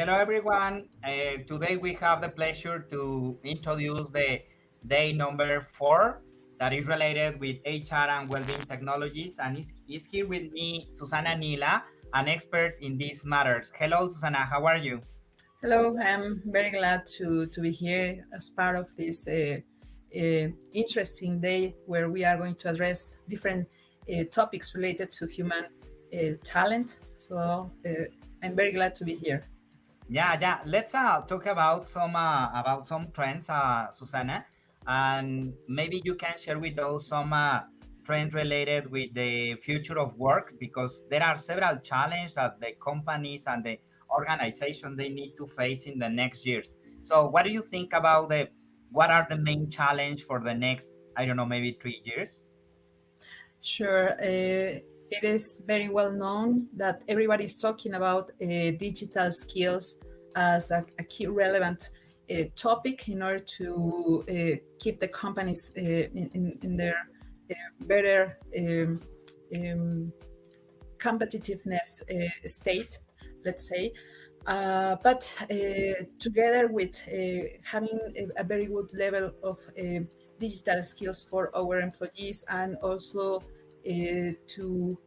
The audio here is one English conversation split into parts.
Hello, everyone. Today we have the pleasure to introduce the day number 4 that is related with HR and well-being technologies. And is here with me, Susana Nila, an expert in these matters. Hello, Susana. How are you? Hello, I'm very glad to be here as part of this interesting day where we are going to address different topics related to human talent. So I'm very glad to be here. Yeah. Let's talk about some trends, Susana, and maybe you can share with us some trends related with the future of work because there are several challenges that the companies and the organization they need to face in the next years. So, what do you think about the what are the main challenge for the next, I don't know, maybe 3 years? Sure, it is very well known that everybody is talking about digital skills as a key relevant topic in order to keep the companies in their better um, competitiveness state, let's say. But together with having a very good level of digital skills for our employees and also to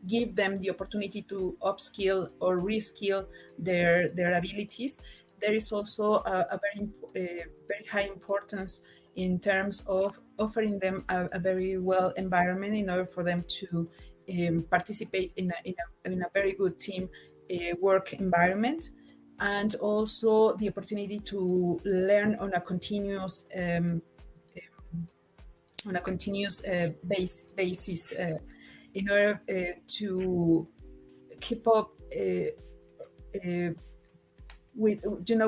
give them the opportunity to upskill or reskill their abilities, there is also very high importance in terms of offering them a very well environment in order for them to participate in a very good team work environment, and also the opportunity to learn on a continuous basis in order to keep up with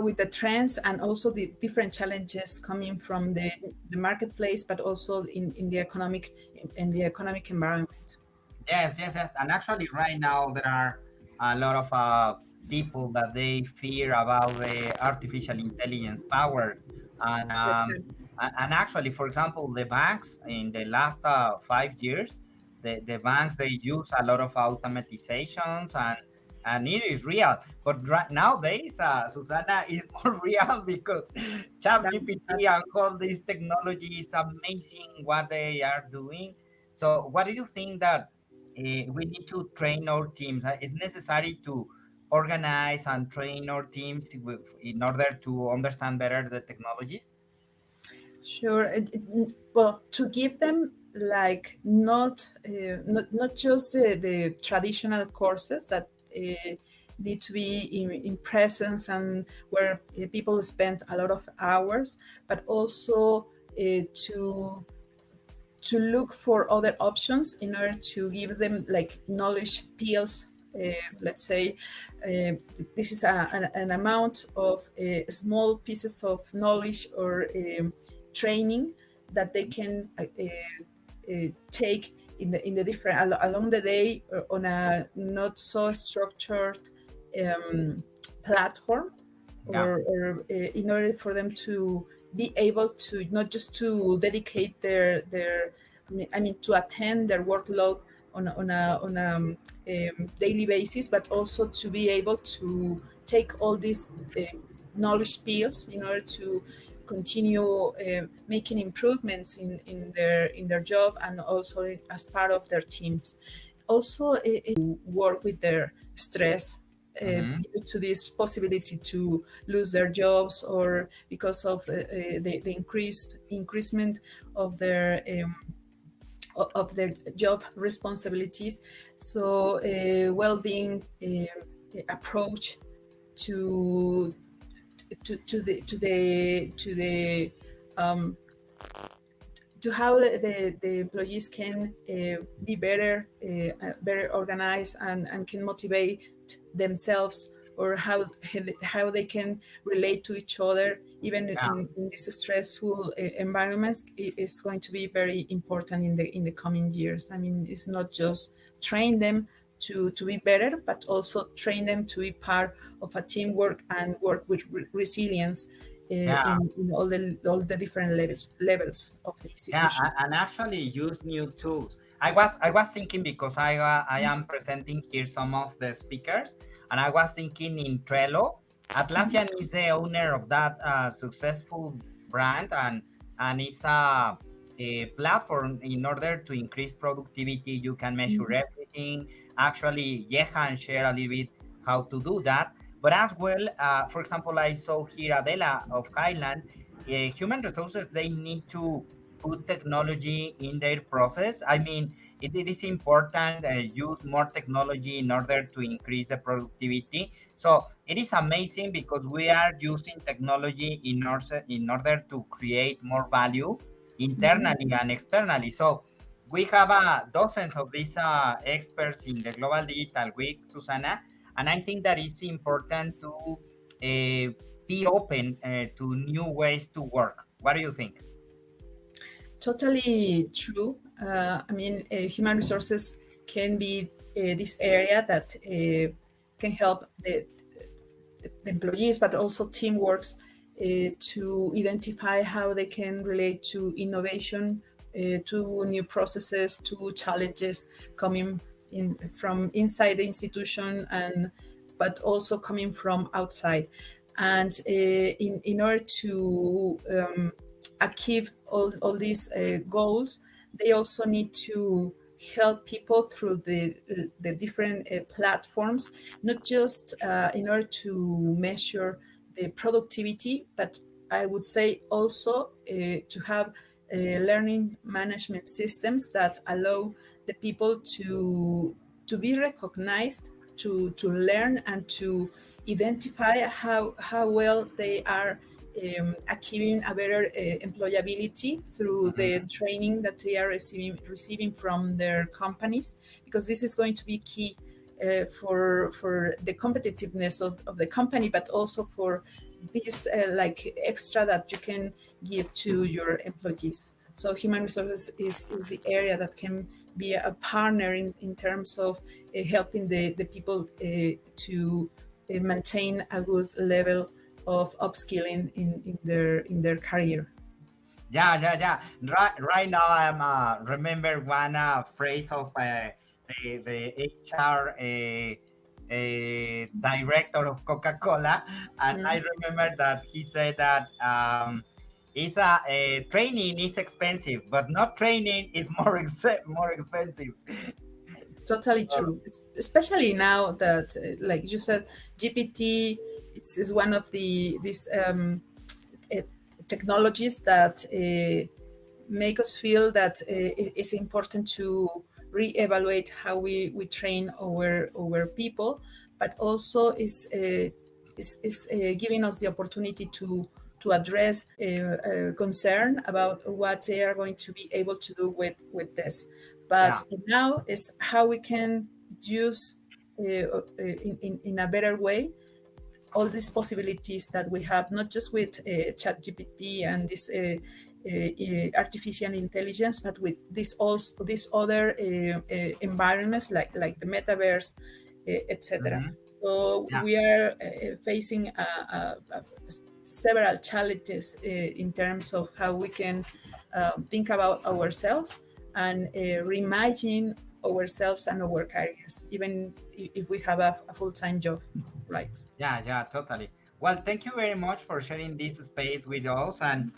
with the trends and also the different challenges coming from the marketplace, but also in the economic environment. Yes. And actually, right now there are a lot of people that they fear about the artificial intelligence power, and actually, for example, the banks in the last 5 years, the banks they use a lot of automatizations and it is real. But right nowadays, Susana is more real because ChatGPT That's and all this technology is amazing what they are doing. So, what do you think that? We need to train our teams. It's necessary to organize and train our teams in order to understand better the technologies. sure. Well, to give them like not just the traditional courses that need to be in presence and where people spend a lot of hours, but also to look for other options in order to give them like knowledge pills. Let's say this is an amount of small pieces of knowledge or training that they can take in the different along the day on a not so structured um, platform, Yeah. or in order for them to be able to not just to dedicate their I mean to attend their workload on a daily basis, but also to be able to take all these knowledge pills in order to continue making improvements in their job and also as part of their teams. Also, to work with their stress Hmm. due to this possibility to lose their jobs or because of the increasement of their job responsibilities. So, well-being approach to to the um, to how the employees can be better organized and can motivate themselves, or how they can relate to each other even Yeah. in these stressful environments is going to be very important in the coming years. I mean, it's not just train them to be better, but also train them to be part of a teamwork and work with resilience Yeah. in all the different levels of the Yeah, institution. and actually use new tools. I was thinking because I am presenting here some of the speakers, and I was thinking in Trello. Atlassian is the owner of that successful brand, and it's a platform in order to increase productivity. You can measure Mhm. everything. Actually, Jehan share a little bit how to do that. But as well, for example, I saw here Adela of Highland. Human resources, they need to put technology in their process. I mean, it is important use more technology in order to increase the productivity. So it is amazing because we are using technology in order to create more value Mhm. internally and externally. So we have dozens of these experts in the Global Digital Week, Susana, and I think that it's important to be open to new ways to work. What do you think? Totally true. I mean, human resources can be this area that can help the employees, but also teamworks to identify how they can relate to innovation, to new processes, to challenges coming in from inside the institution, and but also coming from outside. And in order to achieve all these goals, they also need to help people through the different platforms, not just in order to measure the productivity, but I would say also to have learning management systems that allow the people to be recognized, to learn and to identify how well they are achieving a better employability through the Mhm. training that they are receiving from their companies, because this is going to be key for the competitiveness of the company, but also for this like extra that you can give to your employees. So human resources is the area that can be a partner in terms of helping the people to maintain a good level of upskilling in their career. Yeah, yeah, yeah. Right now, I'm remember one phrase of the HR director of Coca-Cola, and I Mm. remember that he said that is training is expensive, but not training is more expensive. Totally So, true. Especially now that, like you said, GPT is one of these uh, technologies that make us feel that it's important to reevaluate how we train our people, but also is giving us the opportunity to address concern about what they are going to be able to do with this. yeah, But now is how we can use in a better way all these possibilities that we have, not just with ChatGPT and this artificial intelligence, but with this also these other environments like the metaverse, etc. mhm, So yeah. we are facing several challenges in terms of how we can think about ourselves and reimagine ourselves and our careers, even if we have a full-time job, right? Yeah, yeah, totally. Well, thank you very much for sharing this space with us. And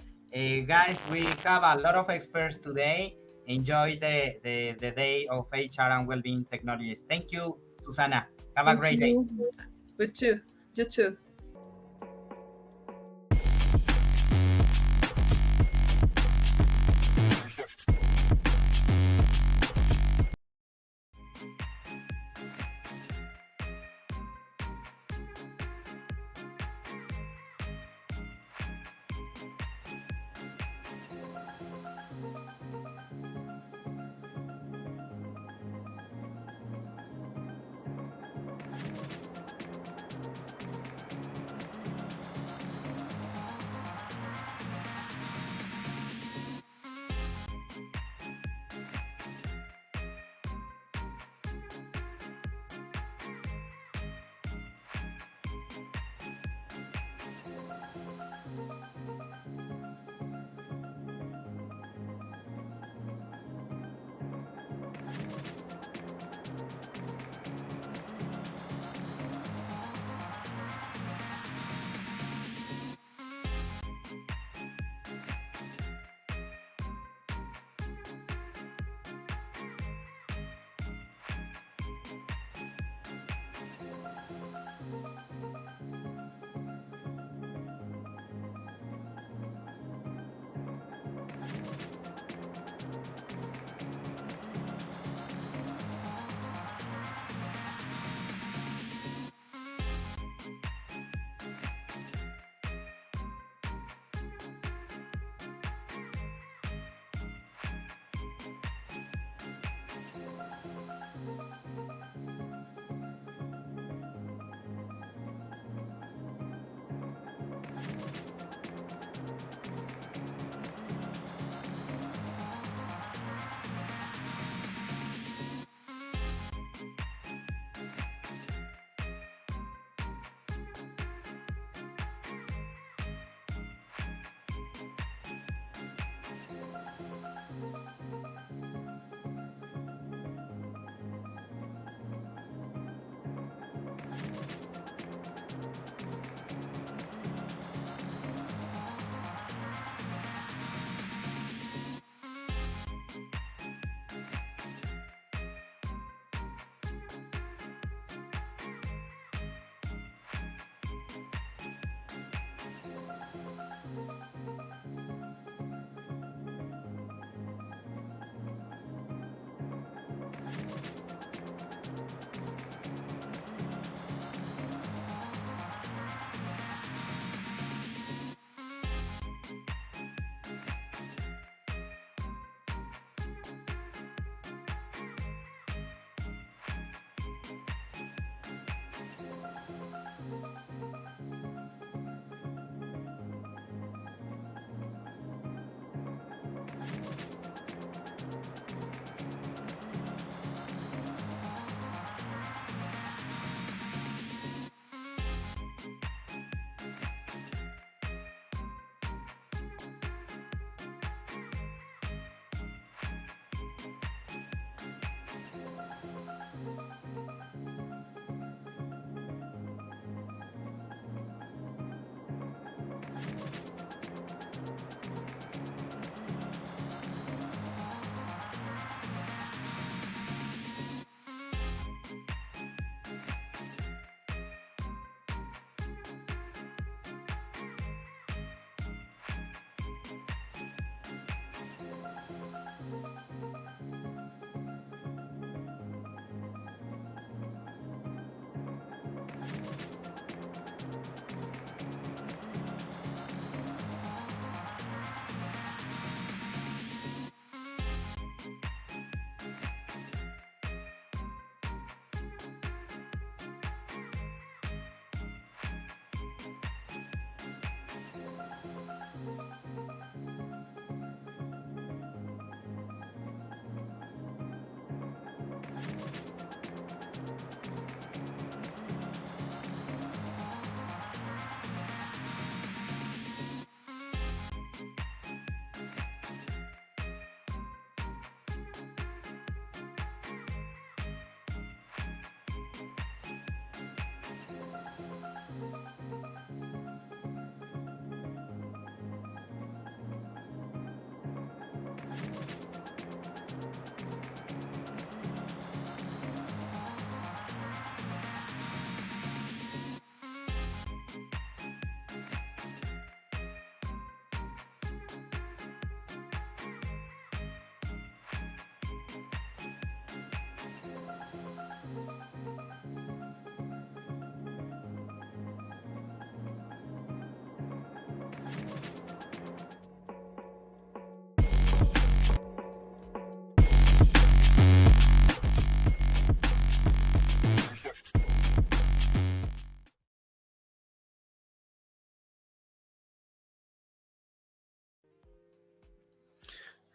guys, we have a lot of experts today. Enjoy the day of HR and well-being technologies. Thank you, Susana. Have a Thank great day. you. Good too. You too.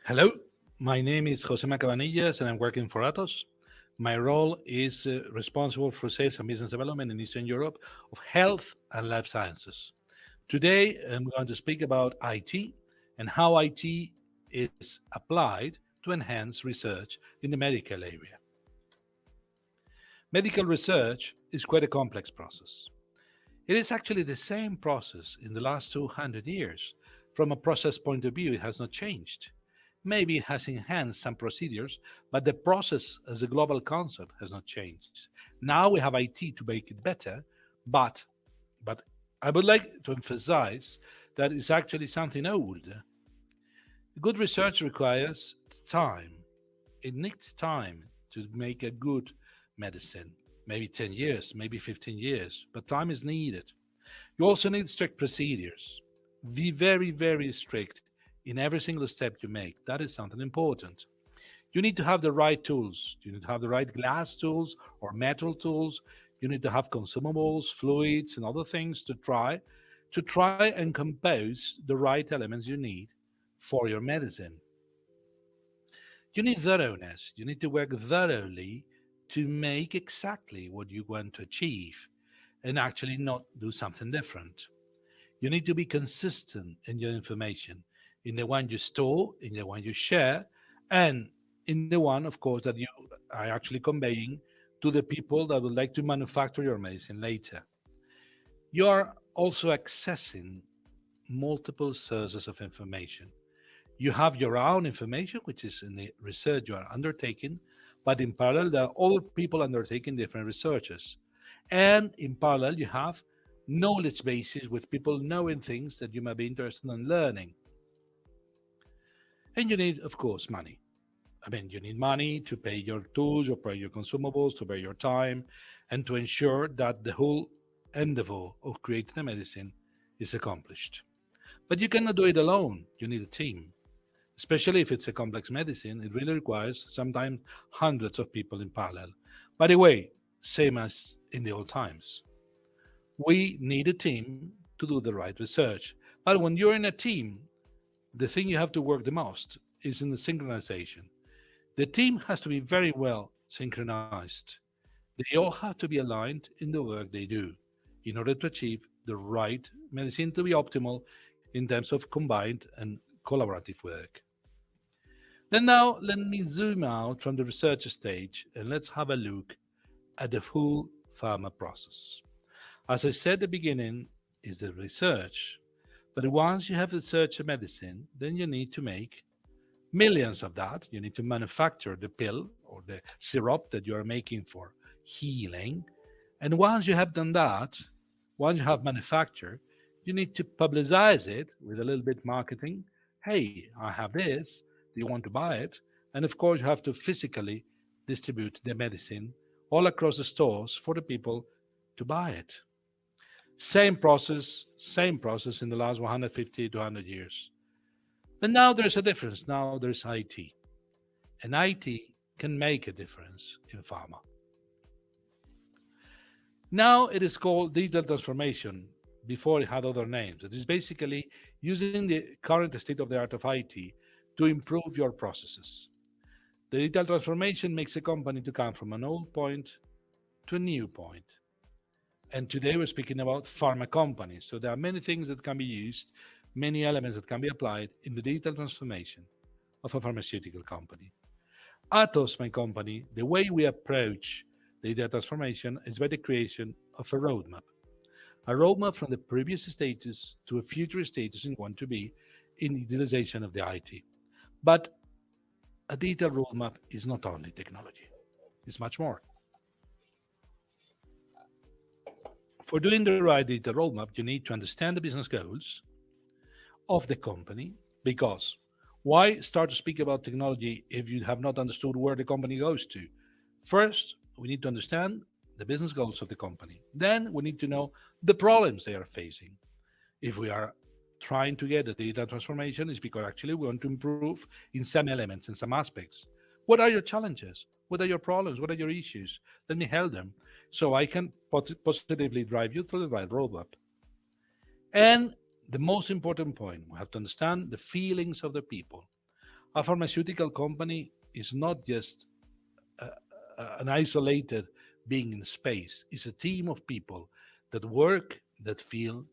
Hello, my name is Jose Macabanillas and I'm working for Atos. My role is responsible for sales and business development in Eastern Europe of health and life sciences. Today, I'm going to speak about IT and how IT is applied to enhance research in the medical area. Medical research is quite a complex process. It is actually the same process in the last 200 years. From a process point of view, it has not changed. Maybe it has enhanced some procedures, but the process as a global concept has not changed. Now we have IT to make it better, but but I would like to emphasize that it's actually something old. Good research requires time. It needs time to make a good medicine. Maybe 10 years, maybe 15 years, but time is needed. You also need strict procedures. Be very, very strict in every single step you make. That is something important. You need to have the right tools. You need to have the right glass tools or metal tools. You need to have consumables, fluids, and other things to try and compose the right elements you need for your medicine. You need thoroughness. You need to work thoroughly to make exactly what you want to achieve and actually not do something different. You need to be consistent in your information, in the one you store, in the one you share, and in the one, of course, that you are actually conveying to the people that would like to manufacture your medicine later. You are also accessing multiple sources of information. You have your own information, which is in the research you are undertaking, but in parallel, there are other people undertaking different researches. And in parallel, you have knowledge bases with people knowing things that you might be interested in learning. And you need, of course, money. I mean, you need money to pay your tools, to pay your consumables, to pay your time, and to ensure that the whole endeavor of creating a medicine is accomplished. But you cannot do it alone. You need a team. Especially if it's a complex medicine, it really requires sometimes hundreds of people in parallel. By the way, same as in the old times. We need a team to do the right research. But when you're in a team, the thing you have to work the most is in the synchronization. The team has to be very well synchronized. They all have to be aligned in the work they do in order to achieve the right medicine to be optimal in terms of combined and collaborative work. Then now let me zoom out from the research stage and let's have a look at the full pharma process. As I said at the beginning, is the research. But once you have researched a medicine, then you need to make millions of that. You need to manufacture the pill or the syrup that you are making for healing. And once you have done that, once you have manufactured, you need to publicize it with a little bit marketing. Hey, I have this. Do you want to buy it? And of course, you have to physically distribute the medicine all across the stores for the people to buy it. Same process in the last 150 to 100 years. But now there's a difference. Now there's IT. And IT can make a difference in pharma. Now it is called digital transformation. Before it had other names. It is basically using the current state of the art of IT to improve your processes. The digital transformation makes a company to come from an old point to a new point. And today we're speaking about pharma companies. So there are many things that can be used, many elements that can be applied in the digital transformation of a pharmaceutical company. Atos, my company, the way we approach data transformation is by the creation of a roadmap from the previous status to a future status we want to be in utilization of the IT. But a data roadmap is not only technology, it's much more. For doing the right data roadmap, you need to understand the business goals of the company because why start to speak about technology if you have not understood where the company goes to? First, we need to understand the business goals of the company. Then we need to know the problems they are facing. If we are trying to get a data transformation, it's because actually we want to improve in some elements, in some aspects. What are your challenges? What are your problems? What are your issues? Let me help them so I can positively drive you through the right roadmap. And the most important point, we have to understand the feelings of the people. A pharmaceutical company is not just uh, an isolated being in space. It's a team of people that work, that feel,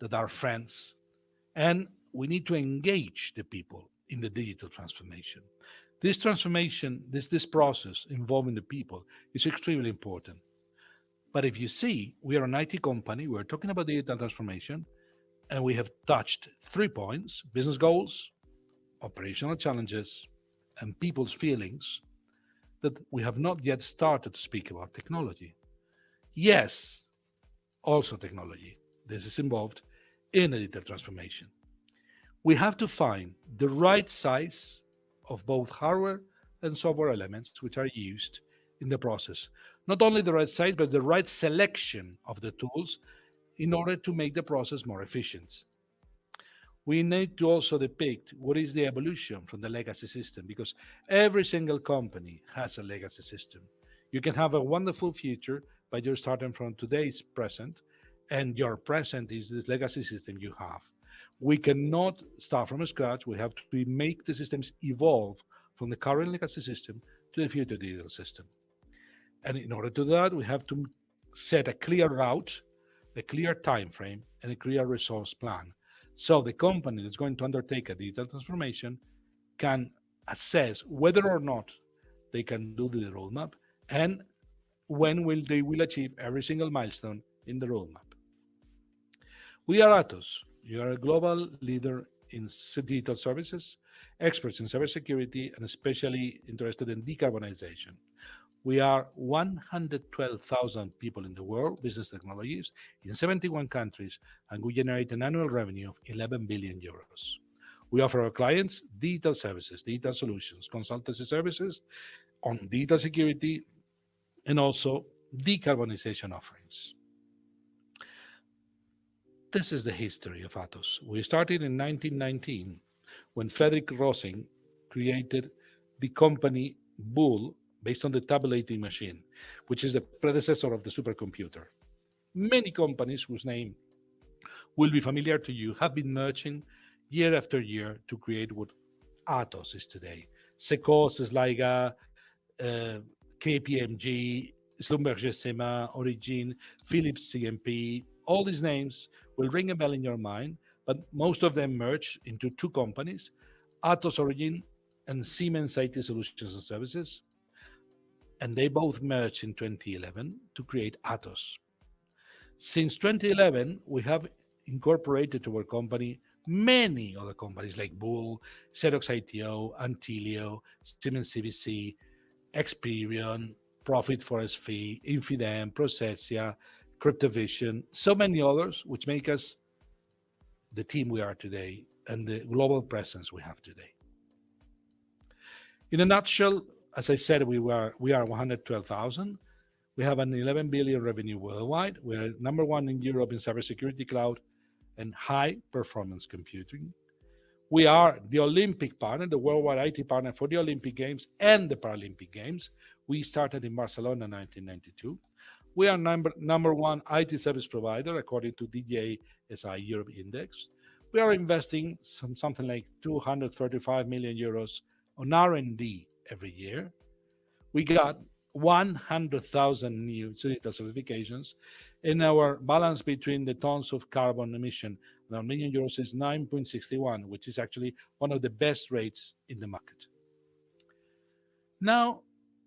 that are friends, and we need to engage the people in the digital transformation. This transformation, this process involving the people is extremely important. But if you see, we are an IT company, we're talking about digital transformation, and we have touched 3 points: business goals, operational challenges, and people's feelings, that we have not yet started to speak about technology. Yes, also technology. This is involved in a digital transformation. We have to find the right size of both hardware and software elements which are used in the process. Not only the right size, but the right selection of the tools in order to make the process more efficient. We need to also depict what is the evolution from the legacy system, because every single company has a legacy system. You can have a wonderful future, but you're starting from today's present, and your present is this legacy system you have. We cannot start from scratch. We have to make the systems evolve from the current legacy system to the future digital system. And in order to do that, we have to set a clear route, a clear time frame, and a clear resource plan. So the company that's going to undertake a digital transformation can assess whether or not they can do the roadmap, and when will they will achieve every single milestone in the roadmap. We are Atos. We are a global leader in digital services, experts in cybersecurity, and especially interested in decarbonization. We are 112,000 people in the world, business technologies, in 71 countries, and we generate an annual revenue of 11 billion euros. We offer our clients digital services, digital solutions, consultancy services on digital security, and also decarbonization offerings. This is the history of Atos. We started in 1919 when Frederick Rosing created the company Bull based on the tabulating machine, which is the predecessor of the supercomputer. Many companies whose name will be familiar to you have been merging year after year to create what Atos is today. Secos, Sliga, KPMG, Schlumberger Sema, Origin, Philips CMP, all these names will ring a bell in your mind, but most of them merge into two companies, Atos Origin and Siemens IT Solutions and Services, and they both merged in 2011 to create Atos. Since 2011, we have incorporated to our company many other companies like Bull, Xerox ITO, Antilio, Siemens CVC, Experion, Profit Forest Fee, Infidem, Processia, Cryptovision, so many others, which make us the team we are today and the global presence we have today. In a nutshell, as I said, we are 112,000. We have an 11 billion revenue worldwide. We're number one in Europe in cybersecurity cloud and high performance computing. We are the Olympic partner, the worldwide IT partner for the Olympic Games and the Paralympic Games. We started in Barcelona in 1992. We are number one IT service provider according to DJSI Europe Index. We are investing something like 235 million euros on R&D every year. We got 100,000 new digital certifications, and our balance between the tons of carbon emission and our million euros is 9.61, which is actually one of the best rates in the market. Now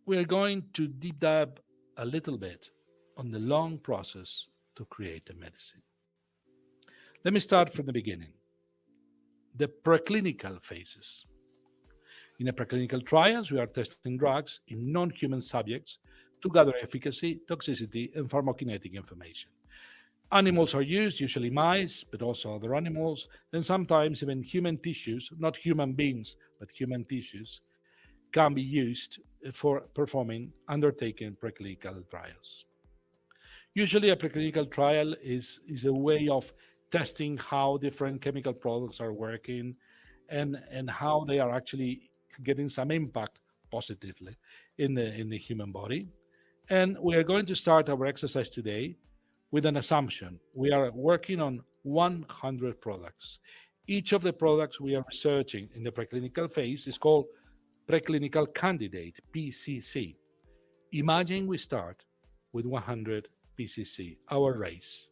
we are going to deep dive a little bit on the long process to create a medicine. Let me start from the beginning. The preclinical phases. In the preclinical trials, we are testing drugs in non-human subjects to gather efficacy, toxicity, and pharmacokinetic information. Animals are used, usually mice, but also other animals, and sometimes even human tissues, not human beings, but human tissues, can be used for undertaking preclinical trials. Usually a preclinical trial is a way of testing how different chemical products are working and how they are actually getting some impact positively in the human body. And we are going to start our exercise today with an assumption. We are working on 100 products. Each of the products we are researching in the preclinical phase is called preclinical candidate, PCC. Imagine we start with 100 PCC, our race.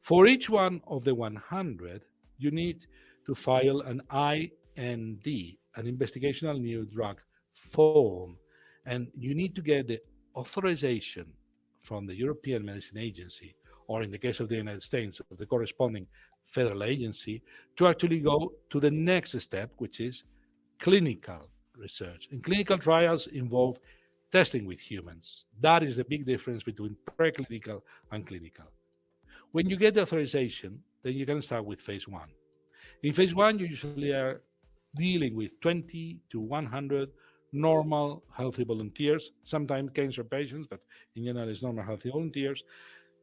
For each one of the 100, you need to file an IND, an investigational new drug form, and you need to get the authorization from the European Medicine Agency, or in the case of the United States, of the corresponding federal agency, to actually go to the next step, which is clinical research. And clinical trials involve testing with humans. That is the big difference between preclinical and clinical. When you get the authorization, then you can start with phase one. In phase one, you usually are dealing with 20 to 100 normal healthy volunteers, sometimes cancer patients, but in general, it's normal healthy volunteers.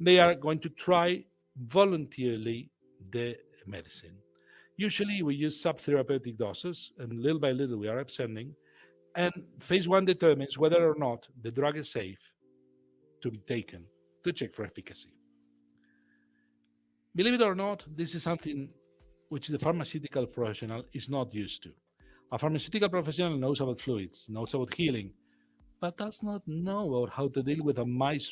They are going to try voluntarily the medicine. Usually, we use subtherapeutic doses, and little by little, we are ascending. And phase one determines whether or not the drug is safe to be taken to check for efficacy. Believe it or not, this is something which the pharmaceutical professional is not used to. A pharmaceutical professional knows about fluids, knows about healing, but does not know about how to deal with a mice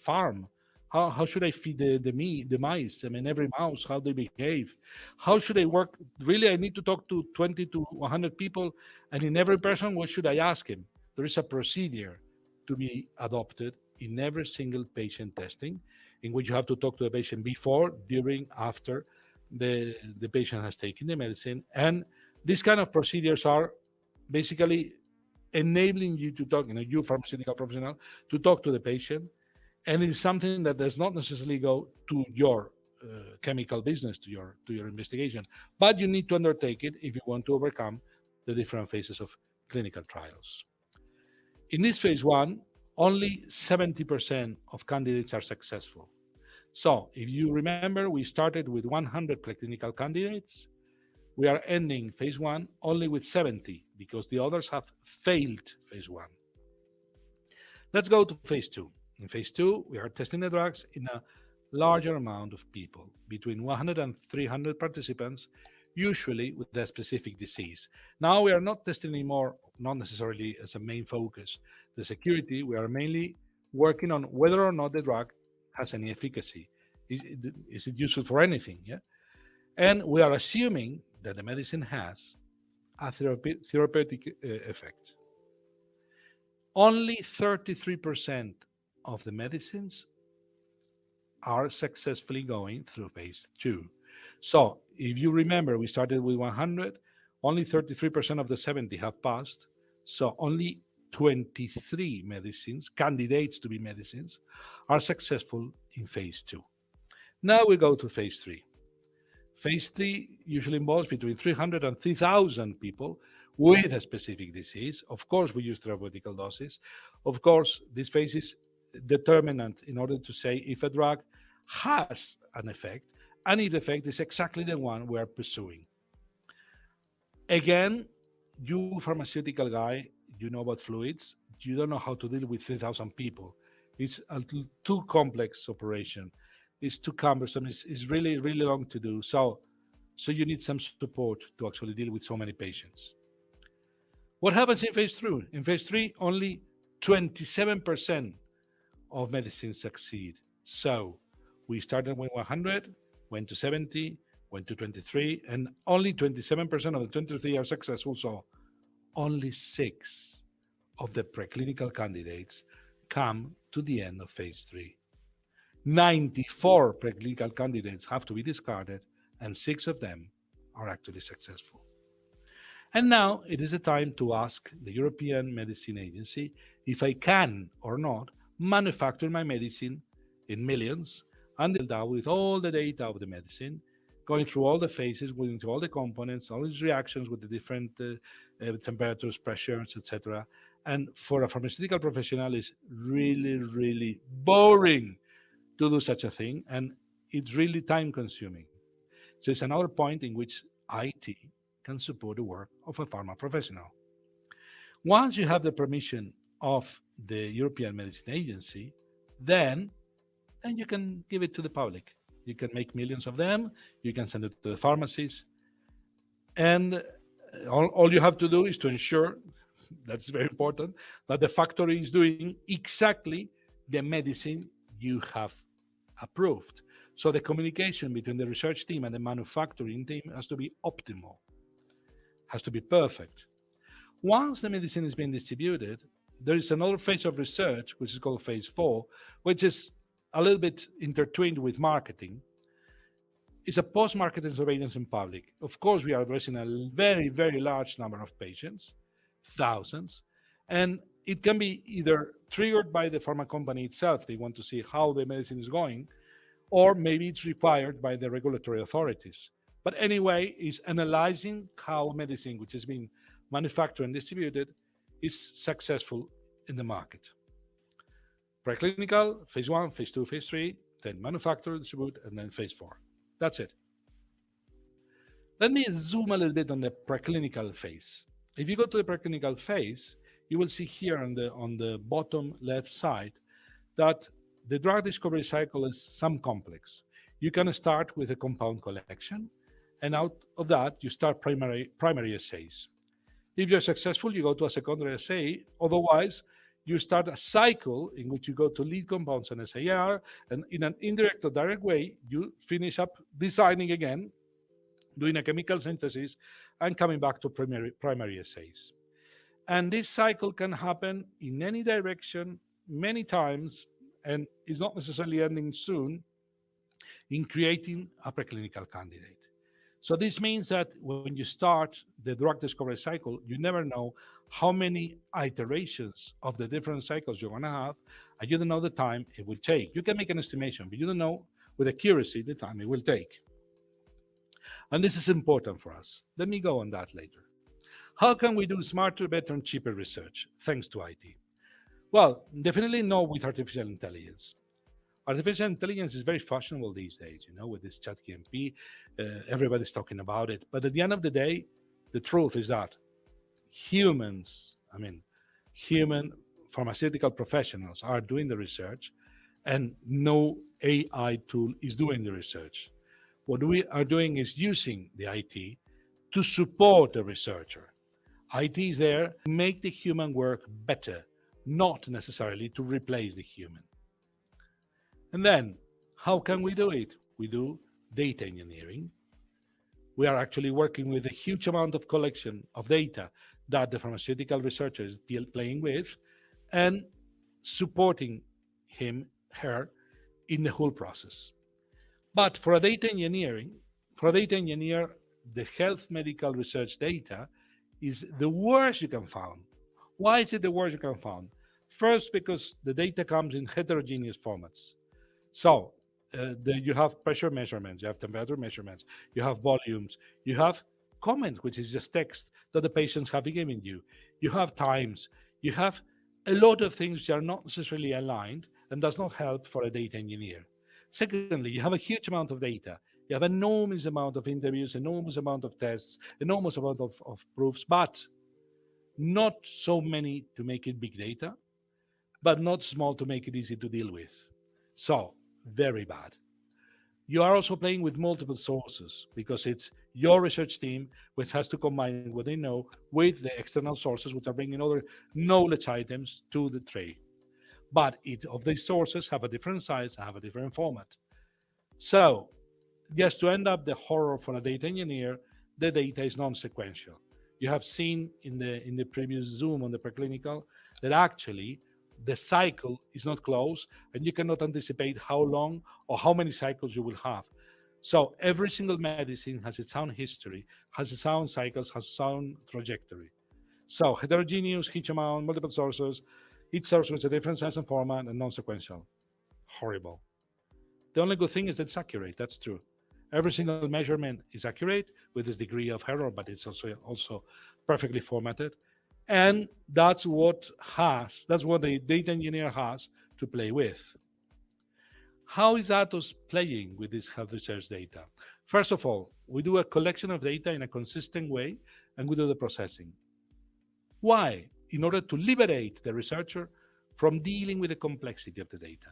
farm. How should I feed the mice? I mean, every mouse, how they behave. How should I work? Really, I need to talk to 20 to 100 people, and in every person, what should I ask him? There is a procedure to be adopted in every single patient testing, in which you have to talk to the patient before, during, after the patient has taken the medicine. And these kind of procedures are basically enabling you to talk, you pharmaceutical professional, to talk to the patient. And it is something that does not necessarily go to your chemical business, to your investigation, but you need to undertake it if you want to overcome the different phases of clinical trials. In this phase one, only 70% of candidates are successful. So if you remember, we started with 100 preclinical candidates. We are ending phase one only with 70 because the others have failed phase one. Let's go to phase two. In phase two, we are testing the drugs in a larger amount of people, between 100 and 300 participants, usually with a specific disease. Now we are not testing anymore, not necessarily as a main focus, the security. We are mainly working on whether or not the drug has any efficacy. Is it useful for anything? Yeah. And we are assuming that the medicine has a therapeutic effect. Only 33% of the medicines are successfully going through phase two. So if you remember, we started with 100, only 33% of the 70 have passed. So only 23 medicines, candidates to be medicines, are successful in phase two. Now we go to phase three. Phase three usually involves between 300 and 3,000 people with a specific disease. Of course, we use therapeutic doses. Of course, this phase is determinant in order to say if a drug has an effect, and if the effect is exactly the one we are pursuing. Again, you pharmaceutical guy, you know about fluids, you don't know how to deal with 3,000 people. It's a too complex operation. It's too cumbersome. It's really, really long to do. So you need some support to actually deal with so many patients. What happens in phase three? In phase three, only 27% of medicines succeed. So we started with 100, went to 70, went to 23, and only 27% of the 23 are successful. So only 6 of the preclinical candidates come to the end of phase three. 94 preclinical candidates have to be discarded, and 6 of them are actually successful. And now it is the time to ask the European Medicine Agency if I can or not manufacture my medicine in millions and build out with all the data of the medicine, going through all the phases, going through all the components, all these reactions with the different temperatures, pressures, etc. And for a pharmaceutical professional, it's really, really boring to do such a thing, and it's really time consuming. So it's another point in which IT can support the work of a pharma professional. Once you have the permission of the European Medicine Agency, then you can give it to the public. You can make millions of them. You can send it to the pharmacies. And all you have to do is to ensure, that's very important, that the factory is doing exactly the medicine you have approved. So the communication between the research team and the manufacturing team has to be optimal, has to be perfect. Once the medicine is being distributed, there is another phase of research, which is called phase 4, which is a little bit intertwined with marketing. It's a post-marketing surveillance in public. Of course, we are addressing a very, very large number of patients, thousands, and it can be either triggered by the pharma company itself. They want to see how the medicine is going, or maybe it's required by the regulatory authorities. But anyway, it's analyzing how medicine, which has been manufactured and distributed, is successful in the market. Preclinical, phase 1, phase 2, phase 3, then manufacture, distribute, and then phase 4. That's it. Let me zoom a little bit on the preclinical phase. If you go to the preclinical phase, you will see here on the bottom left side that the drug discovery cycle is some complex. You can start with a compound collection, and out of that, you start primary assays. If you're successful, you go to a secondary assay. Otherwise, you start a cycle in which you go to lead compounds and SAR, and in an indirect or direct way, you finish up designing again, doing a chemical synthesis, and coming back to primary assays. And this cycle can happen in any direction, many times, and is not necessarily ending soon in creating a preclinical candidate. So this means that when you start the drug discovery cycle, you never know how many iterations of the different cycles you're going to have, and you don't know the time it will take. You can make an estimation, but you don't know with accuracy the time it will take. And this is important for us. Let me go on that later. How can we do smarter, better, and cheaper research thanks to IT? Well, definitely not with artificial intelligence. Artificial intelligence is very fashionable these days, with this ChatGPT. Everybody's talking about it. But at the end of the day, the truth is that human pharmaceutical professionals are doing the research, and no AI tool is doing the research. What we are doing is using the IT to support the researcher. IT is there to make the human work better, not necessarily to replace the human. And then, how can we do it? We do data engineering. We are actually working with a huge amount of collection of data that the pharmaceutical researcher is playing with and supporting him, her, in the whole process. But for a data engineer, the health medical research data is the worst you can find. Why is it the worst you can find? First, because the data comes in heterogeneous formats. So you have pressure measurements, you have temperature measurements, you have volumes, you have comments, which is just text that the patients have given you. You have times, you have a lot of things which are not necessarily aligned and does not help for a data engineer. Secondly, you have a huge amount of data. You have enormous amount of interviews, enormous amount of tests, enormous amount of proofs, but not so many to make it big data, but not small to make it easy to deal with. So, very bad. You are also playing with multiple sources because it's your research team which has to combine what they know with the external sources which are bringing other knowledge items to the tray. But each of these sources have a different size, have a different format. So, just to end up the horror for a data engineer, the data is non-sequential. You have seen in the previous Zoom on the preclinical that actually the cycle is not closed and you cannot anticipate how long or how many cycles you will have. So every single medicine has its own history, has its own cycles, has its own trajectory. So heterogeneous, huge amount, multiple sources, each source with a different size and format and non-sequential. Horrible. The only good thing is that it's accurate. That's true. Every single measurement is accurate with this degree of error, but it's also perfectly formatted. And that's what the data engineer has to play with. How is Atos playing with this health research data? First of all, we do a collection of data in a consistent way, and we do the processing. Why? In order to liberate the researcher from dealing with the complexity of the data.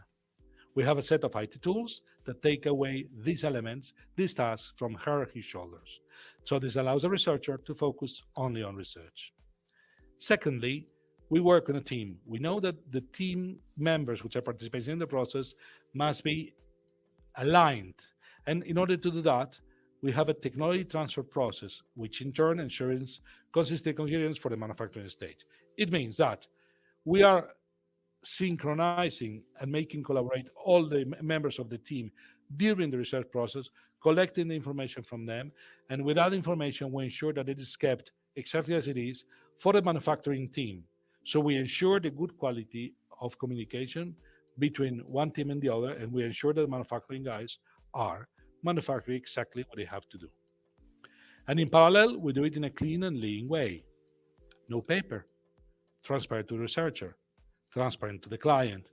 We have a set of IT tools that take away these elements, these tasks from her or his shoulders. So this allows the researcher to focus only on research. Secondly, we work on a team. We know that the team members which are participating in the process must be aligned. And in order to do that, we have a technology transfer process, which in turn ensures consistent coherence for the manufacturing stage. It means that we are synchronizing and making collaborate all the members of the team during the research process, collecting the information from them, and with that information, we ensure that it is kept exactly as it is for the manufacturing team. So we ensure the good quality of communication between one team and the other, and we ensure that the manufacturing guys are manufacturing exactly what they have to do. And in parallel, we do it in a clean and lean way. No paper, transparent to the researcher, transparent to the client.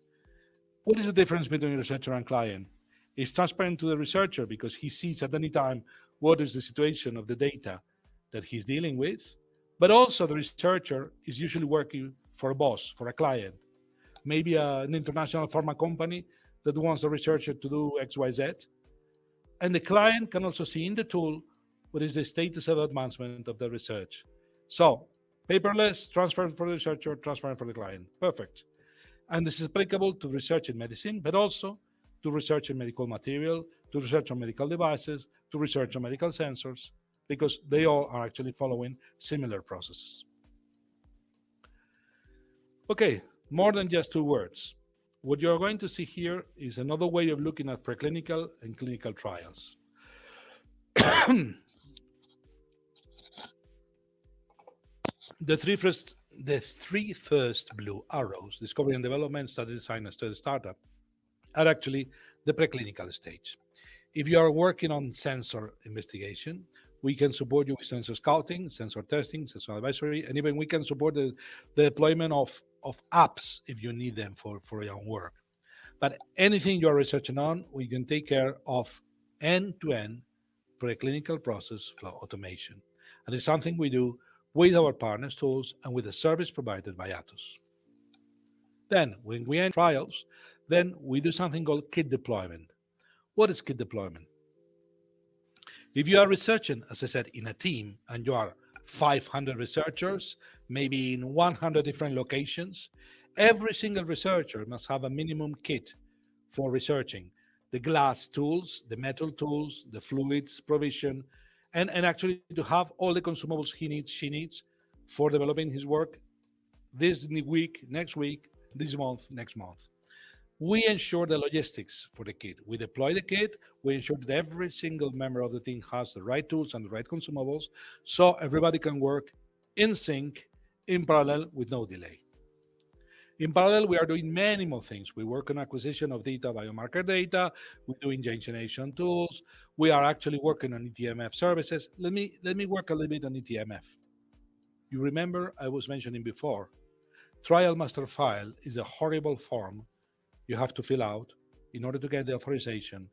What is the difference between researcher and client? It's transparent to the researcher because he sees at any time what is the situation of the data that he's dealing with, but also the researcher is usually working for a boss, for a client, maybe an international pharma company that wants the researcher to do XYZ. And the client can also see in the tool what is the status of advancement of the research. So paperless, transparent for the researcher, transparent for the client. Perfect. And this is applicable to research in medicine, but also to research in medical material, to research on medical devices, to research on medical sensors, because they all are actually following similar processes. Okay, more than just two words. What you're going to see here is another way of looking at preclinical and clinical trials. The three first blue arrows, discovery and development, study design, and study startup, are actually the preclinical stage. If you are working on sensor investigation, we can support you with sensor scouting, sensor testing, sensor advisory, and even we can support the deployment of apps if you need them for your own work. But anything you are researching on, we can take care of end-to-end preclinical process flow automation. And it's something we do with our partners tools and with the service provided by Atos. Then when we end trials, then we do something called kit deployment. What is kit deployment? If you are researching, as I said, in a team and you are 500 researchers, maybe in 100 different locations, every single researcher must have a minimum kit for researching. The glass tools, the metal tools, the fluids provision, and actually to have all the consumables he needs, she needs for developing his work this week, next week, this month, next month. We ensure the logistics for the kit. We deploy the kit. We ensure that every single member of the team has the right tools and the right consumables so everybody can work in sync, in parallel, with no delay. In parallel, we are doing many more things. We work on acquisition of data, biomarker data. We do ingeniation generation tools. We are actually working on eTMF services. Let me work a little bit on eTMF. You remember I was mentioning before, trial master file is a horrible form you have to fill out in order to get the authorization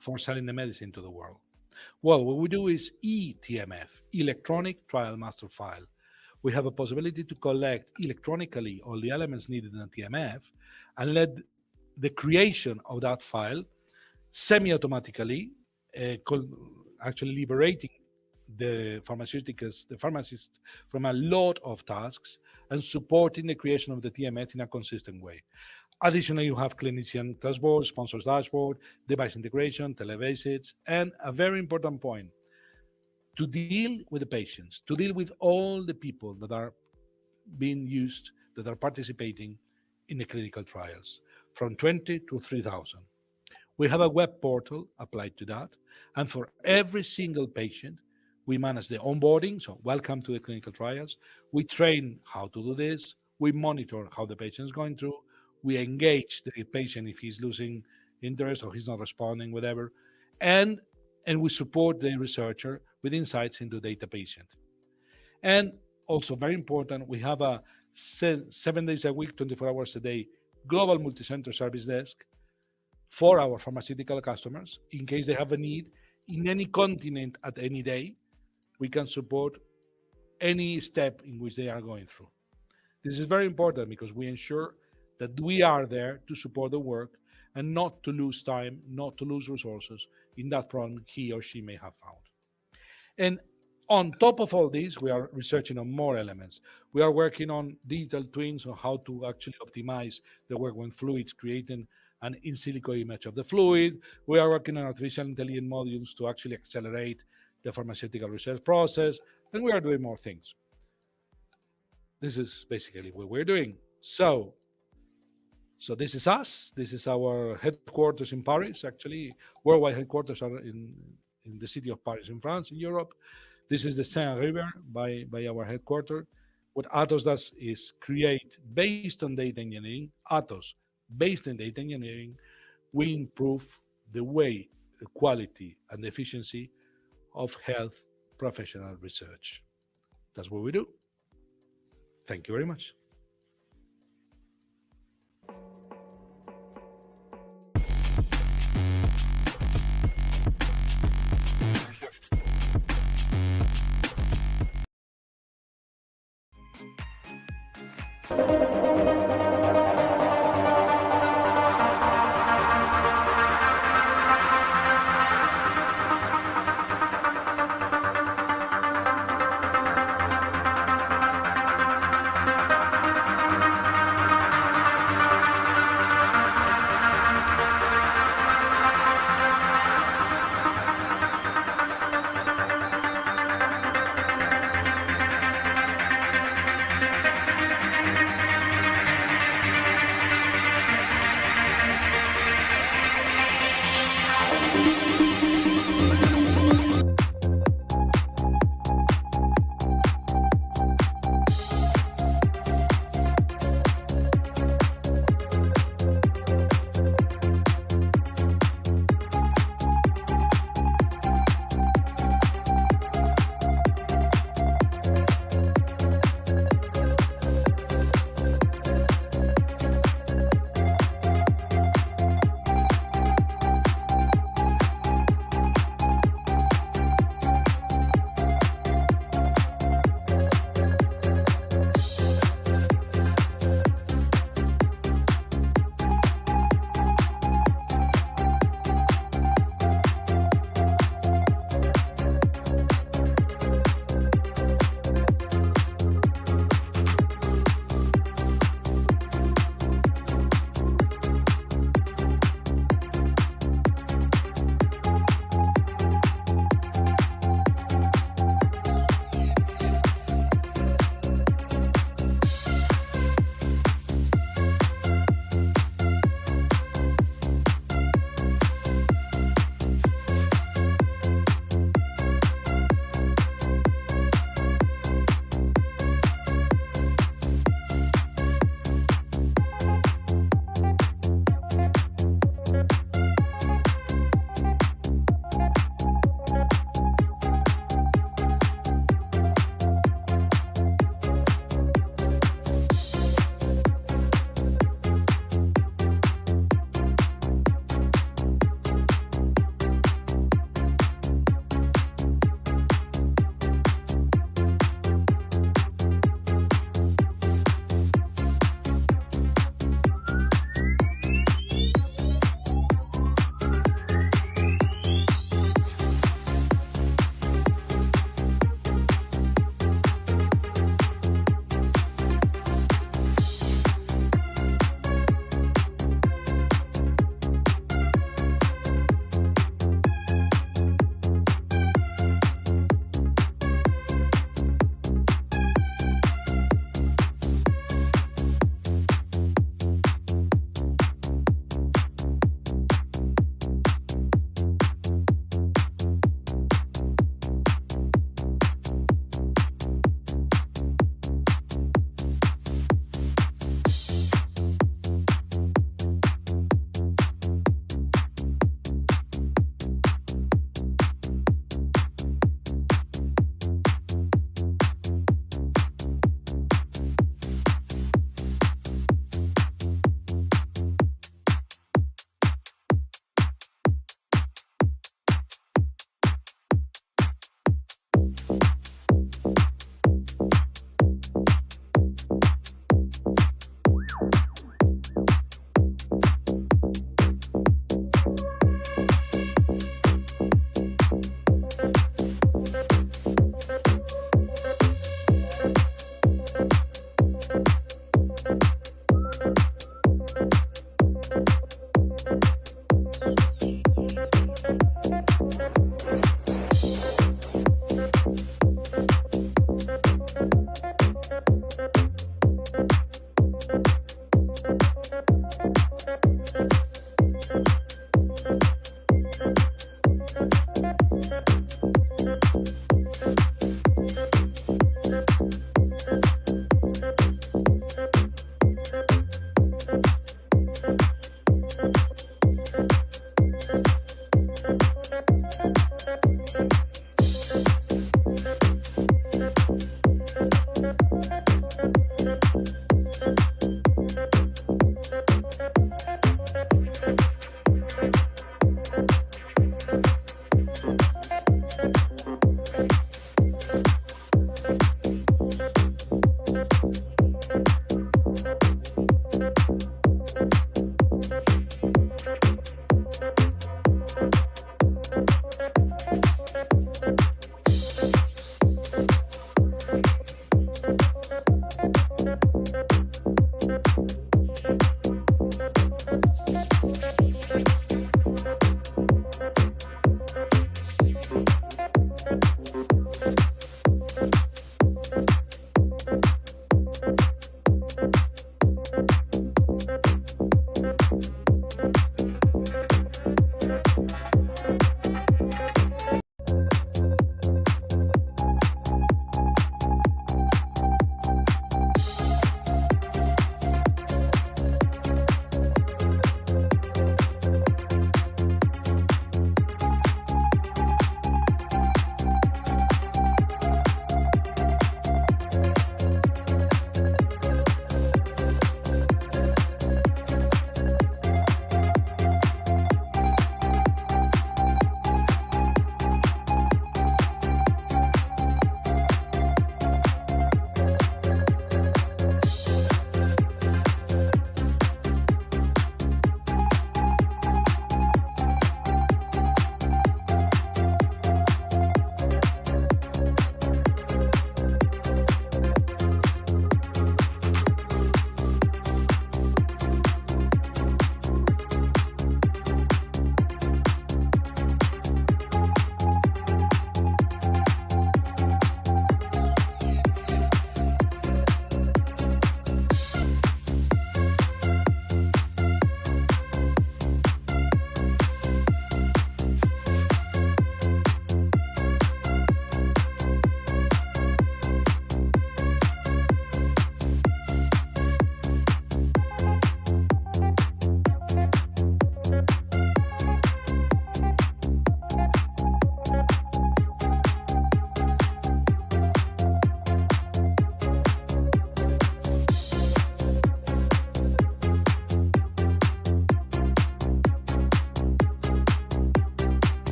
for selling the medicine to the world. Well, what we do is eTMF, electronic trial master file. We have a possibility to collect electronically all the elements needed in a TMF and let the creation of that file semi-automatically, actually liberating the pharmacist from a lot of tasks and supporting the creation of the TMF in a consistent way. Additionally, you have clinician dashboard, sponsors dashboard, device integration, televisits, and a very important point, to deal with the patients, to deal with all the people that are being used, that are participating in the clinical trials, from 20 to 3,000. We have a web portal applied to that, and for every single patient, we manage the onboarding, so welcome to the clinical trials. We train how to do this. We monitor how the patient is going through. We engage the patient if he's losing interest or he's not responding, whatever. And we support the researcher with insights into data patient. And also very important, we have a 7 days a week, 24 hours a day, global multi-center service desk for our pharmaceutical customers. In case they have a need in any continent at any day, we can support any step in which they are going through. This is very important because we ensure that we are there to support the work and not to lose time, not to lose resources in that problem he or she may have found. And on top of all this, we are researching on more elements. We are working on digital twins on how to actually optimize the work with fluids, creating an in silico image of the fluid. We are working on artificial intelligence modules to actually accelerate the pharmaceutical research process, and we are doing more things. This is basically what we're doing. So this is us. This is our headquarters in Paris. Actually, worldwide headquarters are in the city of Paris in France, in Europe. This is the Seine River by our headquarters. What Atos does is create, based on data engineering, Atos, based on data engineering, we improve the way, the quality, and the efficiency of health professional research. That's what we do. Thank you very much.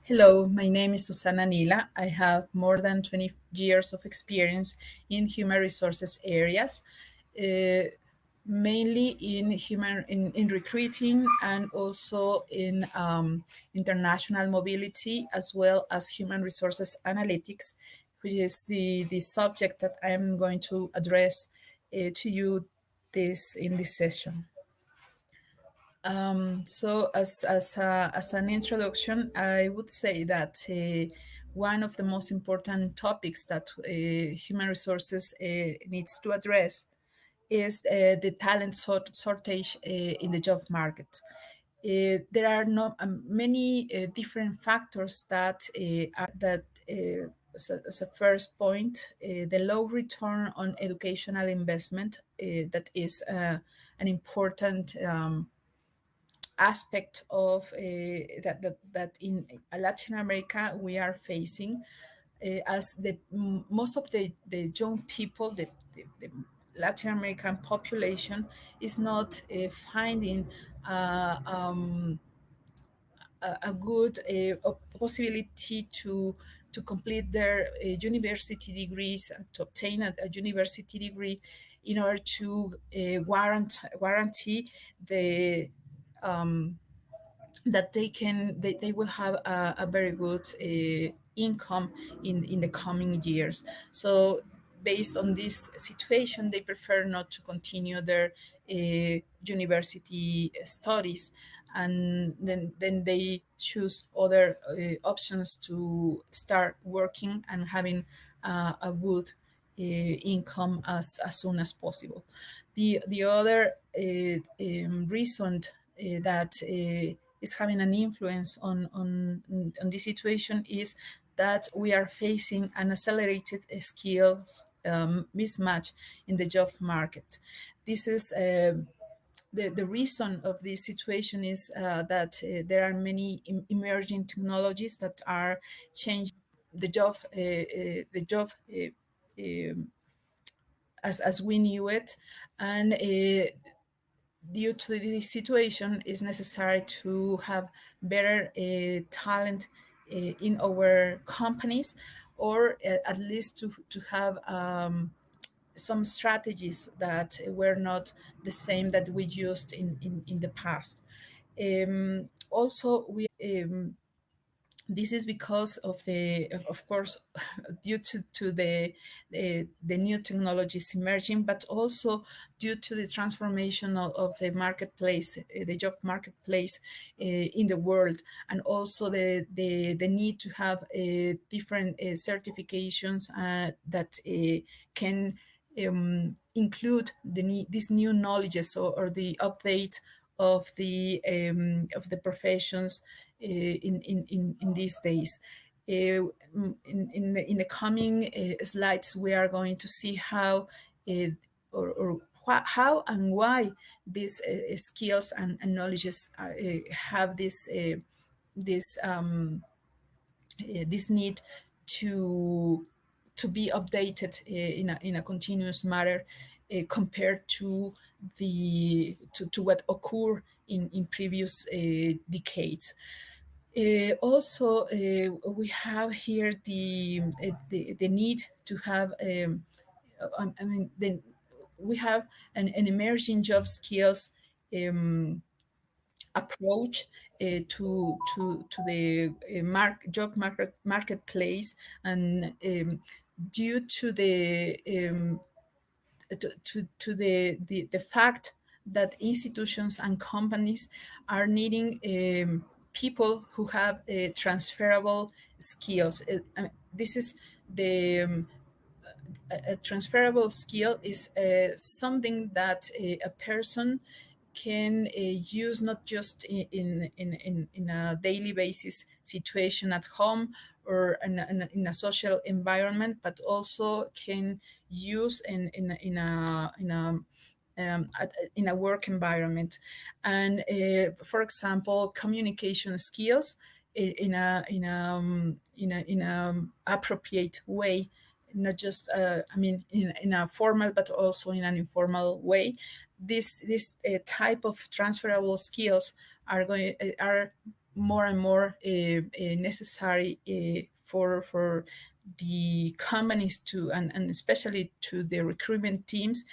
Hello, my name is Susana Nila. I have more than 20 years of experience in human resources areas, uh, mainly in recruiting and also in international mobility, as well as human resources analytics, which is the subject that I'm going to address to you in this session. As an introduction, I would say that one of the most important topics that human resources needs to address is the talent shortage in the job market. There are many different factors that as a first point, the low return on educational investment that is an important aspect of that in Latin America we are facing as most of the young people, the Latin American population is not finding uh, um, a good possibility to complete their university degrees, to obtain a university degree in order to guarantee the um, that they will have a very good income in the coming years. So based on this situation, they prefer not to continue their university studies, and then they choose other options to start working and having a good income as soon as possible. The other reason that is having an influence on this situation is that we are facing an accelerated skills mismatch in the job market. This is the reason of this situation is that there are many emerging technologies that are changing the job um, as we knew it, and due to this situation, it's necessary to have better talent in our companies, or at least to have some strategies that were not the same that we used in the past. Also, this is because of of course, due to the new technologies emerging, but also due to the transformation of the marketplace, the job marketplace in the world, and also the need to have different certifications that can include these new knowledges, or the update of the professions in these days. In the coming slides, we are going to see how how and why these skills and knowledges have this this need to be updated in a continuous manner compared to what occurred in previous decades. Also, we have here the need to have I mean we have an emerging job skills approach to the job marketplace, and due to the fact that institutions and companies are needing people who have transferable skills. This is the a transferable skill is something that a person can use not just in a daily basis situation at home, or in a social environment, but also can use in a work environment. And for example, communication skills in a appropriate way, not just in a formal, but also in an informal way. This type of transferable skills are more and more necessary for the companies to, and especially to the recruitment teams,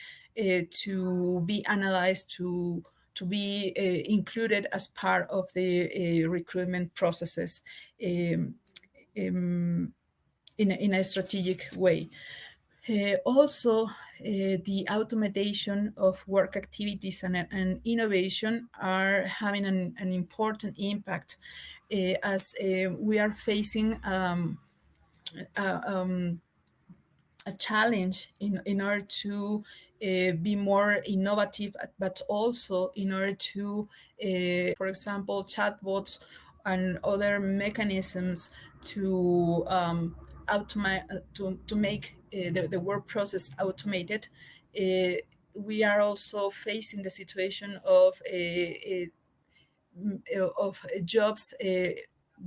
to be analyzed, to be included as part of the recruitment processes in a strategic way. Also, the automation of work activities and innovation are having an important impact as we are facing a challenge in order to be more innovative, but also in order to, for example, chatbots and other mechanisms to automate, to make the work process automated. We are also facing the situation of jobs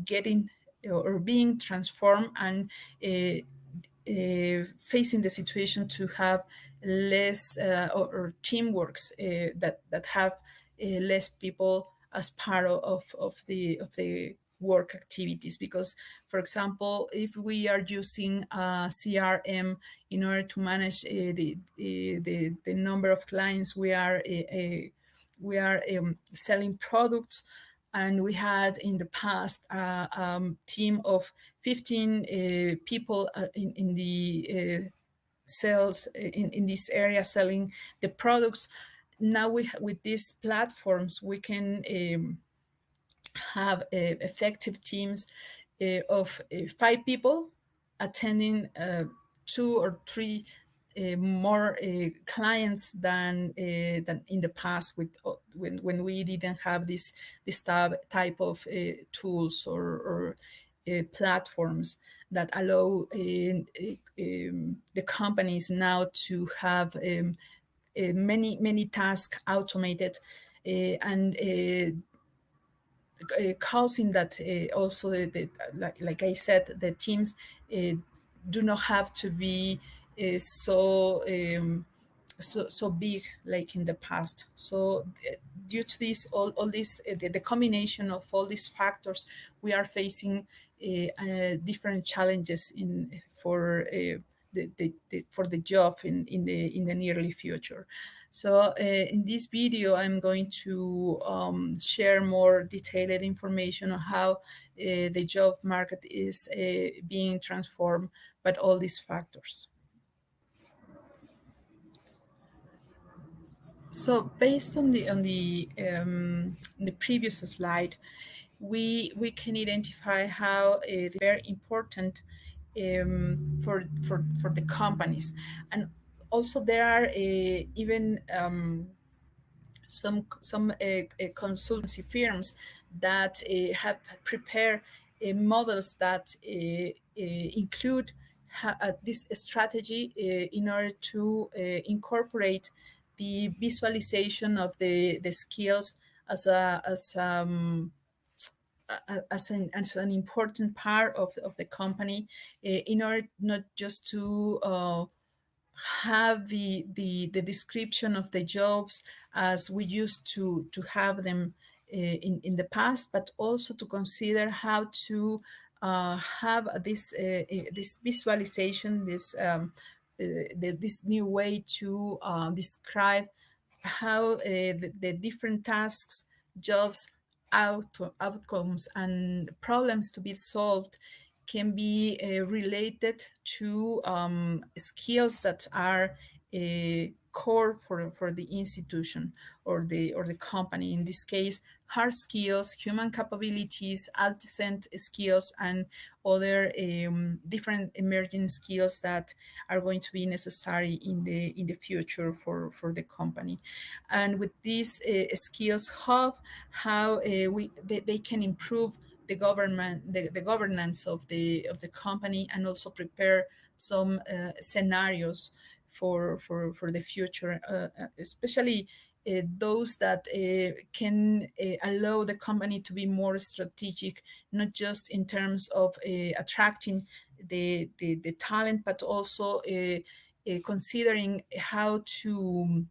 getting or being transformed, and facing the situation to have less or teamworks that have less people as part of the work activities. Because, for example, if we are using CRM in order to manage the number of clients we are selling products, and we had in the past a team of 15 people in the sales in this area selling the products. Now with these platforms we can have effective teams of 5 people attending 2 or 3 more clients than in the past with when we didn't have this type of tools or platforms that allow the companies now to have many tasks automated and causing that also like I said, the teams do not have to be so big like in the past. So due to this, all this the combination of all these factors, we are facing different challenges in for for the job in the nearly future. So in this video, I'm going to share more detailed information on how the job market is being transformed by all these factors. So based on the previous slide, we can identify how they're very important for the companies, and also there are even some consultancy firms that have prepared models that include this strategy in order to incorporate the visualization of the skills as as an important part of the company in order not just to have the description of the jobs as we used to have them in the past, but also to consider how to have this visualization, this new way to describe how the different tasks, jobs, outcomes, and problems to be solved can be related to skills that are core for the institution or the company. In this case, hard skills, human capabilities, adjacent skills, and other different emerging skills that are going to be necessary in the future for the company. And with this skills hub, how they can improve the governance of the company, and also prepare some scenarios for the future, especially those that can allow the company to be more strategic, not just in terms of attracting the talent, but also considering how to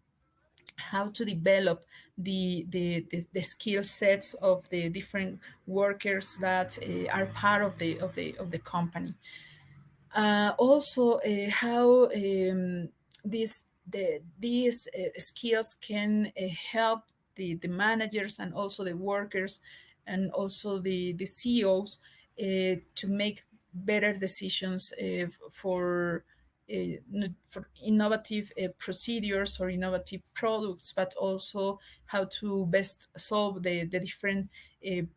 develop the skill sets of the different workers that are part of the company. Also, how these skills can help the managers and also the workers and also the CEOs to make better decisions for innovative procedures or innovative products, but also how to best solve the different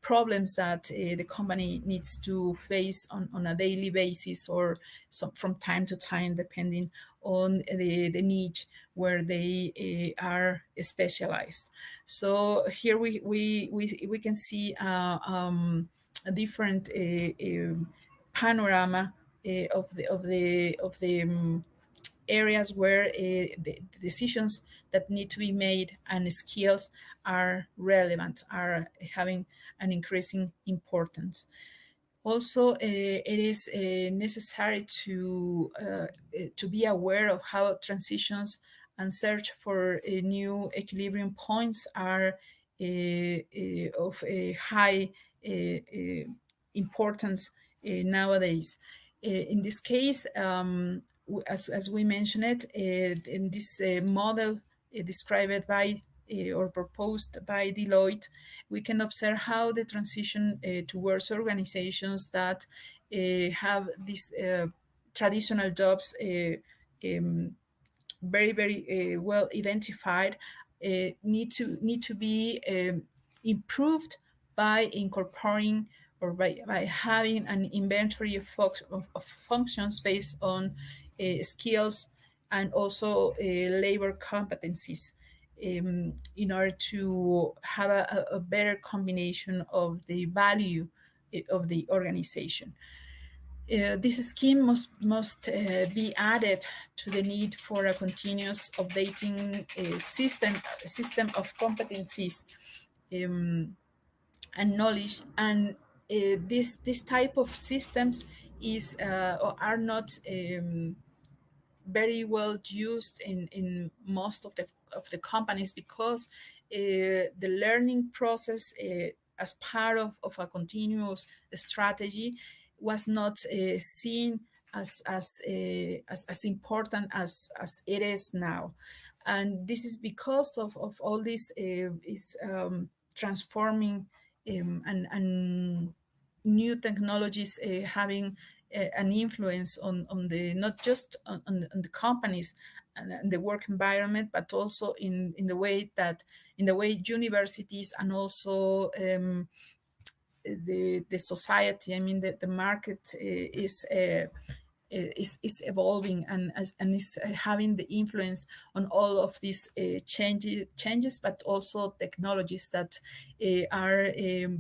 problems that the company needs to face on a daily basis, or from time to time, depending on the niche where they are specialized. So here we can see a different panorama of the areas where the decisions that need to be made and skills are relevant, are having an increasing importance. Also, it is necessary to be aware of how transitions and search for new equilibrium points are of a high importance nowadays. In this case, as we mentioned it, in this model described by or proposed by Deloitte, we can observe how the transition towards organizations that have these traditional jobs very well identified need to be improved by incorporating or by having an inventory of functions based on skills and also labor competencies in order to have a better combination of the value of the organization. This scheme must be added to the need for a continuous updating system of competencies and knowledge, and this type of systems is or are not very well used in most of the companies because the learning process as part of a continuous strategy was not seen as important as it is now, and this is because of all this is transforming and new technologies having an influence on the not just on the companies and the work environment, but also in the way universities and also the society. I mean, the market is evolving and is having the influence on all of these changes, but also technologies that are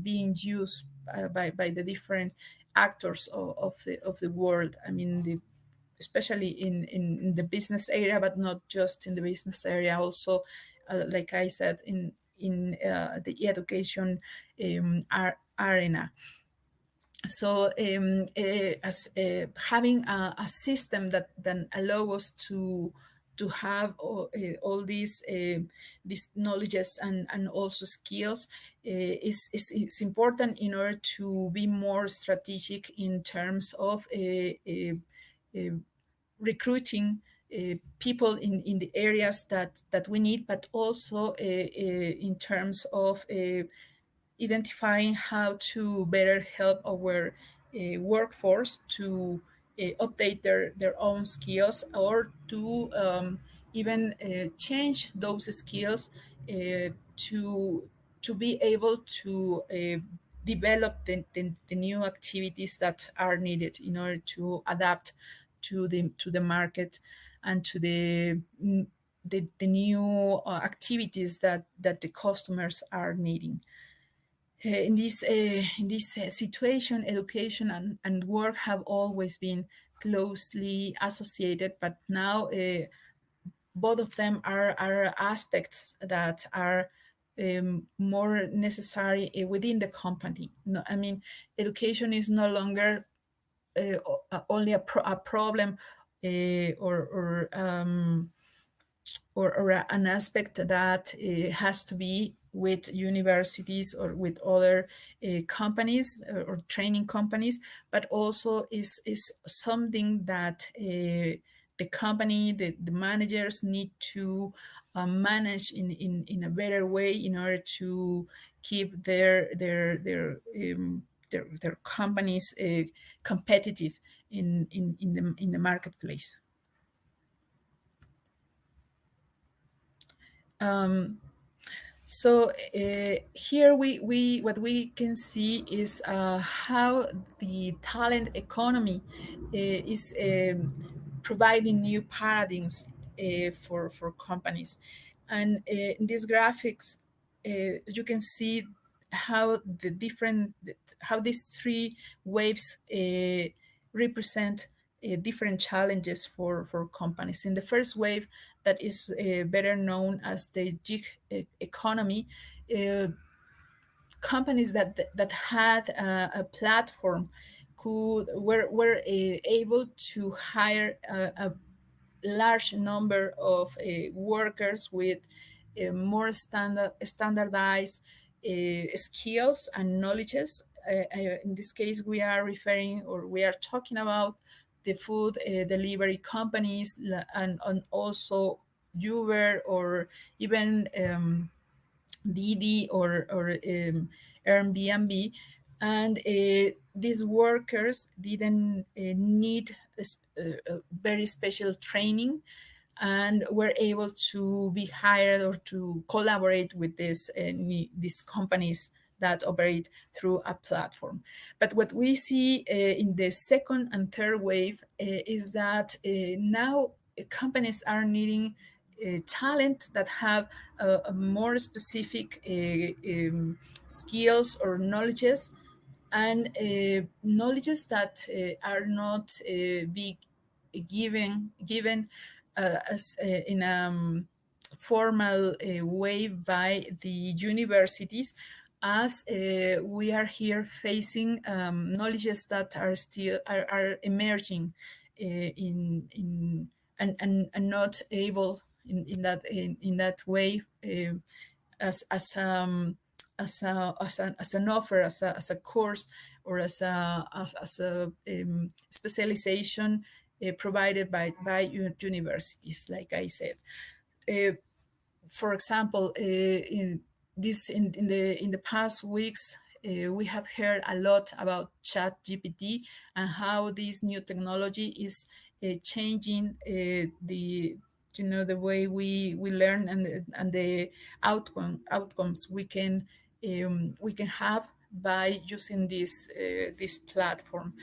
being used by the different actors of the world. I mean, especially in the business area, but not just in the business area. Also, like I said, in the education arena. So as having a system that then allows us to have all these knowledges and also skills is important in order to be more strategic in terms of recruiting people in the areas that we need, but also in terms of identifying how to better help our workforce to update their own skills or to even change those skills to be able to develop the new activities that are needed in order to adapt to the market and to the new activities that the customers are needing. In this situation, education and work have always been closely associated, but now both of them are aspects that are more necessary within the company. No, I mean, education is no longer only a problem or an aspect that has to be with universities or with other companies or training companies, but also is something that the company, the managers need to manage in a better way in order to keep their companies competitive in the marketplace. So here we what we can see is how the talent economy is providing new paradigms for companies, and in these graphics you can see how how these three waves represent different challenges for companies. In the first wave, that is better known as the gig economy, companies that had a platform were able to hire a large number of workers with more standardized skills and knowledges. In this case, we are referring, or we are talking about the food delivery companies, and also Uber, or even Didi, or Airbnb. And these workers didn't need very special training, and were able to be hired or to collaborate with these companies that operate through a platform. But what we see in the second and third wave is that now companies are needing talent that have a more specific skills or knowledges, and knowledges that are not be given as in a formal way by the universities, as we are here facing knowledges that are emerging in and not able in that way as as an offer, as a course, or as a specialization provided by universities, like I said. Uh, for example, in the past weeks, we have heard a lot about Chat GPT and how this new technology is changing the the way we learn, and the outcomes we can have by using this platform.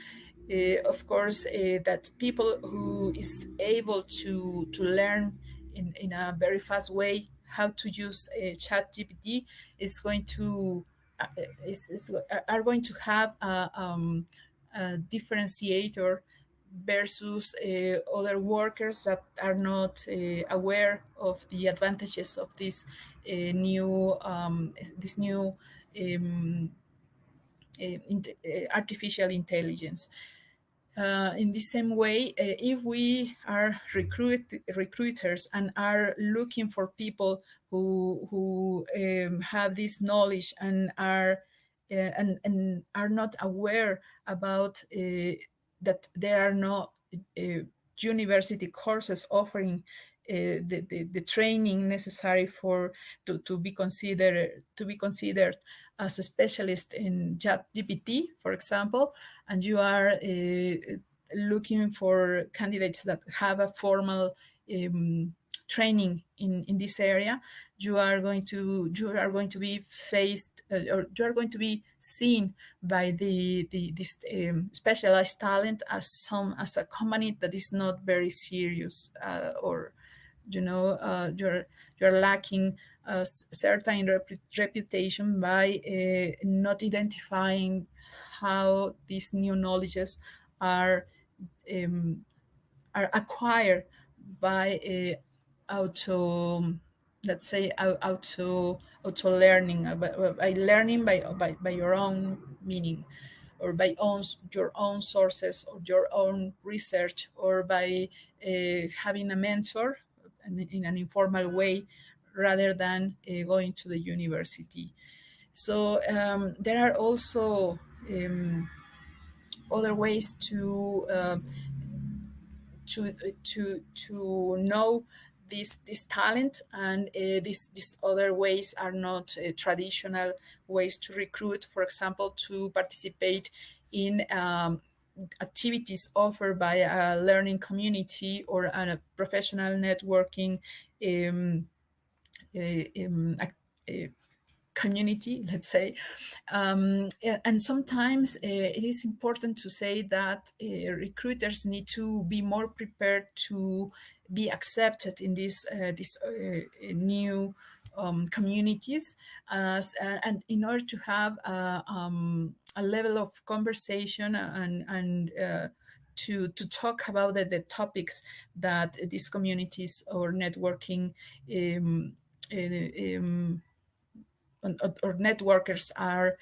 Of course, that people who is able to learn in a very fast way how to use chat gpt is going to are going to have a differentiator versus other workers that are not aware of the advantages of this new um, artificial intelligence. In the same way, if we are recruiters and are looking for people who have this knowledge and are not aware about that there are no university courses offering the training necessary to be considered as a specialist in chat gpt, for example, and you are looking for candidates that have a formal training in this area, you are going to be faced or you are going to be seen by this specialized talent as a company that is not very serious, or you're lacking a certain reputation by not identifying how these new knowledges are um, are acquired by auto let's say auto learning, by learning by your own meaning, or by your own sources, or your own research, or by having a mentor in an informal way, rather than going to the university. So there are also other ways to know this talent, and these other ways are not traditional ways to recruit. For example, to participate in activities offered by a learning community or a professional networking um, community, let's say. And sometimes it is important to say that recruiters need to be more prepared to be accepted in these new communities, and in order to have a level of conversation and to talk about the topics that these communities or networking um, or networkers are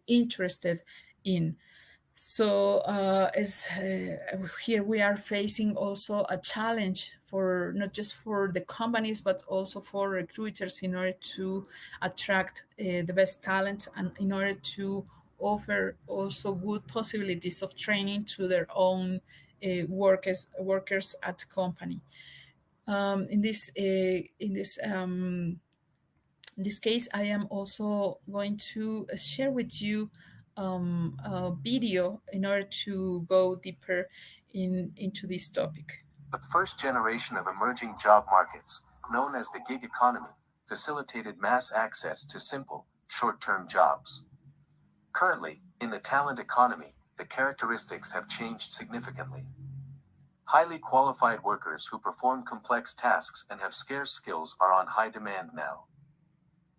interested in. So as here we are facing also a challenge for not just for the companies but also for recruiters in order to attract the best talent and in order to offer also good possibilities of training to their own workers at the company. In this case, I am also going to share with you a video in order to go deeper into this topic. The first generation of emerging job markets, known as the gig economy, facilitated mass access to simple, short-term jobs. Currently, in the talent economy, the characteristics have changed significantly. Highly qualified workers who perform complex tasks and have scarce skills are on high demand now.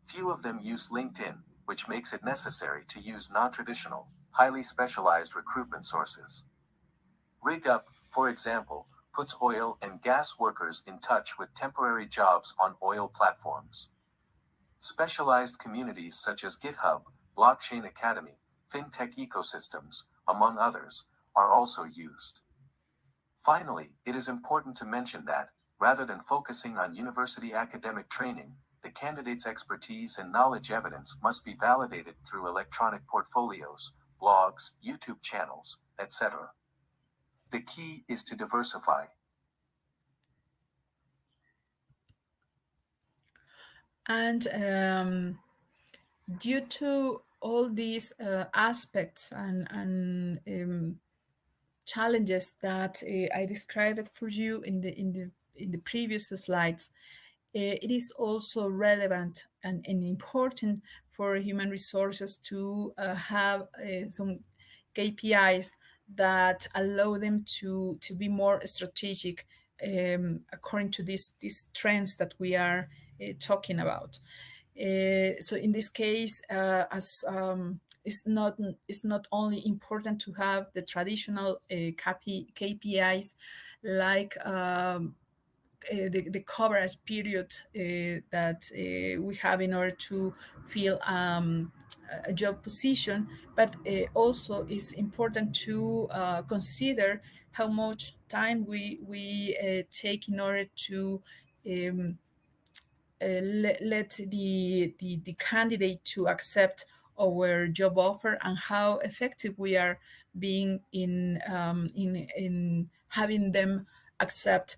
Few of them use LinkedIn, which makes it necessary to use non-traditional, highly specialized recruitment sources. RigUp, for example, puts oil and gas workers in touch with temporary jobs on oil platforms. Specialized communities such as GitHub, Blockchain Academy, fintech ecosystems, among others, are also used. Finally, it is important to mention that, rather than focusing on university academic training, the candidate's expertise and knowledge evidence must be validated through electronic portfolios, blogs, YouTube channels, etc. The key is to diversify. And due to all these aspects and challenges that I described for you in the previous slides, it is also relevant and important for human resources to have some KPIs that allow them to be more strategic according to these trends that we are talking about. So in this case, as it's not only important to have the traditional KPIs like the coverage period that we have in order to fill a job position, but also it's important to consider how much time we take in order to um, let the candidate to accept our job offer and how effective we are being in having them accept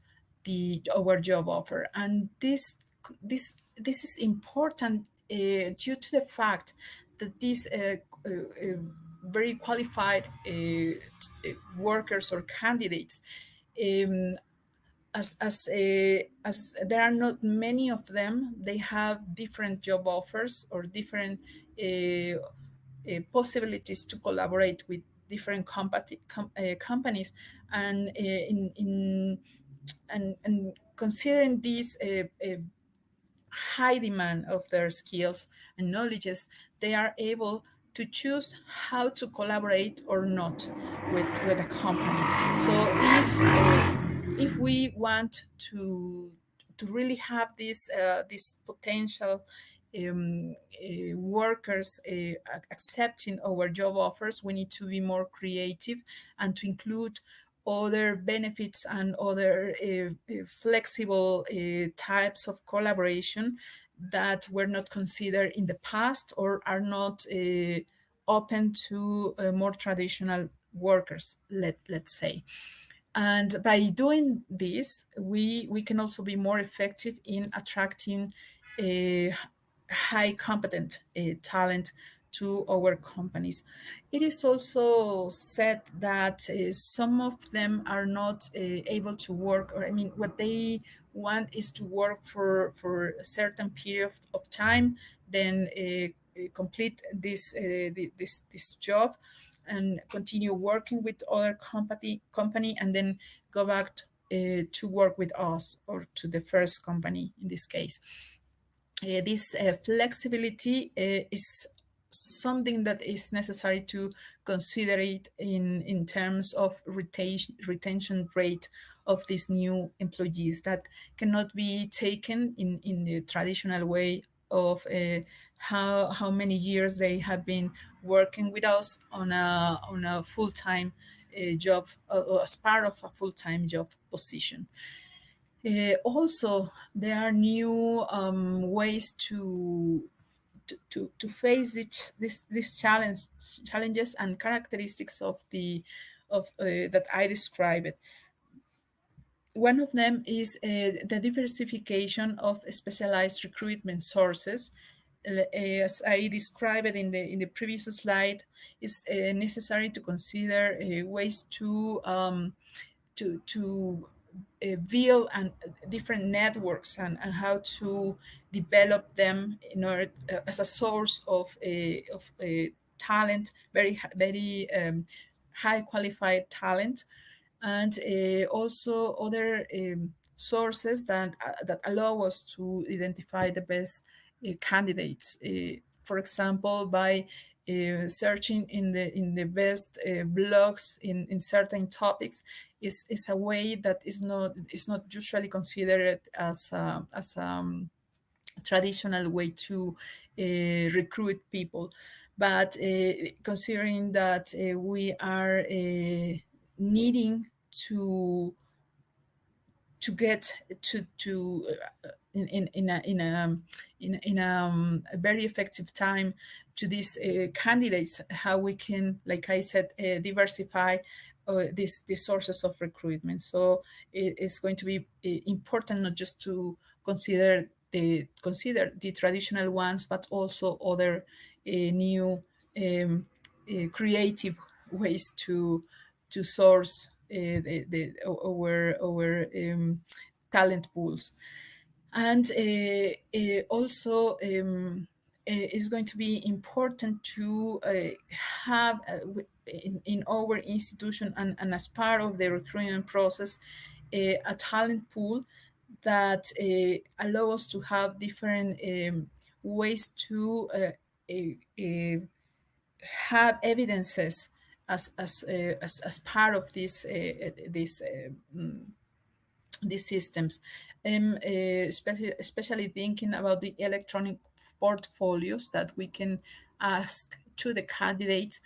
our job offer. And this is important due to the fact that these very qualified workers or candidates, um, as there are not many of them, they have different job offers or different possibilities to collaborate with different companies, and and considering this high demand of their skills and knowledges, they are able to choose how to collaborate or not with a company. So if we want to really have this potential workers accepting our job offers, we need to be more creative and to include other benefits and other flexible types of collaboration that were not considered in the past or are not open to more traditional workers, let's say. And by doing this, we can also be more effective in attracting a high competent talent to our companies. It is also said that some of them are not able to work, or I mean, what they want is to work for a certain period of time, then complete this job and continue working with other company and then go back to work with us or to the first company in this case. This flexibility is something that is necessary to consider it in terms of retention rate of these new employees that cannot be taken in the traditional way of how many years they have been working with us on a full-time job, as part of a full-time job position. Also, there are new ways to face these challenges and characteristics of that I described. One of them is the diversification of specialized recruitment sources. As I described in the previous slide, it's necessary to consider ways to build and different networks, and how to develop them in order as a source of talent, very high qualified talent, and also other sources that allow us to identify the best candidates. For example, by searching in the best blogs in certain topics is a way that is not usually considered as traditional way to recruit people. But considering that we are needing to get to in a very effective time to these candidates, how we can, like I said, diversify these sources of recruitment. So it's going to be important not just to consider the traditional ones, but also other new creative ways to source our talent pools. And also it's going to be important to have in our institution and as part of the recruitment process a talent pool that allow us to have different ways to have evidences as part of these systems. Especially thinking about the electronic portfolios that we can ask to the candidates,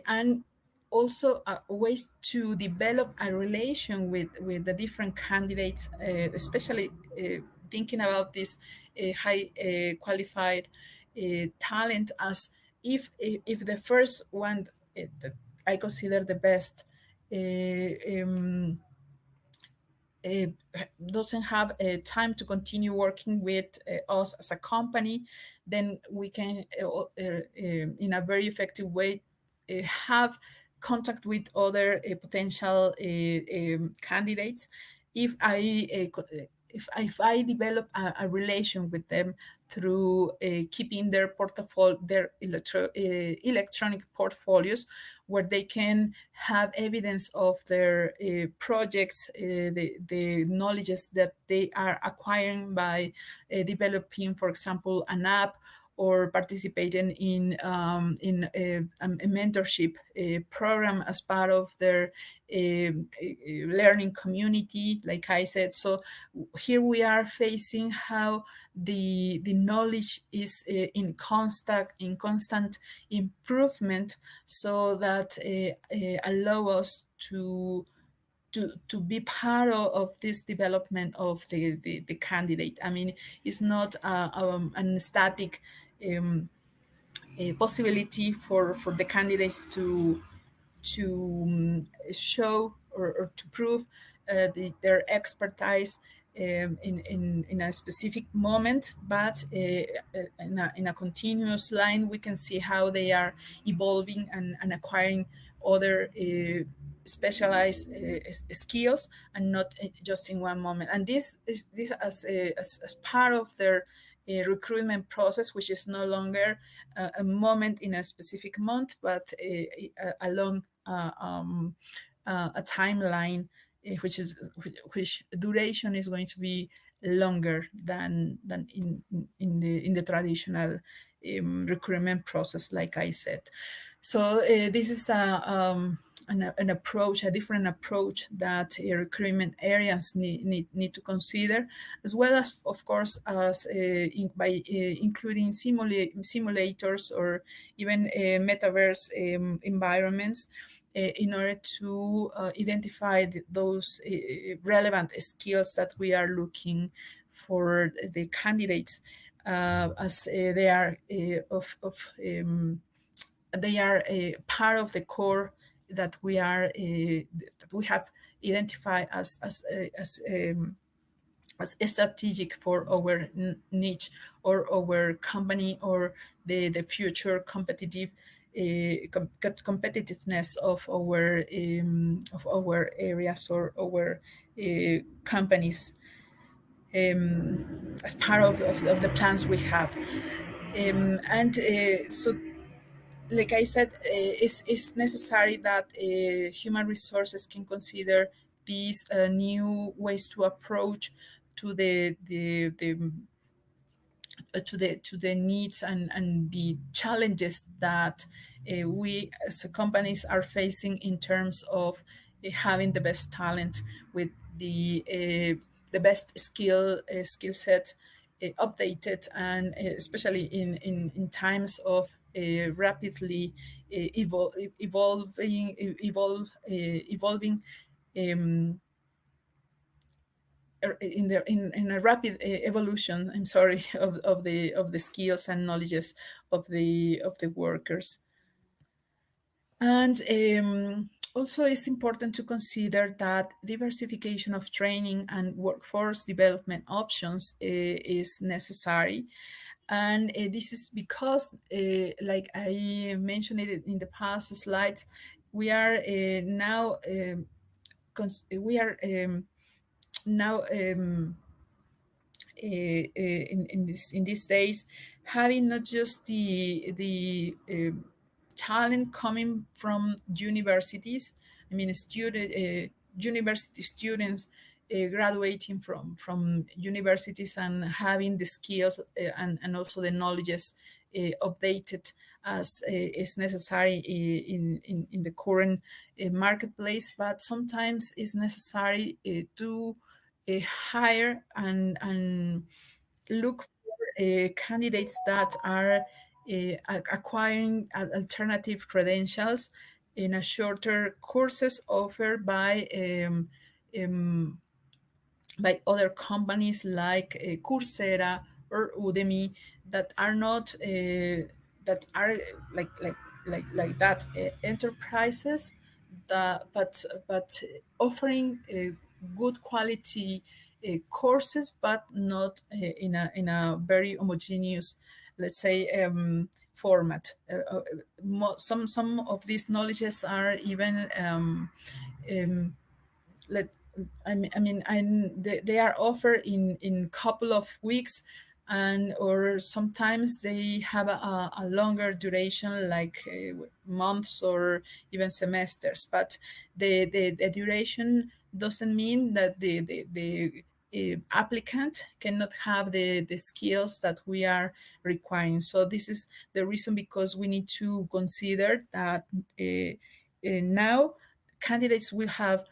and also ways to develop a relation with the different candidates, especially thinking about this high qualified talent, as if the first one that I consider the best uh, doesn't have time to continue working with us as a company, then we can, in a very effective way, have contact with other potential candidates. If I develop a relation with them through keeping their portfolio, their electronic portfolios, where they can have evidence of their projects, the knowledges that they are acquiring by developing, for example, an app, or participating in a mentorship program as part of their learning community, like I said. So here we are facing how the knowledge is in constant improvement, so that allow us to be part of this development of the candidate. I mean, it's not an static a possibility for the candidates to show or to prove their expertise in a specific moment, but in a continuous line, we can see how they are evolving and acquiring other specialized skills, and not just in one moment. And this as part of their recruitment process, which is no longer a moment in a specific month, but a long a timeline, which duration is going to be longer than in the traditional recruitment process, like I said. So this is an approach, a different approach that recruitment areas need to consider, as well as, of course, as by including simulators or even metaverse environments in order to identify those relevant skills that we are looking for the candidates, as they are they are a part of the core that we have identified as strategic for our niche or our company or the future competitiveness of our areas or our companies, as part of the plans we have. So, like I said, it's necessary that human resources can consider these new ways to approach to the to the needs and the challenges that we as companies are facing in terms of having the best talent with the best skill set updated, and especially in times of rapidly evolving in a rapid evolution. I'm sorry, of the skills and knowledges of the workers. And also, it's important to consider that diversification of training and workforce development options is necessary. And this is because, like I mentioned it in the past slides, we are now in these days having not just the talent coming from universities. I mean, university students graduating from universities and having the skills and also the knowledges updated as is necessary in the current marketplace, but sometimes it's necessary to hire and look for candidates that are acquiring alternative credentials in a shorter courses offered by other companies like Coursera or Udemy that are not that are like that enterprises that but offering good quality courses, but not in a very homogeneous, let's say, format. Some of these knowledges are even they are offered in couple of weeks, and or sometimes they have a longer duration, like months or even semesters. But the duration doesn't mean that the applicant cannot have the skills that we are requiring. So this is the reason, because we need to consider that now candidates will have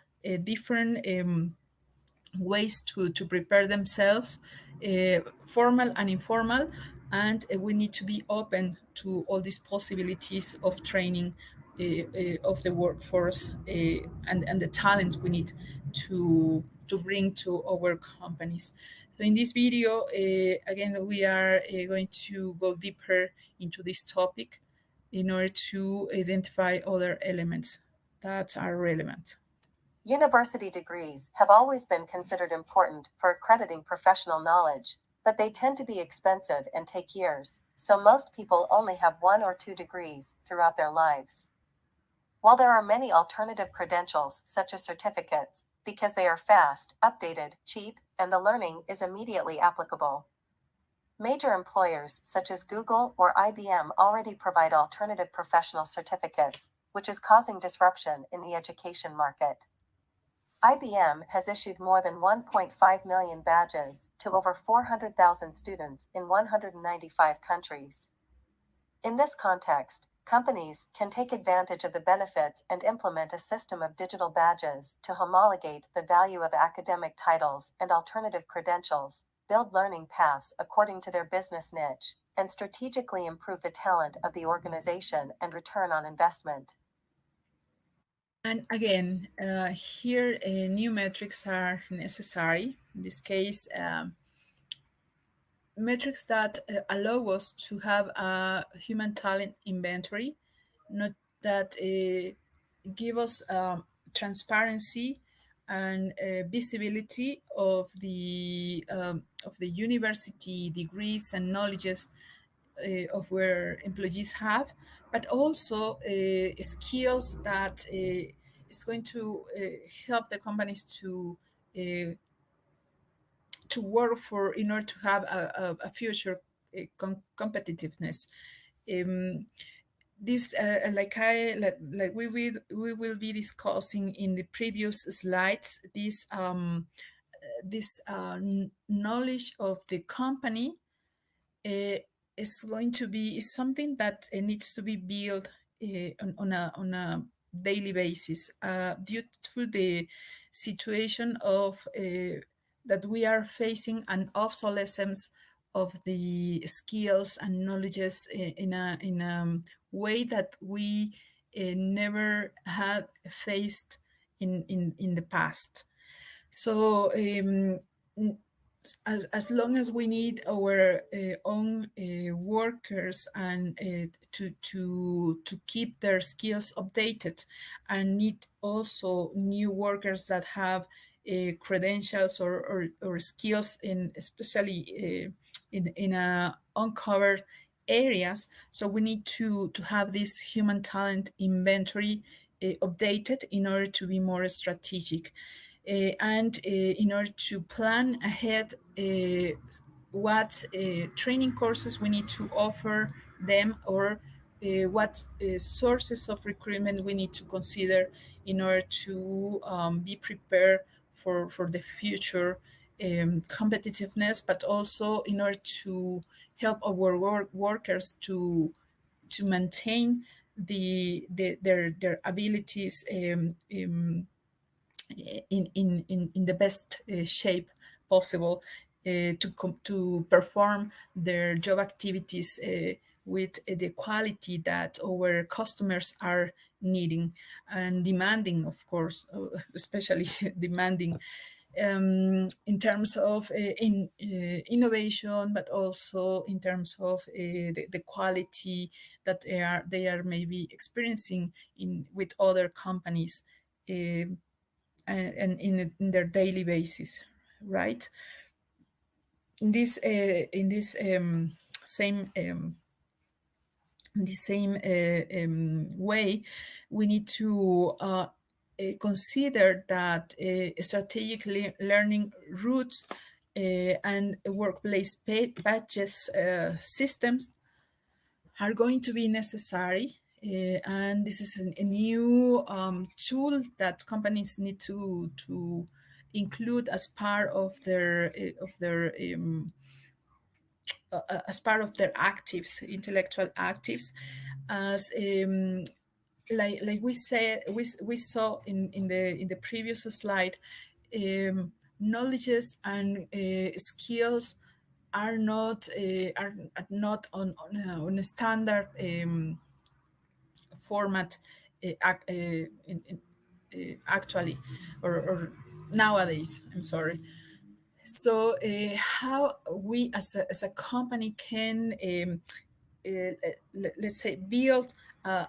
different ways to prepare themselves, formal and informal, and we need to be open to all these possibilities of training of the workforce and the talent we need to bring to our companies. So in this video, again, we are going to go deeper into this topic in order to identify other elements that are relevant. University degrees have always been considered important for accrediting professional knowledge, but they tend to be expensive and take years, so most people only have 1 or 2 degrees throughout their lives. While there are many alternative credentials, such as certificates, because they are fast, updated, cheap, and the learning is immediately applicable. Major employers such as Google or IBM already provide alternative professional certificates, which is causing disruption in the education market. IBM has issued more than 1.5 million badges to over 400,000 students in 195 countries. In this context, Companies can take advantage of the benefits and implement a system of digital badges to homologate the value of academic titles and alternative credentials, build learning paths according to their business niche, and strategically improve the talent of the organization and return on investment. And again, here new metrics are necessary. In this case, metrics that allow us to have a human talent inventory, not that give us transparency and visibility of the university degrees and knowledges of where employees have, but also skills that is going to help the companies to work for in order to have a future competitiveness. This like we will be discussing in the previous slides, this knowledge of the company is going to be something that needs to be built on a daily basis due to the situation of that we are facing an obsolescence of the skills and knowledges in a way that we never had faced in the past. So as long as we need our own workers and to keep their skills updated, and need also new workers that have credentials or skills in especially in uncovered areas. So we need to have this human talent inventory updated in order to be more strategic. And in order to plan ahead what training courses we need to offer them, or what sources of recruitment we need to consider in order to be prepared for the future competitiveness, but also in order to help our workers to maintain their abilities in the best shape possible to perform their job activities with the quality that our customers are needing and demanding, of course, especially demanding in terms of innovation, but also in terms of the quality that they are maybe experiencing with other companies. And in their daily basis, right? In this same way, we need to consider that strategic learning routes and workplace badges systems are going to be necessary. And this is a new tool that companies need to include as part of their as part of their actives, intellectual actives, as like we said, we saw in the previous slide, knowledges and skills are not on a standard format actually, or nowadays. I'm sorry. So how we as a company can let's say build a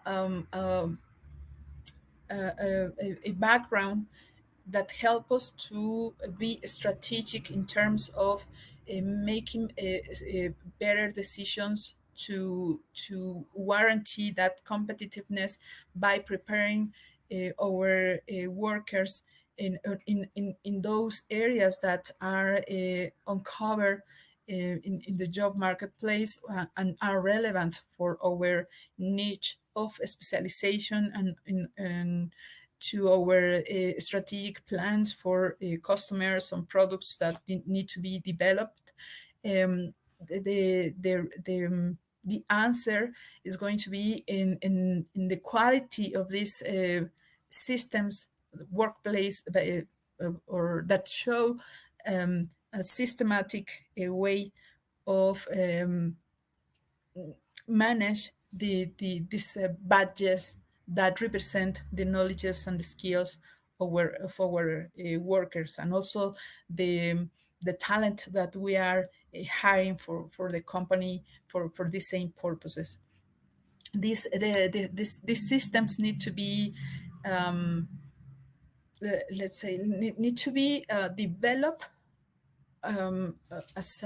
background that help us to be strategic in terms of making better decisions to guarantee that competitiveness by preparing our workers in those areas that are uncovered in the job marketplace and are relevant for our niche of specialization and to our strategic plans for customers and products that need to be developed. The the answer is going to be in the quality of these systems, workplace, or that show a systematic way of manage these badges that represent the knowledges and the skills of our workers, and also the talent that we are hiring for the company for the same purposes. These systems need to be let's say need to be developed as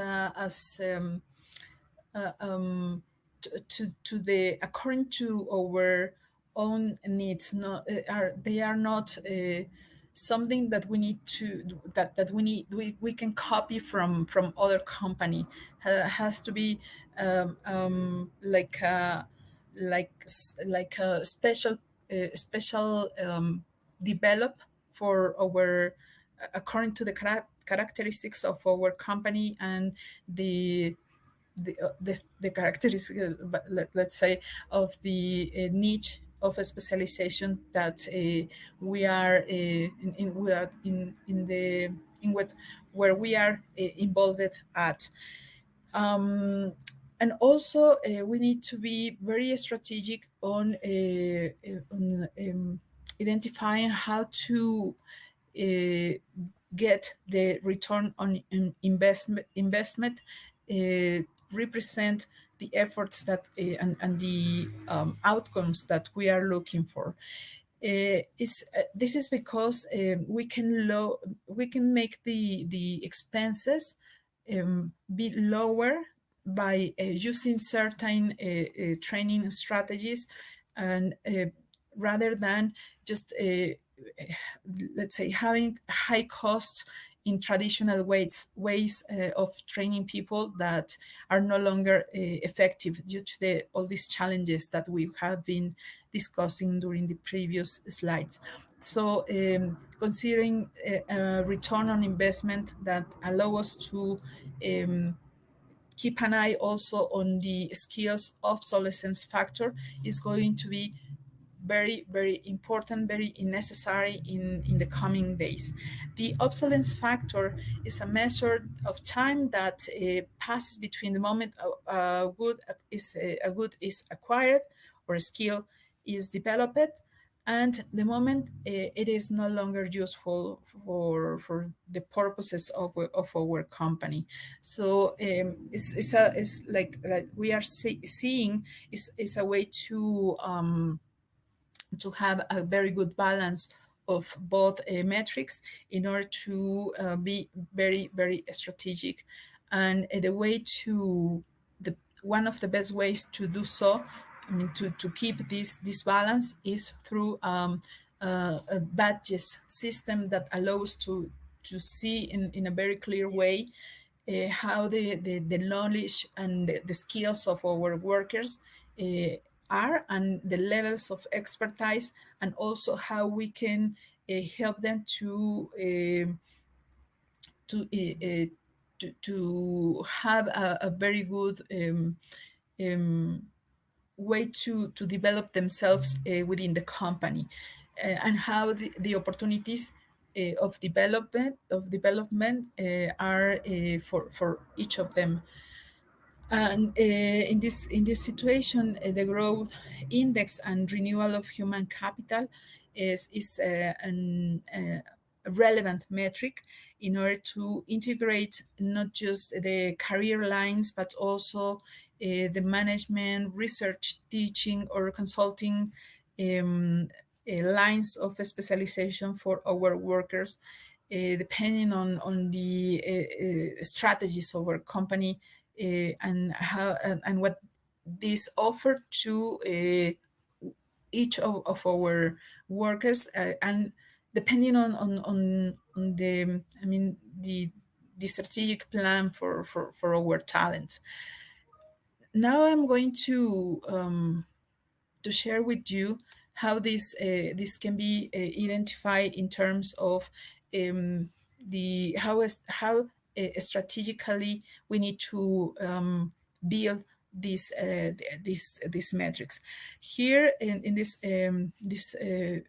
to the according to our own needs. No, they are not something that we need to that we can copy from other company. Has to be like a special develop for our according to the characteristics of our company and the characteristics, let's say, of the niche of a specialization that we are in what where we are involved at. And also, we need to be very strategic on identifying how to get the return on investment represent the efforts that and the outcomes that we are looking for. This is because we can make the expenses be lower by using certain training strategies, and rather than just let's say having high costs in traditional ways of training people that are no longer effective due to all these challenges that we have been discussing during the previous slides. So considering a return on investment that allow us to keep an eye also on the skills obsolescence factor is going to be very, very important, very necessary in the coming days. The obsolescence factor is a measure of time that passes between the moment a good is acquired or a skill is developed and the moment it is no longer useful for the purposes of our company. So it's like we are seeing is a way to have a very good balance of both metrics in order to be very, very strategic. And the way to one of the best ways to do so, I mean, to keep this balance is through a badges system that allows to see in a very clear way how the knowledge and the skills of our workers are and the levels of expertise, and also how we can help them to have a very good way to develop themselves within the company, and how the opportunities of development are for each of them. And in this situation, the growth index and renewal of human capital is a relevant metric in order to integrate not just the career lines, but also the management, research, teaching, or consulting lines of specialization for our workers, depending on the strategies of our company and how and what this offered to each of our workers, and depending on the the strategic plan for our talent. Now I'm going to share with you how this can be identified in terms of how strategically we need to build these metrics. Here in this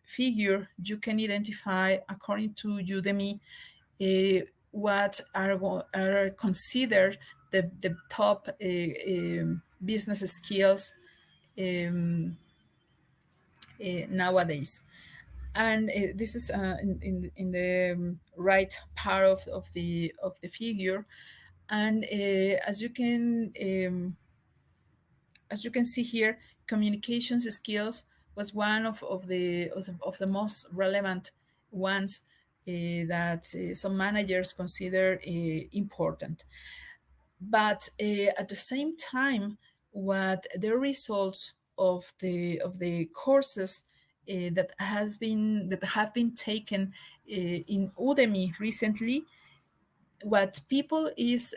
figure, you can identify, according to Udemy, what are considered the top business skills nowadays. And this is in the right part of the figure. And as you can see here, communications skills was one of the most relevant ones that some managers consider important. But at the same time, what the results of the courses that have been taken in Udemy recently, what people is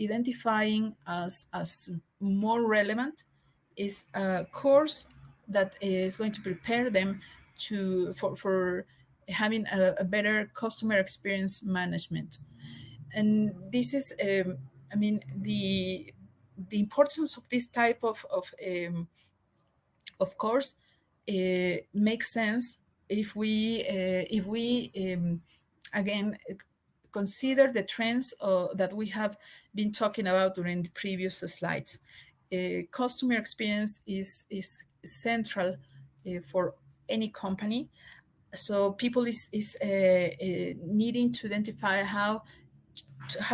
identifying as more relevant is a course that is going to prepare them for having a better customer experience management. And this is I mean, the importance of this type of course makes sense if we again consider the trends that we have been talking about during the previous slides. Customer experience is central for any company. So people is needing to identify how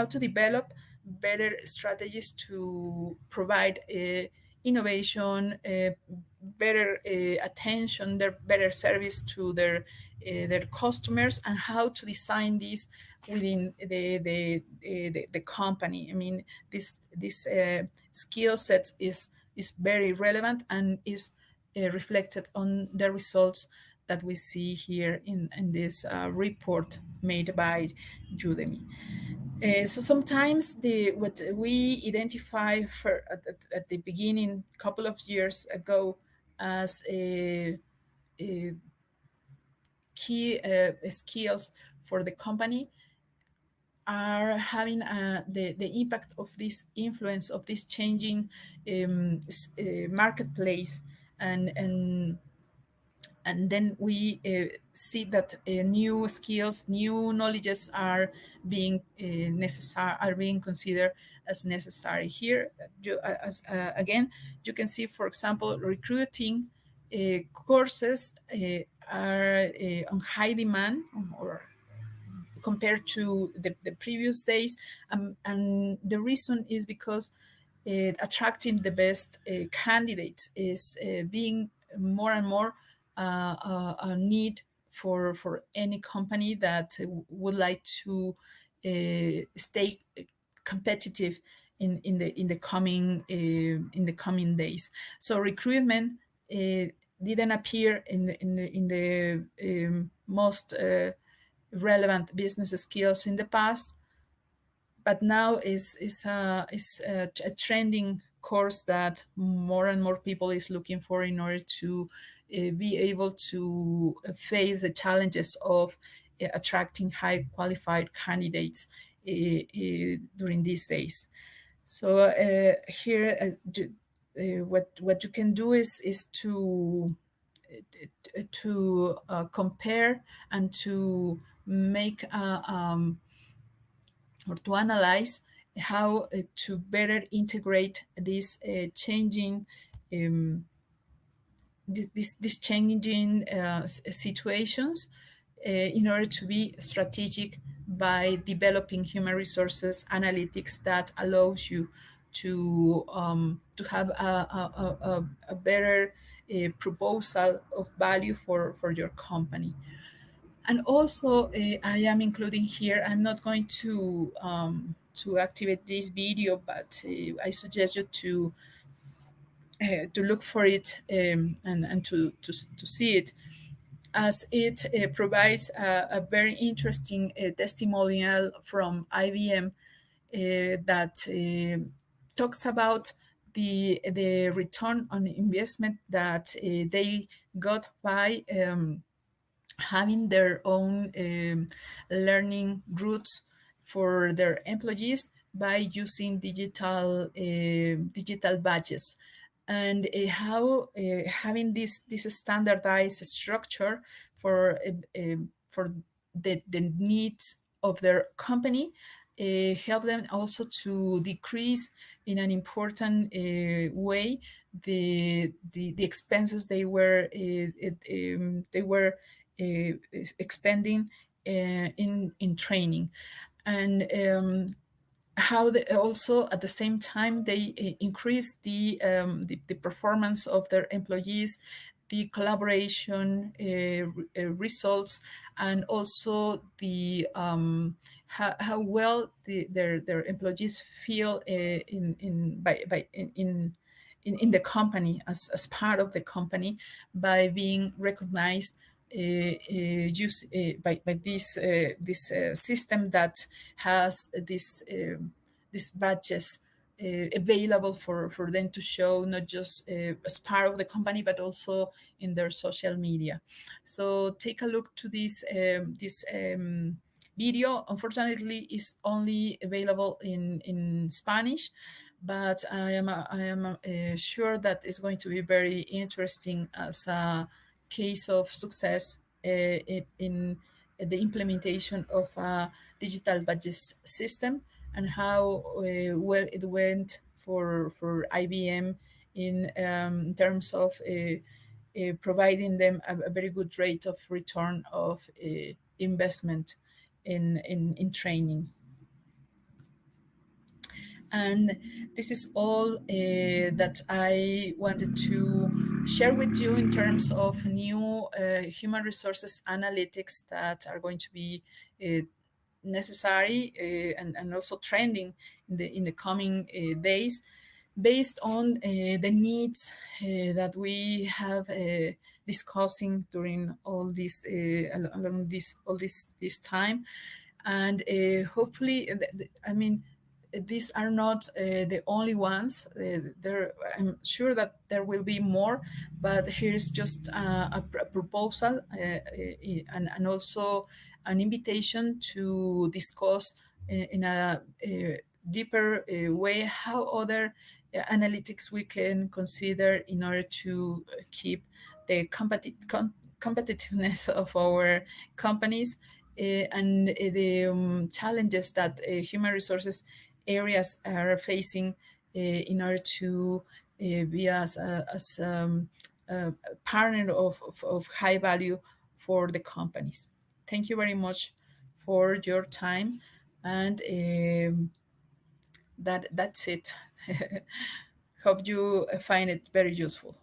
to develop better strategies to provide innovation, better attention, their better service to their customers, and how to design this within the company. I mean, this skill set is very relevant and is reflected on the results that we see here in this report made by Udemy. So sometimes what we identify at the beginning, a couple of years ago, as a key skills for the company are having the impact of this influence of this changing marketplace, and then we see that new skills, new knowledges are being considered as necessary. Here, again, you can see, for example, recruiting courses are on high demand, or compared to the previous days, and the reason is because attracting the best candidates is being more and more a need for any company that would like to stay competitive in the coming days. So recruitment didn't appear in the most relevant business skills in the past, but now is a trending course that more and more people is looking for in order to be able to face the challenges of attracting high qualified candidates during these days. So here, what you can do is to compare and to make or to analyze how to better integrate these changing these changing situations in order to be strategic by developing human resources analytics that allows you to have a better proposal of value for your company. And also, I am including here, I'm not going to activate this video, but I suggest you to look for it and to see it, as it provides a very interesting testimonial from IBM that talks about the return on investment that they got by having their own learning routes for their employees, by using digital badges, and how having this standardized structure for the needs of their company help them also to decrease in an important way the expenses they were expending in training, and how they also at the same time they increase the performance of their employees, the collaboration results, and also the how well their employees feel in the company as part of the company by being recognized by this system that has these badges available for them to show, not just as part of the company but also in their social media. So take a look to this video. Unfortunately, is only available in Spanish, but I am sure that it's going to be very interesting as a case of success in the implementation of a digital badges system, and how well it went for IBM in terms of providing them a very good rate of return of investment in training. And this is all that I wanted to share with you in terms of new human resources analytics that are going to be necessary and also trending in the coming days, based on the needs that we have discussing during all this along this time, and hopefully, I mean, these are not the only ones. I'm sure that there will be more, but here's just a proposal and also an invitation to discuss in a deeper way how other analytics we can consider in order to keep the competitiveness of our companies and the challenges that human resources areas are facing in order to be as a partner of high value for the companies. Thank you very much for your time, and that's it. Hope you find it very useful.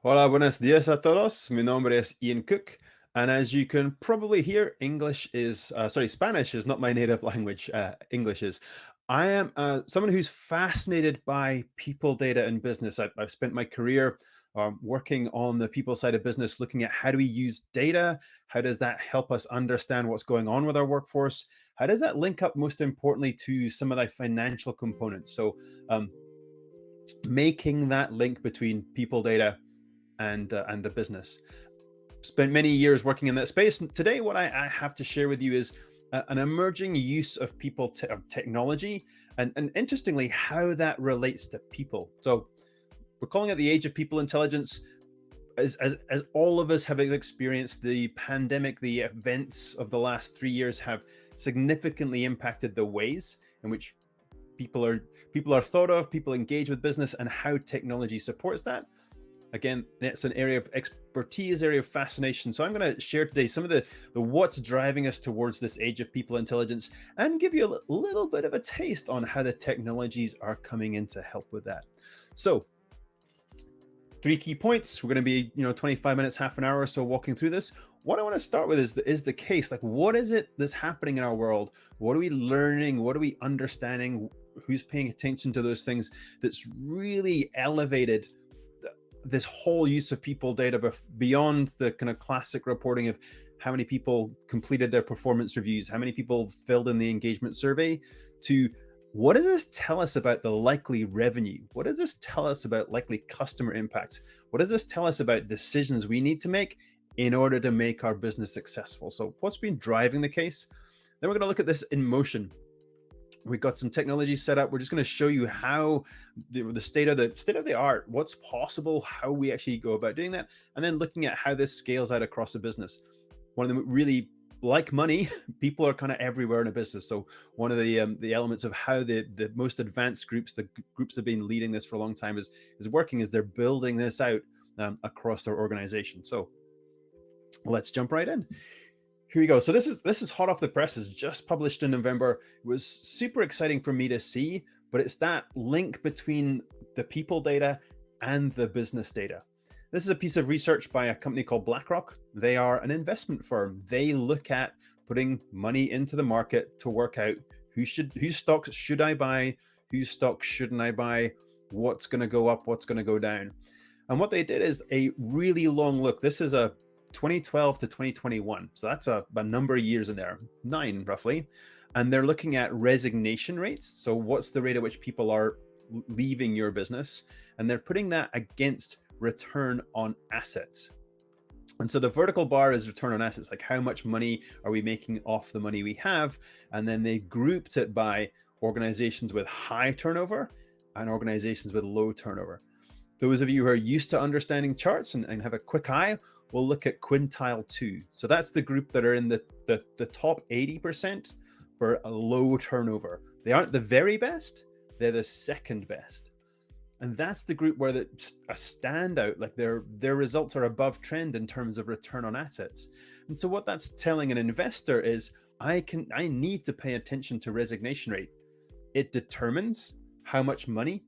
Hola, buenos días a todos. Mi nombre es Ian Cook. And as you can probably hear, Spanish is not my native language. English is. I am someone who's fascinated by people, data, and business. I've spent my career working on the people side of business, looking at how do we use data? How does that help us understand what's going on with our workforce? How does that link up, most importantly, to some of the financial components? So making that link between people, data, and the business. Spent many years working in that space. And today, what I have to share with you is an emerging use of of technology, and interestingly, how that relates to people. So we're calling it the age of people intelligence. As all of us have experienced, the pandemic, the events of the last 3 years have significantly impacted the ways in which people are thought of, people engage with business, and how technology supports that. Again, it's an area of expertise, area of fascination. So I'm going to share today some of the what's driving us towards this age of people intelligence, and give you a little bit of a taste on how the technologies are coming in to help with that. So 3 key points. We're going to be 25 minutes, half an hour or so walking through this. What I want to start with is the case. Like, what is it that's happening in our world? What are we learning? What are we understanding? Who's paying attention to those things that's really elevated this whole use of people data beyond the kind of classic reporting of how many people completed their performance reviews, how many people filled in the engagement survey, to what does this tell us about the likely revenue? What does this tell us about likely customer impact? What does this tell us about decisions we need to make in order to make our business successful? So what's been driving the case? Then we're going to look at this in motion. We've got some technology set up. We're just going to show you how the state of the art, what's possible, how we actually go about doing that, and then looking at how this scales out across a business. One of them, really, like money, people are kind of everywhere in a business. So one of the elements of how the most advanced groups, the groups that have been leading this for a long time, is working, is they're building this out across their organization. So let's jump right in. Here we go. So this is hot off the presses, just published in November. It was super exciting for me to see, but it's that link between the people data and the business data. This is a piece of research by a company called BlackRock. They are an investment firm. They look at putting money into the market to work out whose stocks should I buy, whose stocks shouldn't I buy, what's going to go up, what's going to go down. And what they did is a really long look. This is a 2012 to 2021. So that's a number of years in there, 9 roughly. And they're looking at resignation rates. So what's the rate at which people are leaving your business? And they're putting that against return on assets. And so the vertical bar is return on assets, like how much money are we making off the money we have? And then they grouped it by organizations with high turnover and organizations with low turnover. Those of you who are used to understanding charts and have a quick eye, we'll look at quintile 2. So that's the group that are in the top 80% for a low turnover. They aren't the very best, they're the second best. And that's the group where a standout, like their results are above trend in terms of return on assets. And so what that's telling an investor is I need to pay attention to resignation rate. It determines how much money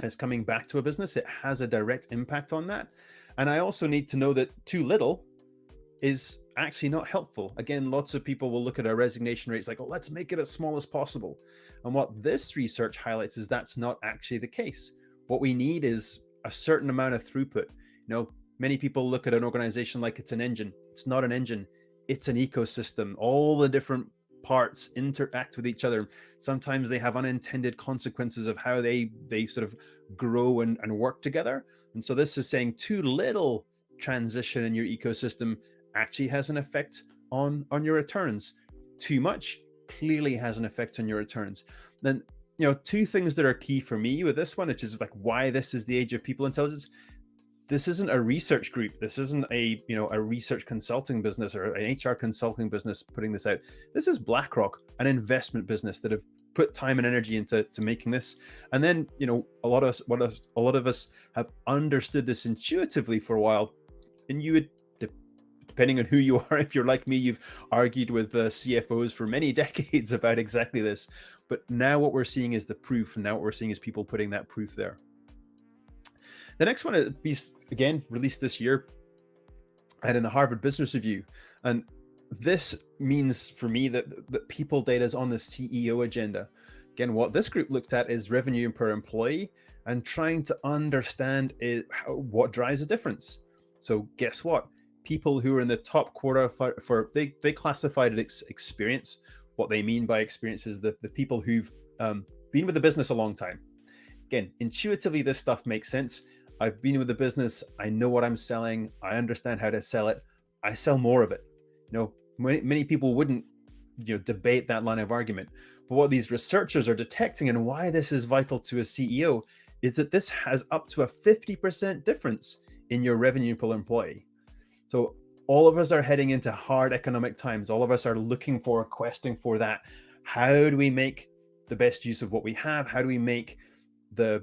is coming back to a business. It has a direct impact on that. And I also need to know that too little is actually not helpful. Again, lots of people will look at our resignation rates like, oh, let's make it as small as possible. And what this research highlights is that's not actually the case. What we need is a certain amount of throughput. Many people look at an organization like it's an engine. It's not an engine. It's an ecosystem. All the different parts interact with each other. Sometimes they have unintended consequences of how they sort of grow and work together. And so this is saying too little transition in your ecosystem actually has an effect on your returns. Too much clearly has an effect on your returns. Then, 2 things that are key for me with this one, which is like why this is the age of people intelligence. This isn't a research group. This isn't a research consulting business or an HR consulting business putting this out. This is BlackRock, an investment business that have put time and energy into making this. And then, a lot of us have understood this intuitively for a while. And you would depending on who you are. If you're like me, you've argued with CFOs for many decades about exactly this. But now what we're seeing is the proof. And now what we're seeing is people putting that proof there. The next one is, again, released this year and in the Harvard Business Review. And this means for me that people data is on the CEO agenda. Again, what this group looked at is revenue per employee and trying to understand what drives the difference. So guess what? People who are in the top quarter they classified it experience. What they mean by experience is the people who've been with the business a long time. Again, intuitively, this stuff makes sense. I've been with the business. I know what I'm selling. I understand how to sell it. I sell more of it. Many people wouldn't debate that line of argument. But what these researchers are detecting and why this is vital to a CEO is that this has up to a 50% difference in your revenue per employee. So all of us are heading into hard economic times. All of us are questing for that. How do we make the best use of what we have? How do we make the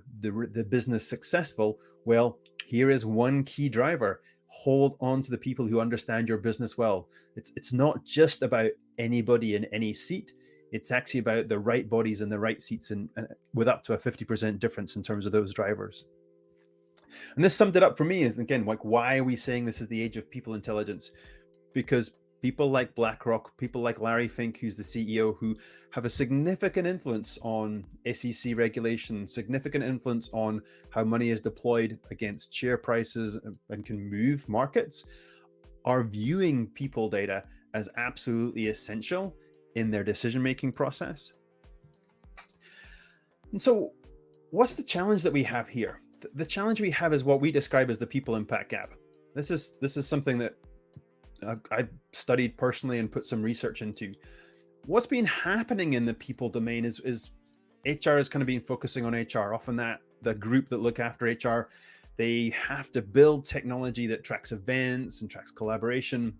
business successful? Well, here is one key driver. Hold on to the people who understand your business well. It's not just about anybody in any seat. It's actually about the right bodies in the right seats, and with up to a 50% difference in terms of those drivers. And this summed it up for me. Is again, like, why are we saying this is the age of people intelligence? Because people like BlackRock, people like Larry Fink, who's the CEO, who have a significant influence on SEC regulation, significant influence on how money is deployed against share prices and can move markets, are viewing people data as absolutely essential in their decision-making process. And so what's the challenge that we have here? The challenge we have is what we describe as the people impact gap. This is something that I've studied personally and put some research into. What's been happening in the people domain is HR has kind of been focusing on HR. Often the group that look after HR, they have to build technology that tracks events and tracks collaboration.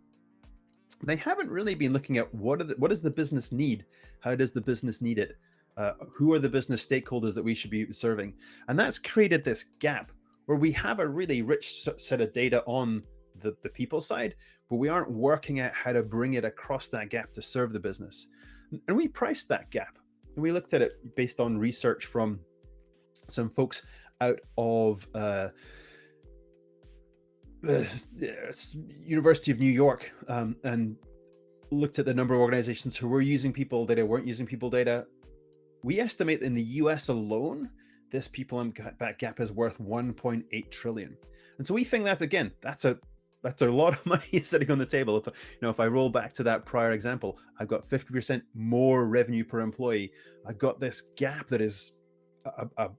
They haven't really been looking at what does the business need? How does the business need it? Who are the business stakeholders that we should be serving? And that's created this gap where we have a really rich set of data on the people side, but we aren't working out how to bring it across that gap to serve the business. And we priced that gap. And we looked at it based on research from some folks out of the University of New York, and looked at the number of organizations who were using people data, weren't using people data. We estimate in the US alone, this people impact gap is worth 1.8 trillion. And so we think that's a lot of money sitting on the table. If I roll back to that prior example, I've got 50% more revenue per employee. I've got this gap that is a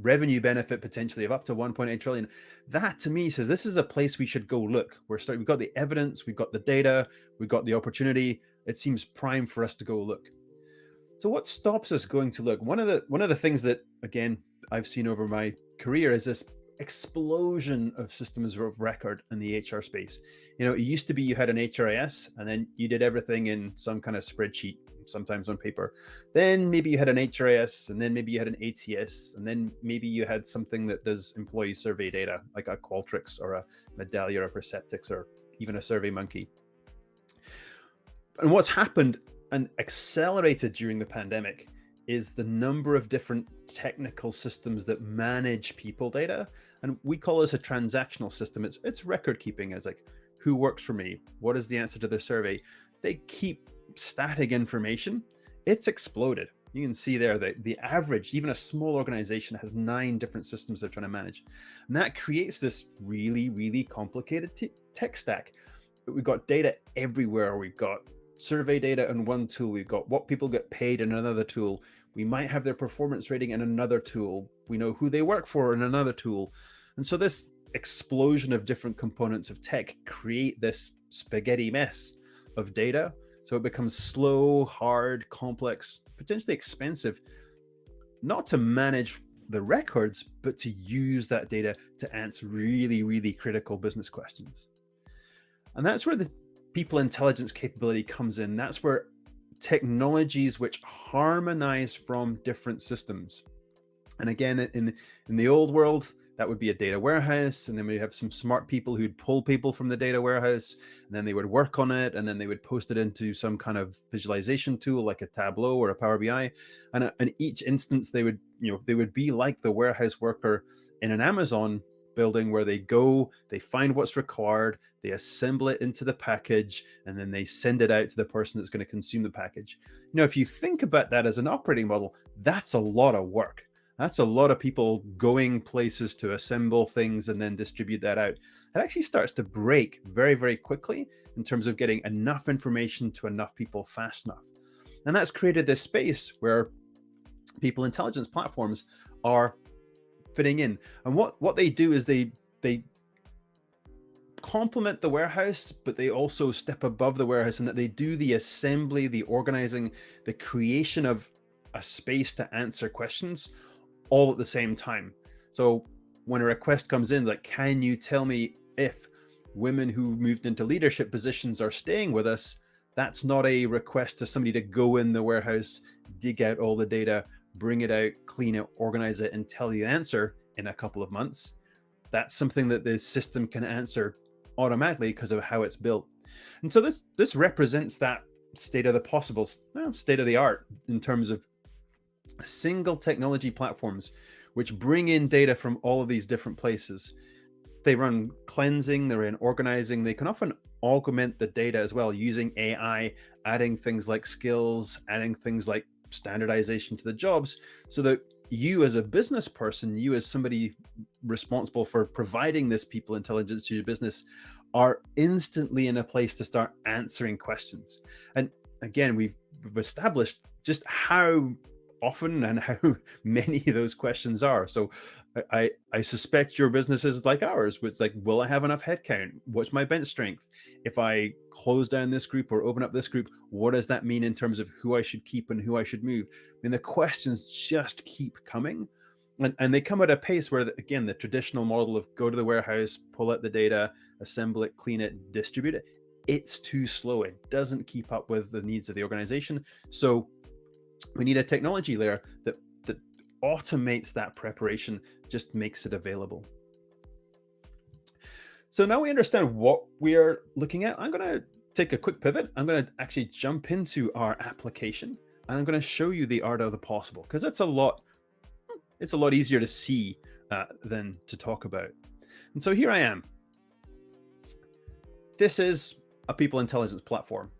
revenue benefit potentially of up to 1.8 trillion. That to me says this is a place we should go look. We've got the evidence, we've got the data, we've got the opportunity. It seems prime for us to go look. So what stops us going to look? One of the things that, again, I've seen over my career is this explosion of systems of record in the HR space. It used to be you had an HRIS and then you did everything in some kind of spreadsheet, sometimes on paper. Then maybe you had an HRIS, and then maybe you had an ATS, and then maybe you had something that does employee survey data, like a Qualtrics or a Medallia or a Perceptyx or even a SurveyMonkey. And what's happened and accelerated during the pandemic is the number of different technical systems that manage people data. And we call this a transactional system. It's record keeping. As like, who works for me? What is the answer to the survey? They keep static information. It's exploded. You can see there that the average, even a small organization, has 9 different systems they're trying to manage. And that creates this really, really complicated tech stack. But we've got data everywhere. We've got survey data in one tool. We've got what people get paid in another tool. We might have their performance rating in another tool. We know who they work for in another tool. And so this explosion of different components of tech create this spaghetti mess of data. So it becomes slow, hard, complex, potentially expensive, not to manage the records, but to use that data to answer really, really critical business questions. And that's where the people intelligence capability comes in. That's where technologies which harmonize from different systems. And again, in the old world, that would be a data warehouse, and then we'd have some smart people who'd pull people from the data warehouse, and then they would work on it, and then they would post it into some kind of visualization tool like a Tableau or a Power BI, and each instance they would be like the warehouse worker in an Amazon building, where they go, they find what's required, they assemble it into the package, and then they send it out to the person that's going to consume the package. If you think about that as an operating model, that's a lot of work. That's a lot of people going places to assemble things and then distribute that out. It actually starts to break very, very quickly in terms of getting enough information to enough people fast enough. And that's created this space where people intelligence platforms are fitting in. And what they do is they complement the warehouse, but they also step above the warehouse, in that they do the assembly, the organizing, the creation of a space to answer questions all at the same time. So when a request comes in, like, can you tell me if women who moved into leadership positions are staying with us? That's not a request to somebody to go in the warehouse, dig out all the data, bring it out, clean it, organize it, and tell you the answer in a couple of months. That's something that the system can answer automatically because of how it's built. And so this represents that state of the possible, state of the art, in terms of single technology platforms which bring in data from all of these different places. They run cleansing, they run organizing, they can often augment the data as well using AI, adding things like skills, adding things like standardization to the jobs, so that you as a business person, you as somebody responsible for providing this people intelligence to your business, are instantly in a place to start answering questions. And again, we've established just how often and how many of those questions are. So I suspect your business is like ours, which is like, will I have enough headcount? What's my bench strength? If I close down this group or open up this group, what does that mean in terms of who I should keep and who I should move? I mean, the questions just keep coming. And they come at a pace where, again, the traditional model of go to the warehouse, pull out the data, assemble it, clean it, distribute it, it's too slow. It doesn't keep up with the needs of the organization. So we need a technology layer that automates that preparation, just makes it available. So now we understand what we are looking at. I'm going to take a quick pivot. I'm going to actually jump into our application, and I'm going to show you the art of the possible, because it's a lot easier to see than to talk about. And so here I am. This is a people intelligence platform.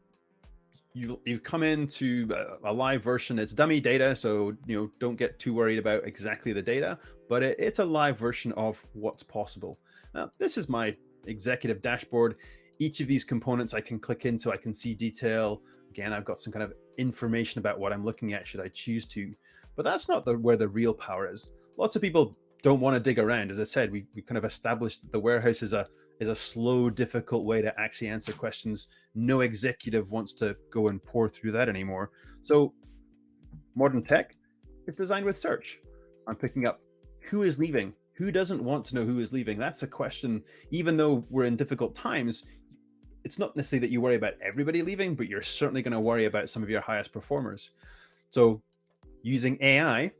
You've come into a live version. It's dummy data, so don't get too worried about exactly the data, but it's a live version of what's possible. Now, this is my executive dashboard. Each of these components I can click into, I can see detail. Again, I've got some kind of information about what I'm looking at should I choose to, but that's not where the real power is. Lots of people don't want to dig around. As I said, we kind of established that the warehouse is a slow, difficult way to actually answer questions. No executive wants to go and pour through that anymore. So modern tech is designed with search. I'm picking up who is leaving. Who doesn't want to know who is leaving? That's a question. Even though we're in difficult times, it's not necessarily that you worry about everybody leaving, but you're certainly going to worry about some of your highest performers. So using AI,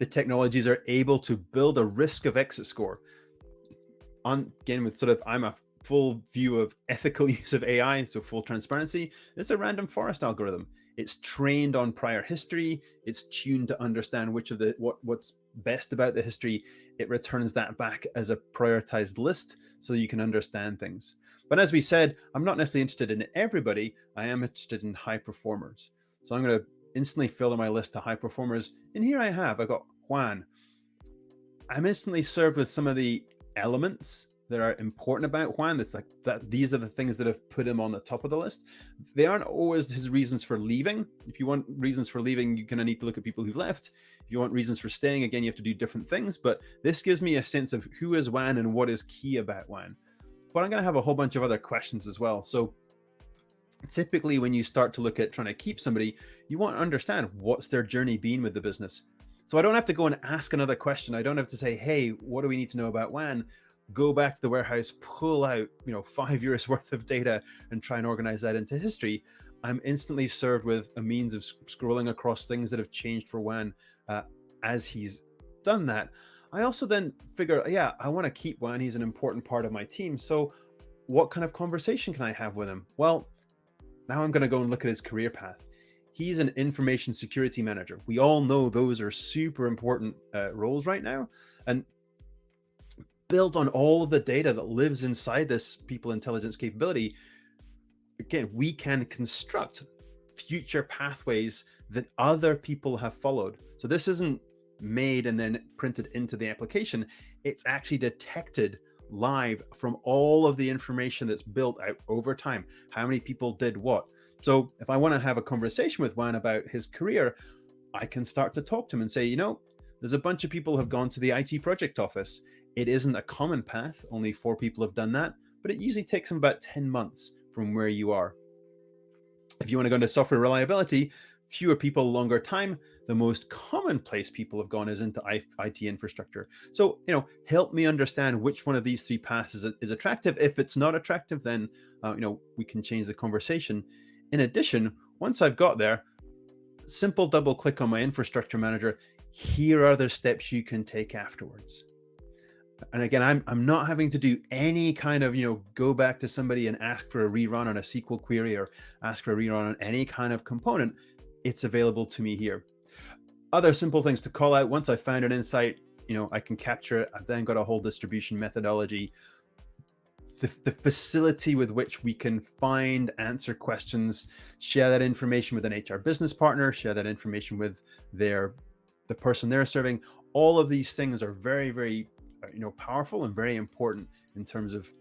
the technologies are able to build a risk of exit score. Again, with I'm a full view of ethical use of AI, so full transparency. It's a random forest algorithm. It's trained on prior history. It's tuned to understand which of what's best about the history. It returns that back as a prioritized list so you can understand things. But as we said, I'm not necessarily interested in everybody. I am interested in high performers. So I'm going to instantly fill in my list of high performers. And here I got Juan. I'm instantly served with some of the elements that are important about Juan. That's like that. These are the things that have put him on the top of the list. They aren't always his reasons for leaving. If you want reasons for leaving, you kind of need to look at people who've left. If you want reasons for staying, again, you have to do different things. But this gives me a sense of who is Juan and what is key about Juan. But I'm going to have a whole bunch of other questions as well. So typically when you start to look at trying to keep somebody, you want to understand what's their journey been with the business. So I don't have to go and ask another question. I don't have to say, hey, what do we need to know about Juan? Go back to the warehouse, pull out 5 years worth of data and try and organize that into history. I'm instantly served with a means of scrolling across things that have changed for Juan as he's done that. I also then figure, yeah, I want to keep Juan. He's an important part of my team. So what kind of conversation can I have with him? Well, now I'm going to go and look at his career path. He's an information security manager. We all know those are super important roles right now. And built on all of the data that lives inside this people intelligence capability, again, we can construct future pathways that other people have followed. So this isn't made and then printed into the application. It's actually detected live from all of the information that's built out over time. How many people did what? So if I want to have a conversation with Juan about his career, I can start to talk to him and say, you know, there's a bunch of people who have gone to the IT project office. It isn't a common path. Only 4 people have done that, but it usually takes them about 10 months from where you are. If you want to go into software reliability, fewer people, longer time. The most common place people have gone is into IT infrastructure. So, you know, help me understand which one of these 3 paths is attractive. If it's not attractive, then, you know, we can change the conversation. In addition, once I've got there, simple double click on my infrastructure manager. Here are the steps you can take afterwards. And again, I'm not having to do any kind of, you know, go back to somebody and ask for a rerun on a SQL query or ask for a rerun on any kind of component. It's available to me here. Other simple things to call out: once I found an insight, you know, I can capture it. I've then got a whole distribution methodology, the facility with which we can find, answer questions, share that information with an HR business partner, share that information with the person they're serving. All of these things are very, very, you know, powerful and very important in terms of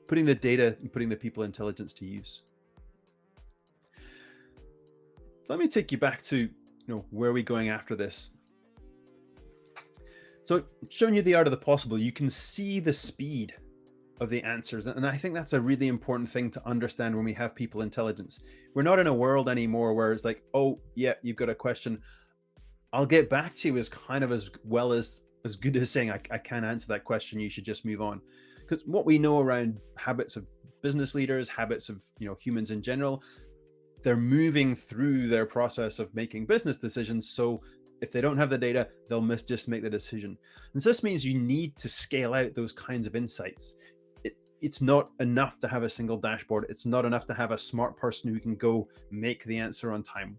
putting the data and putting the people intelligence to use. Let me take you back to, you know, where are we going after this? So showing you the art of the possible, you can see the speed of the answers. And I think that's a really important thing to understand when we have people intelligence. We're not in a world anymore where it's like, oh yeah, you've got a question, I'll get back to you, is kind of as good as saying, I can't answer that question, you should just move on. Because what we know around habits of business leaders, habits of, you know, humans in general, they're moving through their process of making business decisions. So if they don't have the data, they'll just make the decision. And so this means you need to scale out those kinds of insights. It's not enough to have a single dashboard. It's not enough to have a smart person who can go make the answer on time.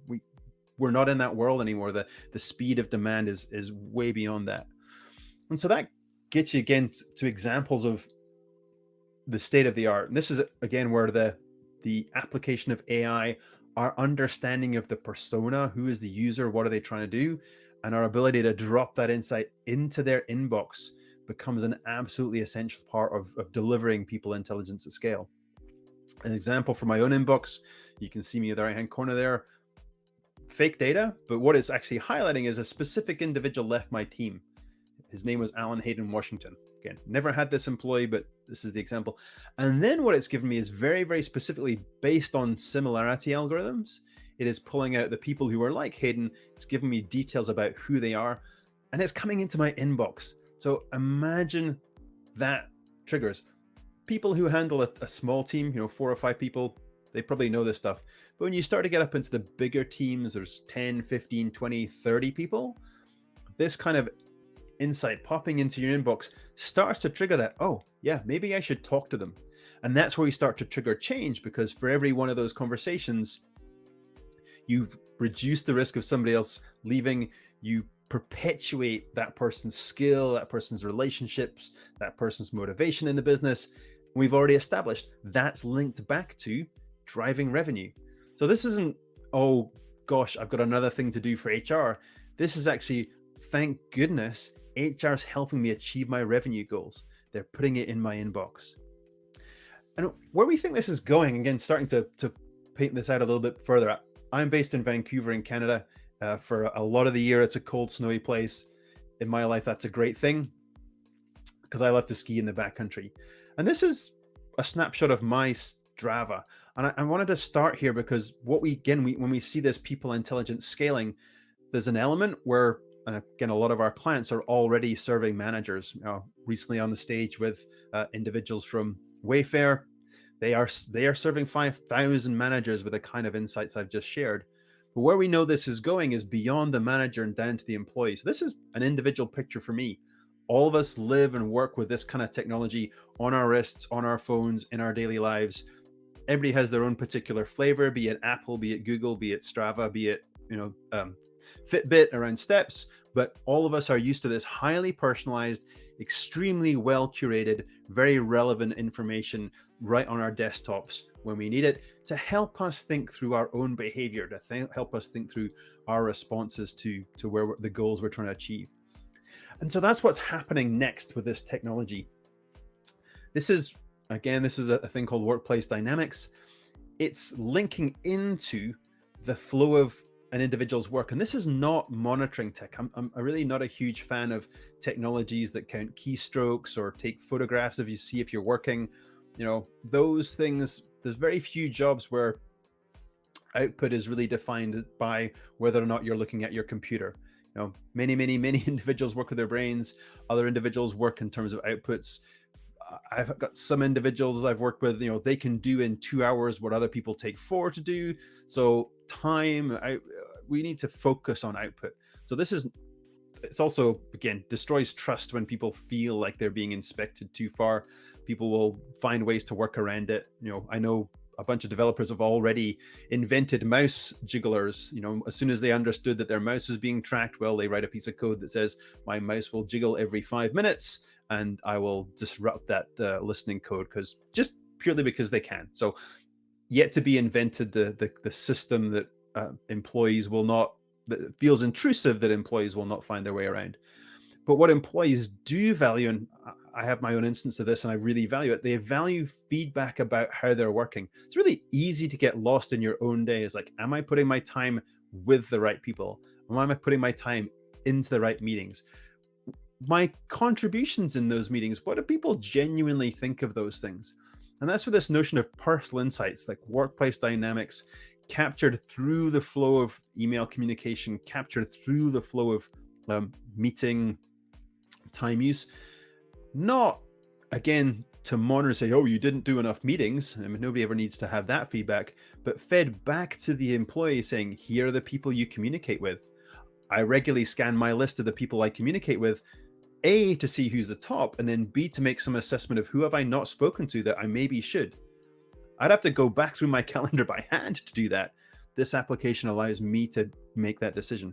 We're not in that world anymore. The speed of demand is way beyond that. And so that gets you again to examples of the state of the art. And this is again where the application of AI, our understanding of the persona, who is the user, what are they trying to do, and our ability to drop that insight into their inbox becomes an absolutely essential part of delivering people intelligence at scale. An example from my own inbox, you can see me in the right-hand corner there, fake data, but what it's actually highlighting is a specific individual left my team. His name was Alan Hayden Washington. Again, never had this employee, but this is the example. And then what it's given me is very, very specifically based on similarity algorithms. It is pulling out the people who are like Hayden. It's giving me details about who they are, and it's coming into my inbox. So imagine that triggers. People who handle a small team, you know, 4 or 5 people, they probably know this stuff. But when you start to get up into the bigger teams, there's 10, 15, 20, 30 people, this kind of insight popping into your inbox starts to trigger that, oh yeah, maybe I should talk to them. And that's where we start to trigger change, because for every one of those conversations, you've reduced the risk of somebody else leaving. You perpetuate that person's skill, that person's relationships, that person's motivation in the business. We've already established that's linked back to driving revenue. So this isn't, oh gosh, I've got another thing to do for HR. This is actually, thank goodness, HR is helping me achieve my revenue goals. They're putting it in my inbox. And where we think this is going, again, starting to paint this out a little bit further. I'm based in Vancouver in Canada. For a lot of the year, it's a cold, snowy place. In my life, that's a great thing because I love to ski in the backcountry. And this is a snapshot of my Strava. And I wanted to start here because when we see this people intelligence scaling, there's an element where, again, a lot of our clients are already serving managers. Recently on the stage with individuals from Wayfair, they are serving 5,000 managers with the kind of insights I've just shared. But where we know this is going is beyond the manager and down to the employee. So this is an individual picture for me. All of us live and work with this kind of technology on our wrists, on our phones, in our daily lives. Everybody has their own particular flavor, be it Apple, be it Google, be it Strava, be it, Fitbit around steps. But all of us are used to this highly personalized, extremely well curated, very relevant information right on our desktops when we need it, to help us think through our own behavior, to help us think through our responses to where the goals we're trying to achieve. And so that's what's happening next with this technology. This is a thing called workplace dynamics. It's linking into the flow of an individual's work. And this is not monitoring tech. I'm really not a huge fan of technologies that count keystrokes or take photographs of you, see if you're working. Those things, there's very few jobs where output is really defined by whether or not you're looking at your computer. Many individuals work with their brains. Other individuals work in terms of outputs. I've got some individuals I've worked with, they can do in 2 hours what other people take 4 to do. So we need to focus on output. So it's also, again, destroys trust when people feel like they're being inspected too far. People will find ways to work around it. I know a bunch of developers have already invented mouse jigglers. As soon as they understood that their mouse was being tracked, well, they write a piece of code that says my mouse will jiggle every 5 minutes, and I will disrupt that listening code just purely because they can. So yet to be invented the system that employees will not, that feels intrusive, that employees will not find their way around. But what employees do value, and I have my own instance of this and I really value it, they value feedback about how they're working. It's really easy to get lost in your own day. It's like, am I putting my time with the right people? Or am I putting my time into the right meetings? My contributions in those meetings, what do people genuinely think of those things? And that's where this notion of personal insights, like workplace dynamics, captured through the flow of email communication, captured through the flow of meeting time use, not again to monitor, say, oh, you didn't do enough meetings. Nobody ever needs to have that feedback, but fed back to the employee saying, here are the people you communicate with. I regularly scan my list of the people I communicate with, A, to see who's the top, and then B, to make some assessment of who have I not spoken to that I maybe should. I'd have to go back through my calendar by hand to do that. This application allows me to make that decision.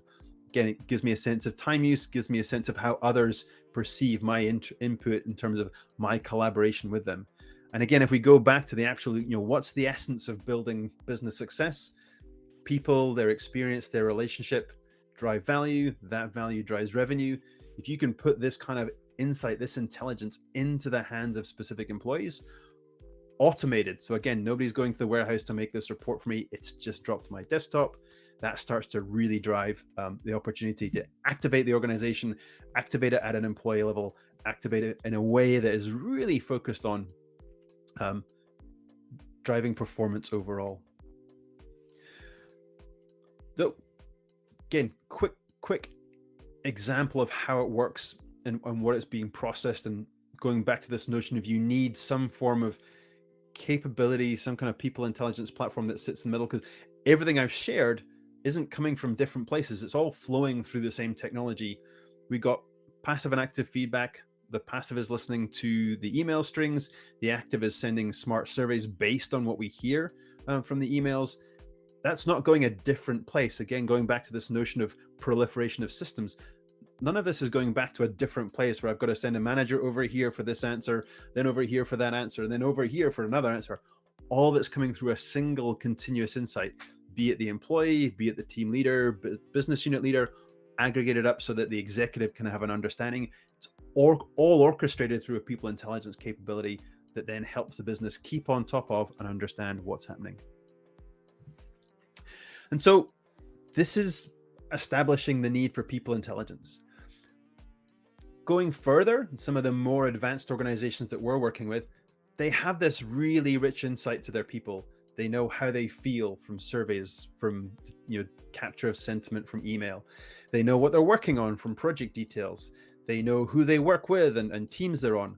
Again, it gives me a sense of time use, gives me a sense of how others perceive my input in terms of my collaboration with them. And again, if we go back to the actual, what's the essence of building business success? People, their experience, their relationship drive value. That value drives revenue. If you can put this kind of insight, this intelligence into the hands of specific employees, automated. So again, nobody's going to the warehouse to make this report for me. It's just dropped to my desktop. That starts to really drive the opportunity to activate the organization, activate it at an employee level, activate it in a way that is really focused on driving performance overall. So again, quick example of how it works and what it's being processed, and going back to this notion of you need some form of capability, some kind of people intelligence platform that sits in the middle, because everything I've shared isn't coming from different places. It's all flowing through the same technology. We got passive and active feedback. The passive is listening to the email strings. The active is sending smart surveys based on what we hear from the emails. That's not going a different place. Again, going back to this notion of proliferation of systems, none of this is going back to a different place where I've got to send a manager over here for this answer, then over here for that answer, and then over here for another answer. All of it's coming through a single continuous insight, be it the employee, be it the team leader, business unit leader, aggregated up so that the executive can have an understanding. It's all orchestrated through a people intelligence capability that then helps the business keep on top of and understand what's happening. And so this is establishing the need for people intelligence. Going further, some of the more advanced organizations that we're working with, they have this really rich insight to their people. They know how they feel from surveys, from capture of sentiment from email. They know what they're working on from project details. They know who they work with and teams they're on.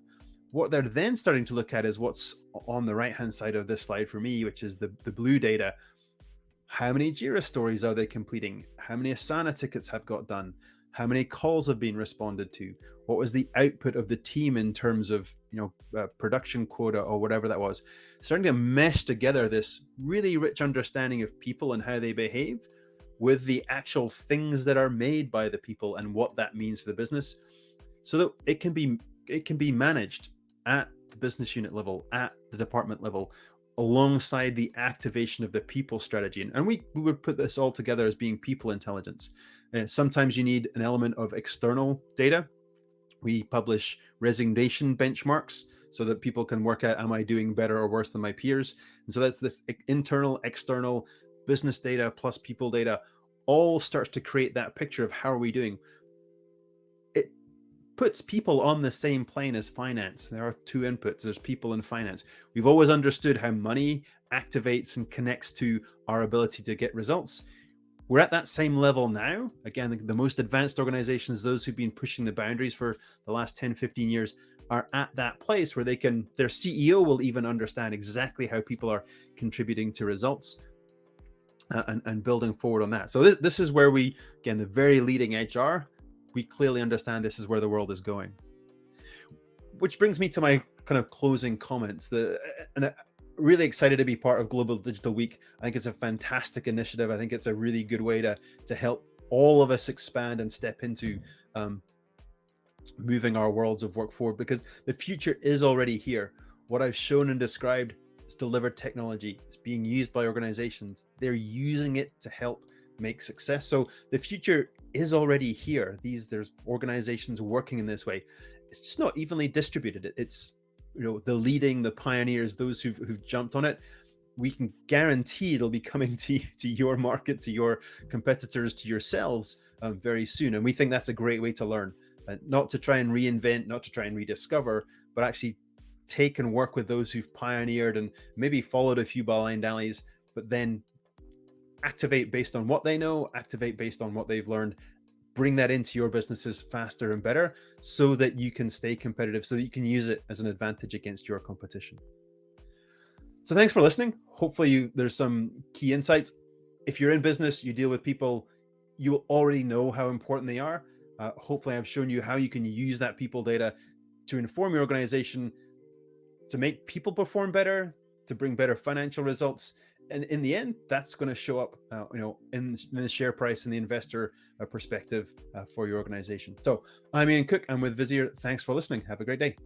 What they're then starting to look at is what's on the right-hand side of this slide for me, which is the blue data. How many Jira stories are they completing? How many Asana tickets have got done? how many calls have been responded to, what was the output of the team in terms of production quota or whatever that was. Starting to mesh together this really rich understanding of people and how they behave with the actual things that are made by the people and what that means for the business, so that it can be managed at the business unit level, at the department level, alongside the activation of the people strategy. And we would put this all together as being people intelligence. Sometimes you need an element of external data. We publish resignation benchmarks so that people can work out, am I doing better or worse than my peers? And so that's this internal, external business data plus people data all starts to create that picture of how are we doing. It puts people on the same plane as finance. There are two inputs, there's people and finance. We've always understood how money activates and connects to our ability to get results. We're at that same level now. Again, the most advanced organizations, those who've been pushing the boundaries for the last 10, 15 years, are at that place where their CEO will even understand exactly how people are contributing to results and building forward on that. So this is where we, again, the very leading edge are. We clearly understand this is where the world is going. Which brings me to my kind of closing comments. Really excited to be part of Global Digital Week. I think it's a fantastic initiative. I think it's a really good way to help all of us expand and step into moving our worlds of work forward, because the future is already here. What I've shown and described is delivered technology. It's being used by organizations. They're using it to help make success. So the future is already here. There's organizations working in this way. It's just not evenly distributed. It's the pioneers, those who've jumped on it. We can guarantee it'll be coming to your market, to your competitors, to yourselves very soon. And we think that's a great way to learn, not to try and reinvent, not to try and rediscover, but actually take and work with those who've pioneered and maybe followed a few blind alleys, but then activate based on what they know, activate based on what they've learned, bring that into your businesses faster and better so that you can stay competitive, so that you can use it as an advantage against your competition. So thanks for listening. Hopefully there's some key insights. If you're in business, you deal with people, you already know how important they are. Hopefully I've shown you how you can use that people data to inform your organization, to make people perform better, to bring better financial results. And in the end, that's going to show up, in the share price and the investor perspective for your organization. So I'm Ian Cook. I'm with Visier. Thanks for listening. Have a great day.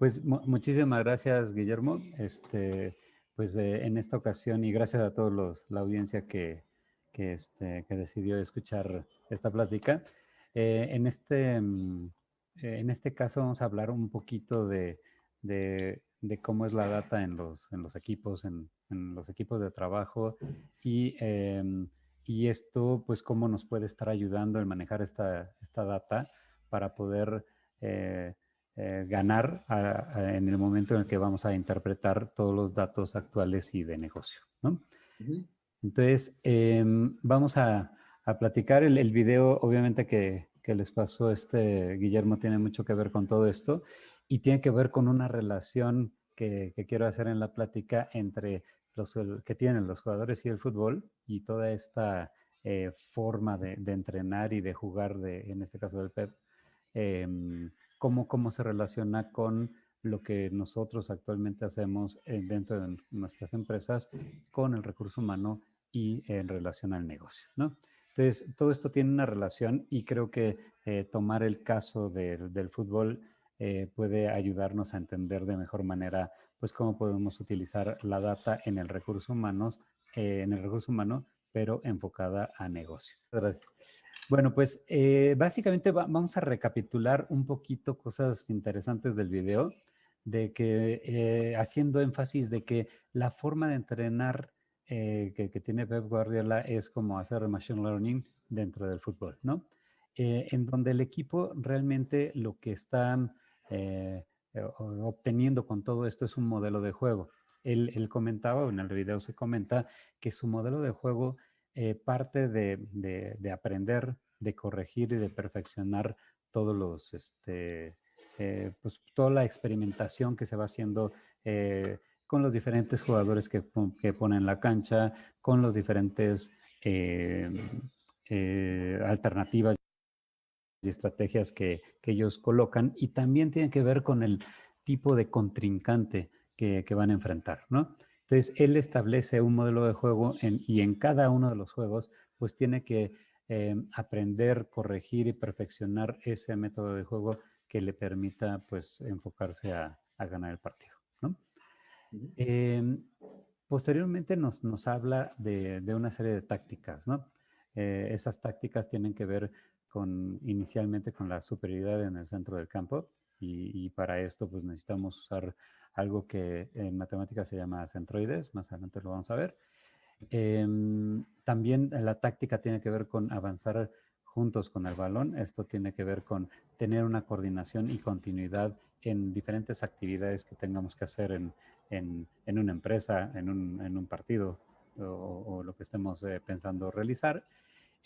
Pues muchísimas gracias, Guillermo. Pues en esta ocasión, y gracias a todos la audiencia que decidió escuchar esta plática. En este caso vamos a hablar un poquito de cómo es la data en los equipos, en los equipos de trabajo y esto, pues, cómo nos puede estar ayudando en manejar esta data para poder ganar en el momento en el que vamos a interpretar todos los datos actuales y de negocio, ¿no? Entonces, vamos a platicar. El video, obviamente, que les pasó Guillermo, tiene mucho que ver con todo esto y tiene que ver con una relación que quiero hacer en la plática entre los que tienen los jugadores y el fútbol y toda esta forma de entrenar y de jugar, en este caso del PEP, cómo se relaciona con lo que nosotros actualmente hacemos dentro de nuestras empresas con el recurso humano y en relación al negocio, ¿no? Entonces, todo esto tiene una relación y creo que tomar el caso del fútbol puede ayudarnos a entender de mejor manera, pues, cómo podemos utilizar la data en el recurso humano, pero enfocada a negocio. Gracias. Bueno, pues básicamente vamos a recapitular un poquito cosas interesantes del video, de que haciendo énfasis de que la forma de entrenar que tiene Pep Guardiola es como hacer machine learning dentro del fútbol, ¿no? En donde el equipo realmente lo que está obteniendo con todo esto es un modelo de juego. Él comentaba, en el video se comenta, que su modelo de juego parte de aprender, de corregir y de perfeccionar todos pues toda la experimentación que se va haciendo con los diferentes jugadores que ponen la cancha, con los diferentes alternativas y estrategias que ellos colocan, y también tiene que ver con el tipo de contrincante que van a enfrentar, ¿no? Entonces, él establece un modelo de juego y en cada uno de los juegos, pues tiene que aprender, corregir y perfeccionar ese método de juego que le permita, pues, enfocarse a ganar el partido, ¿no? Posteriormente nos habla de una serie de tácticas, ¿no? Esas tácticas tienen que ver inicialmente con la superioridad en el centro del campo y para esto pues necesitamos usar algo que en matemáticas se llama centroides, más adelante lo vamos a ver. También la táctica tiene que ver con avanzar juntos con el balón. Esto tiene que ver con tener una coordinación y continuidad en diferentes actividades que tengamos que hacer en una empresa, en un partido o lo que estemos pensando realizar.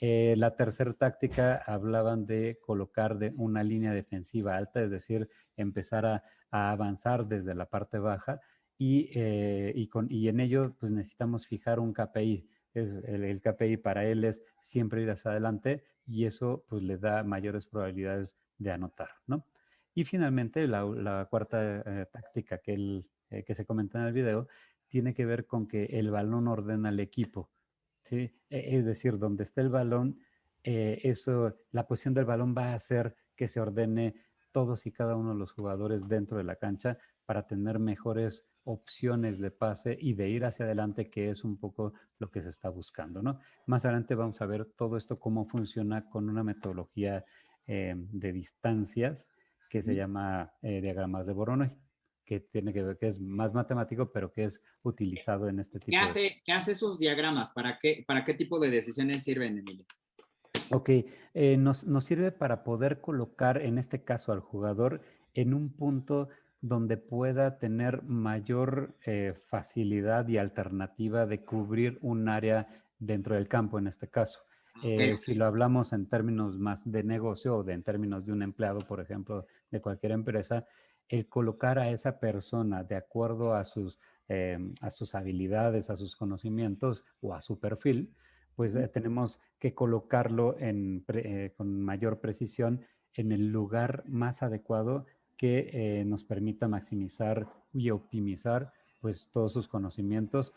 La tercera táctica hablaban de colocar una línea defensiva alta, es decir, empezar a avanzar desde la parte baja y en ello pues necesitamos fijar un KPI. El KPI para él es siempre ir hacia adelante y eso pues le da mayores probabilidades de anotar, ¿no? Y finalmente la cuarta táctica que se comenta en el video tiene que ver con que el balón ordena al equipo, ¿sí? Es decir, donde está el balón, la posición del balón va a hacer que se ordene todos y cada uno de los jugadores dentro de la cancha para tener mejores opciones de pase y de ir hacia adelante, que es un poco lo que se está buscando, ¿no? Más adelante vamos a ver todo esto, cómo funciona con una metodología de distancias que se llama diagramas de Voronoi, que tiene que ver, que es más matemático, pero que es utilizado en este tipo ¿Qué hace esos diagramas? ¿Para qué tipo de decisiones sirven, Emilio? Ok, nos sirve para poder colocar, en este caso, al jugador en un punto donde pueda tener mayor facilidad y alternativa de cubrir un área dentro del campo, en este caso. Si lo hablamos en términos más de negocio o en términos de un empleado, por ejemplo, de cualquier empresa, el colocar a esa persona de acuerdo a sus habilidades, a sus conocimientos o a su perfil, pues tenemos que colocarlo con mayor precisión en el lugar más adecuado que nos permita maximizar y optimizar pues todos sus conocimientos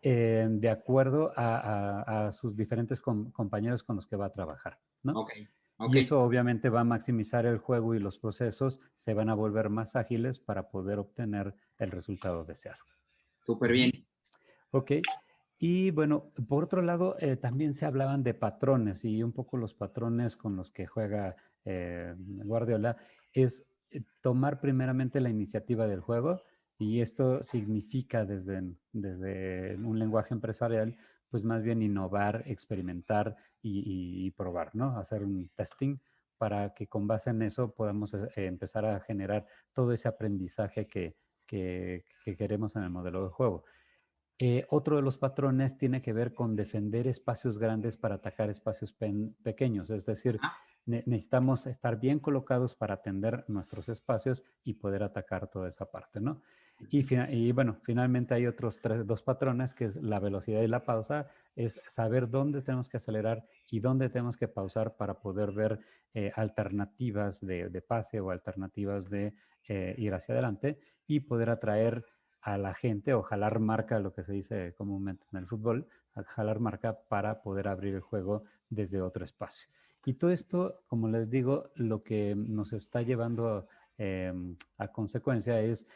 de acuerdo a sus diferentes compañeros con los que va a trabajar, ¿no? Ok. Ok, Y eso obviamente va a maximizar el juego y los procesos se van a volver más ágiles para poder obtener el resultado deseado. súper bien. Ok. Y bueno, por otro lado, también se hablaban de patrones y un poco los patrones con los que juega Guardiola es tomar primeramente la iniciativa del juego y esto significa desde un lenguaje empresarial, pues más bien innovar, experimentar y probar, ¿no? Hacer un testing para que con base en eso podamos empezar a generar todo ese aprendizaje que queremos en el modelo de juego. Otro de los patrones tiene que ver con defender espacios grandes para atacar espacios pequeños, es decir, Ah, necesitamos estar bien colocados para atender nuestros espacios y poder atacar toda esa parte, ¿no? Y bueno, finalmente hay otros dos patrones, que es la velocidad y la pausa, es saber dónde tenemos que acelerar y dónde tenemos que pausar para poder ver alternativas de pase o alternativas de ir hacia adelante y poder atraer a la gente o jalar marca, lo que se dice comúnmente en el fútbol, a jalar marca para poder abrir el juego desde otro espacio. Y todo esto, como les digo, lo que nos está llevando a consecuencia es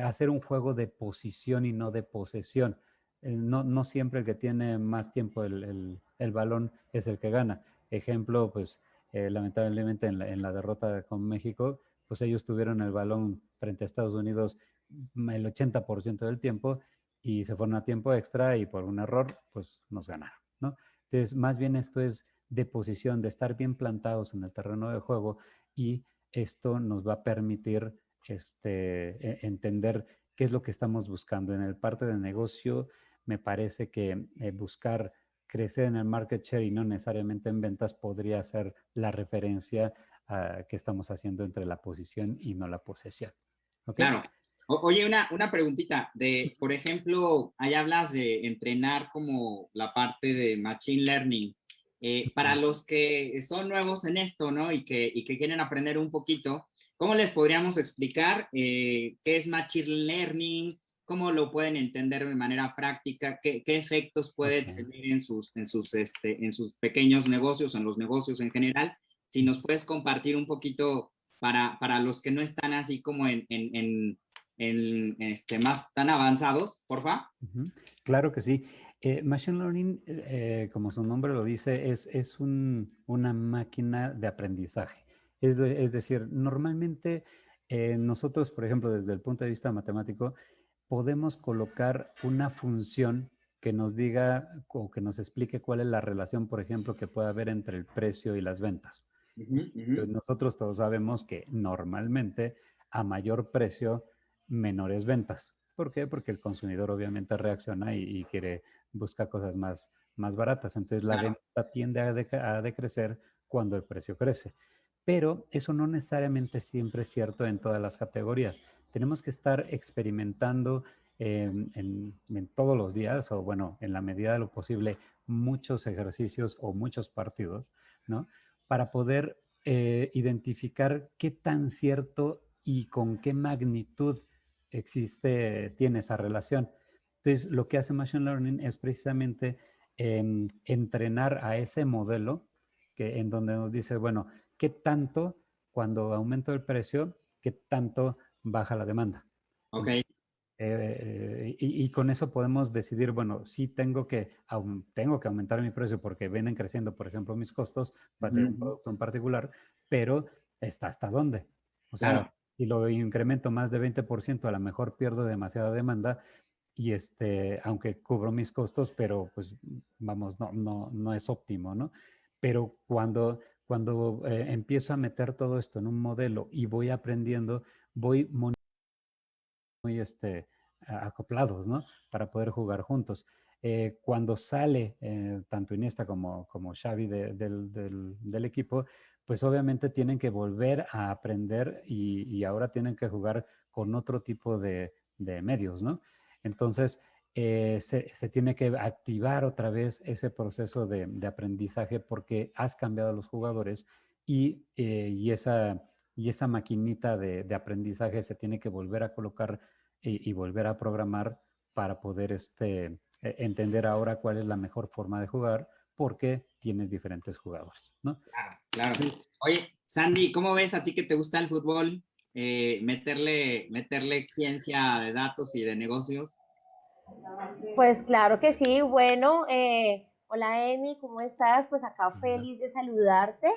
hacer un juego de posición y no de posesión. No siempre el que tiene más tiempo el balón es el que gana. Ejemplo, pues lamentablemente en la derrota con México, pues ellos tuvieron el balón frente a Estados Unidos el 80% del tiempo y se fueron a tiempo extra y por un error, pues nos ganaron, ¿no? Entonces, más bien esto es de posición, de estar bien plantados en el terreno de juego y esto nos va a permitir entender qué es lo que estamos buscando. En el parte de negocio, me parece que buscar crecer en el market share y no necesariamente en ventas podría ser la referencia que estamos haciendo entre la posición y no la posesión. ¿Ok? claro. Oye, una preguntita de, por ejemplo, ahí hablas de entrenar como la parte de Machine Learning. Para los que son nuevos en esto, ¿no? Y que quieren aprender un poquito, ¿cómo les podríamos explicar qué es Machine Learning? ¿Cómo lo pueden entender de manera práctica? ¿Qué efectos puede tener en sus pequeños negocios, en los negocios en general? Si nos puedes compartir un poquito para los que no están así como más tan avanzados, porfa. Claro que sí. Machine Learning, como su nombre lo dice, es una máquina de aprendizaje. Es decir, normalmente nosotros, por ejemplo, desde el punto de vista matemático, podemos colocar una función que nos diga o que nos explique cuál es la relación, por ejemplo, que puede haber entre el precio y las ventas. Nosotros todos sabemos que normalmente a mayor precio, menores ventas. ¿Por qué? Porque el consumidor obviamente reacciona y quiere buscar cosas más baratas. Entonces la Claro. venta tiende a decrecer cuando el precio crece. Pero eso no necesariamente siempre es cierto en todas las categorías. Tenemos que estar experimentando en todos los días, o bueno, en la medida de lo posible, muchos ejercicios o muchos partidos, ¿no? Para poder identificar qué tan cierto y con qué magnitud tiene esa relación. Entonces, lo que hace Machine Learning es precisamente entrenar a ese modelo en donde nos dice, bueno, qué tanto cuando aumenta el precio, qué tanto baja la demanda. Ok. Y con eso podemos decidir, bueno, sí tengo que aumentar mi precio porque vienen creciendo, por ejemplo, mis costos para tener un producto en particular, pero ¿hasta dónde? O sea, Claro. si lo incremento más de 20%, a lo mejor pierdo demasiada demanda y aunque cubro mis costos, pero pues vamos, no es óptimo, ¿no? Pero cuando empiezo a meter todo esto en un modelo y voy aprendiendo, voy muy acoplados, ¿no? Para poder jugar juntos. Cuando sale tanto Iniesta como Xavi del equipo, pues obviamente tienen que volver a aprender y ahora tienen que jugar con otro tipo de medios, ¿no? Entonces, se tiene que activar otra vez ese proceso de aprendizaje porque has cambiado a los jugadores y esa maquinita de aprendizaje se tiene que volver a colocar y volver a programar para poder entender ahora cuál es la mejor forma de jugar porque tienes diferentes jugadores, ¿no? Claro, claro. Oye, Sandy, ¿cómo ves a ti que te gusta el fútbol? Meterle ciencia de datos y de negocios. Pues claro que sí. Bueno, hola Emi, ¿cómo estás? Pues acá feliz de saludarte.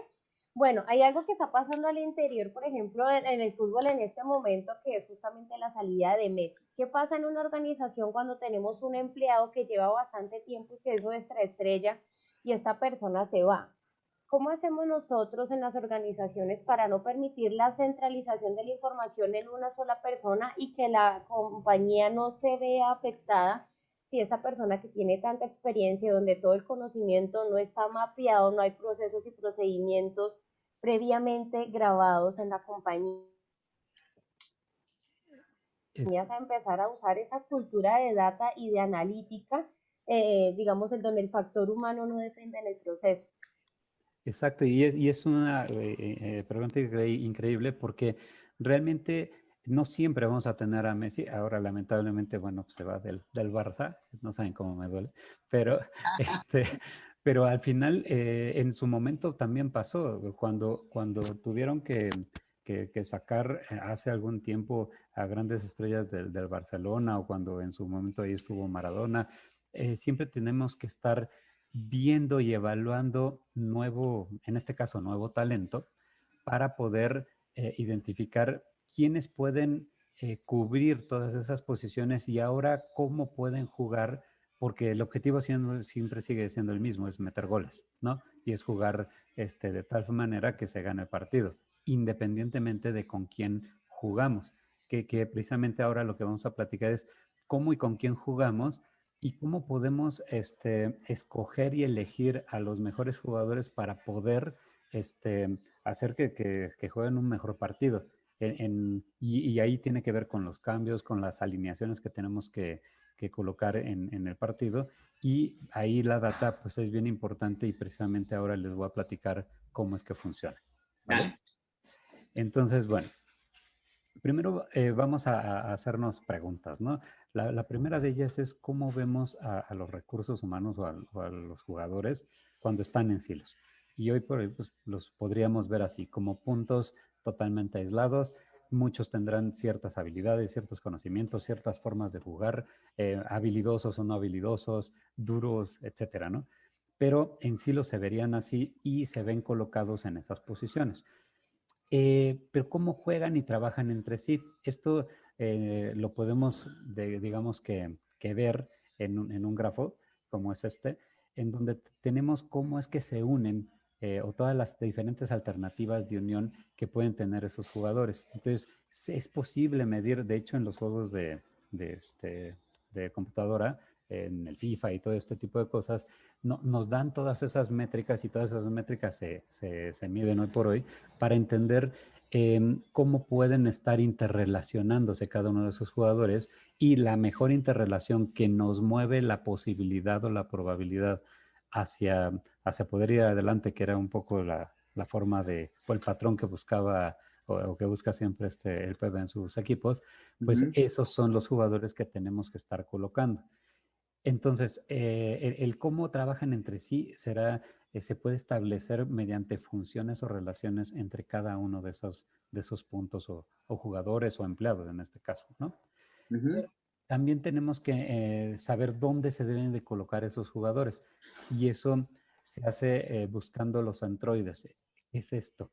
Bueno, hay algo que está pasando al interior, por ejemplo, en el fútbol en este momento, que es justamente la salida de Messi. ¿Qué pasa en una organización cuando tenemos un empleado que lleva bastante tiempo y que es nuestra estrella y esta persona se va? ¿Cómo hacemos nosotros en las organizaciones para no permitir la centralización de la información en una sola persona y que la compañía no se vea afectada si esa persona que tiene tanta experiencia, donde todo el conocimiento no está mapeado, no hay procesos y procedimientos previamente grabados en la compañía? A empezar a usar esa cultura de data y de analítica, digamos, en donde el factor humano no depende en el proceso. Exacto, y es una pregunta increíble porque realmente no siempre vamos a tener a Messi. Ahora, lamentablemente, bueno, se va del Barça, no saben cómo me duele, pero, pero al final, en su momento también pasó, cuando tuvieron que sacar hace algún tiempo a grandes estrellas del Barcelona, o cuando en su momento ahí estuvo Maradona, siempre tenemos que estar viendo y evaluando en este caso, nuevo talento, para poder identificar quiénes pueden cubrir todas esas posiciones y ahora cómo pueden jugar, porque el objetivo siempre sigue siendo el mismo, es meter goles, ¿no? Y es jugar de tal manera que se gane el partido, independientemente de con quién jugamos, que precisamente ahora lo que vamos a platicar es cómo y con quién jugamos y cómo podemos escoger y elegir a los mejores jugadores para poder hacer que jueguen un mejor partido. Y ahí tiene que ver con los cambios, con las alineaciones que tenemos que colocar en el partido. Y ahí la data pues es bien importante y precisamente ahora les voy a platicar cómo es que funciona. ¿Vale? Entonces, bueno, primero vamos a hacernos preguntas, ¿no? La primera de ellas es cómo vemos a los recursos humanos o a los jugadores cuando están en silos. Y hoy por hoy pues, los podríamos ver así, como puntos totalmente aislados. Muchos tendrán ciertas habilidades, ciertos conocimientos, ciertas formas de jugar, habilidosos o no habilidosos, duros, etcétera, ¿no? Pero en silos se verían así y se ven colocados en esas posiciones. Pero cómo juegan y trabajan entre sí. Esto lo podemos, digamos que ver en un grafo como es en donde tenemos cómo es que se unen o todas las diferentes alternativas de unión que pueden tener esos jugadores. Entonces, es posible medir, de hecho, en los juegos de computadora, en el FIFA y todo este tipo de cosas, nos dan todas esas métricas y todas esas métricas se miden hoy por hoy para entender cómo pueden estar interrelacionándose cada uno de esos jugadores y la mejor interrelación que nos mueve la posibilidad o la probabilidad hacia poder ir adelante, que era un poco la forma o el patrón que buscaba o que busca siempre el Pepe en sus equipos, pues esos son los jugadores que tenemos que estar colocando. Entonces, el cómo trabajan entre sí se puede establecer mediante funciones o relaciones entre cada uno de esos puntos o jugadores o empleados en este caso, ¿no? Pero también tenemos que saber dónde se deben de colocar esos jugadores y eso se hace buscando los androides. ¿Qué es esto?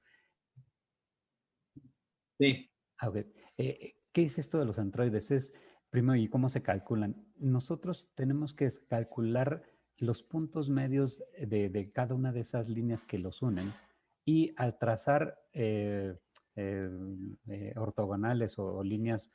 Sí. Okay. ¿Qué es esto de los androides? Primero, ¿y cómo se calculan? Nosotros tenemos que calcular los puntos medios de cada una de esas líneas que los unen y al trazar ortogonales o líneas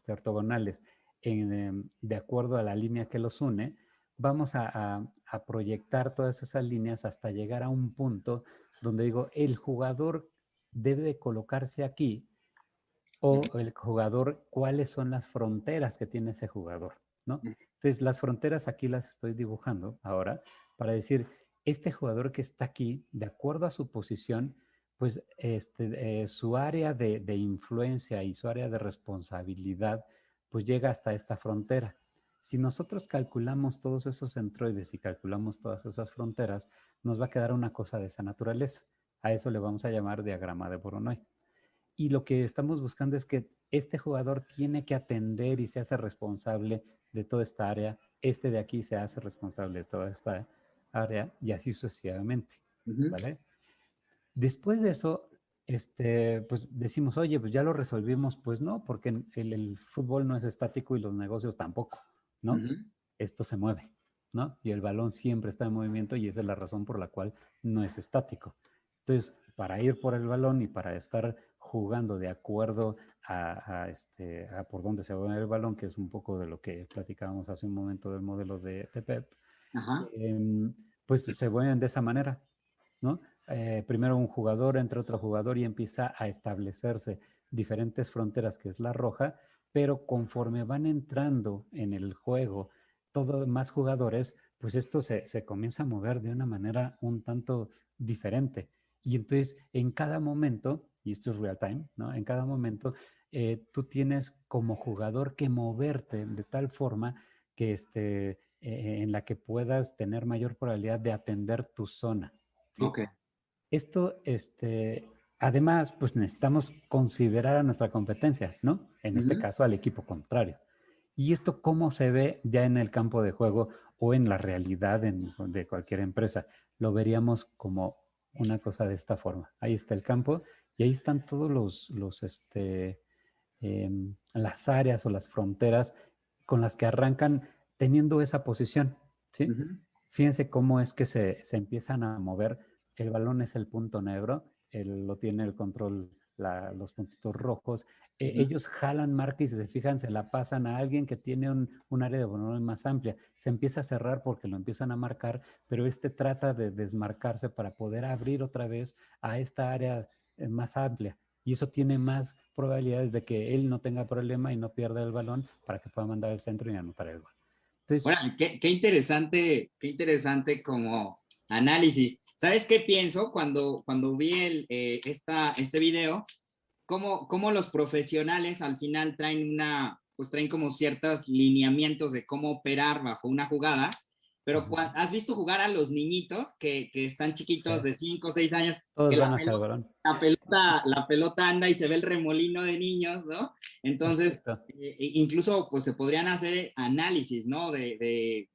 ortogonales de acuerdo a la línea que los une, vamos a proyectar todas esas líneas hasta llegar a un punto donde digo, el jugador debe de colocarse aquí o el jugador, cuáles son las fronteras que tiene ese jugador, ¿no? Entonces, las fronteras aquí las estoy dibujando ahora para decir, este jugador que está aquí, de acuerdo a su posición, pues su área de influencia y su área de responsabilidad, pues llega hasta esta frontera. Si nosotros calculamos todos esos centroides y calculamos todas esas fronteras, nos va a quedar una cosa de esa naturaleza. A eso le vamos a llamar diagrama de Voronoi. Y lo que estamos buscando es que este jugador tiene que atender y se hace responsable de toda esta área, este de aquí se hace responsable de toda esta área y así sucesivamente, ¿vale? Después de eso, pues decimos, oye, pues ya lo resolvimos. Pues no, porque el fútbol no es estático y los negocios tampoco, ¿no? Esto se mueve, ¿no? Y el balón siempre está en movimiento y esa es la razón por la cual no es estático. Entonces, para ir por el balón y para estar jugando de acuerdo a por dónde se va a mover el balón, que es un poco de lo que platicábamos hace un momento del modelo de Pep, pues se mueven de esa manera, ¿no? Primero un jugador entre otro jugador y empieza a establecerse diferentes fronteras, que es la roja, pero conforme van entrando en el juego todo más jugadores, pues esto se comienza a mover de una manera un tanto diferente. Y entonces en cada momento, y esto es real time, ¿no? En cada momento tú tienes como jugador que moverte de tal forma que en la que puedas tener mayor probabilidad de atender tu zona, ¿sí? Ok. Esto, además, pues necesitamos considerar a nuestra competencia, ¿no? En este caso al equipo contrario. ¿Y esto cómo se ve ya en el campo de juego o en la realidad de cualquier empresa? Lo veríamos como una cosa de esta forma. Ahí está el campo y ahí están todos las áreas o las fronteras con las que arrancan teniendo esa posición, ¿sí? Fíjense cómo es que se empiezan a mover. El balón es el punto negro, lo tiene el control, los puntitos rojos. Ellos jalan marca y si se fijan, se la pasan a alguien que tiene un área de volumen más amplia. Se empieza a cerrar porque lo empiezan a marcar, pero trata de desmarcarse para poder abrir otra vez a esta área más amplia. Y eso tiene más probabilidades de que él no tenga problema y no pierda el balón para que pueda mandar al centro y anotar el gol. Entonces, bueno, qué interesante como análisis. ¿Sabes qué pienso cuando vi este video? Cómo los profesionales al final traen como ciertos lineamientos de cómo operar bajo una jugada, pero ¿has visto jugar a los niñitos que están chiquitos de 5 o 6 años? Todos que van hacia el balón. La pelota anda y se ve el remolino de niños, ¿no? Entonces, incluso pues se podrían hacer análisis, ¿no?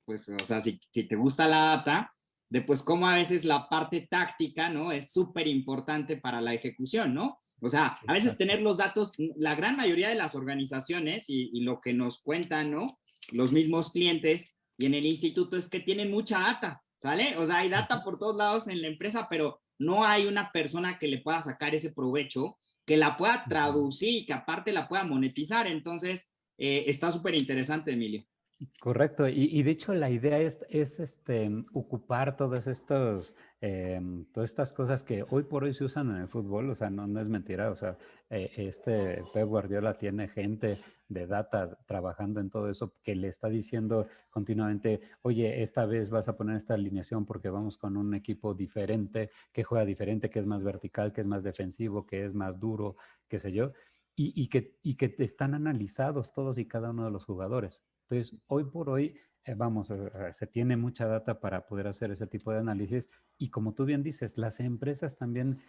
Pues, o sea, si te gusta la data, de pues cómo a veces la parte táctica, ¿no? Es súper importante para la ejecución, ¿no? O sea, a veces tener los datos, la gran mayoría de las organizaciones y lo que nos cuentan, ¿no? Los mismos clientes y en el instituto es que tienen mucha data, ¿sale? O sea, hay data por todos lados en la empresa, pero no hay una persona que le pueda sacar ese provecho, que la pueda traducir y que aparte la pueda monetizar. Entonces, está súper interesante, Emilio. Correcto, y de hecho la idea es ocupar todas estas cosas que hoy por hoy se usan en el fútbol, o sea, no es mentira, o sea, Pep Guardiola tiene gente de data trabajando en todo eso que le está diciendo continuamente, oye, esta vez vas a poner esta alineación porque vamos con un equipo diferente, que juega diferente, que es más vertical, que es más defensivo, que es más duro, qué sé yo, y que están analizados todos y cada uno de los jugadores. Entonces, hoy por hoy, se tiene mucha data para poder hacer ese tipo de análisis y como tú bien dices, las empresas también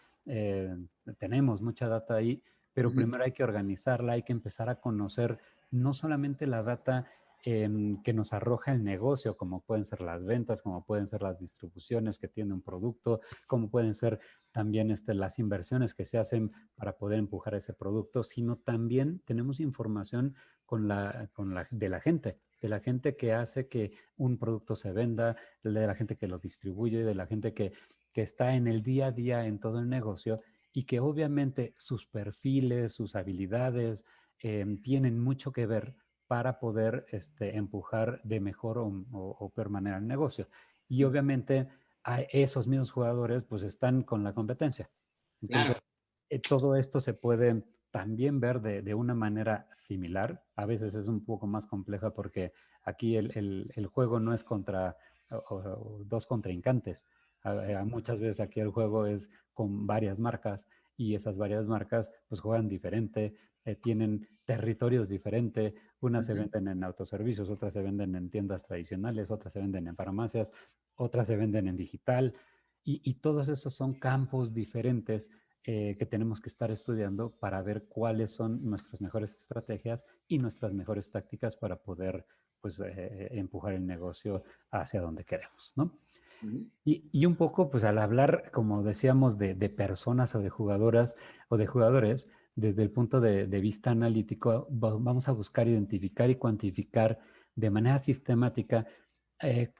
tenemos mucha data ahí, pero primero hay que organizarla, hay que empezar a conocer no solamente la data que nos arroja el negocio, como pueden ser las ventas, como pueden ser las distribuciones que tiene un producto, como pueden ser también las inversiones que se hacen para poder empujar ese producto, sino también tenemos información de la gente que hace que un producto se venda, de la gente que lo distribuye, de la gente que está en el día a día en todo el negocio y que obviamente sus perfiles, sus habilidades tienen mucho que ver para poder empujar de mejor o peor manera el negocio. Y obviamente esos mismos jugadores pues están con la competencia. Entonces, todo esto se puede también ver de una manera similar. A veces es un poco más compleja porque aquí el juego no es contra dos contrincantes. Muchas veces aquí el juego es con varias marcas y esas varias marcas pues juegan diferente, tienen territorios diferentes. Unas se Ujú. venden en autoservicios, otras se venden en tiendas tradicionales, otras se venden en farmacias, otras se venden en digital. Y todos esos son campos diferentes que tenemos que estar estudiando para ver cuáles son nuestras mejores estrategias y nuestras mejores tácticas para poder pues, empujar el negocio hacia donde queremos, ¿no? Ujú. Y un poco, pues al hablar, como decíamos, de personas o de jugadoras o de jugadores, desde el punto de vista analítico, vamos a buscar identificar y cuantificar de manera sistemática eh,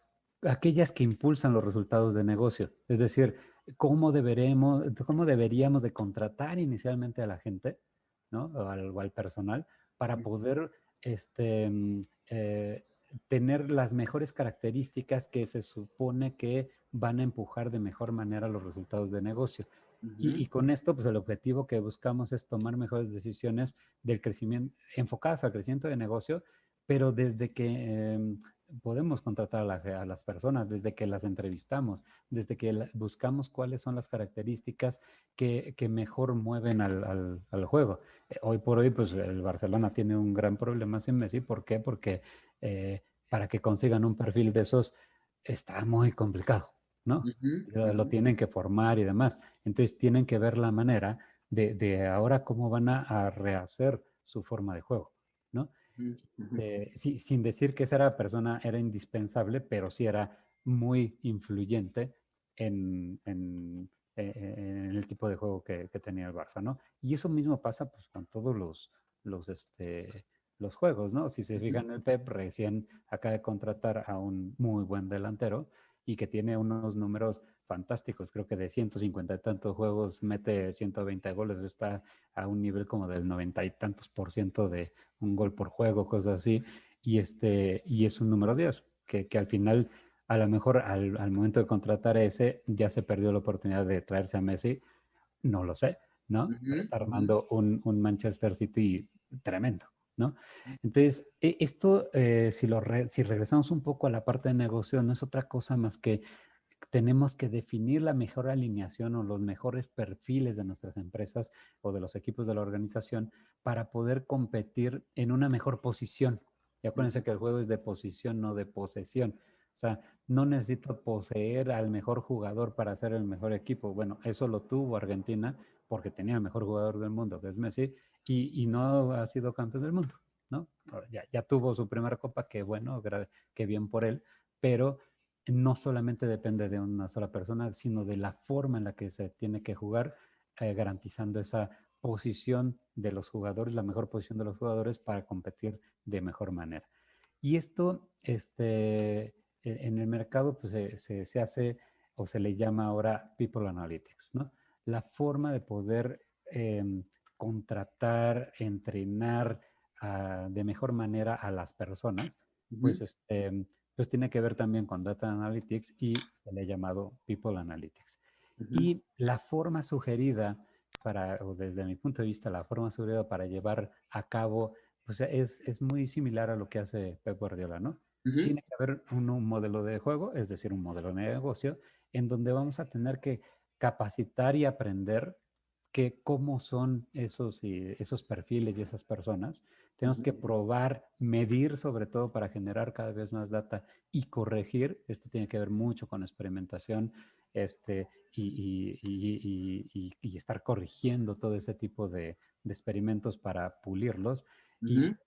aquellas que impulsan los resultados de negocio. Es decir, cómo deberíamos de contratar inicialmente a la gente, ¿no? O al personal para poder eh, tener las mejores características que se supone que van a empujar de mejor manera los resultados de negocio. Y Ujú. con esto, pues el objetivo que buscamos es tomar mejores decisiones del crecimiento, enfocadas al crecimiento de negocio, pero desde que podemos contratar a las personas, desde que las entrevistamos, desde que buscamos cuáles son las características que mejor mueven al juego. Hoy por hoy, pues el Barcelona tiene un gran problema sin Messi. ¿Por qué? Porque para que consigan un perfil de esos está muy complicado, ¿no? Ujú. Lo Ujú. tienen que formar y demás. Entonces tienen que ver la manera de ahora cómo van a rehacer su forma de juego, ¿no? Ujú. Ujú. Sí, sin decir que esa persona era indispensable, pero sí era muy influyente en el tipo de juego que tenía el Barça, ¿no? Y eso mismo pasa pues, con todos los juegos, ¿no? Si se fijan, el Pep recién acaba de contratar a un muy buen delantero y que tiene unos números fantásticos. Creo que de 150 y tantos juegos mete 120 goles, está a un nivel como del 90 y tantos % de un gol por juego, cosas así. Y es un número 10, que al final, a lo mejor al momento de contratar a ese, ya se perdió la oportunidad de traerse a Messi, no lo sé, ¿no? Pero Ujú. está Ujú. armando un Manchester City tremendo, ¿no? Entonces, esto, si regresamos un poco a la parte de negocio, no es otra cosa más que tenemos que definir la mejor alineación o los mejores perfiles de nuestras empresas o de los equipos de la organización para poder competir en una mejor posición. Y acuérdense que el juego es de posición, no de posesión. O sea, no necesito poseer al mejor jugador para ser el mejor equipo. Bueno, eso lo tuvo Argentina porque tenía el mejor jugador del mundo, que es Messi, y no ha sido campeón del mundo, ¿no? Ya tuvo su primera copa, que bueno, que bien por él, pero no solamente depende de una sola persona, sino de la forma en la que se tiene que jugar, garantizando esa posición de los jugadores, la mejor posición de los jugadores para competir de mejor manera. Y esto, en el mercado, pues se hace o se le llama ahora People Analytics, ¿no? La forma de poder contratar, entrenar de mejor manera a las personas, pues, Ujú. pues tiene que ver también con Data Analytics y se le ha llamado People Analytics. Ujú. Y la forma sugerida o desde mi punto de vista, la forma sugerida para llevar a cabo, pues es muy similar a lo que hace Pep Guardiola, ¿no? Ujú. Tiene que haber un modelo de juego, es decir, un modelo de negocio, en donde vamos a tener que capacitar y aprender cómo son esos perfiles y esas personas. Tenemos que probar, medir sobre todo para generar cada vez más data y corregir. Esto tiene que ver mucho con experimentación y estar corrigiendo todo ese tipo de experimentos para pulirlos y Ujú.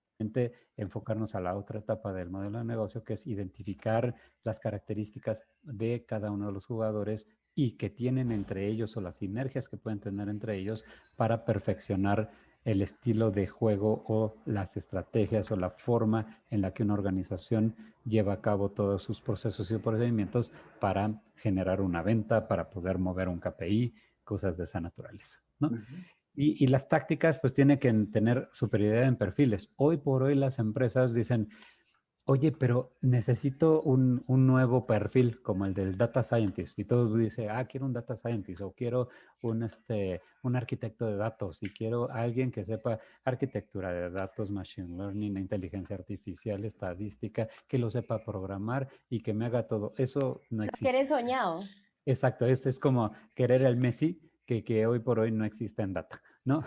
enfocarnos a la otra etapa del modelo de negocio, que es identificar las características de cada uno de los jugadores y que tienen entre ellos o las sinergias que pueden tener entre ellos para perfeccionar el estilo de juego o las estrategias o la forma en la que una organización lleva a cabo todos sus procesos y procedimientos para generar una venta, para poder mover un KPI, cosas de esa naturaleza, ¿no? Ujú. Y las tácticas pues tienen que tener superioridad en perfiles. Hoy por hoy las empresas dicen, oye, pero necesito un nuevo perfil como el del data scientist. Y todo dice, quiero un data scientist o quiero un arquitecto de datos y quiero alguien que sepa arquitectura de datos, machine learning, inteligencia artificial, estadística, que lo sepa programar y que me haga todo. Eso no Lo que existe. eres soñado. Exacto, es como querer al Messi que hoy por hoy no existe en data, ¿no?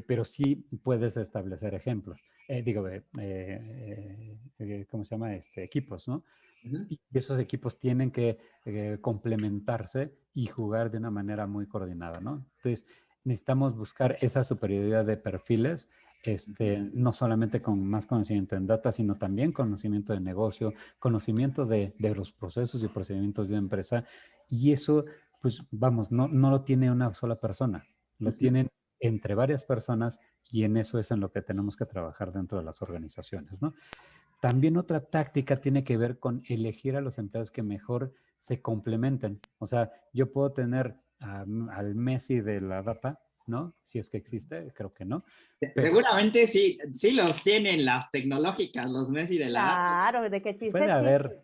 Pero sí puedes establecer ejemplos. ¿Cómo se llama? Equipos, ¿no? Y esos equipos tienen que complementarse y jugar de una manera muy coordinada, ¿no? Entonces, necesitamos buscar esa superioridad de perfiles, no solamente con más conocimiento en data, sino también conocimiento de negocio, conocimiento de los procesos y procedimientos de una empresa. Y eso, pues vamos, no lo tiene una sola persona, lo tienen entre varias personas, y en eso es en lo que tenemos que trabajar dentro de las organizaciones, ¿no? También otra táctica tiene que ver con elegir a los empleados que mejor se complementen. O sea, yo puedo tener al Messi de la data, ¿no? Si es que existe, creo que no. Pero seguramente sí, sí los tienen las tecnológicas, los Messi de la data. Claro, de qué chiste. Puede haber.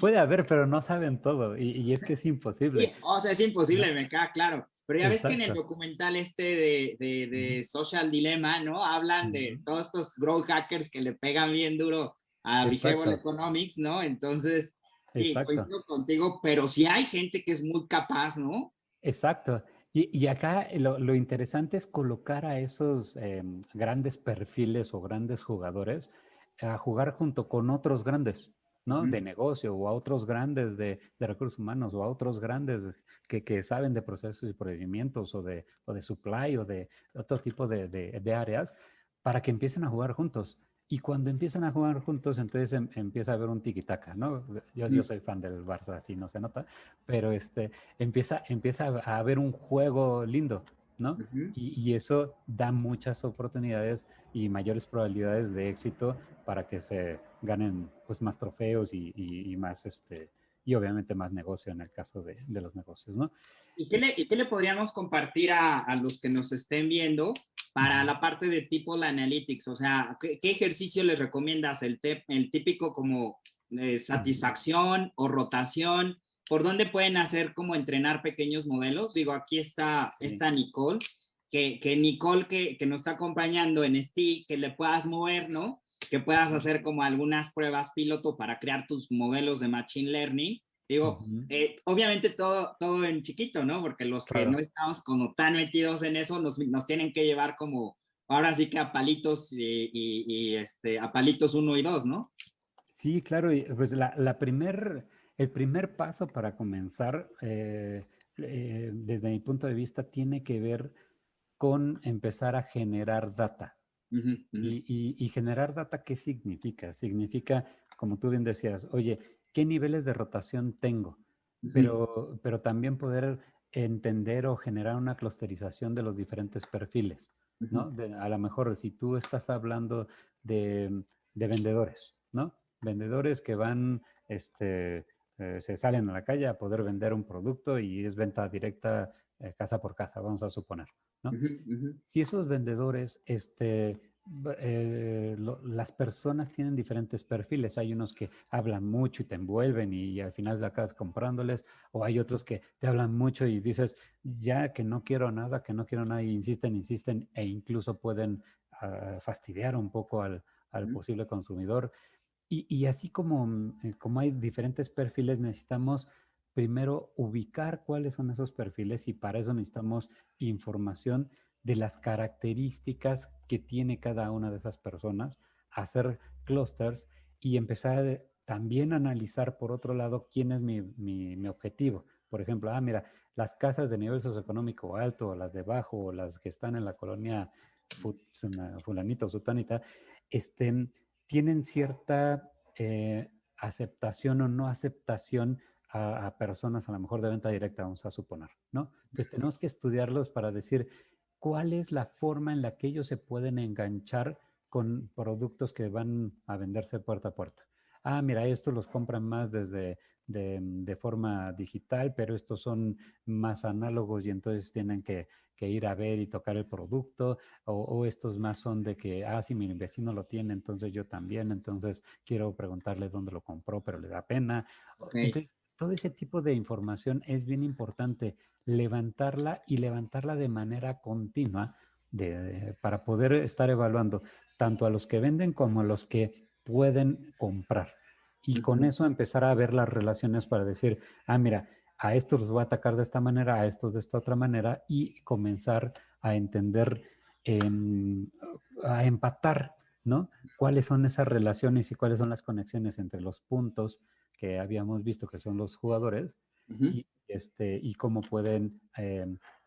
Puede haber, pero no saben todo, y es que es imposible. Sí, o sea, es imposible, me queda claro. Pero ya ves que en el Exacto. documental de Social Dilemma, ¿no? Hablan de todos estos growth hackers que le pegan bien duro a Behavioral Economics, ¿no? Entonces, sí, coincido contigo, pero sí hay gente que es muy capaz, ¿no? Exacto. Y acá lo interesante es colocar a esos grandes perfiles o grandes jugadores a jugar junto con otros grandes, ¿no? De negocio, o a otros grandes de recursos humanos, o a otros grandes que saben de procesos y procedimientos, o de supply, o de otro tipo de áreas, para que empiecen a jugar juntos. Y cuando empiezan a jugar juntos, entonces empieza a haber un tiki-taka, ¿no? Yo soy fan del Barça, así no se nota, pero empieza a haber un juego lindo, ¿no? Y eso da muchas oportunidades y mayores probabilidades de éxito para que se ganen, pues, más trofeos y más, y obviamente más negocio en el caso de los negocios, ¿no? ¿Y qué le podríamos compartir a los que nos estén viendo para la parte de People Analytics? O sea, ¿qué ejercicio les recomiendas? El típico como satisfacción o rotación. ¿Por dónde pueden hacer como entrenar pequeños modelos? Digo, aquí está Nicole, que Nicole que nos está acompañando en que le puedas mover, ¿no? Que puedas hacer como algunas pruebas piloto para crear tus modelos de Machine Learning. Digo, obviamente todo en chiquito, ¿no? Porque los que no estamos como tan metidos en eso nos tienen que llevar como, ahora sí que a palitos a palitos 1 y 2, ¿no? Sí, claro. Y pues el primer paso para comenzar, desde mi punto de vista, tiene que ver con empezar a generar data. Y generar data, ¿qué significa? Significa, como tú bien decías, oye, ¿qué niveles de rotación tengo? Pero también poder entender o generar una clusterización de los diferentes perfiles, ¿no? A lo mejor si tú estás hablando de vendedores, ¿no? Vendedores que van, se salen a la calle a poder vender un producto y es venta directa casa por casa, vamos a suponer, ¿no? Si esos vendedores, las personas tienen diferentes perfiles. Hay unos que hablan mucho y te envuelven y al final acabas comprándoles, o hay otros que te hablan mucho y dices, ya que no quiero nada, y insisten e incluso pueden fastidiar un poco al posible consumidor. Y así como hay diferentes perfiles, necesitamos primero ubicar cuáles son esos perfiles, y para eso necesitamos información de las características que tiene cada una de esas personas, hacer clusters y empezar también a analizar, por otro lado, quién es mi objetivo. Por ejemplo, mira, las casas de nivel socioeconómico alto, o las de bajo, o las que están en la colonia fulanita o sutanita, tienen cierta aceptación o no aceptación a personas a lo mejor de venta directa, vamos a suponer, ¿no? Entonces tenemos que estudiarlos para decir cuál es la forma en la que ellos se pueden enganchar con productos que van a venderse puerta a puerta. Mira, estos los compran más desde de forma digital, pero estos son más análogos y entonces tienen que ir a ver y tocar el producto, o estos más son de que, si mi vecino lo tiene, entonces yo también, entonces quiero preguntarle dónde lo compró, pero le da pena. Entonces, todo ese tipo de información es bien importante levantarla de manera continua para poder estar evaluando tanto a los que venden como a los que pueden comprar. Y con eso empezar a ver las relaciones para decir, mira, a estos los voy a atacar de esta manera, a estos de esta otra manera, y comenzar a entender, a empatar, ¿no? ¿Cuáles son esas relaciones y cuáles son las conexiones entre los puntos que habíamos visto que son los jugadores y cómo pueden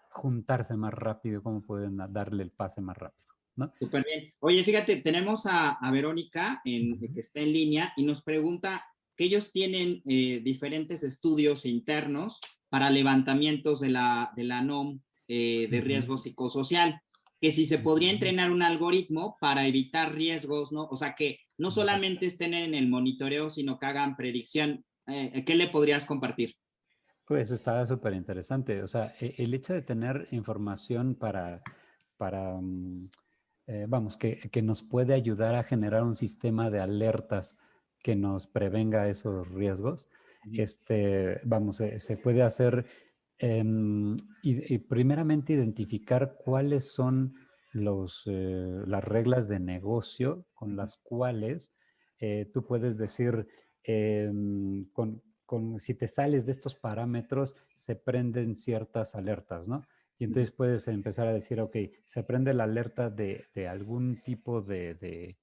juntarse más rápido, cómo pueden darle el pase más rápido, ¿no? Súper bien. Oye, fíjate, tenemos a Verónica que está en línea y nos pregunta que ellos tienen diferentes estudios internos para levantamientos de la NOM de riesgo psicosocial, que si se podría entrenar un algoritmo para evitar riesgos, ¿no? O sea, que no solamente estén en el monitoreo, sino que hagan predicción. ¿Qué le podrías compartir? Pues eso está súper interesante. O sea, el hecho de tener información vamos, que nos puede ayudar a generar un sistema de alertas que nos prevenga esos riesgos, vamos, se puede hacer y primeramente identificar cuáles son las reglas de negocio con las cuales tú puedes decir, si te sales de estos parámetros, se prenden ciertas alertas, ¿no? Y entonces puedes empezar a decir, ok, se prende la alerta de algún tipo de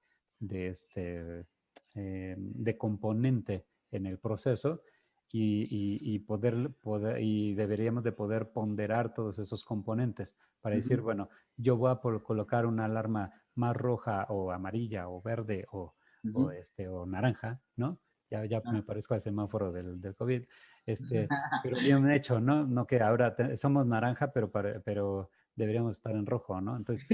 componente en el proceso y deberíamos de poder ponderar todos esos componentes para decir, bueno, yo voy a colocar una alarma más roja o amarilla o verde o naranja, ¿no? Ya me parezco al semáforo del COVID, pero bien hecho, ¿no? No que ahora somos naranja, pero deberíamos estar en rojo, ¿no? Entonces,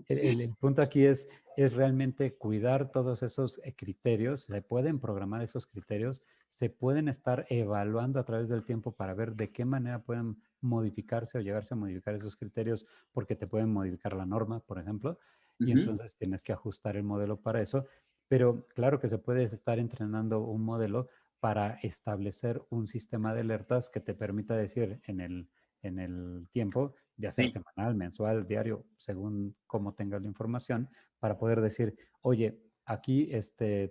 el punto aquí es realmente cuidar todos esos criterios. Se pueden programar esos criterios, se pueden estar evaluando a través del tiempo para ver de qué manera pueden modificarse o llegarse a modificar esos criterios, porque te pueden modificar la norma, por ejemplo, y entonces tienes que ajustar el modelo para eso. Pero claro que se puede estar entrenando un modelo para establecer un sistema de alertas que te permita decir en el tiempo, ya sea semanal, mensual, diario, según cómo tengas la información, para poder decir, oye, aquí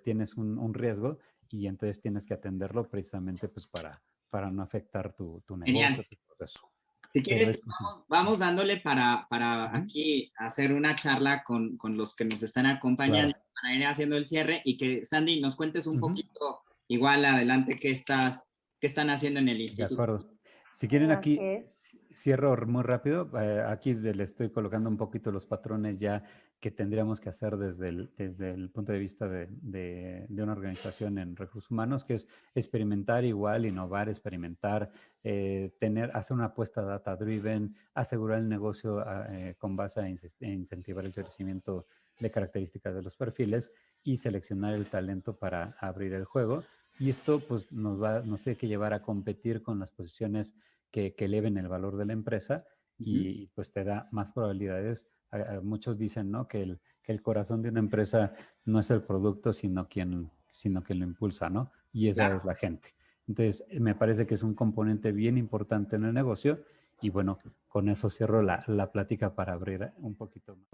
tienes un riesgo y entonces tienes que atenderlo precisamente pues para no afectar tu negocio, tu proceso. Si quieres, vamos dándole para aquí hacer una charla con los que nos están acompañando, claro, para ir haciendo el cierre y que Sandy nos cuentes un poquito igual adelante qué están haciendo en el instituto. De acuerdo. Si quieren aquí, cierro muy rápido. Aquí le estoy colocando un poquito los patrones ya que tendríamos que hacer desde el punto de vista de una organización en recursos humanos, que es experimentar igual, innovar, experimentar, hacer una apuesta data-driven, asegurar el negocio con base a incentivar el crecimiento de características de los perfiles y seleccionar el talento para abrir el juego. Y esto pues nos tiene que llevar a competir con las posiciones que eleven el valor de la empresa y pues te da más probabilidades. Muchos dicen, ¿no?, que el corazón de una empresa no es el producto, sino quien lo impulsa, ¿no? Y esa es la gente. Entonces, me parece que es un componente bien importante en el negocio y bueno, con eso cierro la plática para abrir un poquito más.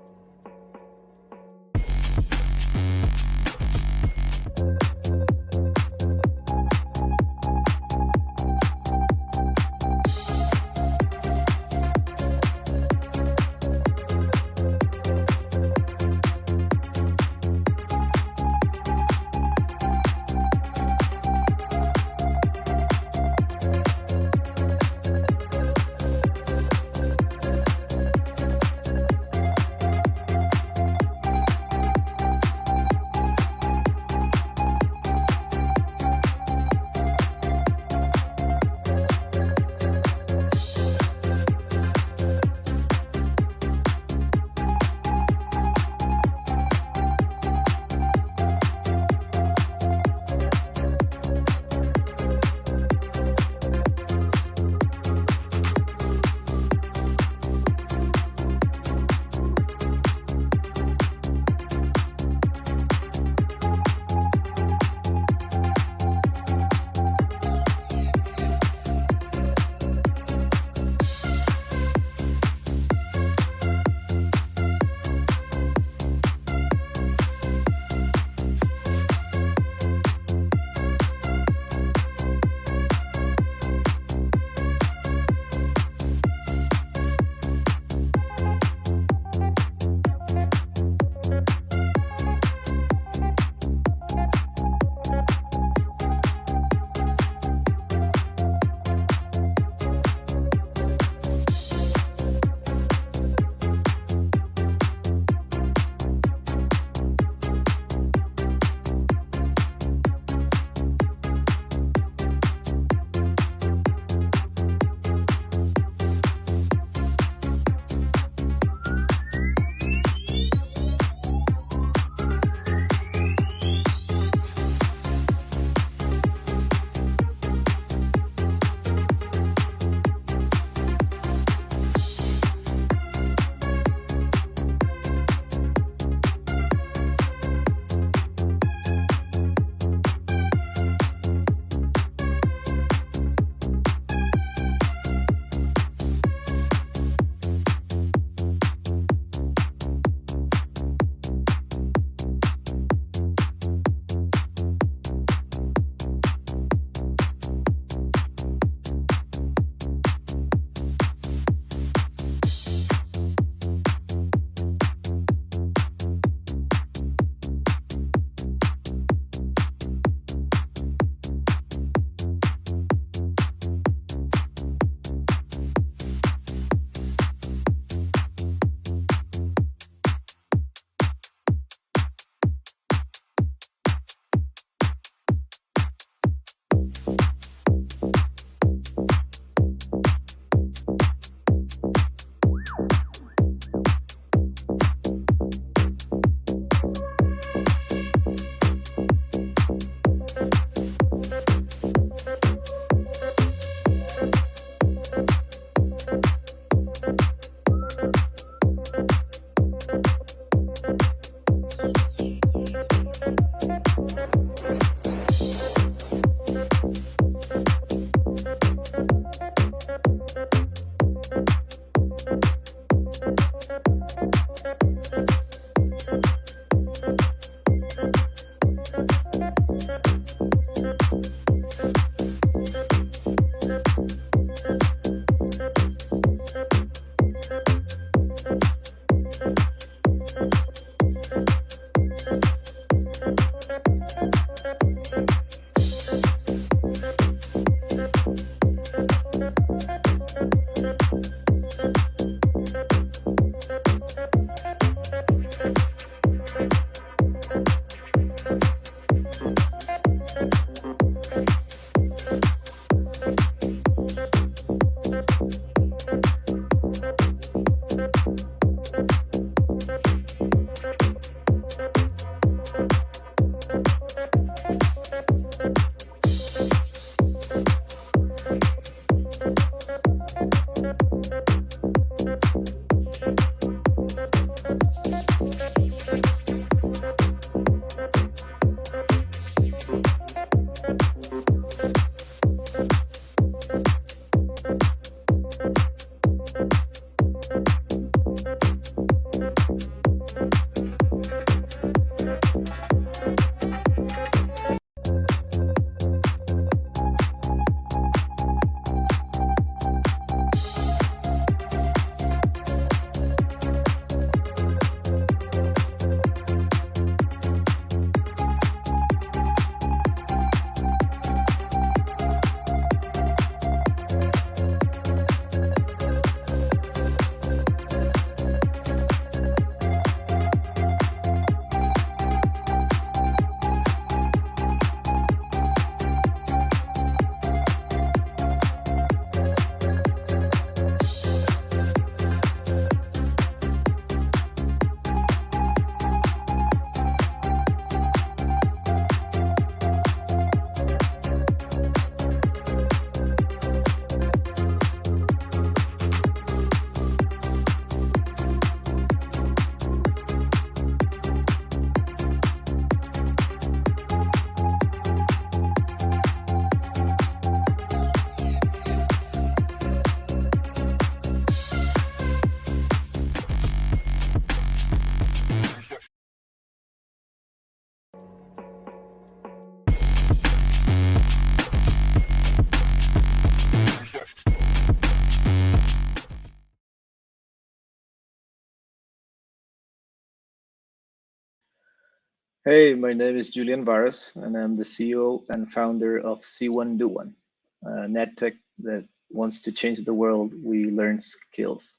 Hey, my name is Julian Varas, and I'm the CEO and founder of C1 Do One, a net tech that wants to change the world. We learn skills.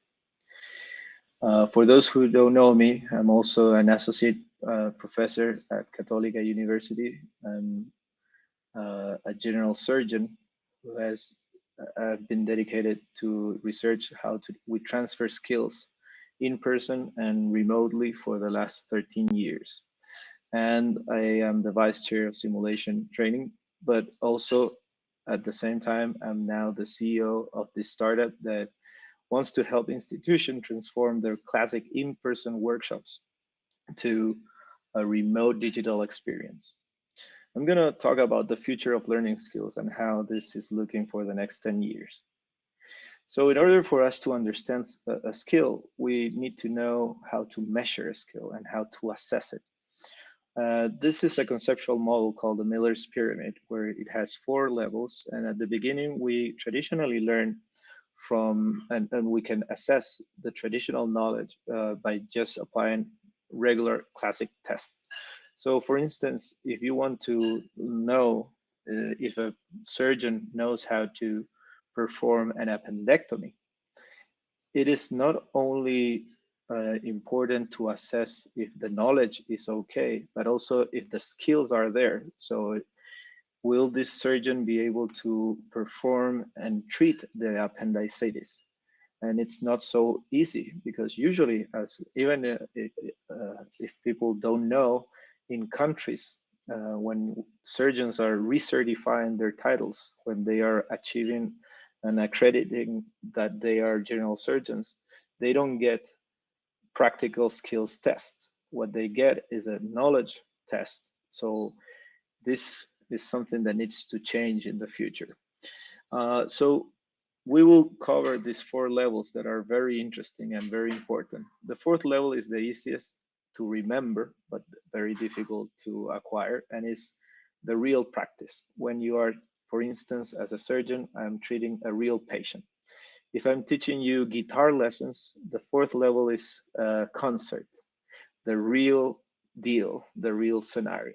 For those who don't know me, I'm also an associate professor at Católica University. I'm a general surgeon who has been dedicated to research how we transfer skills in person and remotely for the last 13 years. And I am the vice chair of simulation training, but also at the same time, I'm now the CEO of this startup that wants to help institutions transform their classic in-person workshops to a remote digital experience. I'm going to talk about the future of learning skills and how this is looking for the next 10 years. So in order for us to understand a skill, we need to know how to measure a skill and how to assess it. This is a conceptual model called the Miller's Pyramid, where it has 4 levels. And at the beginning, we traditionally learn from, and we can assess the traditional knowledge by just applying regular classic tests. So for instance, if you want to know if a surgeon knows how to perform an appendectomy, it is not only important to assess if the knowledge is okay, but also if the skills are there. So will this surgeon be able to perform and treat the appendicitis? And it's not so easy because usually, as even if people don't know, in countries, when surgeons are recertifying their titles, when they are achieving and accrediting that they are general surgeons, they don't get practical skills tests. What they get is a knowledge test. So this is something that needs to change in the future. So we will cover these 4 levels that are very interesting and very important. The 4th level is the easiest to remember, but very difficult to acquire, and is the real practice. When you are, for instance, as a surgeon, I'm treating a real patient. If I'm teaching you guitar lessons, the 4th level is concert, the real deal, the real scenario.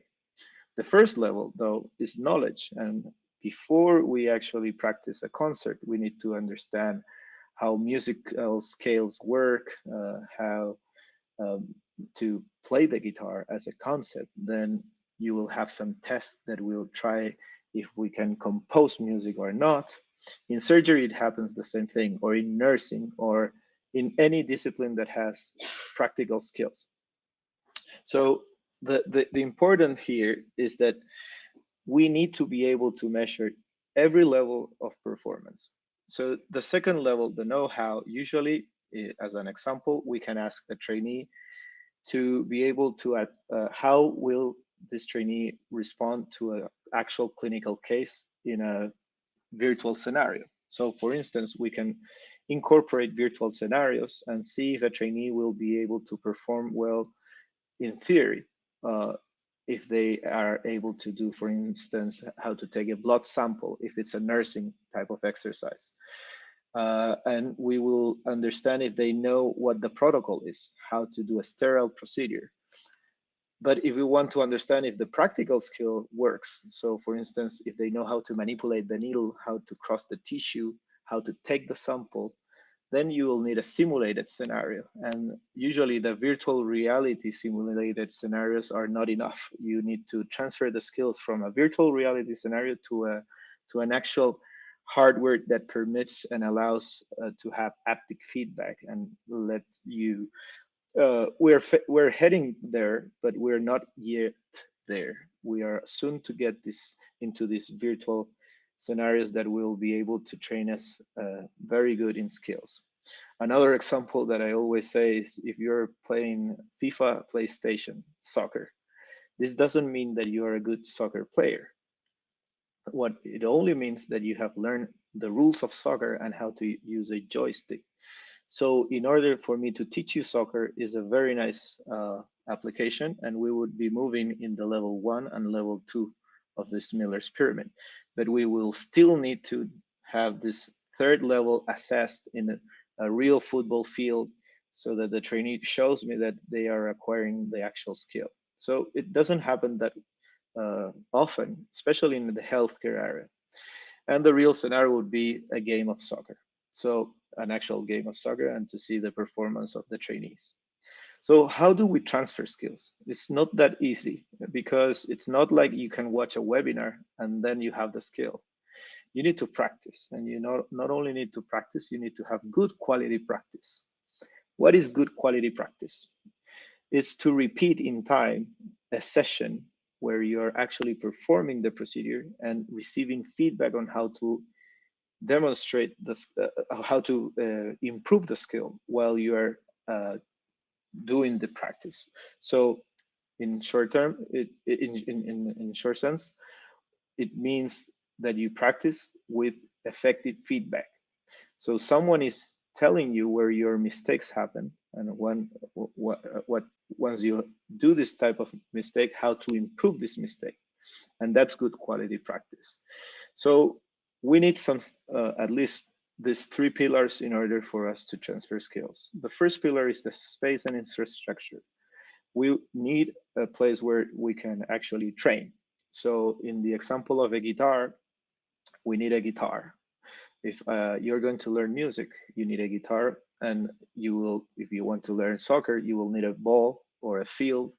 The 1st level, though, is knowledge. And before we actually practice a concert, we need to understand how musical scales work, how to play the guitar as a concept. Then you will have some tests that will try if we can compose music or not. In surgery, it happens the same thing, or in nursing, or in any discipline that has practical skills. So the important here is that we need to be able to measure every level of performance. So the 2nd level, the know-how, usually, as an example, we can ask a trainee to be able to, how will this trainee respond to an actual clinical case in a virtual scenario. So for instance, we can incorporate virtual scenarios and see if a trainee will be able to perform well in theory. If they are able to do, for instance, how to take a blood sample, if it's a nursing type of exercise. And we will understand if they know what the protocol is, how to do a sterile procedure. But if we want to understand if the practical skill works, so for instance, if they know how to manipulate the needle, how to cross the tissue, how to take the sample, then you will need a simulated scenario. And usually the virtual reality simulated scenarios are not enough. You need to transfer the skills from a virtual reality scenario to an actual hardware that permits and allows to have haptic feedback and let you, we're heading there, but we're not yet there. We are soon to get this into these virtual scenarios that will be able to train us very good in skills. Another example that I always say is if you're playing FIFA, PlayStation, soccer, this doesn't mean that you are a good soccer player. What it only means that you have learned the rules of soccer and how to use a joystick. So in order for me to teach you soccer is a very nice application, and we would be moving in the level 1 and level 2 of this Miller's Pyramid. But we will still need to have this 3rd level assessed in a real football field so that the trainee shows me that they are acquiring the actual skill. So it doesn't happen that often, especially in the healthcare area. And the real scenario would be a game of soccer. So an actual game of soccer, and to see the performance of the trainees. So how do we transfer skills? It's not that easy, because it's not like you can watch a webinar and then you have the skill. You need to practice, and you not only need to practice, you need to have good quality practice. What is good quality practice? It's to repeat in time a session where you're actually performing the procedure and receiving feedback on how to demonstrate this, how to improve the skill while you are doing the practice. So in short term, in short sense, it means that you practice with effective feedback. So someone is telling you where your mistakes happen, and once you do this type of mistake, how to improve this mistake. And that's good quality practice. So we need some, at least these 3 pillars in order for us to transfer skills. The first pillar is the space and infrastructure. We need a place where we can actually train. So in the example of a guitar, we need a guitar. If you're going to learn music, you need a guitar, and you will, if you want to learn soccer, you will need a ball or a field,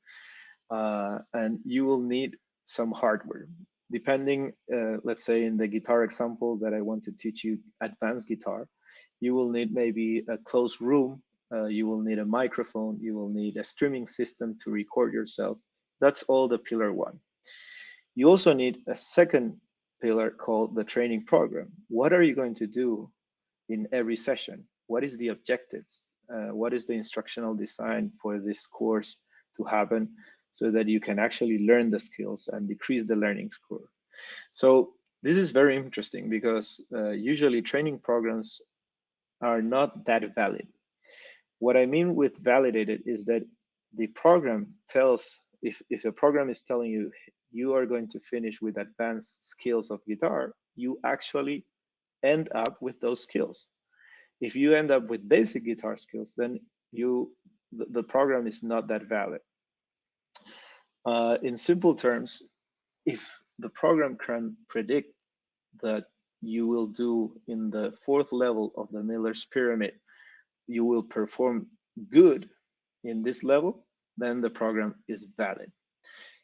and you will need some hardware. Depending, let's say in the guitar example that I want to teach you, advanced guitar, you will need maybe a closed room, you will need a microphone, you will need a streaming system to record yourself. That's all the pillar 1. You also need a second pillar called the training program. What are you going to do in every session? What is the objectives? What is the instructional design for this course to happen, so that you can actually learn the skills and decrease the learning score? So this is very interesting, because usually training programs are not that valid. What I mean with validated is that the program tells, if a program is telling you, you are going to finish with advanced skills of guitar, you actually end up with those skills. If you end up with basic guitar skills, then the program is not that valid. In simple terms, if the program can predict that you will do in the 4th level of the Miller's pyramid, you will perform good in this level, then the program is valid.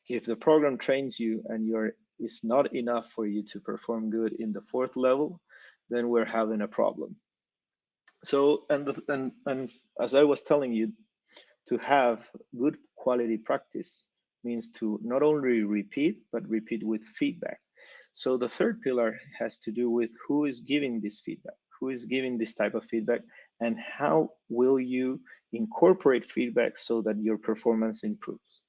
If the program trains you and it's not enough for you to perform good in the 4th level, then we're having a problem. So, and as I was telling you, to have good quality practice means to not only repeat, but repeat with feedback. So the third pillar has to do with who is giving this feedback, who is giving this type of feedback, and how will you incorporate feedback so that your performance improves.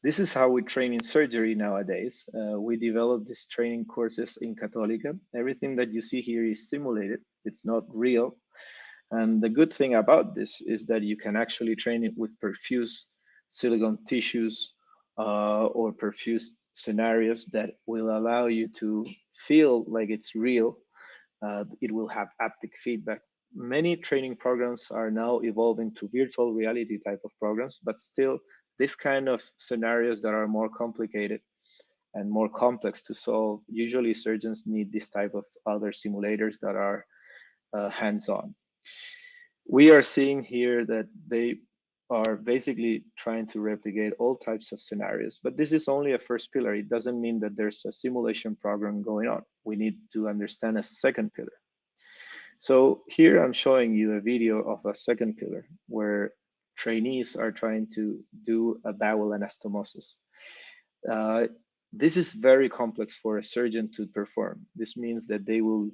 This is how we train in surgery nowadays. We develop these training courses in Católica. Everything that you see here is simulated. It's not real. And the good thing about this is that you can actually train it with perfused silicone tissues or perfused scenarios that will allow you to feel like it's real. It will have haptic feedback. Many training programs are now evolving to virtual reality type of programs, but still this kind of scenarios that are more complicated and more complex to solve, usually surgeons need this type of other simulators that are hands-on. We are seeing here that they are basically trying to replicate all types of scenarios, but this is only a first pillar. It doesn't mean that there's a simulation program going on. We need to understand a second pillar. So here I'm showing you a video of a second pillar where trainees are trying to do a bowel anastomosis. This is very complex for a surgeon to perform. This means that they will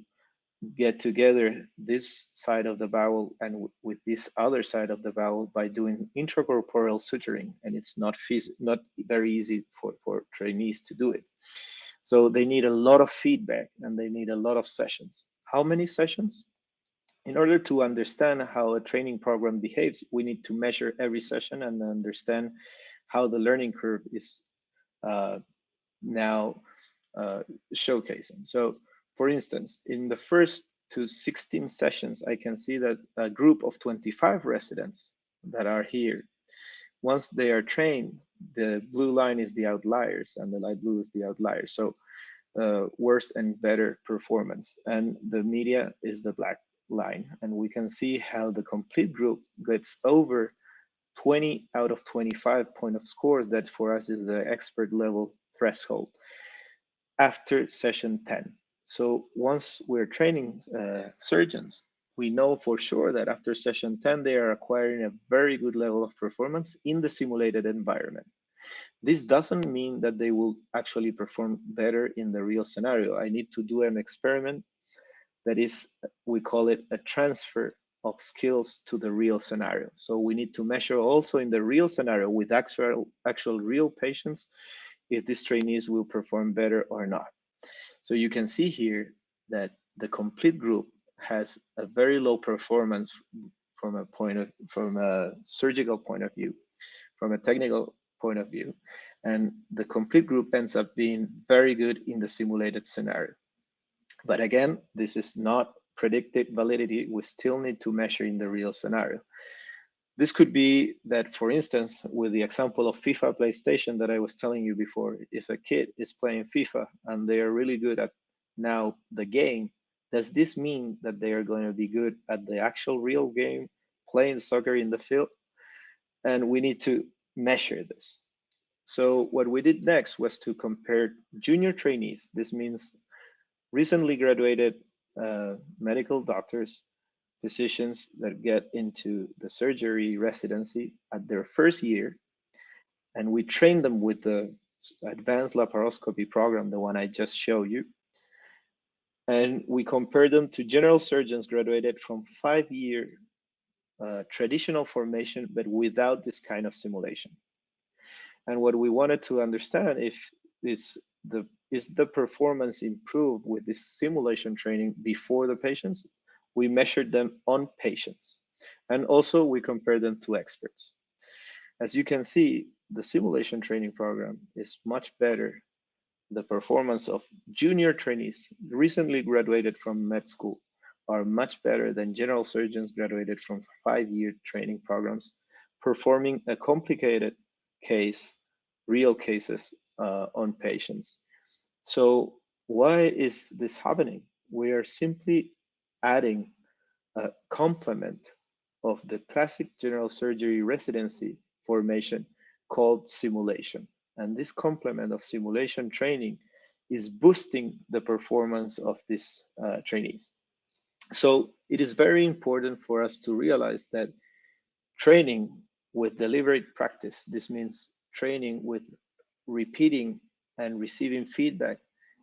get together this side of the bowel and with this other side of the bowel by doing intracorporeal suturing, and it's not very easy for trainees to do it. So they need a lot of feedback and they need a lot of sessions. How many sessions? In order to understand how a training program behaves, we need to measure every session and understand how the learning curve is now showcasing. So for instance, in the first to 16 sessions, I can see that a group of 25 residents that are here, once they are trained, the blue line is the outliers and the light blue is the outliers. So worse and better performance. And the media is the black line. And we can see how the complete group gets over 20 out of 25 point of scores. That for us is the expert level threshold after session 10. So once we're training surgeons, we know for sure that after session 10, they are acquiring a very good level of performance in the simulated environment. This doesn't mean that they will actually perform better in the real scenario. I need to do an experiment that is, we call it a transfer of skills to the real scenario. So we need to measure also in the real scenario with actual real patients if these trainees will perform better or not. So you can see here that the complete group has a very low performance from a surgical point of view, from a technical point of view, and the complete group ends up being very good in the simulated scenario. But again, this is not predicted validity. We still need to measure in the real scenario. This could be that, for instance, with the example of FIFA PlayStation that I was telling you before, if a kid is playing FIFA and they are really good at now the game, does this mean that they are going to be good at the actual real game, playing soccer in the field? And we need to measure this. So what we did next was to compare junior trainees. This means recently graduated medical doctors, physicians that get into the surgery residency at their first year, and we train them with the advanced laparoscopy program, the one I just showed you. And we compare them to general surgeons graduated from 5-year traditional formation, but without this kind of simulation. And what we wanted to understand is the performance improved with this simulation training before the patients. We measured them on patients, and also we compared them to experts. As you can see, the simulation training program is much better. The performance of junior trainees recently graduated from med school are much better than general surgeons graduated from 5-year training programs, performing a complicated case, real cases on patients. So why is this happening? We are simply adding a complement of the classic general surgery residency formation called simulation. And this complement of simulation training is boosting the performance of these trainees. So it is very important for us to realize that training with deliberate practice, this means training with repeating and receiving feedback,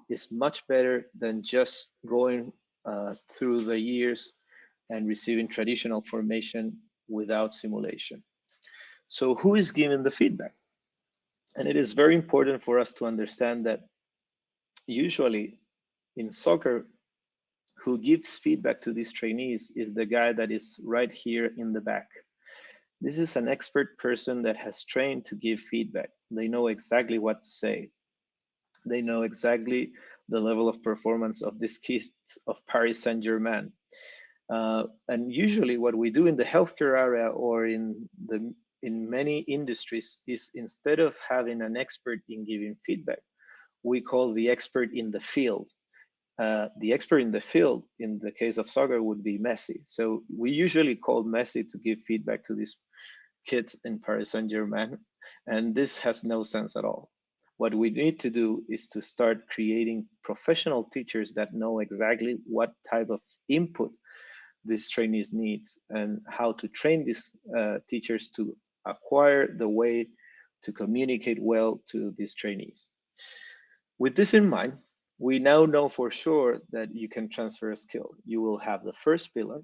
is much better than just going through the years and receiving traditional formation without simulation. So who is giving the feedback? And it is very important for us to understand that usually in soccer, who gives feedback to these trainees is the guy that is right here in the back. This is an expert person that has trained to give feedback. They know exactly what to say. They know exactly the level of performance of these kids of Paris Saint-Germain. And usually what we do in the healthcare area or in many industries is, instead of having an expert in giving feedback, we call the expert in the field. The expert in the field, in the case of soccer, would be Messi. So we usually call Messi to give feedback to these kids in Paris Saint-Germain, and this has no sense at all. What we need to do is to start creating professional teachers that know exactly what type of input these trainees need and how to train these teachers to acquire the way to communicate well to these trainees. With this in mind, we now know for sure that you can transfer a skill. You will have the first pillar,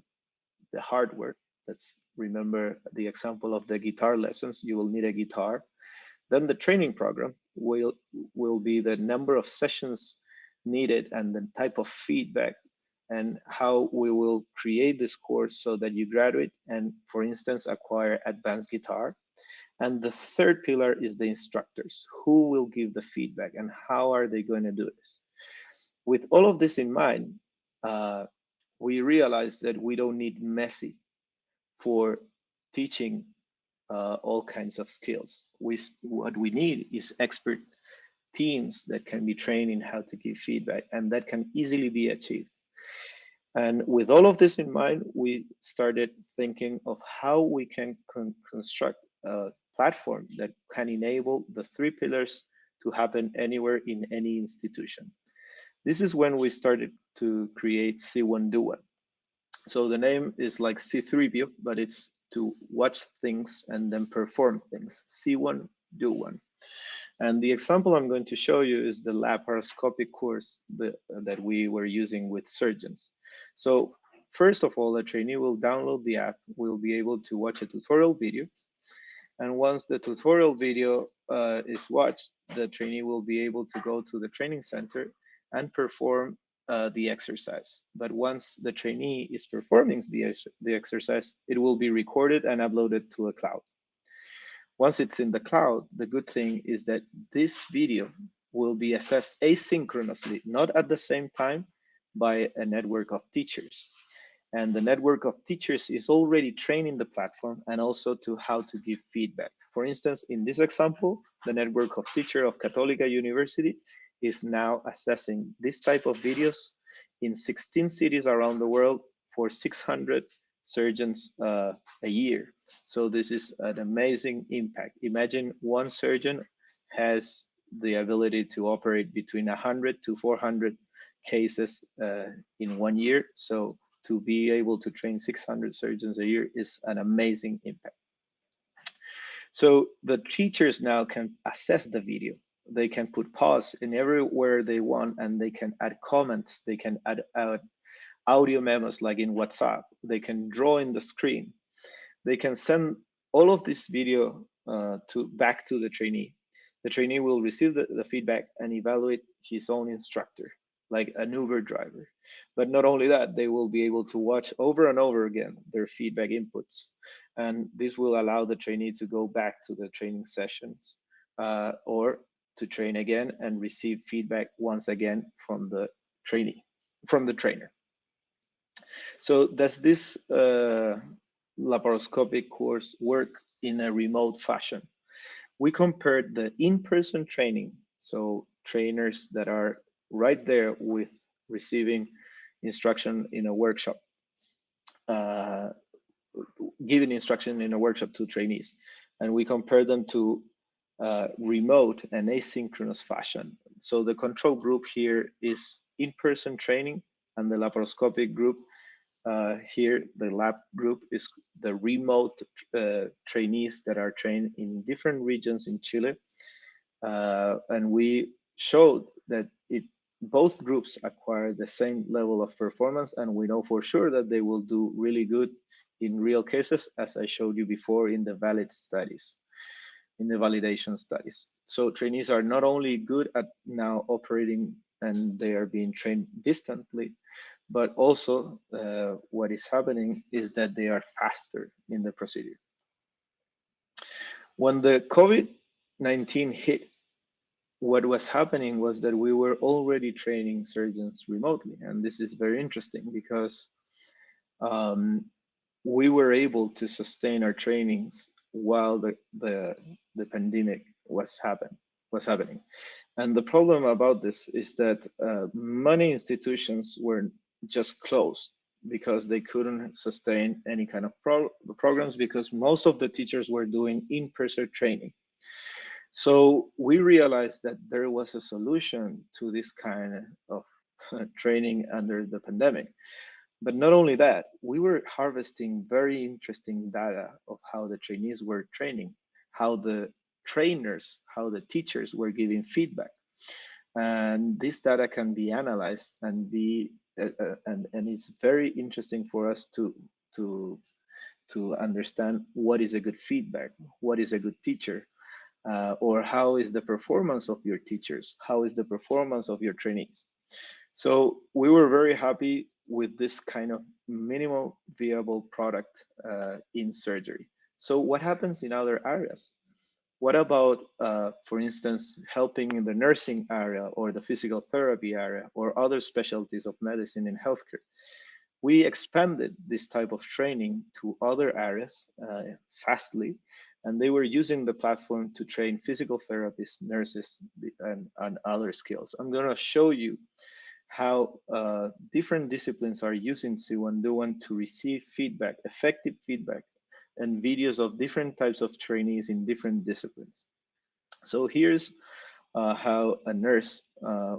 the hardware. Let's remember the example of the guitar lessons. You will need a guitar. Then the training program will be the number of sessions needed and the type of feedback and how we will create this course so that you graduate and, for instance, acquire advanced guitar. And the third pillar is the instructors. Who will give the feedback and how are they going to do this? With all of this in mind, we realize that we don't need Messi for teaching all kinds of skills. What we need is expert teams that can be trained in how to give feedback, and that can easily be achieved. And with all of this in mind, we started thinking of how we can construct a platform that can enable the three pillars to happen anywhere in any institution. This is when we started to create See One Do One. So the name is like C3PO, but it's to watch things and then perform things. See one, do one. And the example I'm going to show you is the laparoscopic course that we were using with surgeons. So first of all, a trainee will download the app, will be able to watch a tutorial video. And once the tutorial video is watched, the trainee will be able to go to the training center and perform the exercise. But once the trainee is performing the exercise, it will be recorded and uploaded to a cloud. Once it's in the cloud, the good thing is that this video will be assessed asynchronously, not at the same time, by a network of teachers. And the network of teachers is already training the platform and also to how to give feedback. For instance, in this example, the network of teachers of Católica University is now assessing this type of videos in 16 cities around the world for 600 surgeons a year. So this is an amazing impact. Imagine one surgeon has the ability to operate between 100 to 400 cases in 1 year. So to be able to train 600 surgeons a year is an amazing impact. So the teachers now can assess the video. They can put pause in everywhere they want, and they can add comments. They can add audio memos like in WhatsApp. They can draw in the screen. They can send all of this video back to the trainee. The trainee will receive the feedback and evaluate his own instructor, like an Uber driver. But not only that, they will be able to watch over and over again their feedback inputs. And this will allow the trainee to go back to the training sessions or to train again and receive feedback once again from the trainee, from the trainer. So does this laparoscopic course work in a remote fashion? We compared the in-person training, so trainers that are right there with receiving instruction in a workshop, giving instruction in a workshop to trainees, and we compared them to remote and asynchronous fashion. So the control group here is in-person training, and the laparoscopic group here, the lab group, is the remote trainees that are trained in different regions in Chile. And we showed that both groups acquire the same level of performance, and we know for sure that they will do really good in real cases, as I showed you before in the valid studies, in the validation studies. So trainees are not only good at now operating and they are being trained distantly, but also what is happening is that they are faster in the procedure. When the COVID-19 hit, what was happening was that we were already training surgeons remotely. And this is very interesting because we were able to sustain our trainings while the pandemic was happening. And the problem about this is that many institutions were just closed because they couldn't sustain any kind of programs because most of the teachers were doing in-person training. So we realized that there was a solution to this kind of training under the pandemic. But not only that, we were harvesting very interesting data of how the trainees were training, how the trainers, how the teachers were giving feedback. And this data can be analyzed and be and it's very interesting for us to understand what is a good feedback, what is a good teacher, or how is the performance of your teachers, how is the performance of your trainees. So we were very happy with this kind of minimal viable product in surgery. So what happens in other areas? What about, for instance, helping in the nursing area or the physical therapy area or other specialties of medicine and healthcare? We expanded this type of training to other areas fastly, And they were using the platform to train physical therapists, nurses, and other skills. I'm going to show you how different disciplines are using C1Do1 to receive feedback, effective feedback, and videos of different types of trainees in different disciplines. So here's how a nurse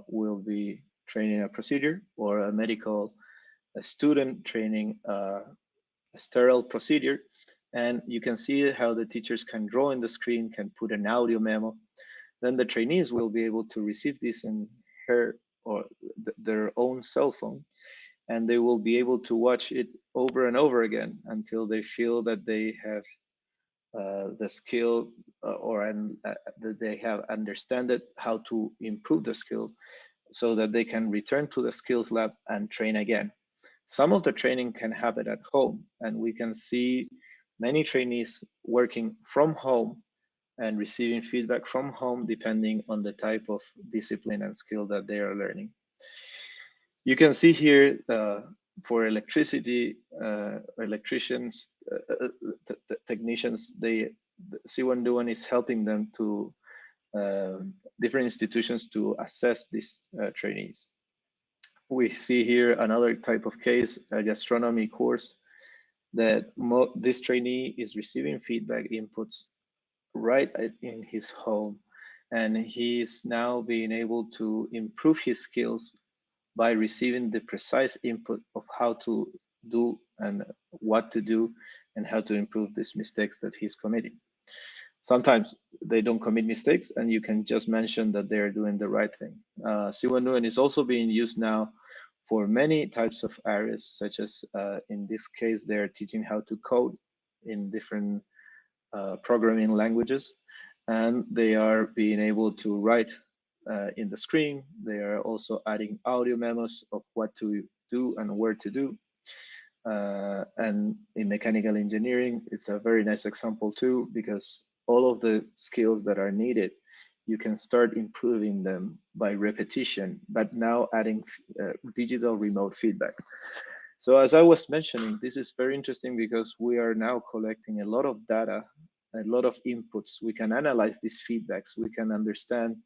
will be training a procedure, or a student training a sterile procedure. And you can see how the teachers can draw in the screen, can put an audio memo. Then the trainees will be able to receive this in her or their own cell phone, and they will be able to watch it over and over again until they feel that they have the skill that they have understand it, how to improve the skill, so that they can return to the skills lab and train again. Some of the training can happen at home, and we can see many trainees working from home and receiving feedback from home, depending on the type of discipline and skill that they are learning. You can see here for electricity, electricians, technicians, C1Do1 is helping them to different institutions to assess these trainees. We see here another type of case, a gastronomy course, that this trainee is receiving feedback inputs right in his home, and he's now being able to improve his skills by receiving the precise input of how to do and what to do and how to improve these mistakes that he's committing. Sometimes they don't commit mistakes, and you can just mention that they're doing the right thing. C1Do1 is also being used now for many types of areas, such as in this case, they're teaching how to code in different programming languages, and they are being able to write in the screen. They are also adding audio memos of what to do and where to do. And in mechanical engineering, it's a very nice example too, because all of the skills that are needed, you can start improving them by repetition, but now adding digital remote feedback. So as I was mentioning, this is very interesting because we are now collecting a lot of data, a lot of inputs. We can analyze these feedbacks. We can understand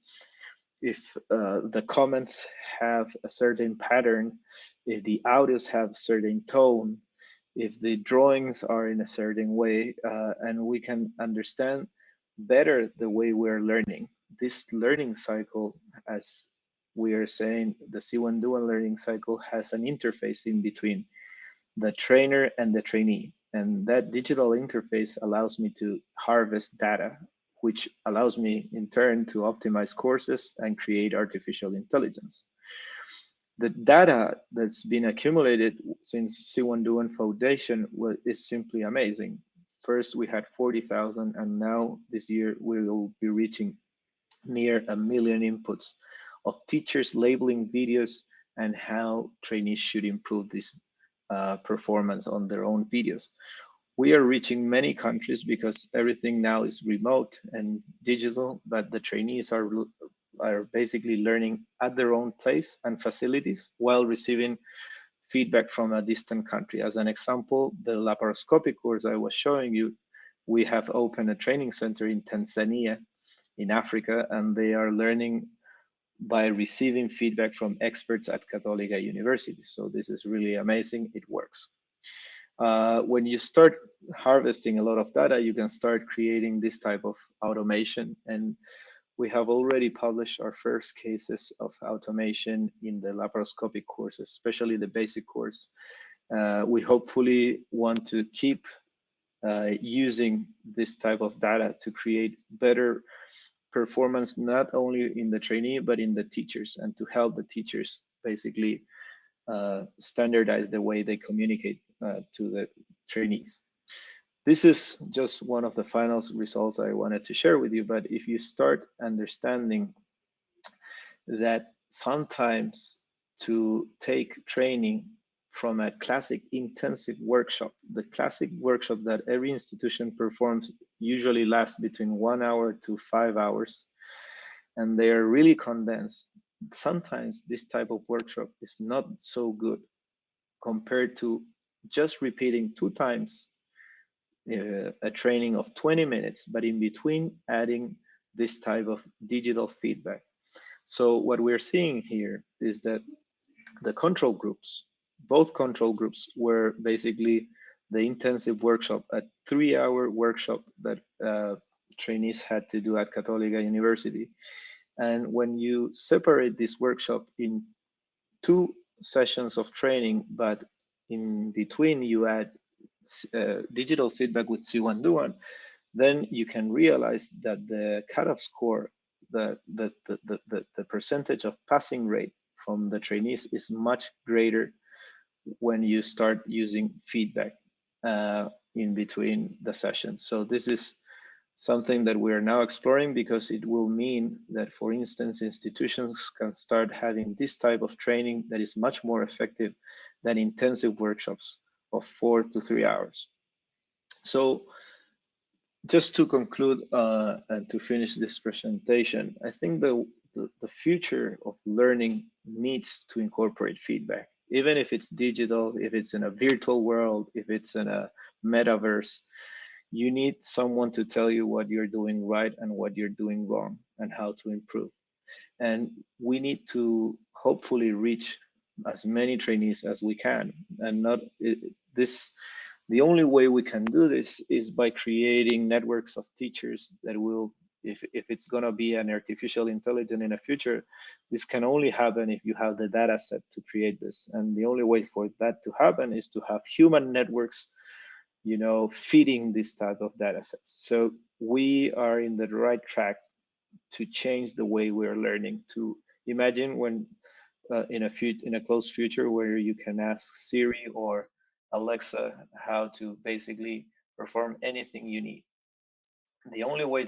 if the comments have a certain pattern, if the audios have certain tone, if the drawings are in a certain way, and we can understand better the way we're learning. This learning cycle, as we are saying, the C1Do1 learning cycle has an interface in between the trainer and the trainee. And that digital interface allows me to harvest data, which allows me in turn to optimize courses and create artificial intelligence. The data that's been accumulated since C1Do1 Foundation is simply amazing. First, we had 40,000, and now this year we will be reaching near 1 million inputs of teachers labeling videos and how trainees should improve this performance on their own videos. We are reaching many countries because everything now is remote and digital, but the trainees are basically learning at their own place and facilities while receiving feedback from a distant country. As an example, the laparoscopic course I was showing you, we have opened a training center in Tanzania, in Africa, and they are learning by receiving feedback from experts at Católica University. So this is really amazing. It works. When you start harvesting a lot of data, you can start creating this type of automation. And we have already published our first cases of automation in the laparoscopic courses, especially the basic course. We hopefully want to keep using this type of data to create better performance, not only in the trainee, but in the teachers, and to help the teachers basically standardize the way they communicate to the trainees. This is just one of the final results I wanted to share with you, but if you start understanding that sometimes to take training from a classic intensive workshop, the classic workshop that every institution performs usually lasts between 1 hour to 5 hours, and they are really condensed. Sometimes this type of workshop is not so good compared to just repeating 2 times a training of 20 minutes, but in between adding this type of digital feedback. So what we're seeing here is that the control groups, both control groups were basically the intensive workshop, a 3-hour workshop that trainees had to do at Católica University. And when you separate this workshop in 2 sessions of training, but in between you add digital feedback with C1Do1, then you can realize that the cutoff score, the percentage of passing rate from the trainees is much greater when you start using feedback in between the sessions. So this is something that we are now exploring, because it will mean that, for instance, institutions can start having this type of training that is much more effective than intensive workshops of 4 to 3 hours. So just to conclude and to finish this presentation, I think the future of learning needs to incorporate feedback, even if it's digital, if it's in a virtual world, if it's in a metaverse. You need someone to tell you what you're doing right and what you're doing wrong and how to improve. And we need to hopefully reach as many trainees as we can. And the only way we can do this is by creating networks of teachers that will, if it's going to be an artificial intelligence in the future, this can only happen if you have the data set to create this. And the only way for that to happen is to have human networks, feeding this type of data sets. So we are in the right track to change the way we're learning. To imagine when in a close future where you can ask Siri or Alexa how to basically perform anything you need. The only way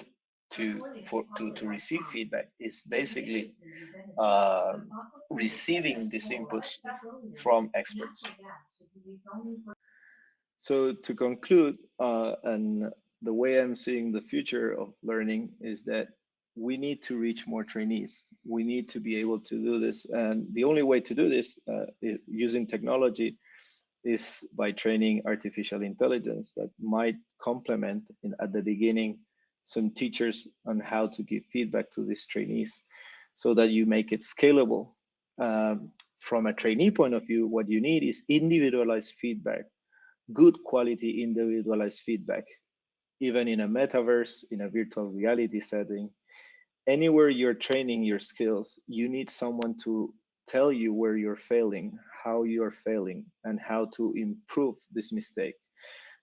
to receive feedback is basically receiving these inputs from experts. So to conclude, and the way I'm seeing the future of learning is that we need to reach more trainees. We need to be able to do this. And the only way to do this using technology is by training artificial intelligence that might complement at the beginning some teachers on how to give feedback to these trainees so that you make it scalable. From a trainee point of view, what you need is individualized feedback, good quality individualized feedback, even in a metaverse, in a virtual reality setting. Anywhere you're training your skills, you need someone to tell you where you're failing, how you're failing, and how to improve this mistake.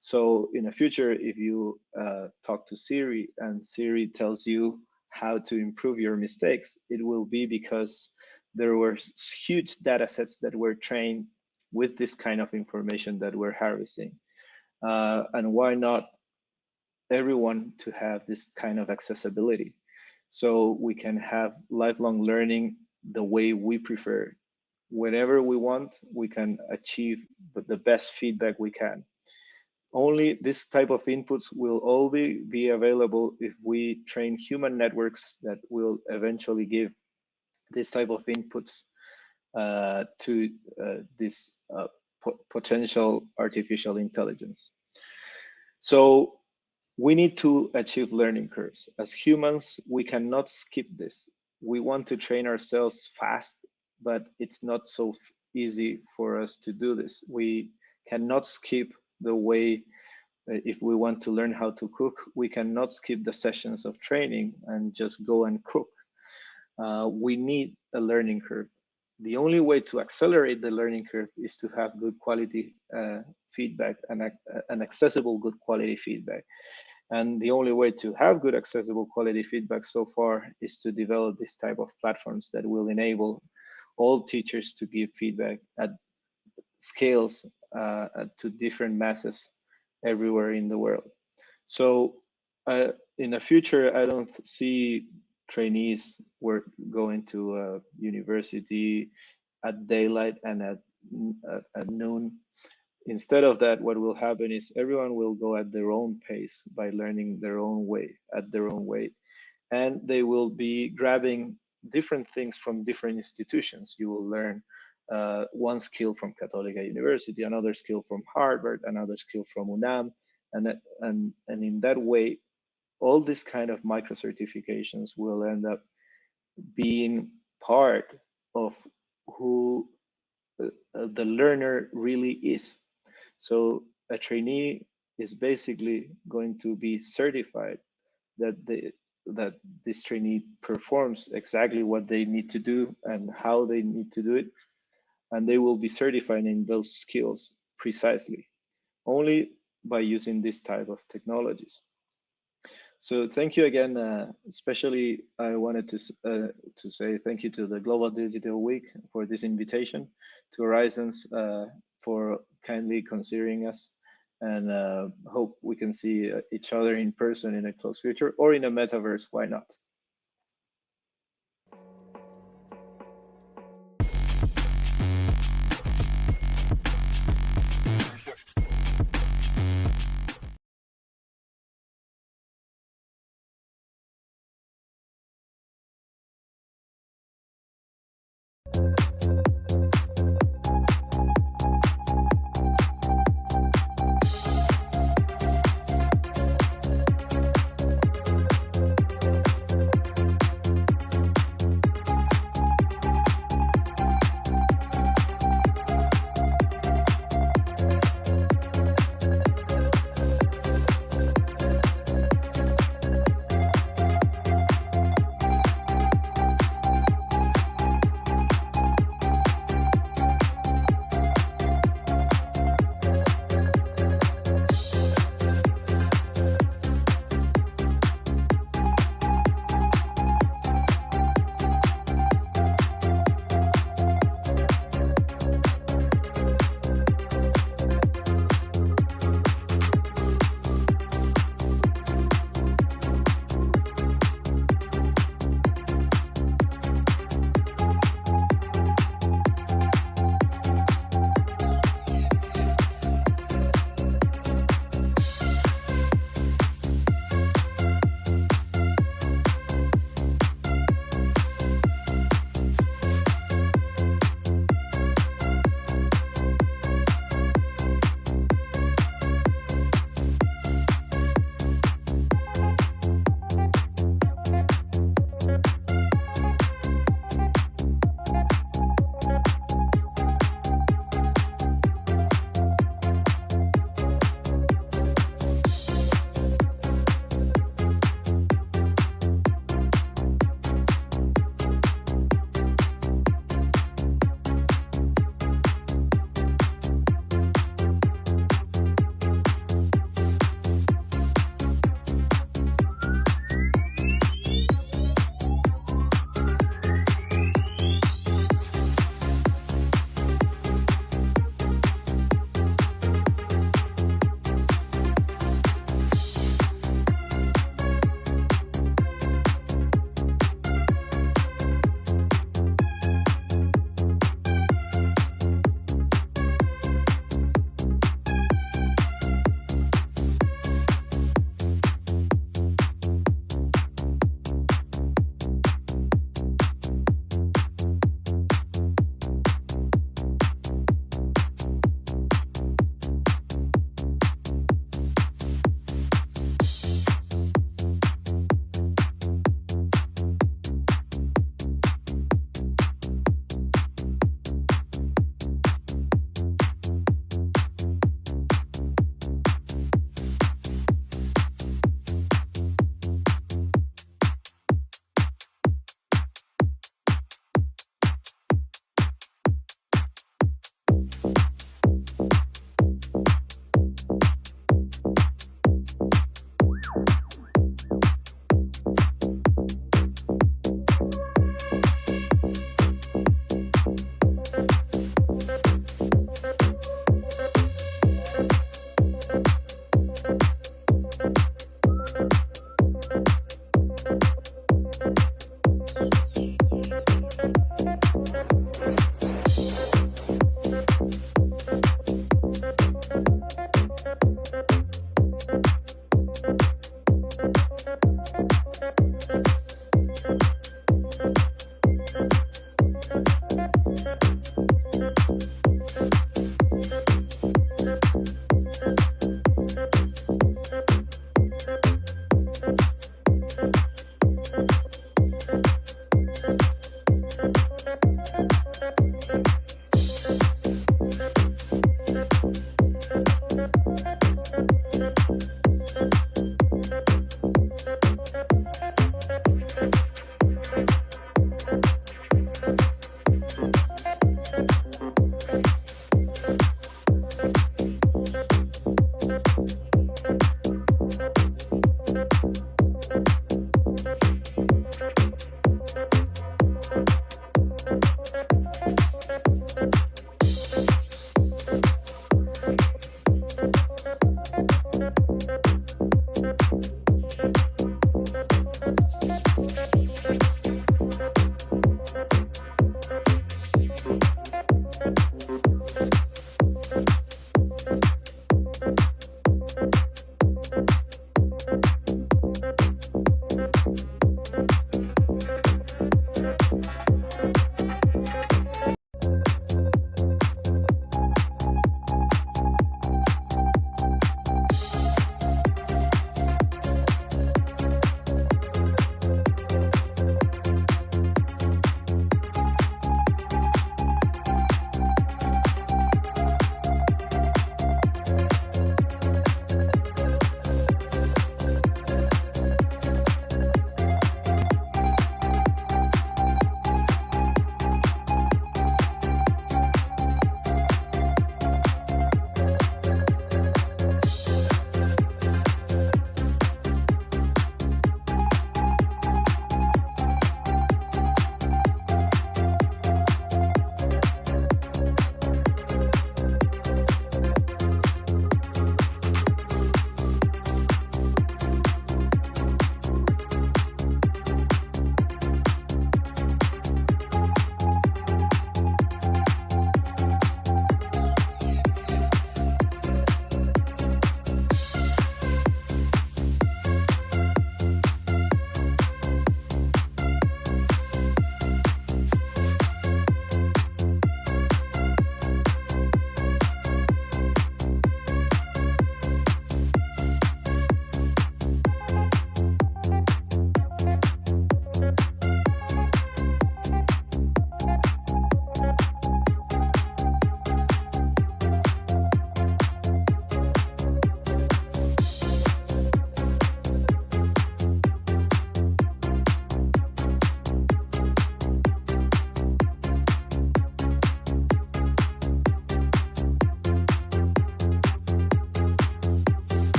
So in the future, if you talk to Siri and Siri tells you how to improve your mistakes, it will be because there were huge data sets that were trained with this kind of information that we're harvesting. And why not everyone to have this kind of accessibility? So we can have lifelong learning the way we prefer. Whenever we want, we can achieve the best feedback we can. Only this type of inputs will only be available if we train human networks that will eventually give this type of inputs to this potential artificial intelligence. So we need to achieve learning curves. As humans, we cannot skip this. We want to train ourselves fast, but it's not so easy for us to do this. We cannot skip the way, if we want to learn how to cook, we cannot skip the sessions of training and just go and cook. We need a learning curve. The only way to accelerate the learning curve is to have good quality feedback and an accessible good quality feedback. And the only way to have good accessible quality feedback so far is to develop this type of platforms that will enable all teachers to give feedback at scales to different masses everywhere in the world. So in the future, I don't see trainees going to university at daylight and at noon. Instead of that, what will happen is everyone will go at their own pace by learning their own way, at their own way. And they will be grabbing different things from different institutions. You will learn one skill from Católica University, another skill from Harvard, another skill from UNAM, and in that way, all these kind of micro certifications will end up being part of who the learner really is. So a trainee is basically going to be certified that this trainee performs exactly what they need to do and how they need to do it, and they will be certified in those skills precisely only by using this type of technologies. So thank you again. Especially, I wanted to say thank you to the Global Digital Week for this invitation, to Horizons for kindly considering us, and hope we can see each other in person in a close future or in a metaverse. Why not?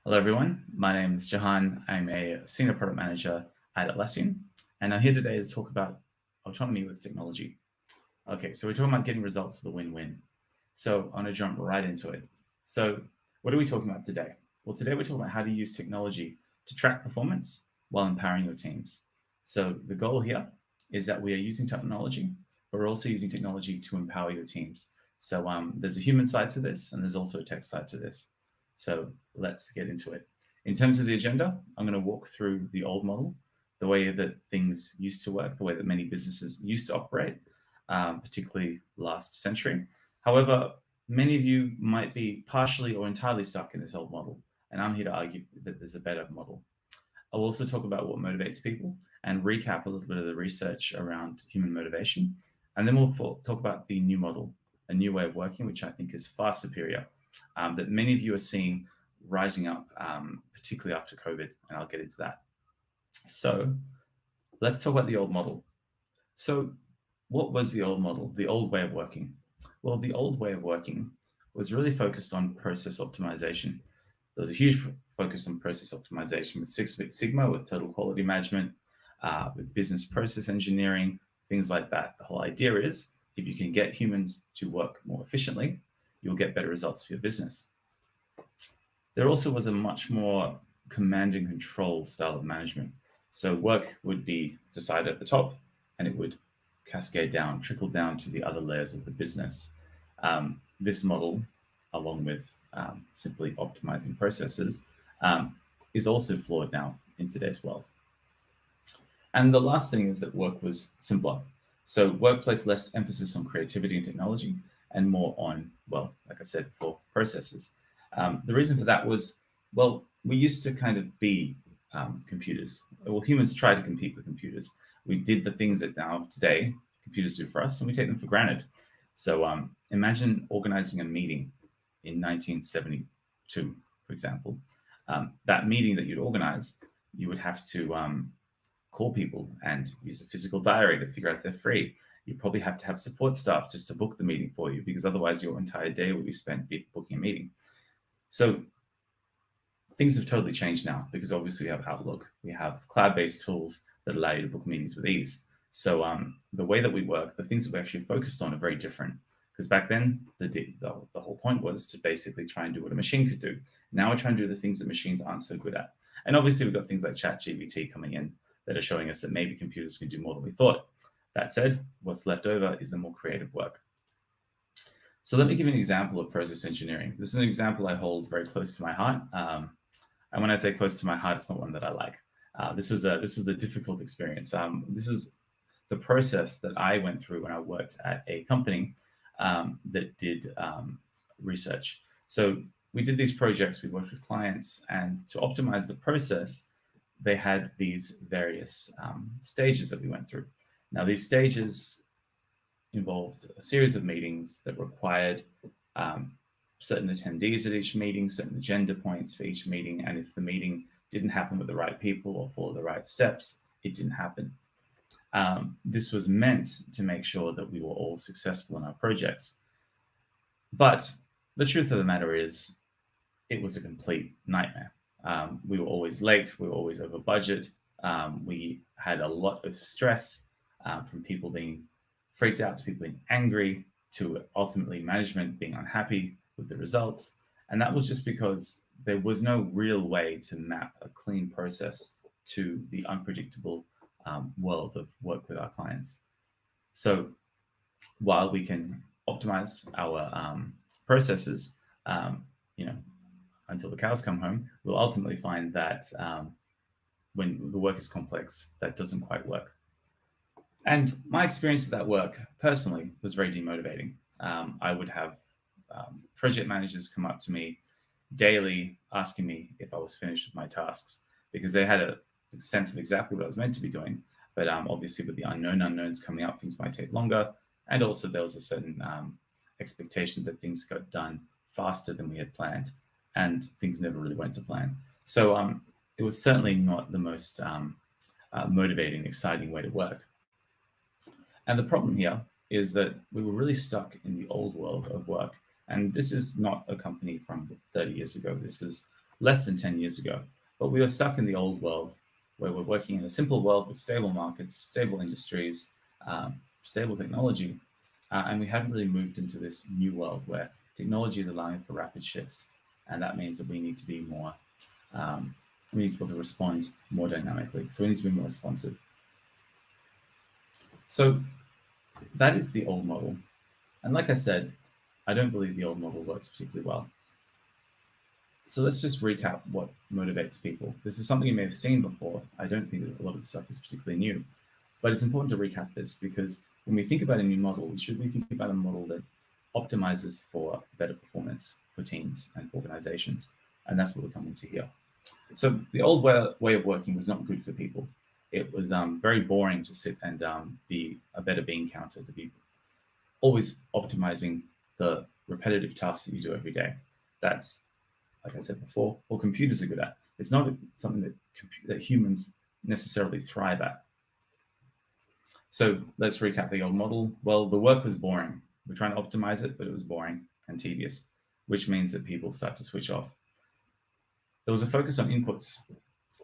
Hello, everyone. My name is Jahan. I'm a senior product manager at Atlassian, and I'm here today to talk about autonomy with technology. Okay, so we're talking about getting results for the win-win. So I'm going to jump right into it. So what are we talking about today? Well, today we're talking about how to use technology to track performance while empowering your teams. So the goal here is that we are using technology, but we're also using technology to empower your teams. So there's a human side to this, and there's also a tech side to this. So let's get into it. In terms of the agenda, I'm going to walk through the old model, the way that things used to work, the way that many businesses used to operate, particularly last century. However, many of you might be partially or entirely stuck in this old model, and I'm here to argue that there's a better model. I'll also talk about what motivates people and recap a little bit of the research around human motivation. And then we'll talk about the new model, a new way of working, which I think is far superior, that many of you are seeing rising up, particularly after COVID, and I'll get into that. So let's talk about the old model. So what was the old model, the old way of working? Well, the old way of working was really focused on process optimization. There was a huge focus on process optimization with Six Sigma, with total quality management, with business process engineering, things like that. The whole idea is if you can get humans to work more efficiently, you'll get better results for your business. There also was a much more command and control style of management. So work would be decided at the top, and it would cascade down, trickle down to the other layers of the business. This model, along with simply optimizing processes, is also flawed now in today's world. And the last thing is that work was simpler. So work placed less emphasis on creativity and technology and more on, well, like I said before, processes. The reason for that was, well, we used to kind of be computers. Well, humans try to compete with computers. We did the things that now today computers do for us, and we take them for granted. So imagine organizing a meeting in 1972, for example. That meeting that you'd organize, you would have to call people and use a physical diary to figure out if they're free. You probably have to have support staff just to book the meeting for you, because otherwise your entire day will be spent booking a meeting. So things have totally changed now, because obviously we have Outlook, we have cloud-based tools that allow you to book meetings with ease. So the way that we work, the things that we actually focused on are very different. Because back then, the whole point was to basically try and do what a machine could do. Now we're trying to do the things that machines aren't so good at. And obviously we've got things like ChatGPT coming in that are showing us that maybe computers can do more than we thought. That said, what's left over is the more creative work. So let me give you an example of process engineering. This is an example I hold very close to my heart. And when I say close to my heart, it's not one that I like. This was a difficult experience. This is the process that I went through when I worked at a company that did research. So we did these projects, we worked with clients, and to optimize the process, they had these various stages that we went through. Now, these stages involved a series of meetings that required certain attendees at each meeting, certain agenda points for each meeting, and if the meeting didn't happen with the right people or follow the right steps, it didn't happen. This was meant to make sure that we were all successful in our projects. But the truth of the matter is, it was a complete nightmare. We were always late, we were always over budget. We had a lot of stress from people being freaked out to people being angry to ultimately management being unhappy with the results. And that was just because there was no real way to map a clean process to the unpredictable world of work with our clients. So while we can optimize our processes, until the cows come home, we'll ultimately find that when the work is complex, that doesn't quite work. And my experience of that work personally was very demotivating. I would have project managers come up to me daily asking me if I was finished with my tasks, because they had a sense of exactly what I was meant to be doing. But obviously with the unknowns coming up, things might take longer. And also there was a certain expectation that things got done faster than we had planned, and things never really went to plan. So it was certainly not the most motivating, exciting way to work. And the problem here is that we were really stuck in the old world of work. And this is not a company from 30 years ago. This is less than 10 years ago. But we were stuck in the old world where we're working in a simple world with stable markets, stable industries, stable technology, and we haven't really moved into this new world where technology is allowing for rapid shifts, and that means that we need to be more, we need to be able to respond more dynamically. So we need to be more responsive. So that is the old model, and like I said, I don't believe the old model works particularly well. So let's just recap what motivates people. This is something you may have seen before. I don't think that a lot of the stuff is particularly new, but it's important to recap this because when we think about a new model, we should be thinking about a model that optimizes for better performance for teams and organizations. And that's what we're coming to here. So the old way of working was not good for people. It was very boring to sit and be a better bean counter, to be always optimizing the repetitive tasks that you do every day. That's, like I said before, what computers are good at. It's not something that humans necessarily thrive at. So let's recap the old model. Well, the work was boring. We're trying to optimize it, but it was boring and tedious, which means that people start to switch off. There was a focus on inputs.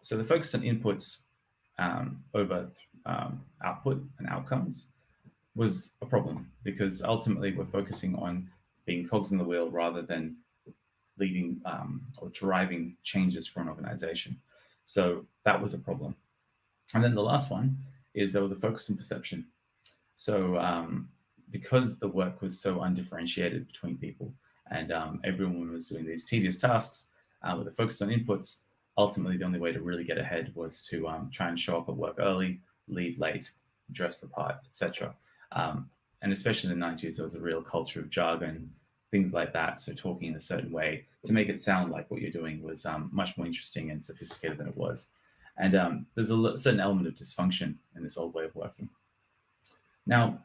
So the focus on inputs over output and outcomes was a problem because ultimately we're focusing on being cogs in the wheel rather than leading or driving changes for an organization. So that was a problem. And then the last one is there was a focus on perception. So because the work was so undifferentiated between people and everyone was doing these tedious tasks with a focus on inputs, ultimately the only way to really get ahead was to try and show up at work early, leave late, dress the part, etc. And especially in the 90s, there was a real culture of jargon, things like that. So talking in a certain way to make it sound like what you're doing was much more interesting and sophisticated than it was. And there's a certain element of dysfunction in this old way of working. Now,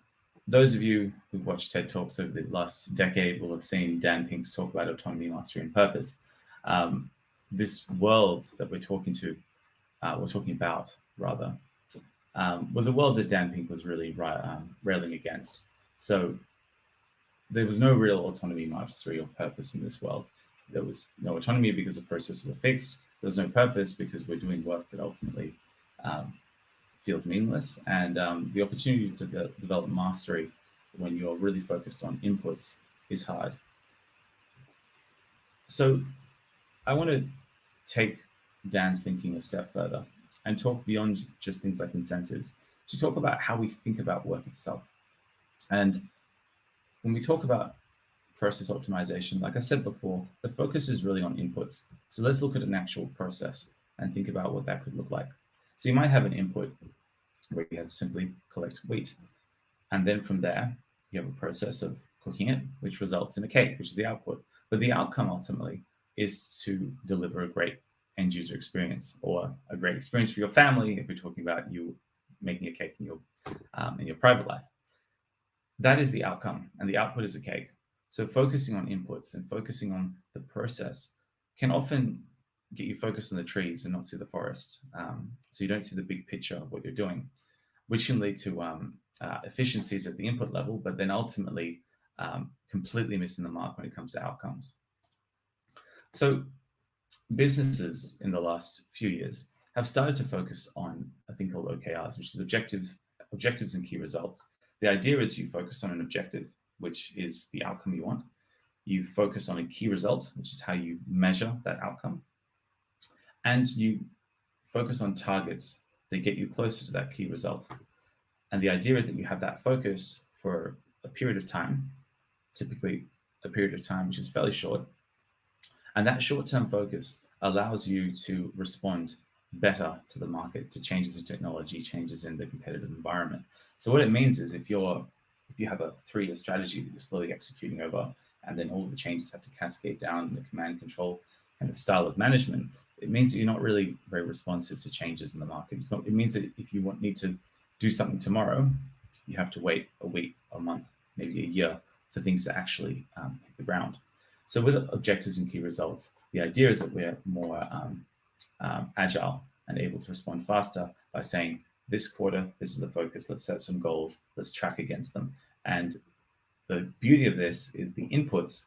those of you who've watched TED Talks over the last decade will have seen Dan Pink's talk about autonomy, mastery, and purpose. This world that we're talking about, was a world that Dan Pink was really railing against. So there was no real autonomy, mastery, or purpose in this world. There was no autonomy because the processes were fixed. There was no purpose because we're doing work that ultimately feels meaningless. And the opportunity to develop mastery when you're really focused on inputs is hard. So I want to take Dan's thinking a step further and talk beyond just things like incentives to talk about how we think about work itself. And when we talk about process optimization, like I said before, the focus is really on inputs. So let's look at an actual process and think about what that could look like. So you might have an input where you have to simply collect wheat. And then from there, you have a process of cooking it, which results in a cake, which is the output. But the outcome ultimately is to deliver a great end user experience or a great experience for your family if we're talking about you making a cake in your private life. That is the outcome, and the output is a cake. So focusing on inputs and focusing on the process can often get you focused on the trees and not see the forest. So you don't see the big picture of what you're doing, which can lead to efficiencies at the input level, but then ultimately completely missing the mark when it comes to outcomes. So businesses in the last few years have started to focus on a thing called OKRs, which is objectives and key results. The idea is you focus on an objective, which is the outcome you want. You focus on a key result, which is how you measure that outcome. And you focus on targets that get you closer to that key result. And the idea is that you have that focus for a period of time, typically a period of time which is fairly short. And that short-term focus allows you to respond better to the market, to changes in technology, changes in the competitive environment. So what it means is if you have a 3-year strategy that you're slowly executing over, and then all the changes have to cascade down in the command and control kind of style of management, it means that you're not really very responsive to changes in the market. It means that if you need to do something tomorrow, you have to wait a week, a month, maybe a year for things to actually hit the ground. So with objectives and key results, the idea is that we're more agile and able to respond faster by saying, this quarter, this is the focus, let's set some goals, let's track against them. And the beauty of this is the inputs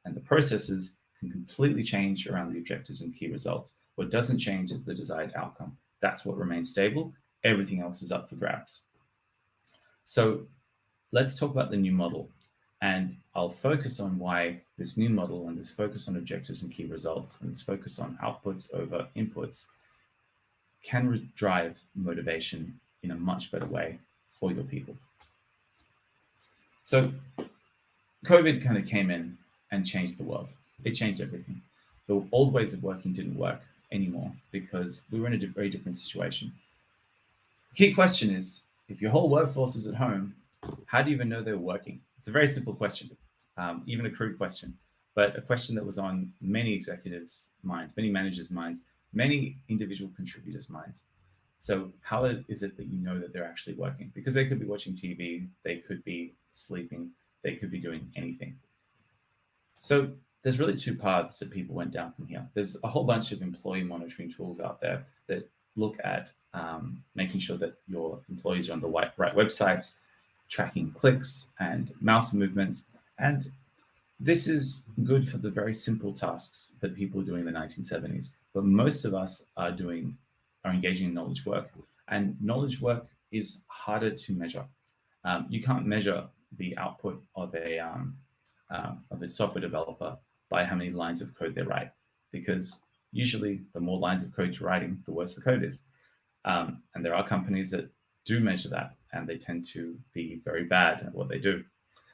and the processes can completely change around the objectives and key results. What doesn't change is the desired outcome. That's what remains stable. Everything else is up for grabs. So let's talk about the new model. And I'll focus on why this new model and this focus on objectives and key results and this focus on outputs over inputs can drive motivation in a much better way for your people. So COVID kind of came in and changed the world. It changed everything. The old ways of working didn't work anymore because we were in a very different situation. The key question is, if your whole workforce is at home, how do you even know they're working? It's a very simple question, even a crude question, but a question that was on many executives' minds, many managers' minds, many individual contributors' minds. So how is it that you know that they're actually working? Because they could be watching TV, they could be sleeping, they could be doing anything. So there's really two paths that people went down from here. There's a whole bunch of employee monitoring tools out there that look at making sure that your employees are on the right websites, tracking clicks and mouse movements. And this is good for the very simple tasks that people were doing in the 1970s. But most of us are engaging in knowledge work. And knowledge work is harder to measure. You can't measure the output of a software developer by how many lines of code they write, because usually the more lines of code you're writing, the worse the code is. And there are companies that do measure that, and they tend to be very bad at what they do.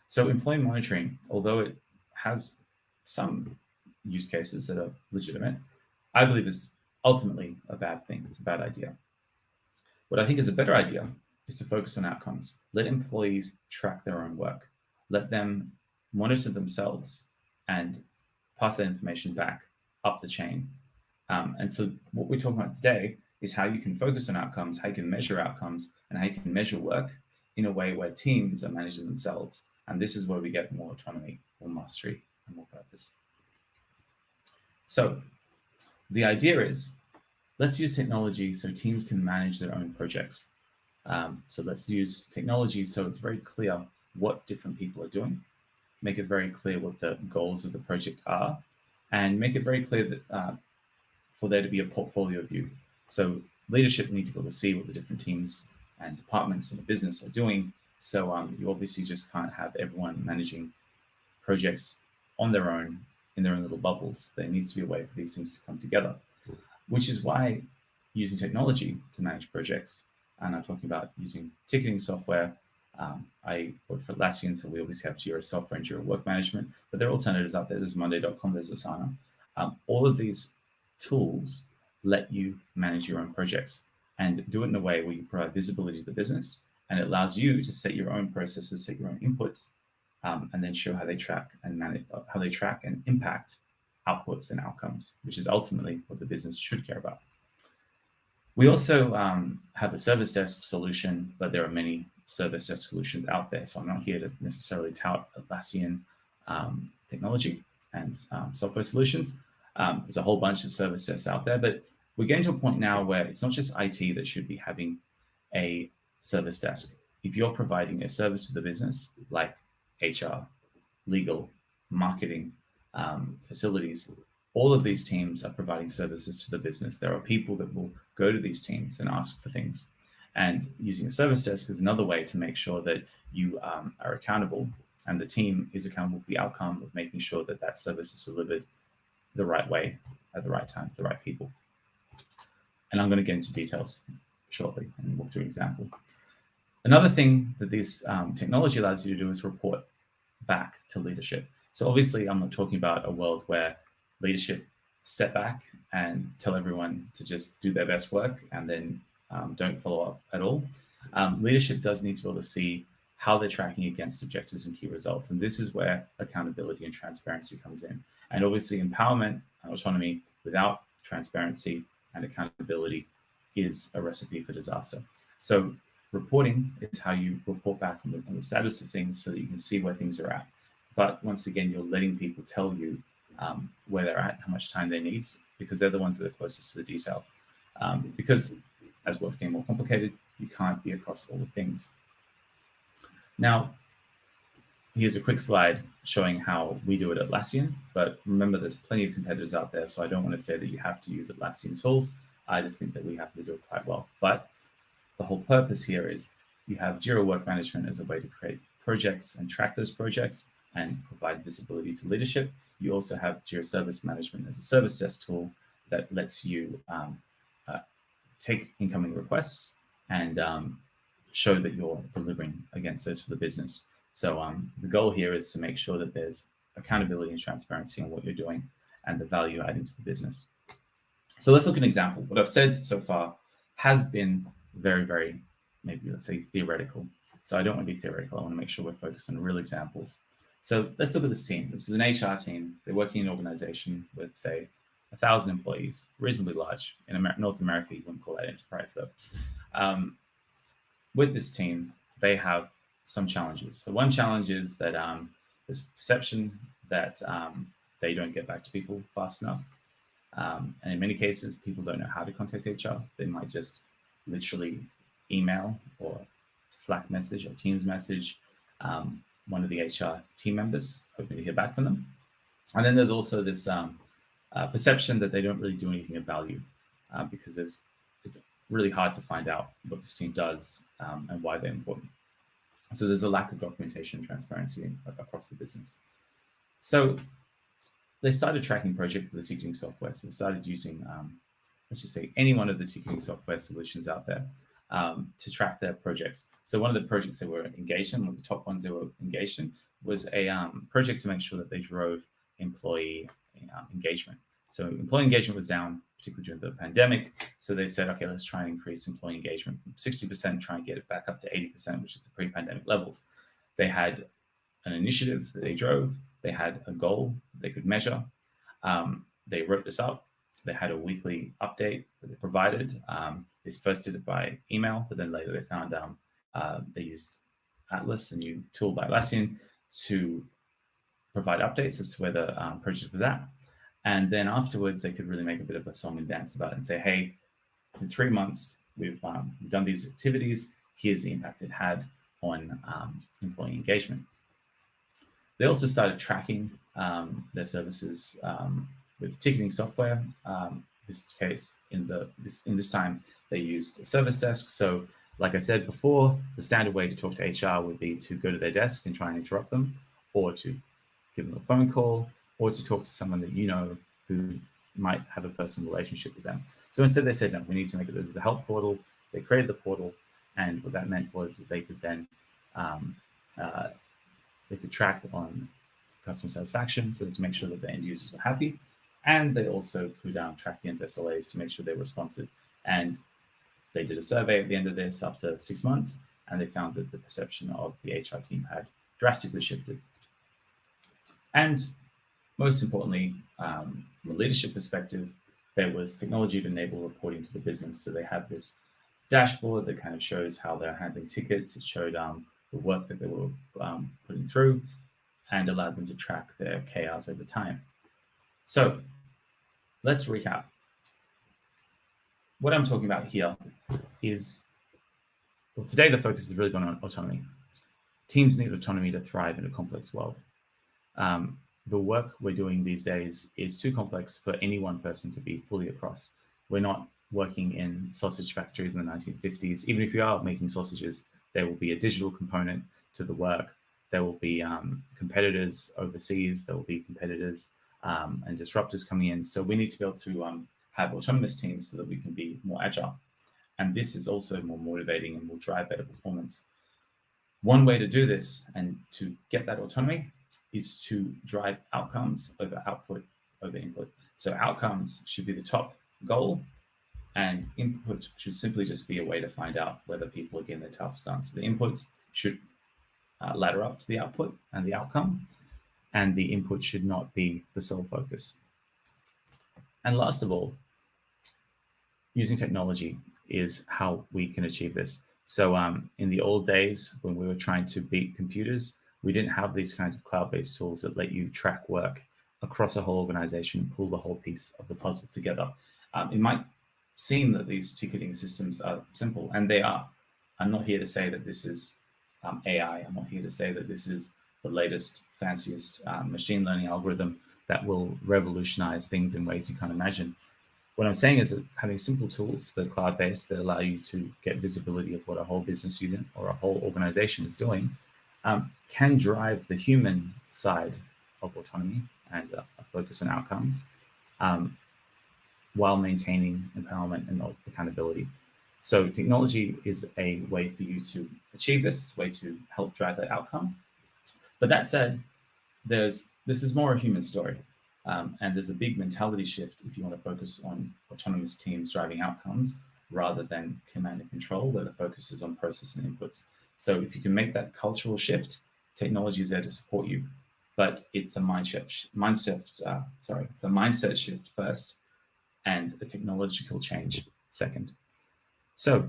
So employee monitoring, although it has some use cases that are legitimate, I believe is ultimately a bad thing. It's a bad idea. What I think is a better idea is to focus on outcomes. Let employees track their own work. Let them monitor themselves and pass that information back up the chain. And so what we're talking about today is how you can focus on outcomes, how you can measure outcomes, and how you can measure work in a way where teams are managing themselves. And this is where we get more autonomy, more mastery, and more purpose. So the idea is, let's use technology so teams can manage their own projects. So let's use technology so it's very clear what different people are doing, make it very clear what the goals of the project are, and make it very clear that for there to be a portfolio view. So leadership need to be able to see what the different teams and departments in the business are doing. So you obviously just can't have everyone managing projects on their own, in their own little bubbles. There needs to be a way for these things to come together, which is why using technology to manage projects, and I'm talking about using ticketing software. I work for Atlassian, so we obviously have Jira Software and Jira Work Management, but there are alternatives out there. There's Monday.com, there's Asana. All of these tools let you manage your own projects and do it in a way where you provide visibility to the business, and it allows you to set your own processes, set your own inputs, and then show how they track and manage, how they track and impact outputs and outcomes, which is ultimately what the business should care about. We also have a service desk solution, but there are many service desk solutions out there. So I'm not here to necessarily tout Atlassian technology and software solutions. There's a whole bunch of service desks out there, but we're getting to a point now where it's not just IT that should be having a service desk. If you're providing a service to the business, like HR, legal, marketing, facilities, all of these teams are providing services to the business. There are people that will go to these teams and ask for things. And using a service desk is another way to make sure that you are accountable, and the team is accountable for the outcome of making sure that that service is delivered the right way at the right time to the right people. And I'm going to get into details shortly and walk through an example. Another thing that this technology allows you to do is report back to leadership. So obviously I'm not talking about a world where leadership step back and tell everyone to just do their best work and then don't follow up at all. Leadership does need to be able to see how they're tracking against objectives and key results. And this is where accountability and transparency comes in. And obviously empowerment and autonomy without transparency and accountability is a recipe for disaster. So reporting is how you report back on the status of things so that you can see where things are at. But once again, you're letting people tell you where they're at, how much time they need, because they're the ones that are closest to the detail. Because as work's getting more complicated, you can't be across all the things. Now, here's a quick slide showing how we do it at Atlassian, but remember there's plenty of competitors out there, so I don't want to say that you have to use Atlassian tools. I just think that we have to do it quite well. But the whole purpose here is you have Jira Work Management as a way to create projects and track those projects and provide visibility to leadership. You also have Jira Service Management as a service desk tool that lets you take incoming requests and show that you're delivering against those for the business. So the goal here is to make sure that there's accountability and transparency on what you're doing and the value adding to the business. So let's look at an example. What I've said so far has been very, very, maybe let's say theoretical. So I don't want to be theoretical. I want to make sure we're focused on real examples. So let's look at this team. This is an HR team. They're working in an organization with, say, 1,000 employees, reasonably large. In North America, you wouldn't call that enterprise, though. With this team, they have some challenges. So one challenge is that there's perception that they don't get back to people fast enough. And in many cases, people don't know how to contact HR. They might just literally email or Slack message or Teams message one of the HR team members, hoping to hear back from them. And then there's also this perception that they don't really do anything of value because it's really hard to find out what this team does and why they're important. So there's a lack of documentation and transparency across the business. So they started tracking projects with the ticketing software. So they started using, let's just say, any one of the ticketing software solutions out there to track their projects. So one of the projects they were engaged in, one of the top ones they were engaged in, was a project to make sure that they drove employee engagement. So employee engagement was down, particularly during the pandemic. So they said, okay, let's try and increase employee engagement from 60%, try and get it back up to 80%, which is the pre-pandemic levels. They had an initiative that they drove. They had a goal that they could measure. They wrote this up. They had a weekly update that they provided. They first did it by email, but then later they found they used Atlas, a new tool by Atlassian, to provide updates as to where the project was at. And then afterwards, they could really make a bit of a song and dance about it and say, hey, in 3 months, we've done these activities. Here's the impact it had on employee engagement. They also started tracking their services with ticketing software. This case, in this time, they used a service desk. So like I said before, the standard way to talk to HR would be to go to their desk and try and interrupt them, or to give them a phone call, or to talk to someone that you know who might have a personal relationship with them. So instead they said, no, we need to make it as a help portal. They created the portal, and what that meant was that they could then they could track on customer satisfaction, so to make sure that the end users were happy. And they also could track against SLAs to make sure they were responsive. And they did a survey at the end of this after 6 months, and they found that the perception of the HR team had drastically shifted. And most importantly, from a leadership perspective, there was technology to enable reporting to the business. So they have this dashboard that kind of shows how they're handling tickets. It showed the work that they were putting through and allowed them to track their KRs over time. So let's recap. What I'm talking about here is, well, today the focus is really going on autonomy. Teams need autonomy to thrive in a complex world. The work we're doing these days is too complex for any one person to be fully across. We're not working in sausage factories in the 1950s. Even if you are making sausages, there will be a digital component to the work. There will be competitors overseas. There will be competitors and disruptors coming in. So we need to be able to have autonomous teams so that we can be more agile. And this is also more motivating and will drive better performance. One way to do this and to get that autonomy is to drive outcomes over output over input. So outcomes should be the top goal, and input should simply just be a way to find out whether people are getting their tasks done. So the inputs should ladder up to the output and the outcome, and the input should not be the sole focus. And last of all, using technology is how we can achieve this. So in the old days, when we were trying to beat computers, we didn't have these kinds of cloud-based tools that let you track work across a whole organization, pull the whole piece of the puzzle together. It might seem that these ticketing systems are simple, and they are. I'm not here to say that this is AI. I'm not here to say that this is the latest, fanciest machine learning algorithm that will revolutionize things in ways you can't imagine. What I'm saying is that having simple tools that are cloud-based that allow you to get visibility of what a whole business unit or a whole organization is doing can drive the human side of autonomy and a focus on outcomes while maintaining empowerment and accountability. So technology is a way for you to achieve this, a way to help drive that outcome. But that said, this is more a human story. And there's a big mentality shift if you want to focus on autonomous teams driving outcomes rather than command and control, where the focus is on process and inputs. So if you can make that cultural shift, technology is there to support you. But it's a mindset shift first and a technological change second. So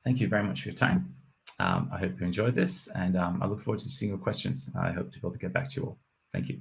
thank you very much for your time. I hope you enjoyed this, and I look forward to seeing your questions. I hope to be able to get back to you all. Thank you.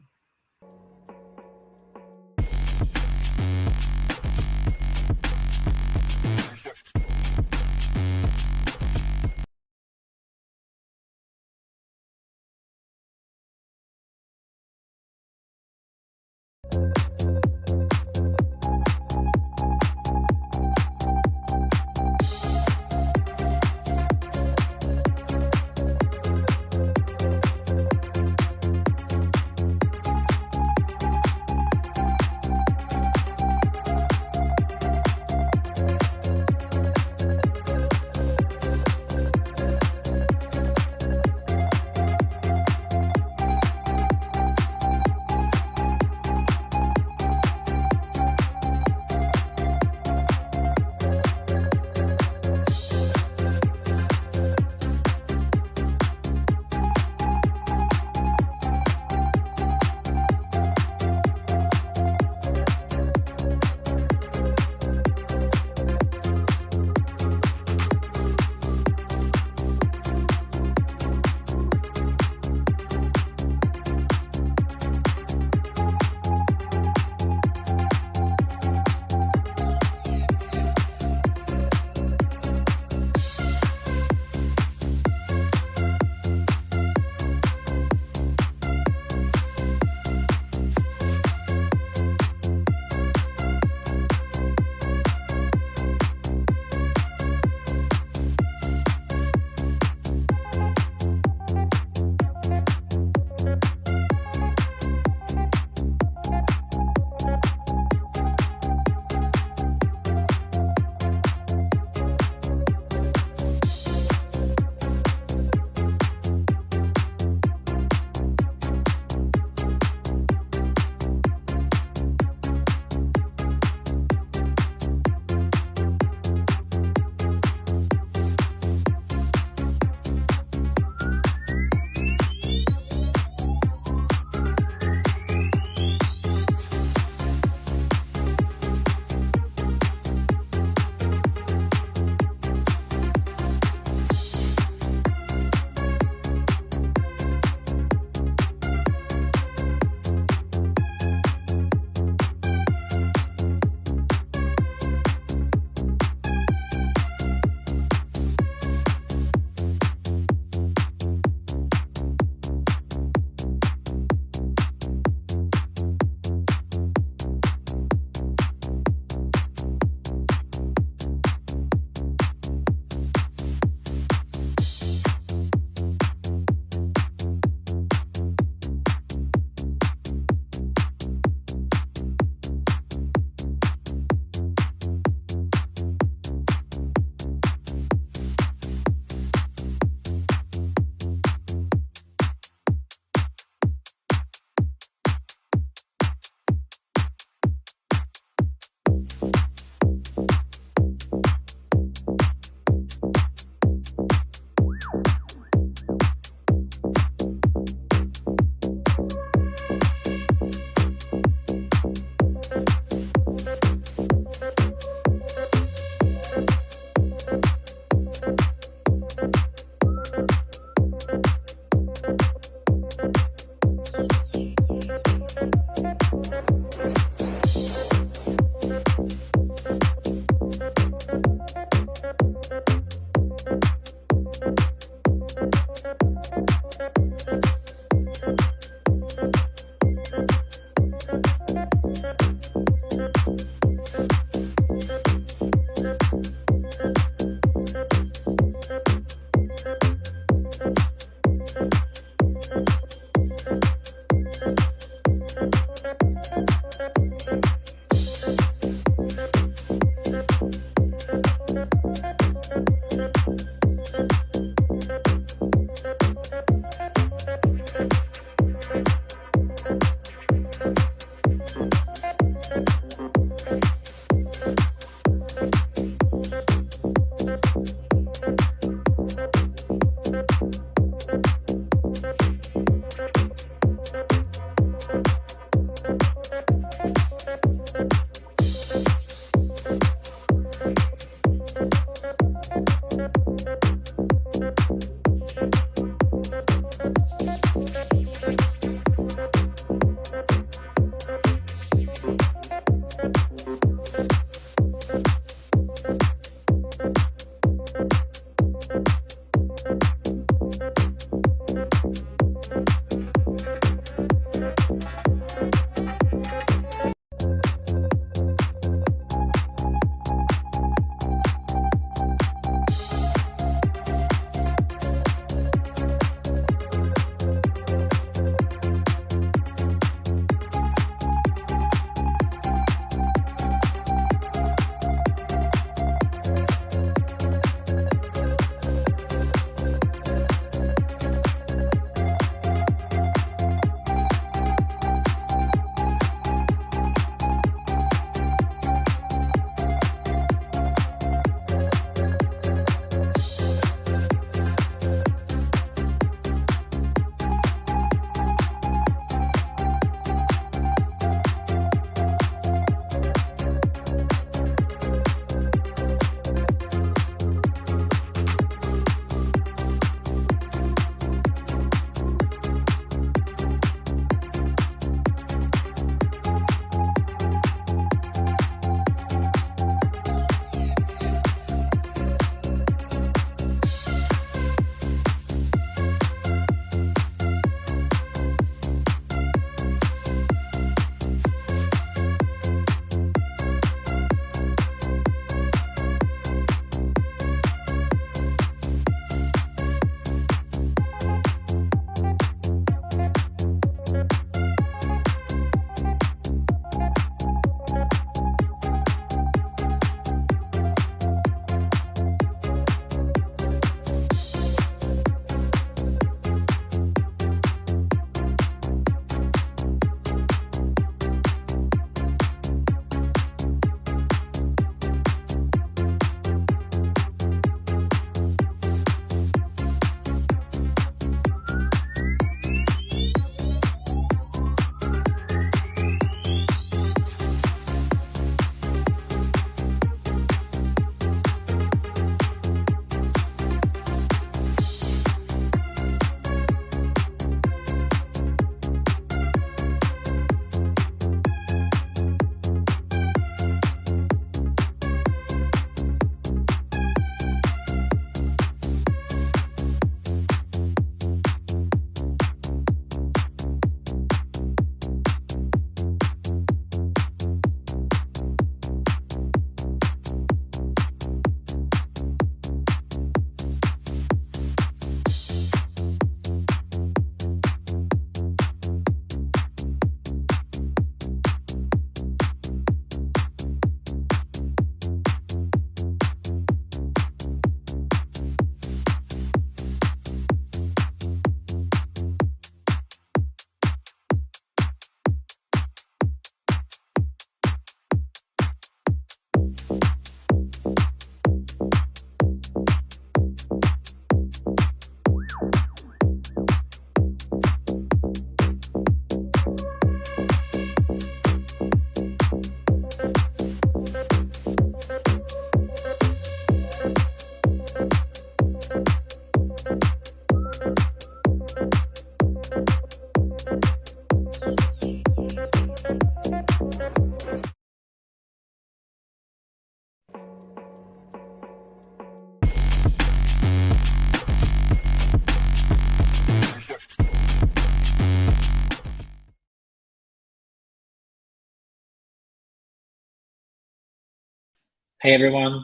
Hey everyone,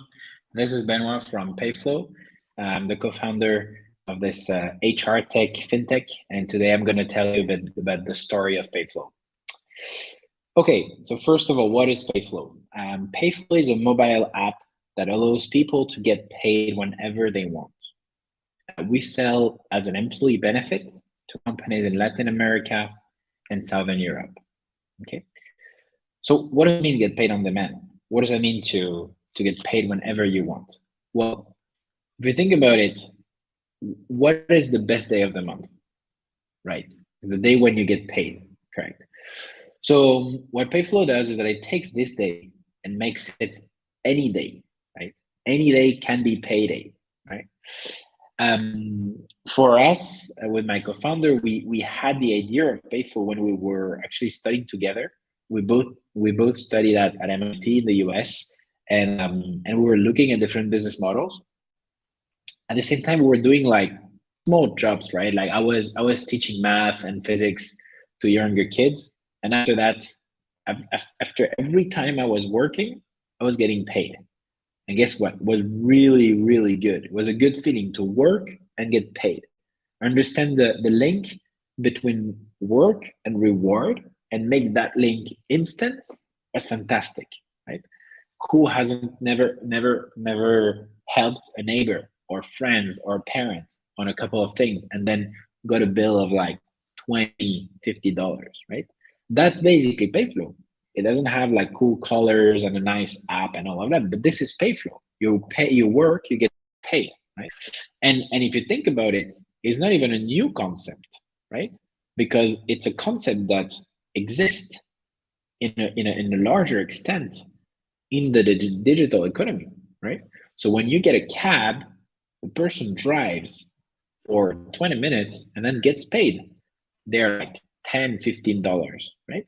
this is Benoit from Payflow. I'm the co-founder of this HR tech fintech, and today I'm going to tell you a bit about the story of Payflow. Okay, so first of all, what is Payflow? Payflow is a mobile app that allows people to get paid whenever they want. We sell as an employee benefit to companies in Latin America and Southern Europe. Okay, so what does it mean to get paid on demand? What does it mean to get paid whenever you want? Well, if you think about it, what is the best day of the month? Right, the day when you get paid, correct? So what Payflow does is that it takes this day and makes it any day, right? Any day can be payday, right? For us, with my co-founder, we had the idea of Payflow when we were actually studying together. We both studied at MIT in the US, and we were looking at different business models. At the same time, we were doing like small jobs, right? Like I was teaching math and physics to younger kids, and after that, after every time I was working, I was getting paid. And guess what? It was really, really good. It was a good feeling to work and get paid. Understand the link between work and reward and make that link instant was fantastic, right? Who hasn't never helped a neighbor or friends or parents on a couple of things and then got a bill of like $20, $50, right? That's basically Payflow. It doesn't have like cool colors and a nice app and all of that, but this is Payflow. You pay, you work, you get paid, right? And if you think about it, it's not even a new concept, right? Because it's a concept that exists in a larger extent in the digital economy, right? So when you get a cab, the person drives for 20 minutes and then gets paid. They're like $10, $15, right?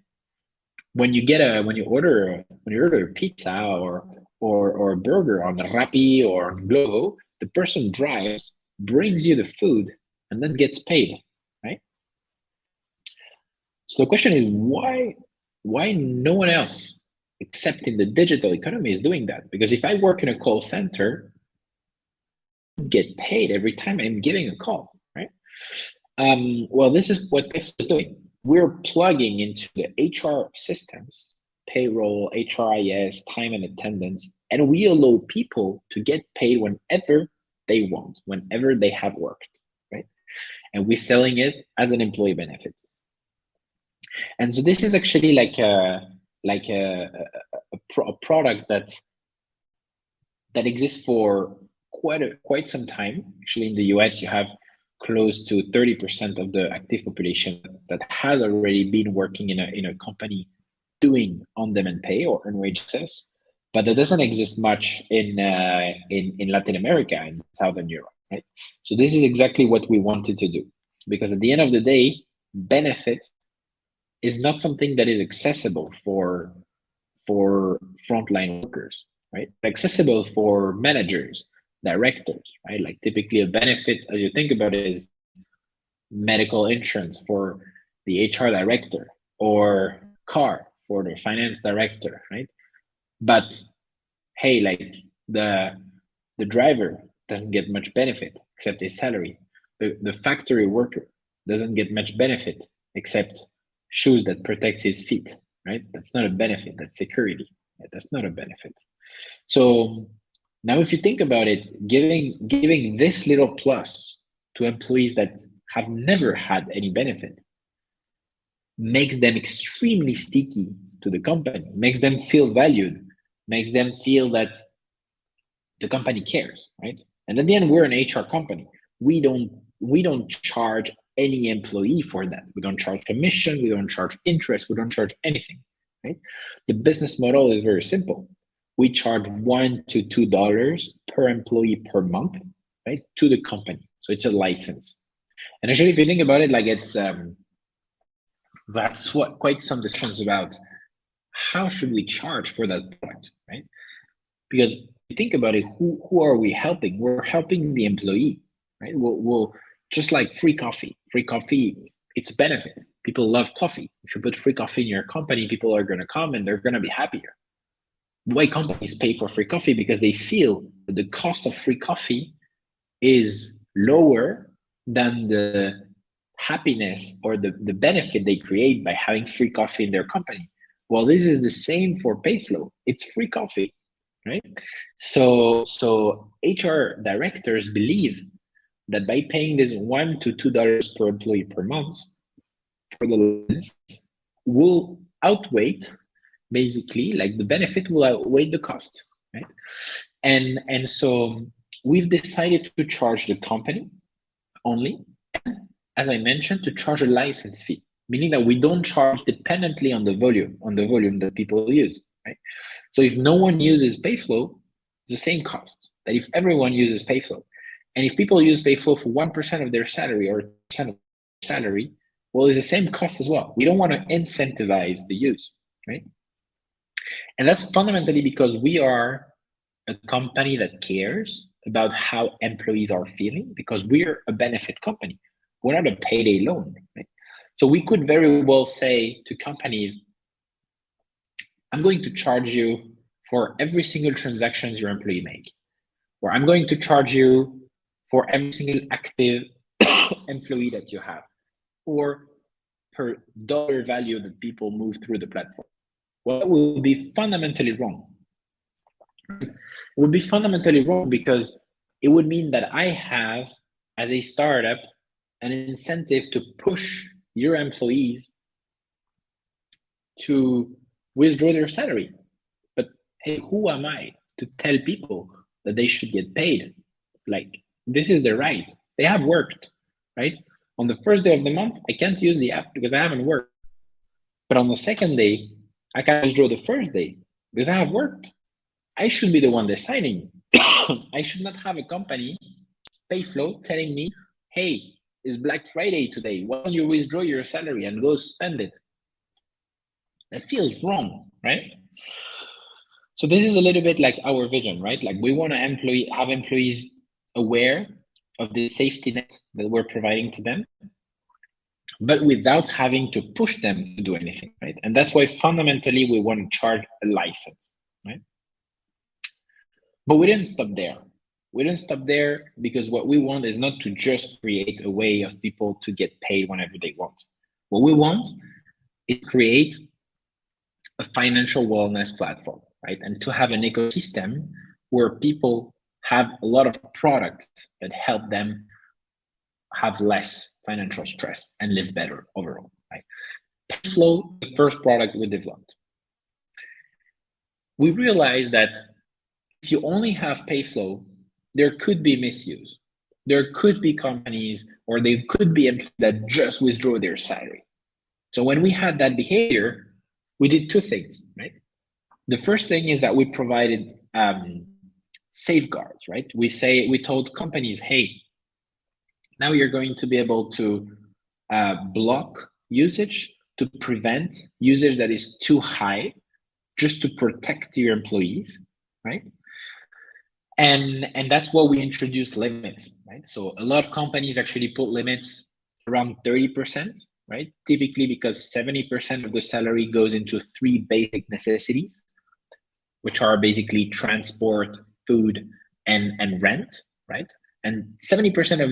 When you order a pizza or a burger on Rappi or on Glovo, the person drives, brings you the food, and then gets paid, right? So the question is why no one else except in the digital economy is doing that? Because if I work in a call center, I get paid every time I'm giving a call, right? Well, this is what Payflow is doing. We're plugging into the HR systems, payroll, HRIS, time and attendance, and we allow people to get paid whenever they want, whenever they have worked, right? And we're selling it as an employee benefit. And so this is actually like a product that exists for quite some time. Actually, in the US, you have close to 30% of the active population that has already been working in a company doing on-demand pay or earned wage access, but that doesn't exist much in Latin America and Southern Europe, right? So this is exactly what we wanted to do, because at the end of the day, benefit is not something that is accessible for frontline workers, right? Accessible for managers, directors, right? Like typically a benefit, as you think about it, is medical insurance for the HR director or car for the finance director, right? But hey, like the driver doesn't get much benefit except his salary. The factory worker doesn't get much benefit except shoes that protects his feet, right? That's not a benefit, that's security. Right? That's not a benefit. So now, if you think about it, giving this little plus to employees that have never had any benefit makes them extremely sticky to the company, makes them feel valued, makes them feel that the company cares, right? And at the end, we're an HR company. We don't charge any employee for that. We don't charge commission, we don't charge interest, we don't charge anything, right? The business model is very simple. We charge $1 to $2 per employee per month, right, to the company. So it's a license. And actually, if you think about it, like it's that's what quite some discussions about how should we charge for that product, right? Because if you think about it, who are we helping? We're helping the employee, right? We'll just like free coffee, it's a benefit. People love coffee. If you put free coffee in your company, people are going to come and they're going to be happier. why companies pay for free coffee, because they feel that the cost of free coffee is lower than the happiness or the benefit they create by having free coffee in their company. Well, this is the same for Payflow. It's free coffee, right? So HR directors believe that by paying this $1 to $2 per employee per month for the lens will outweigh, basically, like the benefit will outweigh the cost, right? And so we've decided to charge the company only, and as I mentioned, to charge a license fee, meaning that we don't charge dependently on the volume that people use, right? So if no one uses Payflow, it's the same cost that if everyone uses Payflow. And if people use Payflow for 1% of their salary or 10% of their salary, well, it's the same cost as well. We don't want to incentivize the use, right? And that's fundamentally because we are a company that cares about how employees are feeling, because we're a benefit company. We're not a payday loan, right? So we could very well say to companies, I'm going to charge you for every single transaction your employee make, or I'm going to charge you for every single active employee that you have, or per dollar value that people move through the platform. Well, that will be fundamentally wrong. It would be fundamentally wrong because it would mean that I have, as a startup, an incentive to push your employees to withdraw their salary. But hey, who am I to tell people that they should get paid? Like, this is their right. They have worked, right? On the first day of the month, I can't use the app because I haven't worked. But on the second day, I can withdraw the first day because I have worked. I should be the one deciding. I should not have a company, Payflow, telling me, hey, it's Black Friday today. Why don't you withdraw your salary and go spend it? That feels wrong, right? So this is a little bit like our vision, right? Like we want to have employees aware of the safety net that we're providing to them, but without having to push them to do anything, right? And that's why fundamentally we want to charge a license, right? But we didn't stop there. We didn't stop there because what we want is not to just create a way of people to get paid whenever they want. What we want is create a financial wellness platform, right? And to have an ecosystem where people have a lot of products that help them have less financial stress and live better overall, right? Payflow, the first product we developed. We realized that if you only have Payflow, there could be misuse. There could be companies or they could be employees that just withdraw their salary. So when we had that behavior, we did two things, right? The first thing is that we provided safeguards, right? We told companies, hey, now you're going to be able to block usage to prevent usage that is too high, just to protect your employees, right? And that's why we introduced limits, right? So a lot of companies actually put limits around 30%, right? Typically because 70% of the salary goes into 3 basic necessities, which are basically transport, food, and rent, right? And 70% of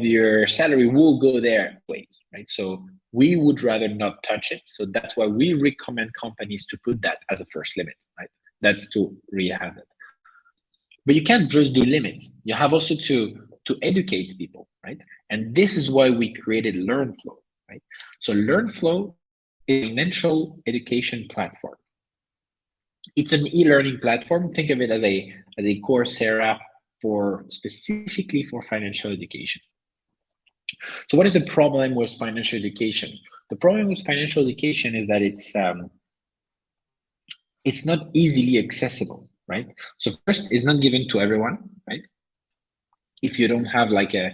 your salary will go there, right? So we would rather not touch it. So that's why we recommend companies to put that as a first limit, right? That's to rehab it. But you can't just do limits. You have also to educate people, right? And this is why we created LearnFlow, right? So LearnFlow is a financial education platform. It's an e-learning platform. Think of it as a Coursera specifically for financial education. So what is the problem with financial education? The problem with financial education is that it's not easily accessible, right? So first, it's not given to everyone, right? If you don't have like a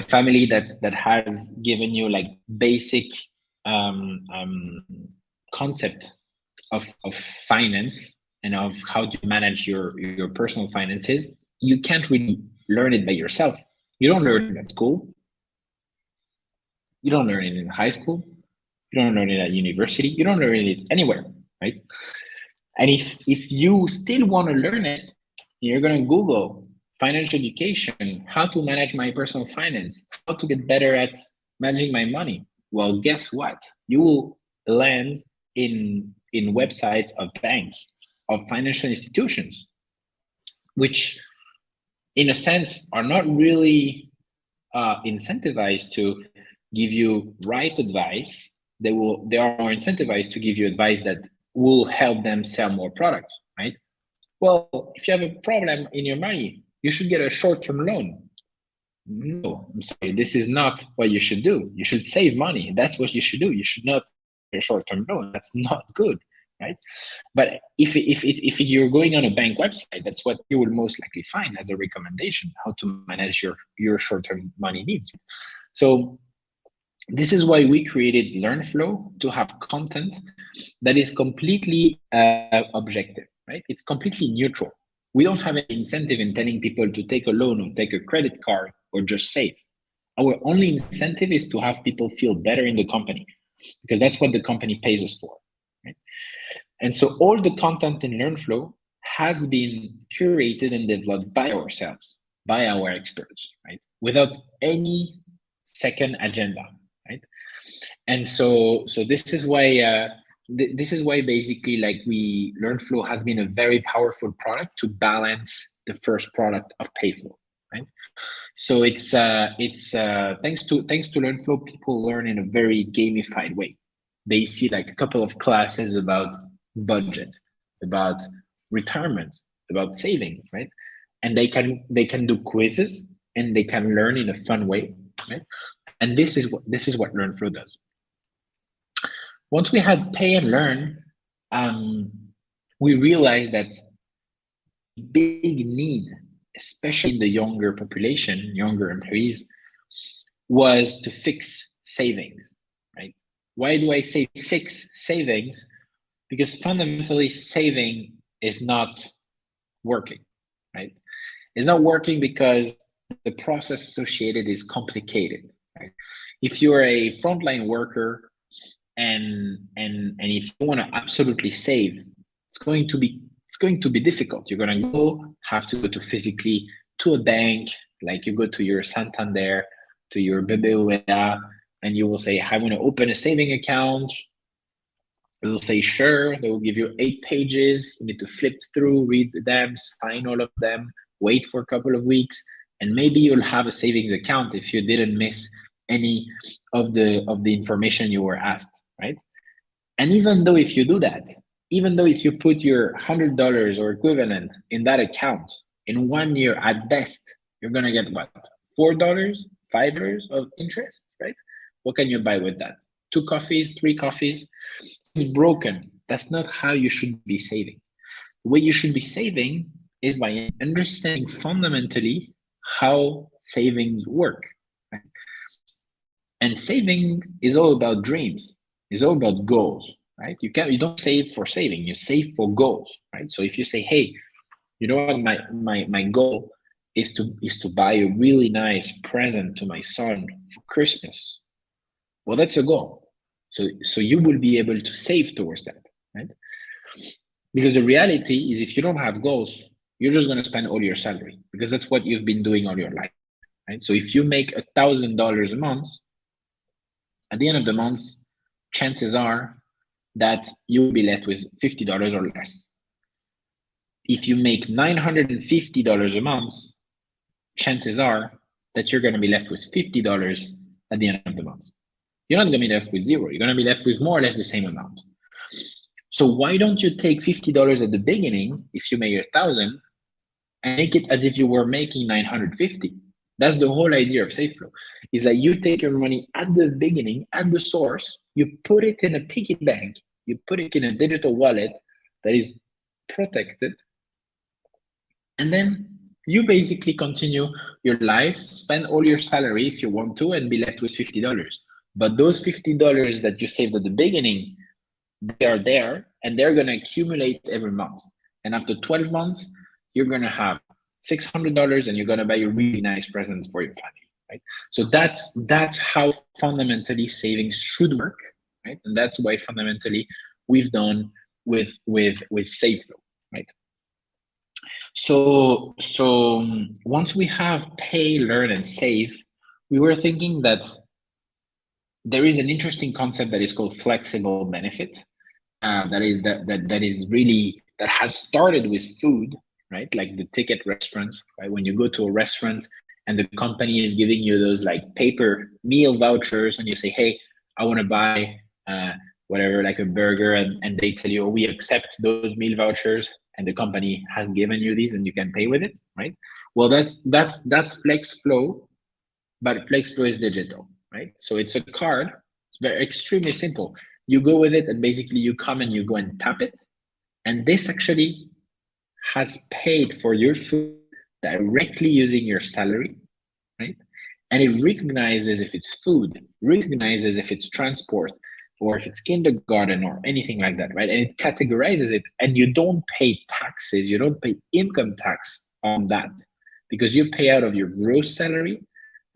family that has given you like basic concept of finance and of how to manage your personal finances, you can't really learn it by yourself. You don't learn it at school. You don't learn it in high school. You don't learn it at university. You don't learn it anywhere, right? And if you still want to learn it, you're going to Google financial education, how to manage my personal finance, how to get better at managing my money. Well, guess what? You will land in websites of banks, of financial institutions, which in a sense are not really incentivized to give you right advice. They are more incentivized to give you advice that will help them sell more products, right? Well, if you have a problem in your money, you should get a short-term loan. No, I'm sorry, this is not what you should do. You should save money. That's what you should do. You should not get a short-term loan. That's not good, right? But if you're going on a bank website, that's what you will most likely find as a recommendation, how to manage your short-term money needs. So this is why we created LearnFlow, to have content that is completely objective, right? It's completely neutral. We don't have an incentive in telling people to take a loan or take a credit card or just save. Our only incentive is to have people feel better in the company, because that's what the company pays us for, right? And so all the content in LearnFlow has been curated and developed by ourselves, by our experts, right? Without any second agenda, right? And so this is why basically, like, LearnFlow has been a very powerful product to balance the first product of Payflow, right? So it's thanks to LearnFlow, people learn in a very gamified way. They see like a couple of classes about budget, about retirement, about saving, right? And they can do quizzes, and they can learn in a fun way, right? And this is what LearnFlow does. Once we had Pay and Learn, we realized that big need, especially in the younger population, younger employees, was to fix savings, right? Why do I say fix savings? Because fundamentally, saving is not working, right? It's not working because the process associated is complicated, right? If you're a frontline worker and if you want to absolutely save, it's going to be difficult. You're going to have to go physically to a bank, like you go to your Santander, to your BBVA, and you will say, I want to open a saving account. They will say, sure. They will give you 8 pages. You need to flip through, read them, sign all of them, wait for a couple of weeks, and maybe you'll have a savings account if you didn't miss any of the information you were asked, right? And even though if you do that, even though if you put your $100 or equivalent in that account, in 1 year at best, you're gonna get what? $4, $5 of interest, right? What can you buy with that? 2 coffees, 3 coffees? It's broken. That's not how you should be saving. The way you should be saving is by understanding fundamentally how savings work, right? And saving is all about dreams. It's all about goals, right? You don't save for saving. You save for goals, right? So if you say, hey, you know what, my goal is to buy a really nice present to my son for Christmas. Well, that's a goal. So you will be able to save towards that, right? Because the reality is, if you don't have goals, you're just going to spend all your salary, because that's what you've been doing all your life, right? So if you make $1,000 a month, at the end of the month, chances are that you will be left with $50 or less. If you make $950 a month, chances are that you're going to be left with $50 at the end of the month. You're not going to be left with zero. You're going to be left with more or less the same amount. So why don't you take $50 at the beginning if you made $1,000 and make it as if you were making $950? That's the whole idea of SafeFlow, is that you take your money at the beginning, at the source, you put it in a piggy bank, you put it in a digital wallet that is protected, and then you basically continue your life, spend all your salary if you want to, and be left with $50. But those $50 that you saved at the beginning, they are there, and they're going to accumulate every month. And after 12 months, you're going to have $600, and you're going to buy a really nice present for your family, right? So that's how fundamentally savings should work, right? And that's why fundamentally we've done with SaveFlow, right? So once we have pay, learn, and save, we were thinking that there is an interesting concept that is called flexible benefit. That has started with food, right? Like the ticket restaurants, right? When you go to a restaurant and the company is giving you those like paper meal vouchers, and you say, hey, I want to buy whatever, like a burger, and they tell you, oh, we accept those meal vouchers, and the company has given you these and you can pay with it, right? Well, that's FlexFlow, but FlexFlow is digital, right? So it's a card. It's very extremely simple. You go with it, and basically you come and you go and tap it, and this actually has paid for your food directly using your salary, right? And it recognizes if it's food, recognizes if it's transport, or if it's kindergarten or anything like that, right? And it categorizes it, and you don't pay taxes, you don't pay income tax on that, because you pay out of your gross salary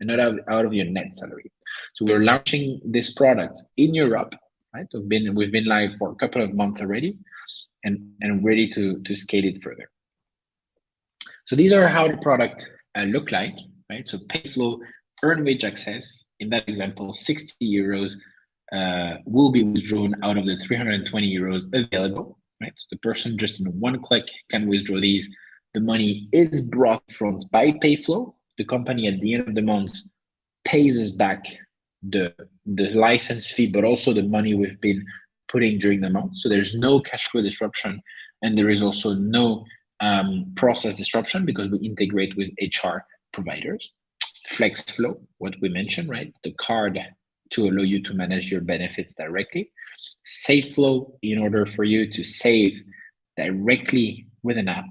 and not out of your net salary. So we're launching this product in Europe, right? We've been live for a couple of months already, and ready to scale it further. So these are how the product look like, right? So PayFlow earned wage access, in that example, 60 euros will be withdrawn out of the 320 euros available, right? So the person just in one click can withdraw these. The money is brought front by PayFlow. The company at the end of the month pays us back the license fee, but also the money we've been putting during the month. So there's no cash flow disruption, and there is also no process disruption, because we integrate with HR providers. FlexFlow, what we mentioned, right? The card to allow you to manage your benefits directly. SaveFlow, in order for you to save directly with an app.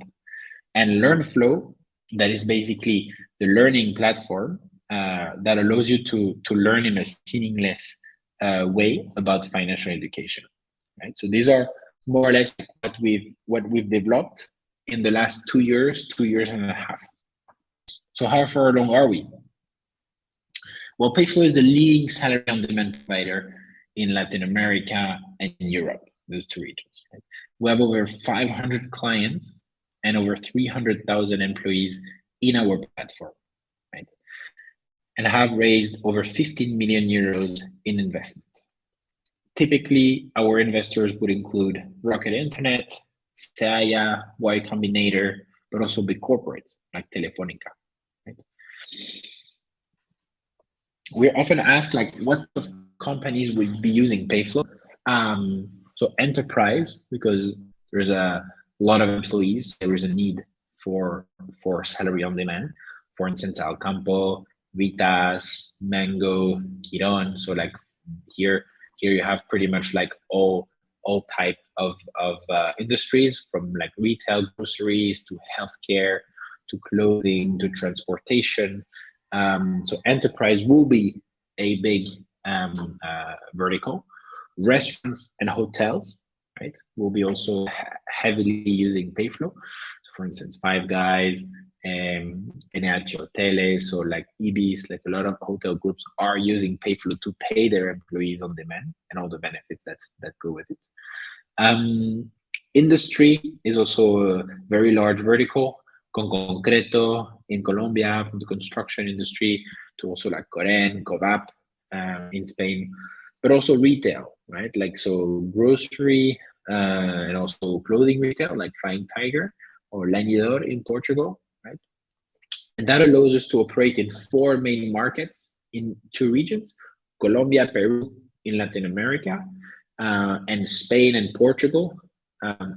And LearnFlow, that is basically the learning platform that allows you to learn in a seamless way about financial education, right? So these are more or less what we've developed in the last 2 years and a half. So how far along are we? Well, PayFlow is the leading salary on-demand provider in Latin America and in Europe, those two regions, right? We have over 500 clients and over 300,000 employees in our platform, right? And have raised over 15 million euros in investment. Typically, our investors would include Rocket Internet, Seaya, Y Combinator, but also big corporates like Telefonica, right? We're often asked, like, what companies will be using PayFlow? So enterprise, because there's a lot of employees, there is a need for salary on demand. For instance, Alcampo, Vitas, Mango, Kiron. So like here you have pretty much like all type of industries, from like retail, groceries, to healthcare, to clothing, to transportation. So enterprise will be a big vertical. Restaurants and hotels, right, will be also heavily using PayFlow. So for instance, Five Guys, NH Hoteles, or like Ibis, like a lot of hotel groups are using PayFlow to pay their employees on demand and all the benefits that go with it. Industry is also a very large vertical. Con Concreto in Colombia, from the construction industry, to also like Coren, Covap in Spain, but also retail, right? Like, so grocery and also clothing retail, like Flying Tiger or Lanidor in Portugal, right? And that allows us to operate in 4 main markets in 2 regions: Colombia, Peru in Latin America, and Spain and Portugal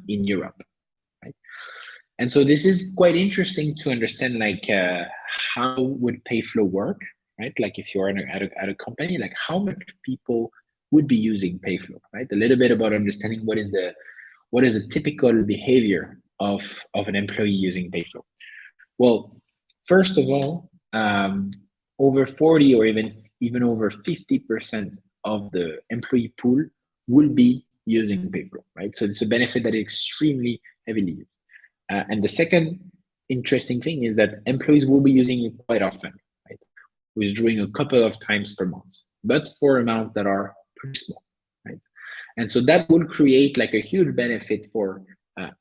in Europe. And so this is quite interesting to understand, like, how would PayFlow work, right? Like if you're at a company, like how much people would be using PayFlow, right? A little bit about understanding what is the typical behavior of an employee using PayFlow. Well, first of all, over 40 or even over 50% of the employee pool will be using PayFlow, right? So it's a benefit that is extremely heavily used. And the second interesting thing is that employees will be using it quite often, right? Withdrawing a couple of times per month, but for amounts that are pretty small, right? And so that will create like a huge benefit for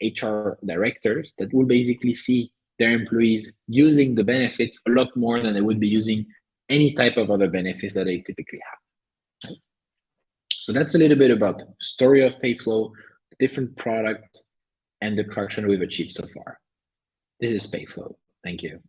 HR directors that will basically see their employees using the benefits a lot more than they would be using any type of other benefits that they typically have. Right? So that's a little bit about the story of Payflow, different product, and the traction we've achieved so far. This is Payflow. Thank you.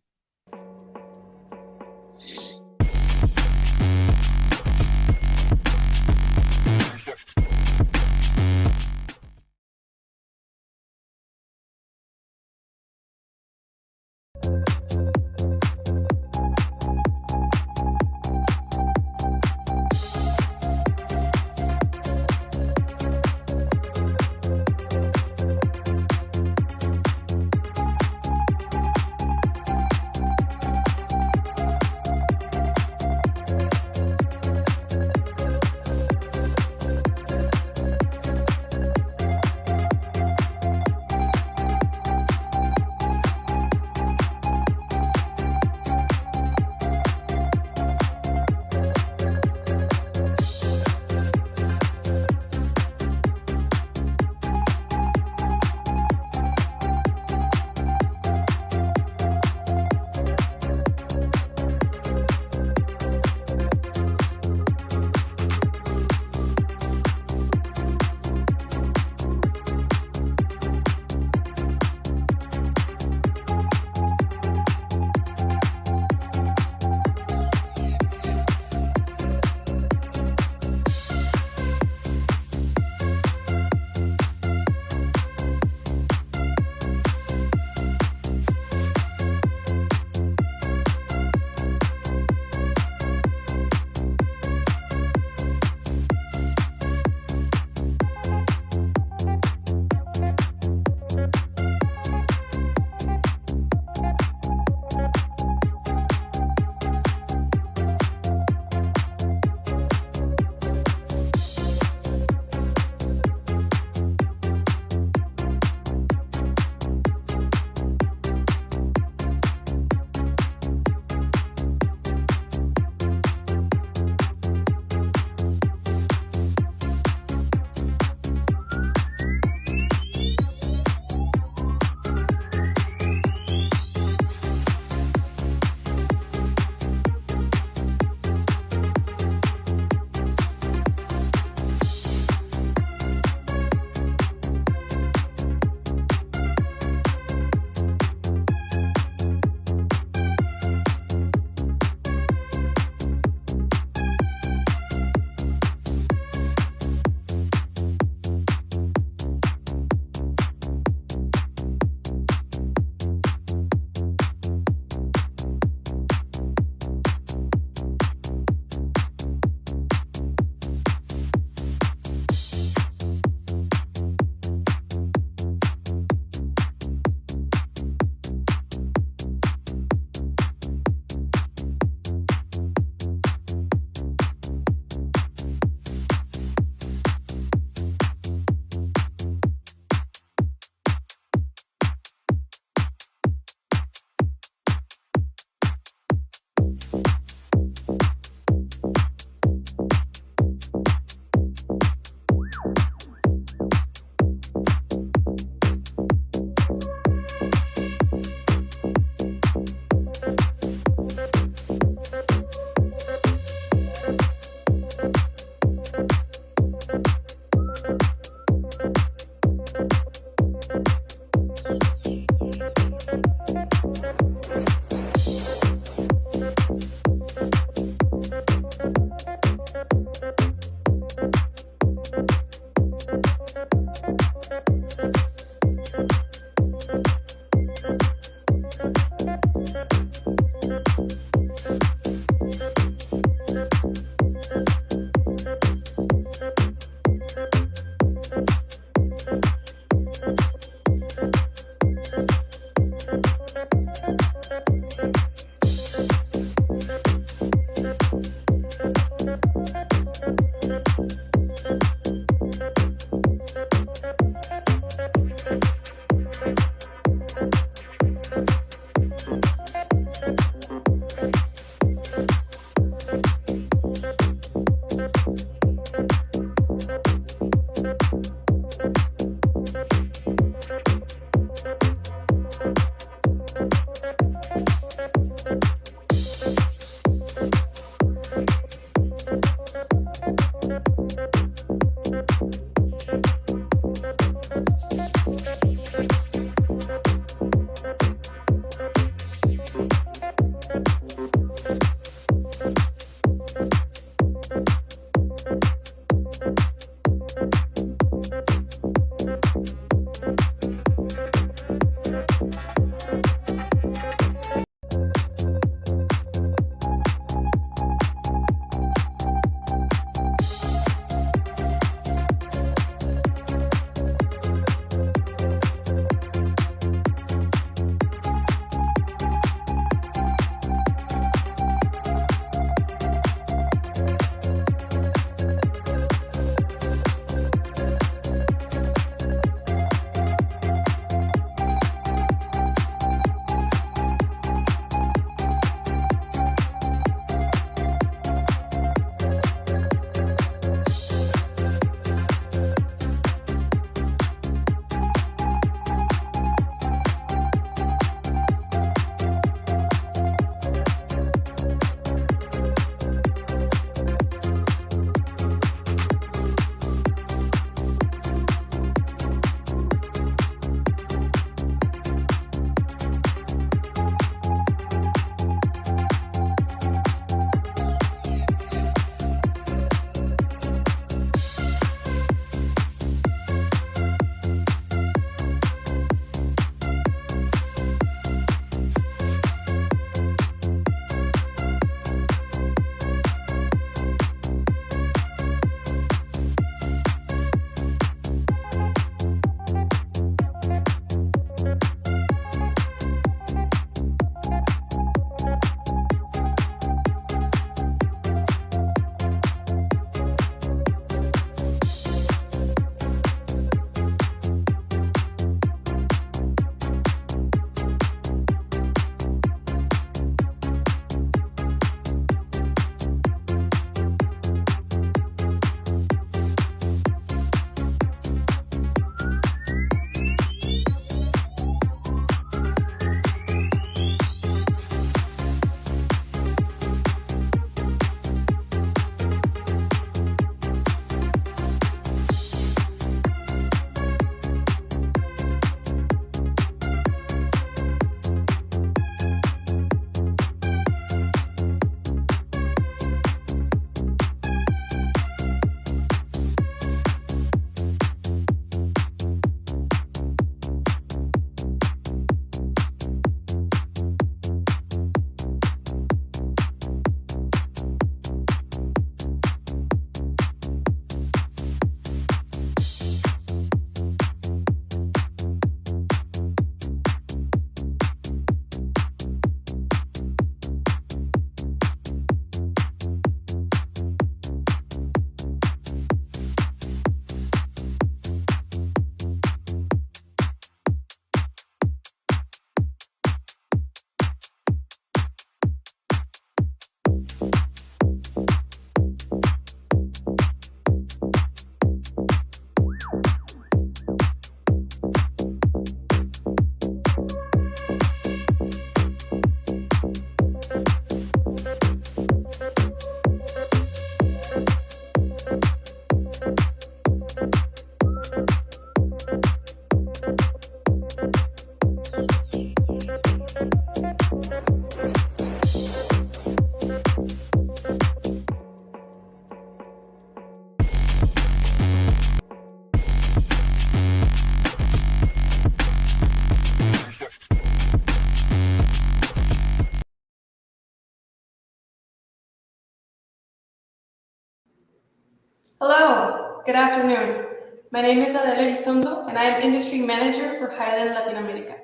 good afternoon. My name is Adela Elizondo, and I am Industry Manager for Highland Latin America.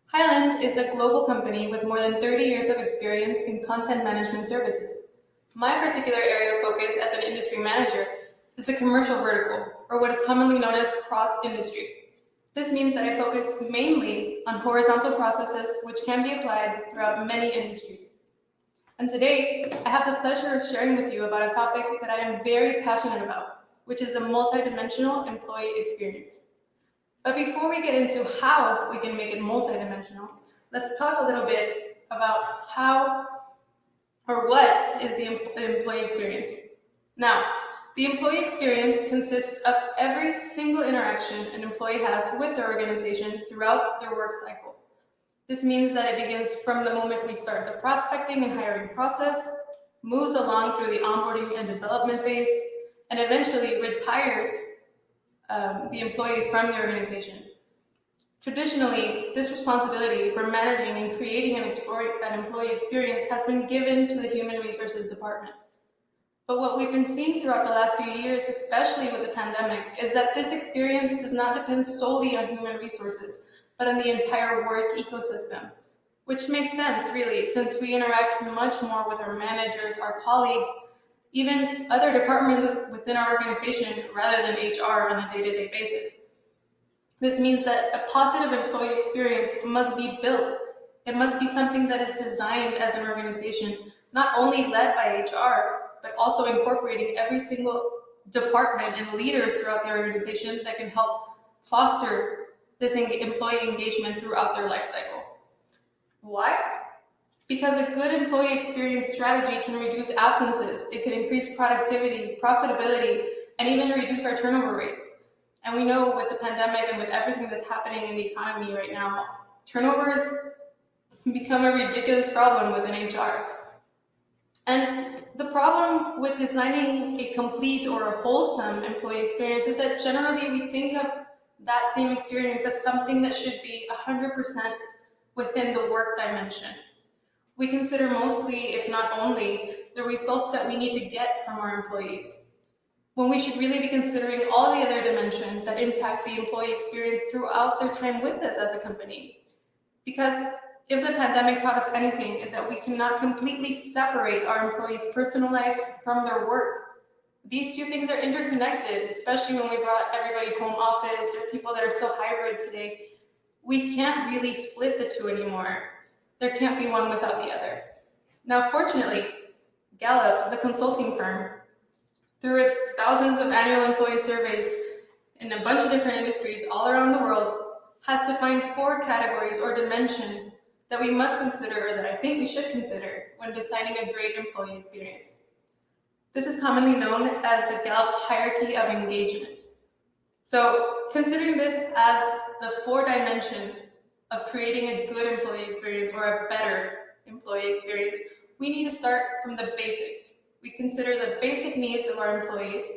Highland is a global company with more than 30 years of experience in content management services. My particular area of focus as an industry manager is the commercial vertical, or what is commonly known as cross-industry. This means that I focus mainly on horizontal processes which can be applied throughout many industries. And today, I have the pleasure of sharing with you about a topic that I am very passionate about, which is a multidimensional employee experience. But before we get into how we can make it multidimensional, let's talk a little bit about how or what is the employee experience. Now, the employee experience consists of every single interaction an employee has with their organization throughout their work cycle. This means that it begins from the moment we start the prospecting and hiring process, moves along through the onboarding and development phase, and eventually retires the employee from the organization. Traditionally, this responsibility for managing and creating an employee experience has been given to the Human Resources Department. But what we've been seeing throughout the last few years, especially with the pandemic, is that this experience does not depend solely on human resources, but on the entire work ecosystem, which makes sense, really, since we interact much more with our managers, our colleagues, even other departments within our organization rather than HR on a day-to-day basis. This means that a positive employee experience must be built. It must be something that is designed as an organization, not only led by HR, but also incorporating every single department and leaders throughout the organization that can help foster this employee engagement throughout their life cycle. Why? Because a good employee experience strategy can reduce absences, it can increase productivity, profitability, and even reduce our turnover rates. And we know with the pandemic and with everything that's happening in the economy right now, turnover has become a ridiculous problem within HR. And the problem with designing a complete or a wholesome employee experience is that generally we think of that same experience as something that should be 100% within the work dimension. We consider mostly, if not only, the results that we need to get from our employees, when we should really be considering all the other dimensions that impact the employee experience throughout their time with us as a company. Because if the pandemic taught us anything, is that we cannot completely separate our employees' personal life from their work. These two things are interconnected, especially when we brought everybody home office or people that are still hybrid today. We can't really split the two anymore. There can't be one without the other. Now, fortunately, Gallup, the consulting firm, through its thousands of annual employee surveys in a bunch of different industries all around the world, has defined 4 categories or dimensions that we must consider, or that I think we should consider, when designing a great employee experience. This is commonly known as the Gallup's hierarchy of engagement. So, considering this as the 4 dimensions of creating a good employee experience or a better employee experience, we need to start from the basics. We consider the basic needs of our employees,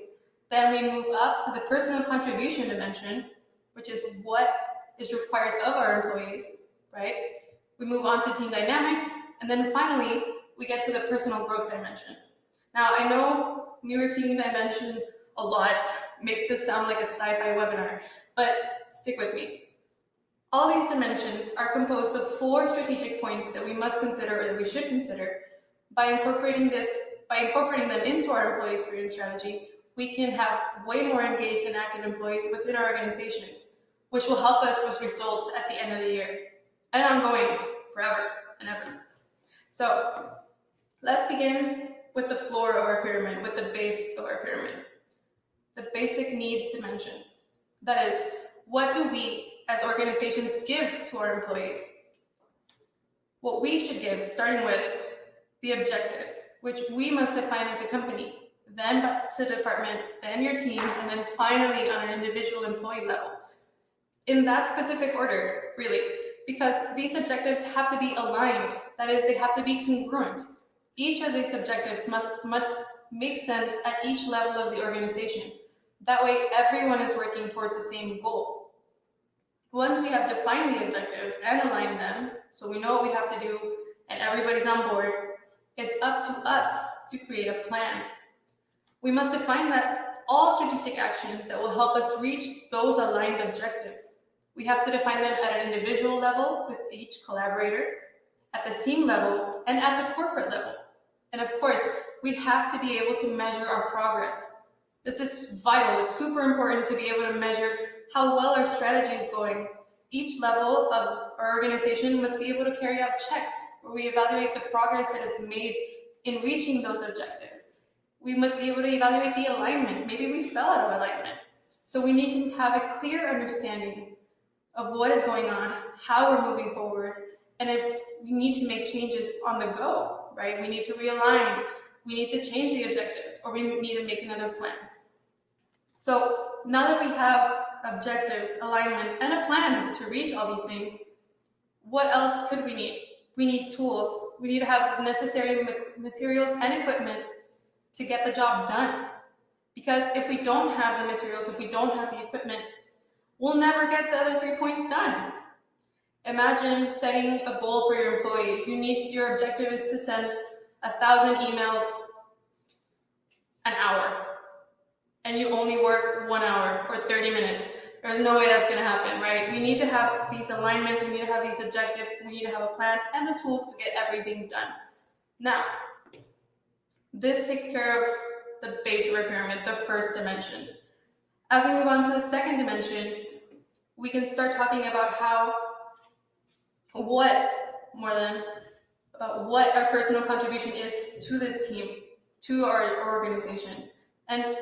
then we move up to the personal contribution dimension, which is what is required of our employees, right? We move on to team dynamics, and then finally, we get to the personal growth dimension. Now, I know me repeating dimension a lot makes this sound like a sci-fi webinar, but stick with me. All these dimensions are composed of 4 strategic points that we must consider, or that we should consider. By incorporating them into our employee experience strategy, we can have way more engaged and active employees within our organizations, which will help us with results at the end of the year and ongoing forever and ever. So let's begin with the floor of our pyramid, with the base of our pyramid, the basic needs dimension. That is, what do we as organizations give to our employees? What we should give, starting with the objectives, which we must define as a company, then to the department, then your team, and then finally on an individual employee level. In that specific order, really, because these objectives have to be aligned. That is, they have to be congruent. Each of these objectives must make sense at each level of the organization. That way, everyone is working towards the same goal. Once we have defined the objective and aligned them, so we know what we have to do and everybody's on board, it's up to us to create a plan. We must define that all strategic actions that will help us reach those aligned objectives. We have to define them at an individual level with each collaborator, at the team level, and at the corporate level. And of course, we have to be able to measure our progress. This is vital. It's super important to be able to measure how well our strategy is going. Each level of our organization must be able to carry out checks where we evaluate the progress that it's made in reaching those objectives. We must be able to evaluate the alignment. Maybe we fell out of alignment. So we need to have a clear understanding of what is going on, how we're moving forward, and if we need to make changes on the go, right? We need to realign, we need to change the objectives, or we need to make another plan. So now that we have objectives, alignment, and a plan to reach all these things, what else could we need? We need tools. We need to have the necessary materials and equipment to get the job done. Because if we don't have the materials, if we don't have the equipment, we'll never get the other 3 points done. Imagine setting a goal for your employee. Your objective is to send 1,000 emails an hour, and you only work 1 hour or 30 minutes. There's no way that's gonna happen, right? We need to have these alignments, we need to have these objectives, we need to have a plan and the tools to get everything done. Now, this takes care of the base of our pyramid, the first dimension. As we move on to the second dimension, we can start talking about what our personal contribution is to this team, to our organization. And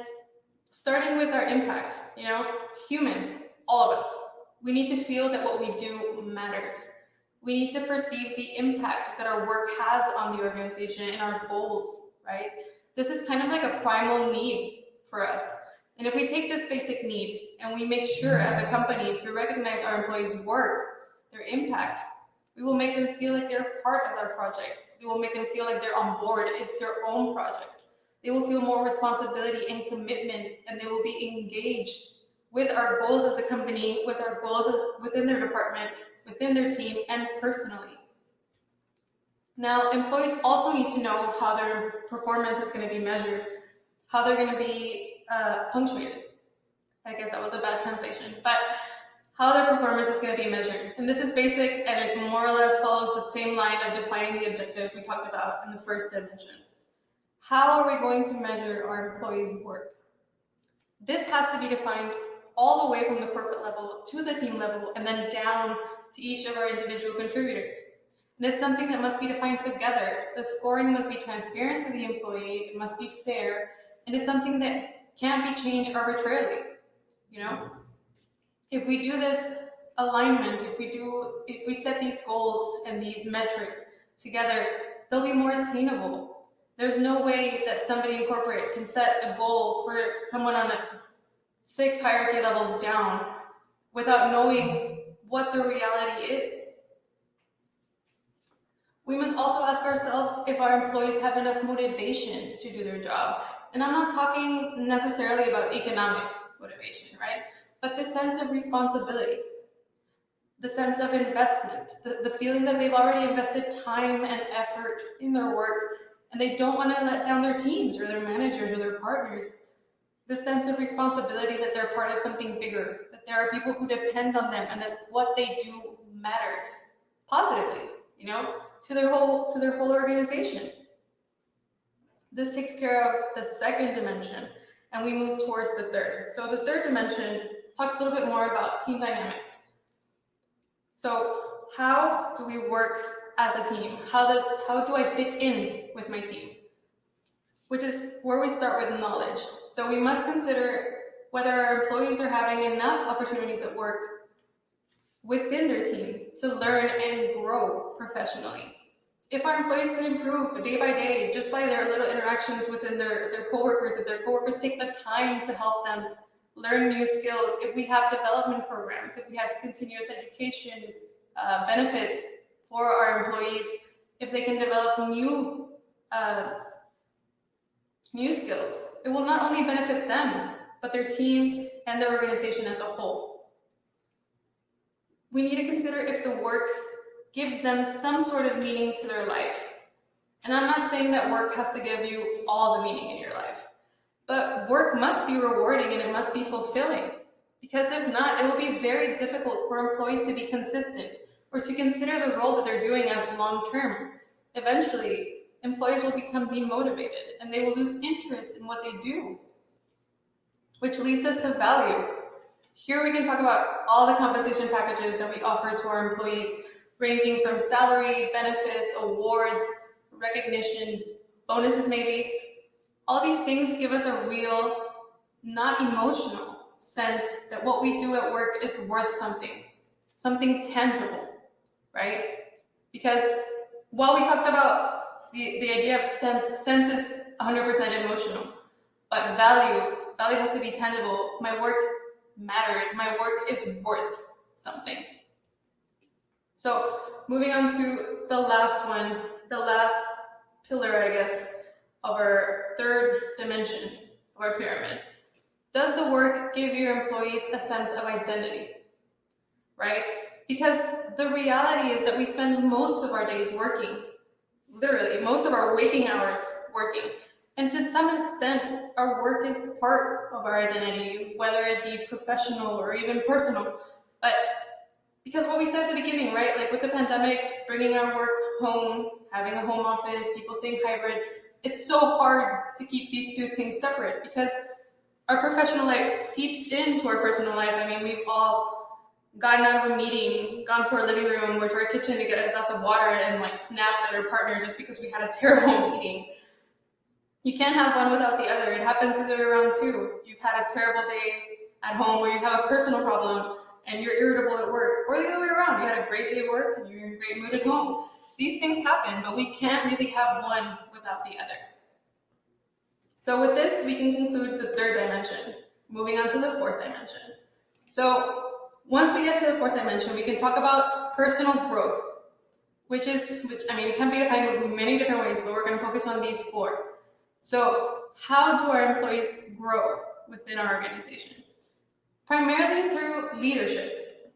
starting with our impact, humans, all of us, we need to feel that what we do matters. We need to perceive the impact that our work has on the organization and our goals, right? This is kind of like a primal need for us. And if we take this basic need and we make sure as a company to recognize our employees' work, their impact, we will make them feel like they're part of our project. We will make them feel like they're on board. It's their own project. They will feel more responsibility and commitment, and they will be engaged with our goals as a company, with our goals within their department, within their team, and personally. Now, employees also need to know how their performance is going to be measured, how they're going to be punctuated. I guess that was a bad translation, but how their performance is going to be measured. And this is basic, and it more or less follows the same line of defining the objectives we talked about in the first dimension. How are we going to measure our employees' work? This has to be defined all the way from the corporate level to the team level, and then down to each of our individual contributors. And it's something that must be defined together. The scoring must be transparent to the employee, it must be fair, and it's something that can't be changed arbitrarily. If we do this alignment, if we set these goals and these metrics together, they'll be more attainable. There's no way that somebody in corporate can set a goal for someone on 6 hierarchy levels down without knowing what the reality is. We must also ask ourselves if our employees have enough motivation to do their job. And I'm not talking necessarily about economic motivation, right? But the sense of responsibility, the sense of investment, the feeling that they've already invested time and effort in their work, and they don't want to let down their teams or their managers or their partners. The sense of responsibility that they're part of something bigger, that there are people who depend on them, and that what they do matters positively, to their whole organization. This takes care of the second dimension, and we move towards the third. So the third dimension talks a little bit more about team dynamics. So how do we work as a team? How do I fit in with my team? Which is where we start with knowledge. So we must consider whether our employees are having enough opportunities at work within their teams to learn and grow professionally. If our employees can improve day by day just by their little interactions within their coworkers, if their coworkers take the time to help them learn new skills, if we have development programs, if we have continuous education benefits for our employees, if they can develop new skills, it will not only benefit them, but their team and their organization as a whole. We need to consider if the work gives them some sort of meaning to their life. And I'm not saying that work has to give you all the meaning in your life. But work must be rewarding and it must be fulfilling, because if not, it will be very difficult for employees to be consistent or to consider the role that they're doing as long-term. Eventually, employees will become demotivated and they will lose interest in what they do, which leads us to value. Here we can talk about all the compensation packages that we offer to our employees, ranging from salary, benefits, awards, recognition, bonuses maybe. All these things give us a real, not emotional sense that what we do at work is worth something tangible, right? Because while we talked about the idea of sense is 100% emotional, but value has to be tangible. My work matters. My work is worth something. So moving on to the last one, the last pillar, I guess, of our third dimension of our pyramid. Does the work give your employees a sense of identity, right? Because the reality is that we spend most of our days working, literally most of our waking hours working. And to some extent, our work is part of our identity, whether it be professional or even personal. But because what we said at the beginning, right? Like with the pandemic, bringing our work home, having a home office, people staying hybrid, it's so hard to keep these two things separate because our professional life seeps into our personal life. I mean, we've all gotten out of a meeting, gone to our living room or to our kitchen to get a glass of water and like snapped at our partner just because we had a terrible meeting. You can't have one without the other. It happens the other way around too. You've had a terrible day at home or you have a personal problem and you're irritable at work, or the other way around. You had a great day at work and you're in a great mood at home. These things happen, but we can't really have one without the other. So with this, we can conclude the third dimension. Moving on to the fourth dimension. So once we get to the fourth dimension, we can talk about personal growth, which I mean, it can be defined in many different ways, but we're going to focus on these four. So how do our employees grow within our organization? Primarily through leadership,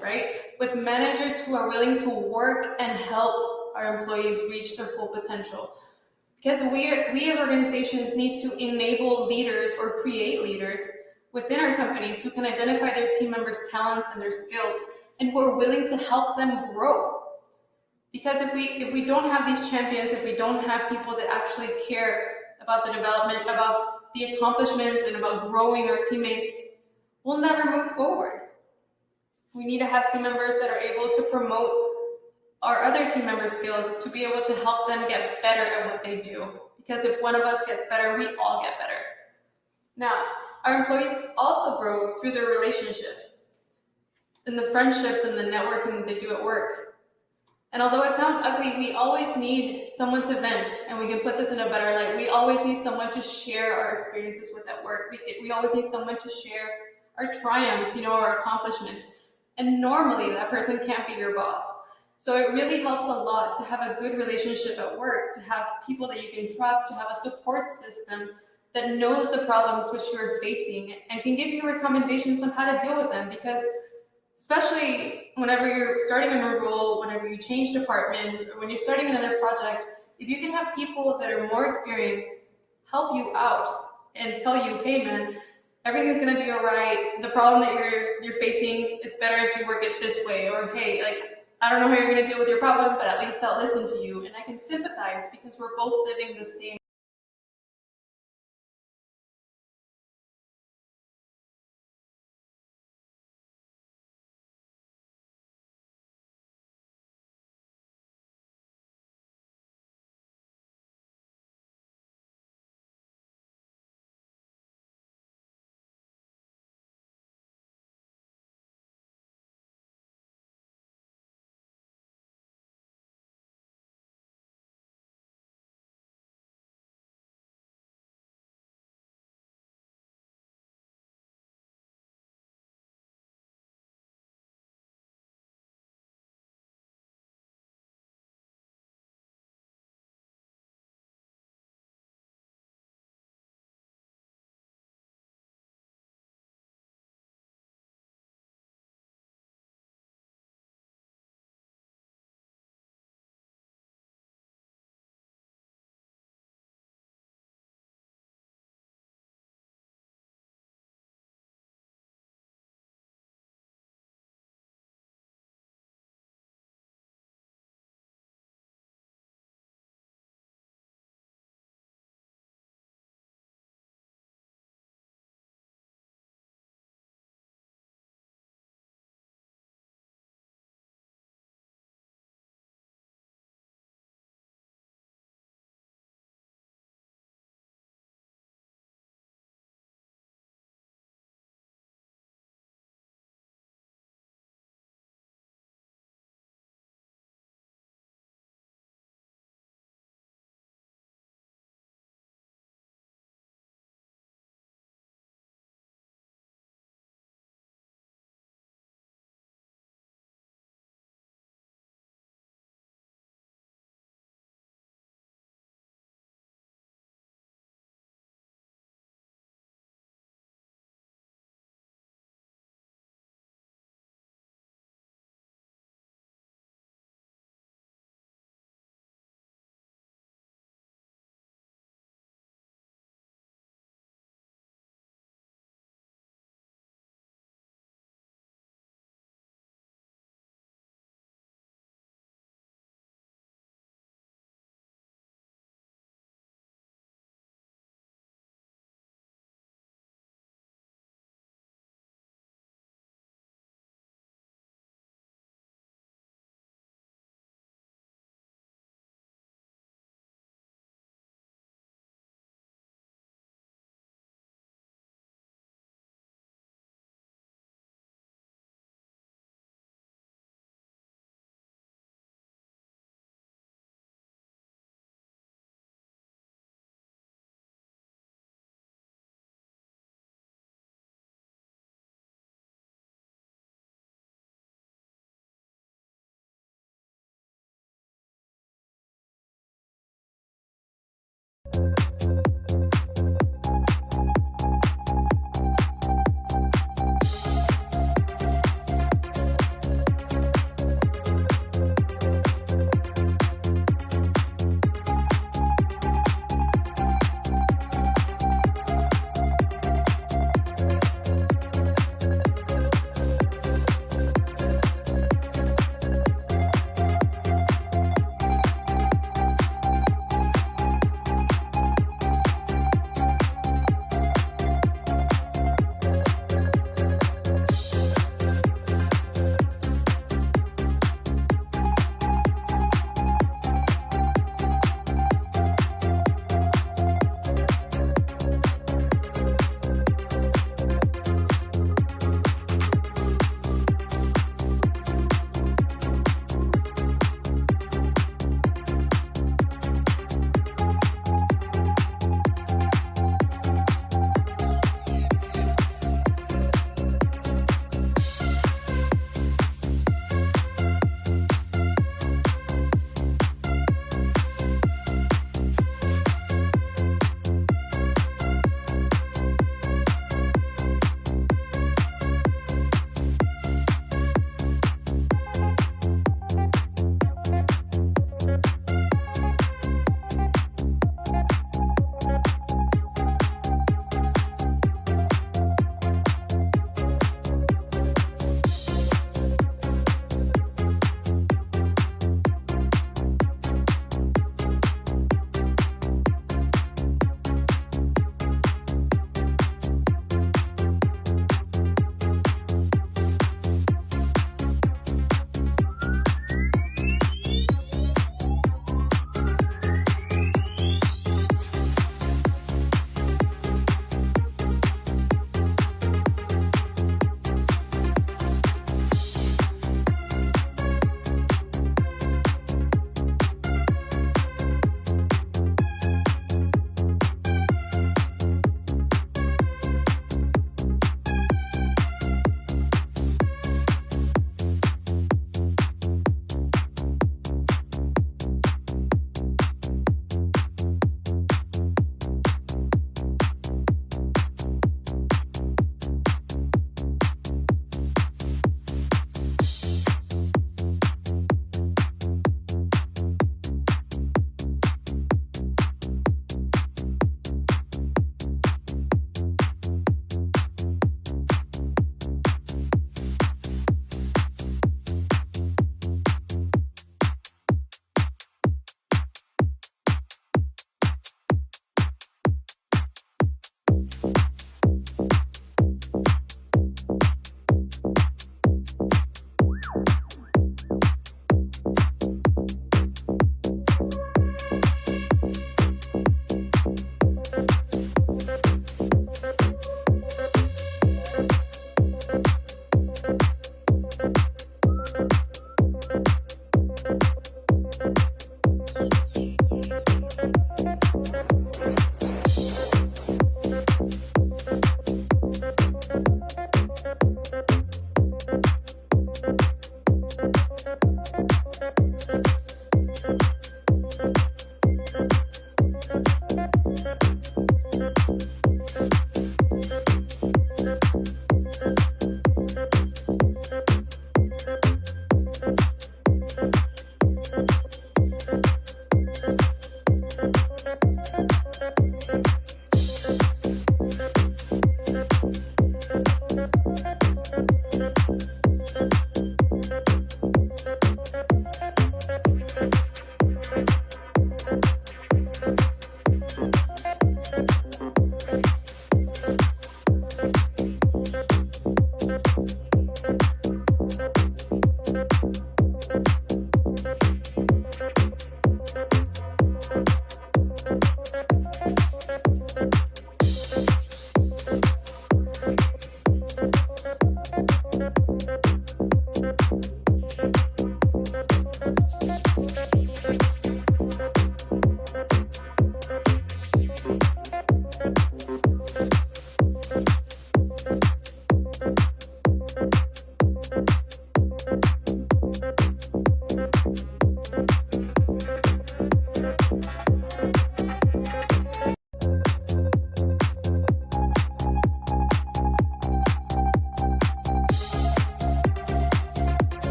right? With managers who are willing to work and help our employees reach their full potential. Because we as organizations need to enable leaders or create leaders within our companies who can identify their team members' talents and their skills and who are willing to help them grow. Because if we don't have these champions, if we don't have people that actually care about the development, about the accomplishments, and about growing our teammates, we'll never move forward. We need to have team members that are able to promote our other team members' skills to be able to help them get better at what they do. Because if one of us gets better, we all get better. Now, our employees also grow through their relationships and the friendships and the networking that they do at work. And although it sounds ugly, we always need someone to vent, and we can put this in a better light. We always need someone to share our experiences with at work. We always need someone to share our triumphs, our accomplishments. And normally that person can't be your boss. So it really helps a lot to have a good relationship at work, to have people that you can trust, to have a support system that knows the problems which you're facing and can give you recommendations on how to deal with them. Because especially whenever you're starting a new role, whenever you change departments, or when you're starting another project, if you can have people that are more experienced help you out and tell you, hey man, everything's gonna be all right. The problem that you're facing, it's better if you work it this way. Or hey, like, I don't know how you're gonna deal with your problem, but at least I'll listen to you. And I can sympathize because we're both living the same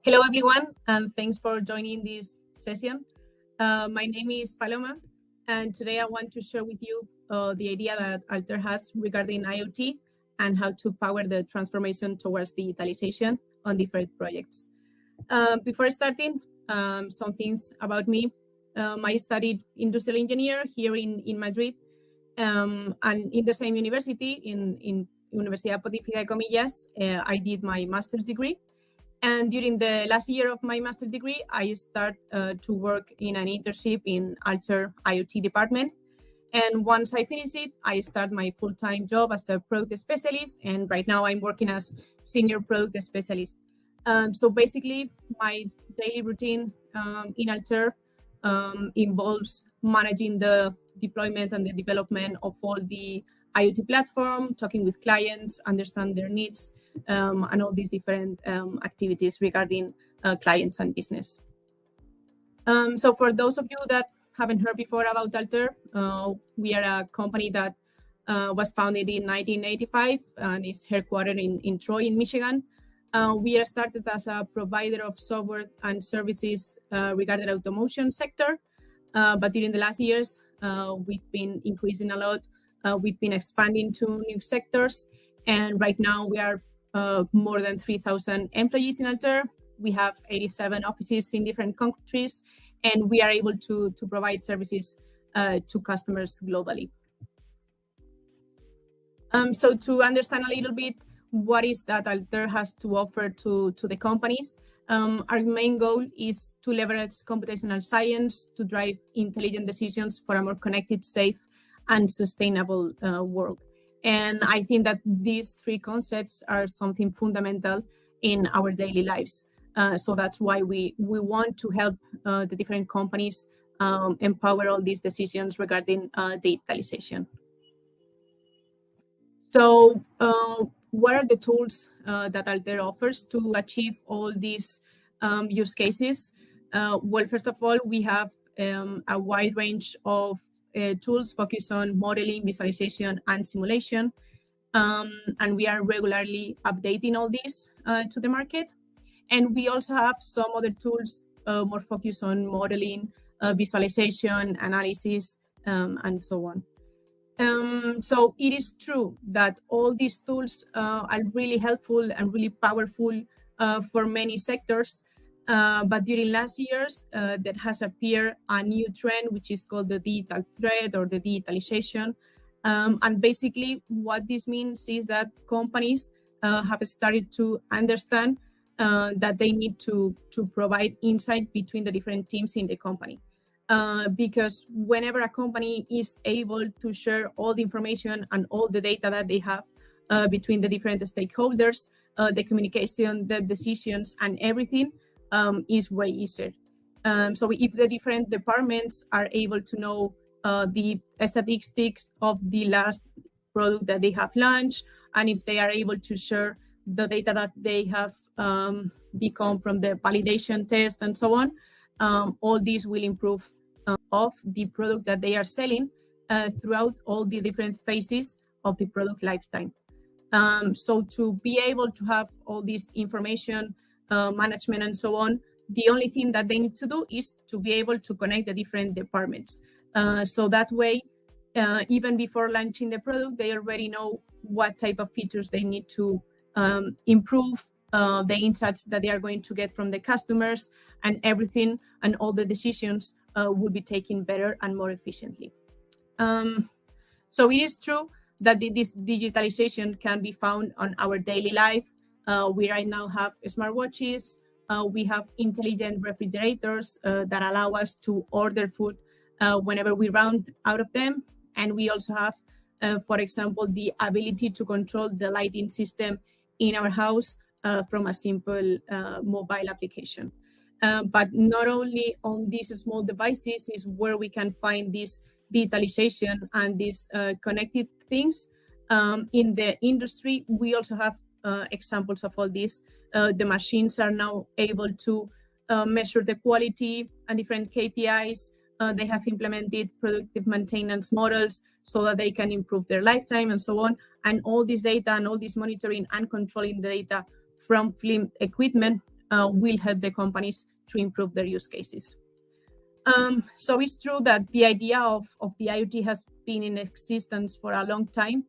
Hello, everyone, and thanks for joining this session. My name is Paloma, and today I want to share with you the idea that Alter has regarding IoT and how to power the transformation towards digitalization on different projects. Before starting, some things about me. I studied industrial engineer here in Madrid, and in the same university, in Universidad Pontificia de Comillas, I did my master's degree. And during the last year of my master's degree, I started to work in an internship in Alter IoT department. And once I finished it, I started my full-time job as a product specialist. And right now I'm working as senior product specialist. So basically, my daily routine in Alter involves managing the deployment and the development of all the IoT platform, talking with clients, understand their needs, and all these different activities regarding clients and business. So for those of you that haven't heard before about Alter, we are a company that was founded in 1985 and is headquartered in Troy, in Michigan. We are started as a provider of software and services regarding the automotive sector, but during the last years, we've been increasing a lot. We've been expanding to new sectors, and right now we are more than 3,000 employees in Alter. We have 87 offices in different countries, and we are able to provide services to customers globally. So to understand a little bit what is that Alter has to offer to the companies, our main goal is to leverage computational science to drive intelligent decisions for a more connected, safe, and sustainable world. And I think that these three concepts are something fundamental in our daily lives. So that's why we want to help the different companies empower all these decisions regarding digitalization. So what are the tools that Alter offers to achieve all these use cases? Well, first of all, we have a wide range of tools focused on modeling, visualization, and simulation. And we are regularly updating all these to the market. And we also have some other tools more focused on modeling, visualization, analysis, and so on. So it is true that all these tools are really helpful and really powerful for many sectors. But during last years, there has appeared a new trend, which is called the digital thread or the digitalization. And basically what this means is that companies have started to understand that they need to provide insight between the different teams in the company. Because whenever a company is able to share all the information and all the data that they have between the different stakeholders, the communication, the decisions, and everything is way easier. So if the different departments are able to know the statistics of the last product that they have launched, and if they are able to share the data that they have become from the validation test and so on, all these will improve of the product that they are selling throughout all the different phases of the product lifetime. So to be able to have all this information, management and so on, the only thing that they need to do is to be able to connect the different departments. So that way, even before launching the product, they already know what type of features they need to improve, the insights that they are going to get from the customers, and everything and all the decisions will be taken better and more efficiently. So it is true that this digitalization can be found on our daily life. We right now have smartwatches, we have intelligent refrigerators that allow us to order food whenever we run out of them. And we also have, for example, the ability to control the lighting system in our house from a simple mobile application. But not only on these small devices is where we can find this digitalization and these connected things. In the industry, we also have examples of all this. The machines are now able to measure the quality and different KPIs. They have implemented predictive maintenance models so that they can improve their lifetime and so on. And all this data and all this monitoring and controlling the data from film equipment will help the companies to improve their use cases. So it's true that the idea of the IoT has been in existence for a long time,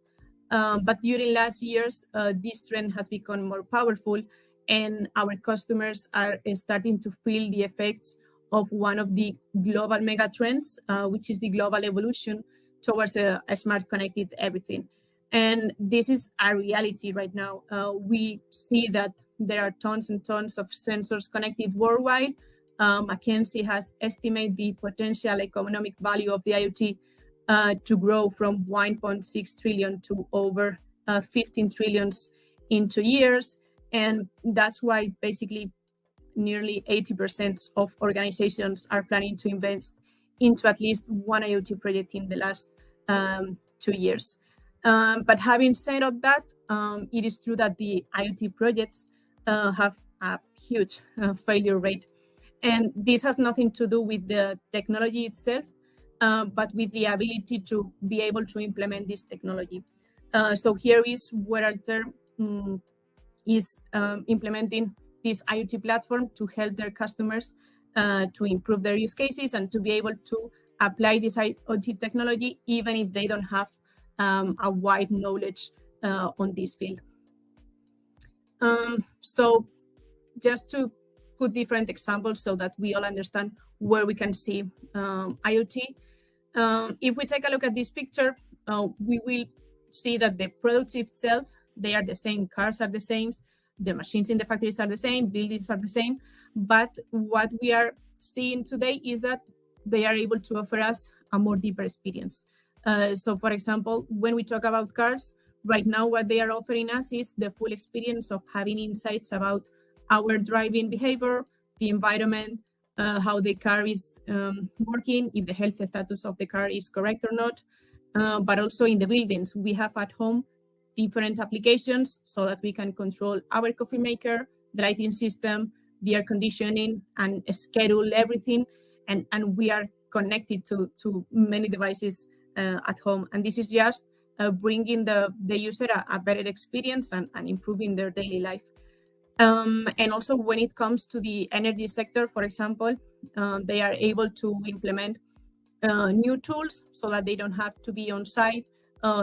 but during last years, this trend has become more powerful, and our customers are starting to feel the effects of one of the global mega trends, which is the global evolution towards a smart connected everything. And this is a reality right now. We see that there are tons and tons of sensors connected worldwide. McKinsey has estimated the potential economic value of the IoT to grow from 1.6 trillion to over 15 trillions in 2 years. And that's why basically nearly 80% of organizations are planning to invest into at least one IoT project in the last 2 years. But having said all that, it is true that the IoT projects have a huge failure rate. And this has nothing to do with the technology itself, but with the ability to be able to implement this technology. So here is where Alter is implementing this IoT platform to help their customers to improve their use cases and to be able to apply this IoT technology even if they don't have a wide knowledge on this field. So just to put different examples so that we all understand where we can see IoT. If we take a look at this picture, we will see that the products itself, they are the same, cars are the same, the machines in the factories are the same, buildings are the same, but what we are seeing today is that they are able to offer us a more deeper experience. So for example, when we talk about cars, right now what they are offering us is the full experience of having insights about our driving behavior, the environment, how the car is working, if the health status of the car is correct or not, but also in the buildings. We have at home different applications so that we can control our coffee maker, the lighting system, the air conditioning, and schedule everything. And we are connected to many devices at home. And this is just bringing the user a better experience and improving their daily life. And also when it comes to the energy sector, for example, they are able to implement new tools so that they don't have to be on site.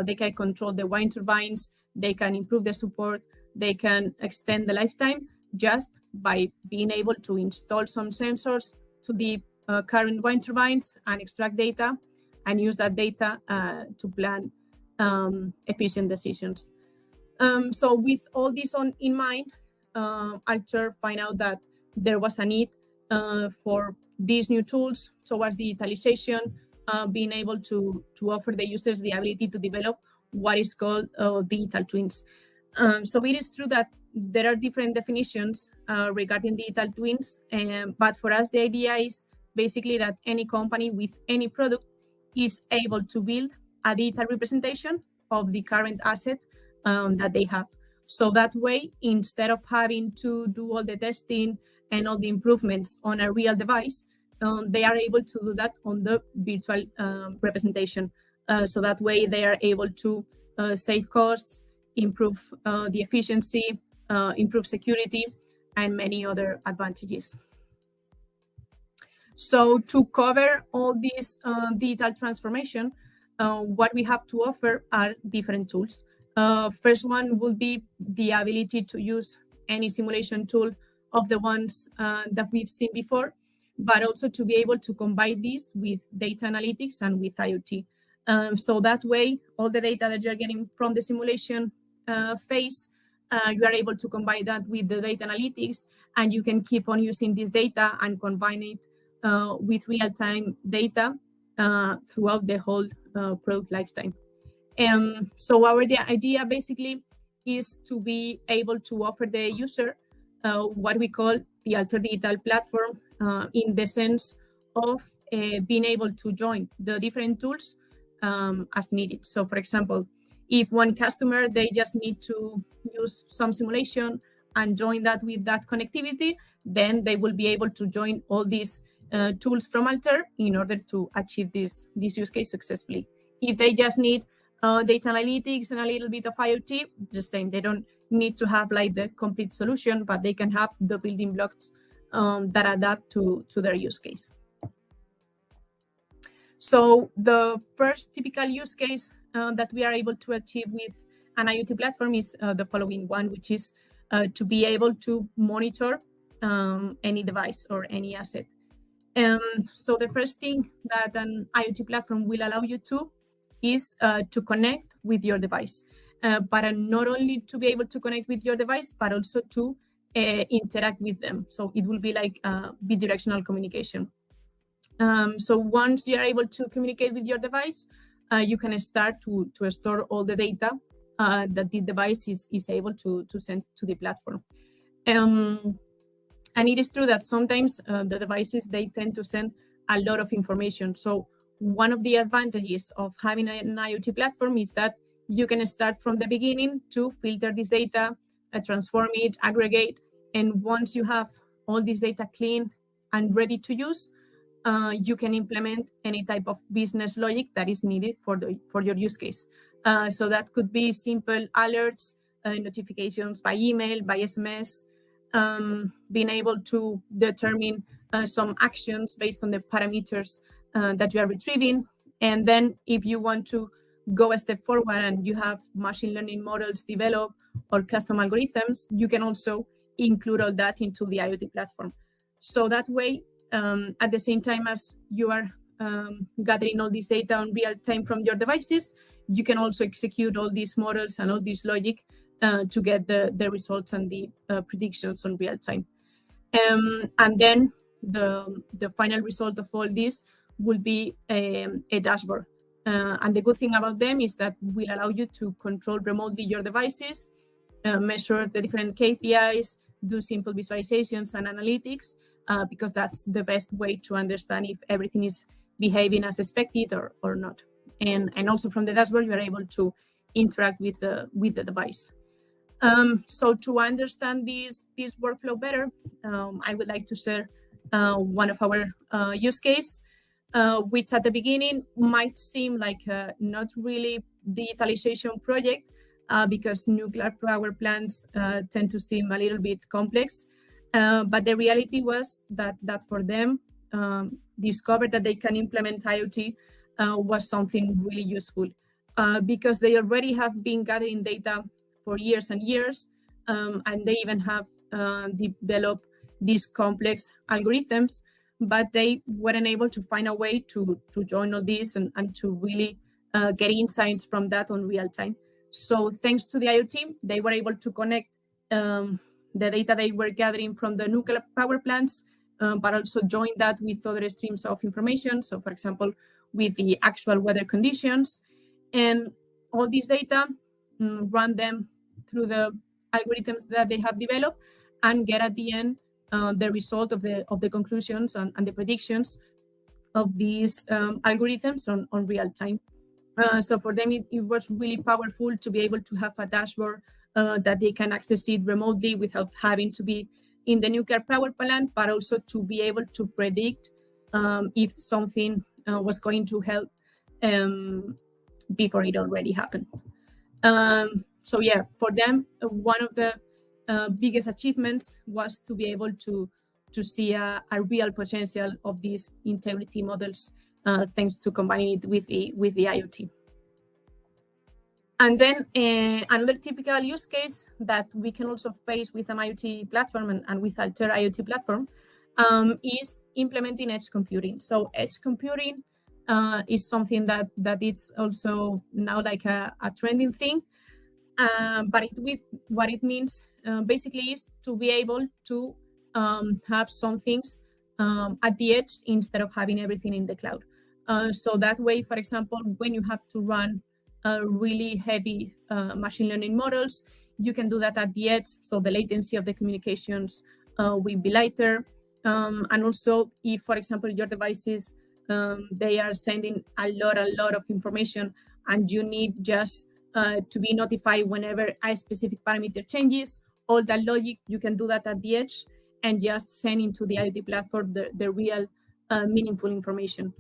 They can control the wind turbines, they can improve the support, they can extend the lifetime just by being able to install some sensors to the current wind turbines and extract data and use that data to plan efficient decisions. So with all this in mind, Alter find out that there was a need for these new tools towards digitalization, being able to offer the users the ability to develop what is called digital twins. So it is true that there are different definitions regarding digital twins, but for us the idea is basically that any company with any product is able to build a digital representation of the current asset that they have. So that way, instead of having to do all the testing and all the improvements on a real device, they are able to do that on the virtual representation. So that way they are able to save costs, improve the efficiency, improve security, and many other advantages. So to cover all this digital transformation, what we have to offer are different tools. First one will be the ability to use any simulation tool of the ones that we've seen before, but also to be able to combine this with data analytics and with IoT. So that way, all the data that you're getting from the simulation phase, you are able to combine that with the data analytics, and you can keep on using this data and combine it with real-time data throughout the whole product lifetime. So our idea basically is to be able to offer the user what we call the Alter Digital platform in the sense of being able to join the different tools as needed. So for example, if one customer, they just need to use some simulation and join that with that connectivity, then they will be able to join all these tools from Alter in order to achieve this use case successfully. If they just need data analytics and a little bit of IoT, just saying they don't need to have like the complete solution, but they can have the building blocks that adapt to their use case. So the first typical use case that we are able to achieve with an IoT platform is the following one, which is to be able to monitor any device or any asset. So the first thing that an IoT platform will allow you to is to connect with your device, but not only to be able to connect with your device, but also to interact with them. So it will be like bidirectional communication. So once you are able to communicate with your device, you can start to store all the data that the device is able to send to the platform. And it is true that sometimes the devices, they tend to send a lot of information. So one of the advantages of having an IoT platform is that you can start from the beginning to filter this data, transform it, aggregate, and once you have all this data clean and ready to use, you can implement any type of business logic that is needed for your use case. So that could be simple alerts, notifications by email, by SMS, being able to determine some actions based on the parameters that you are retrieving. And then if you want to go a step forward and you have machine learning models developed or custom algorithms, you can also include all that into the IoT platform. So that way, at the same time as you are gathering all this data on real time from your devices, you can also execute all these models and all this logic to get the results and the predictions on real time. And then the final result of all this will be a dashboard. And the good thing about them is that will allow you to control remotely your devices, measure the different KPIs, do simple visualizations and analytics, because that's the best way to understand if everything is behaving as expected or not. And also from the dashboard, you are able to interact with the device. So to understand this workflow better, I would like to share one of our use case, which at the beginning might seem like a not really digitalization project, because nuclear power plants tend to seem a little bit complex. But the reality was that for them, discovered that they can implement IoT was something really useful, because they already have been gathering data for years and years, and they even have developed these complex algorithms, but they weren't able to find a way to join all this and to really get insights from that on real time. So thanks to the IoT, they were able to connect the data they were gathering from the nuclear power plants, but also join that with other streams of information. So for example, with the actual weather conditions, and all this data, run them through the algorithms that they have developed, and get at the end the result of the conclusions and the predictions of these algorithms on real time. So for them, it was really powerful to be able to have a dashboard that they can access it remotely without having to be in the nuclear power plant, but also to be able to predict if something was going to help before it already happened. So yeah, for them, one of the biggest achievements was to be able to see a real potential of these integrity models, thanks to combining it with the IoT. And then another typical use case that we can also face with an IoT platform and with Alter IoT platform is implementing edge computing. So edge computing is something that is also now like a trending thing. But what it means basically is to be able to have some things at the edge instead of having everything in the cloud. So that way, for example, when you have to run really heavy machine learning models, you can do that at the edge. So the latency of the communications will be lighter. And also, if, for example, your devices, they are sending a lot of information, and you need just to be notified whenever a specific parameter changes, all that logic, you can do that at the edge and just send into the IoT platform the real meaningful information.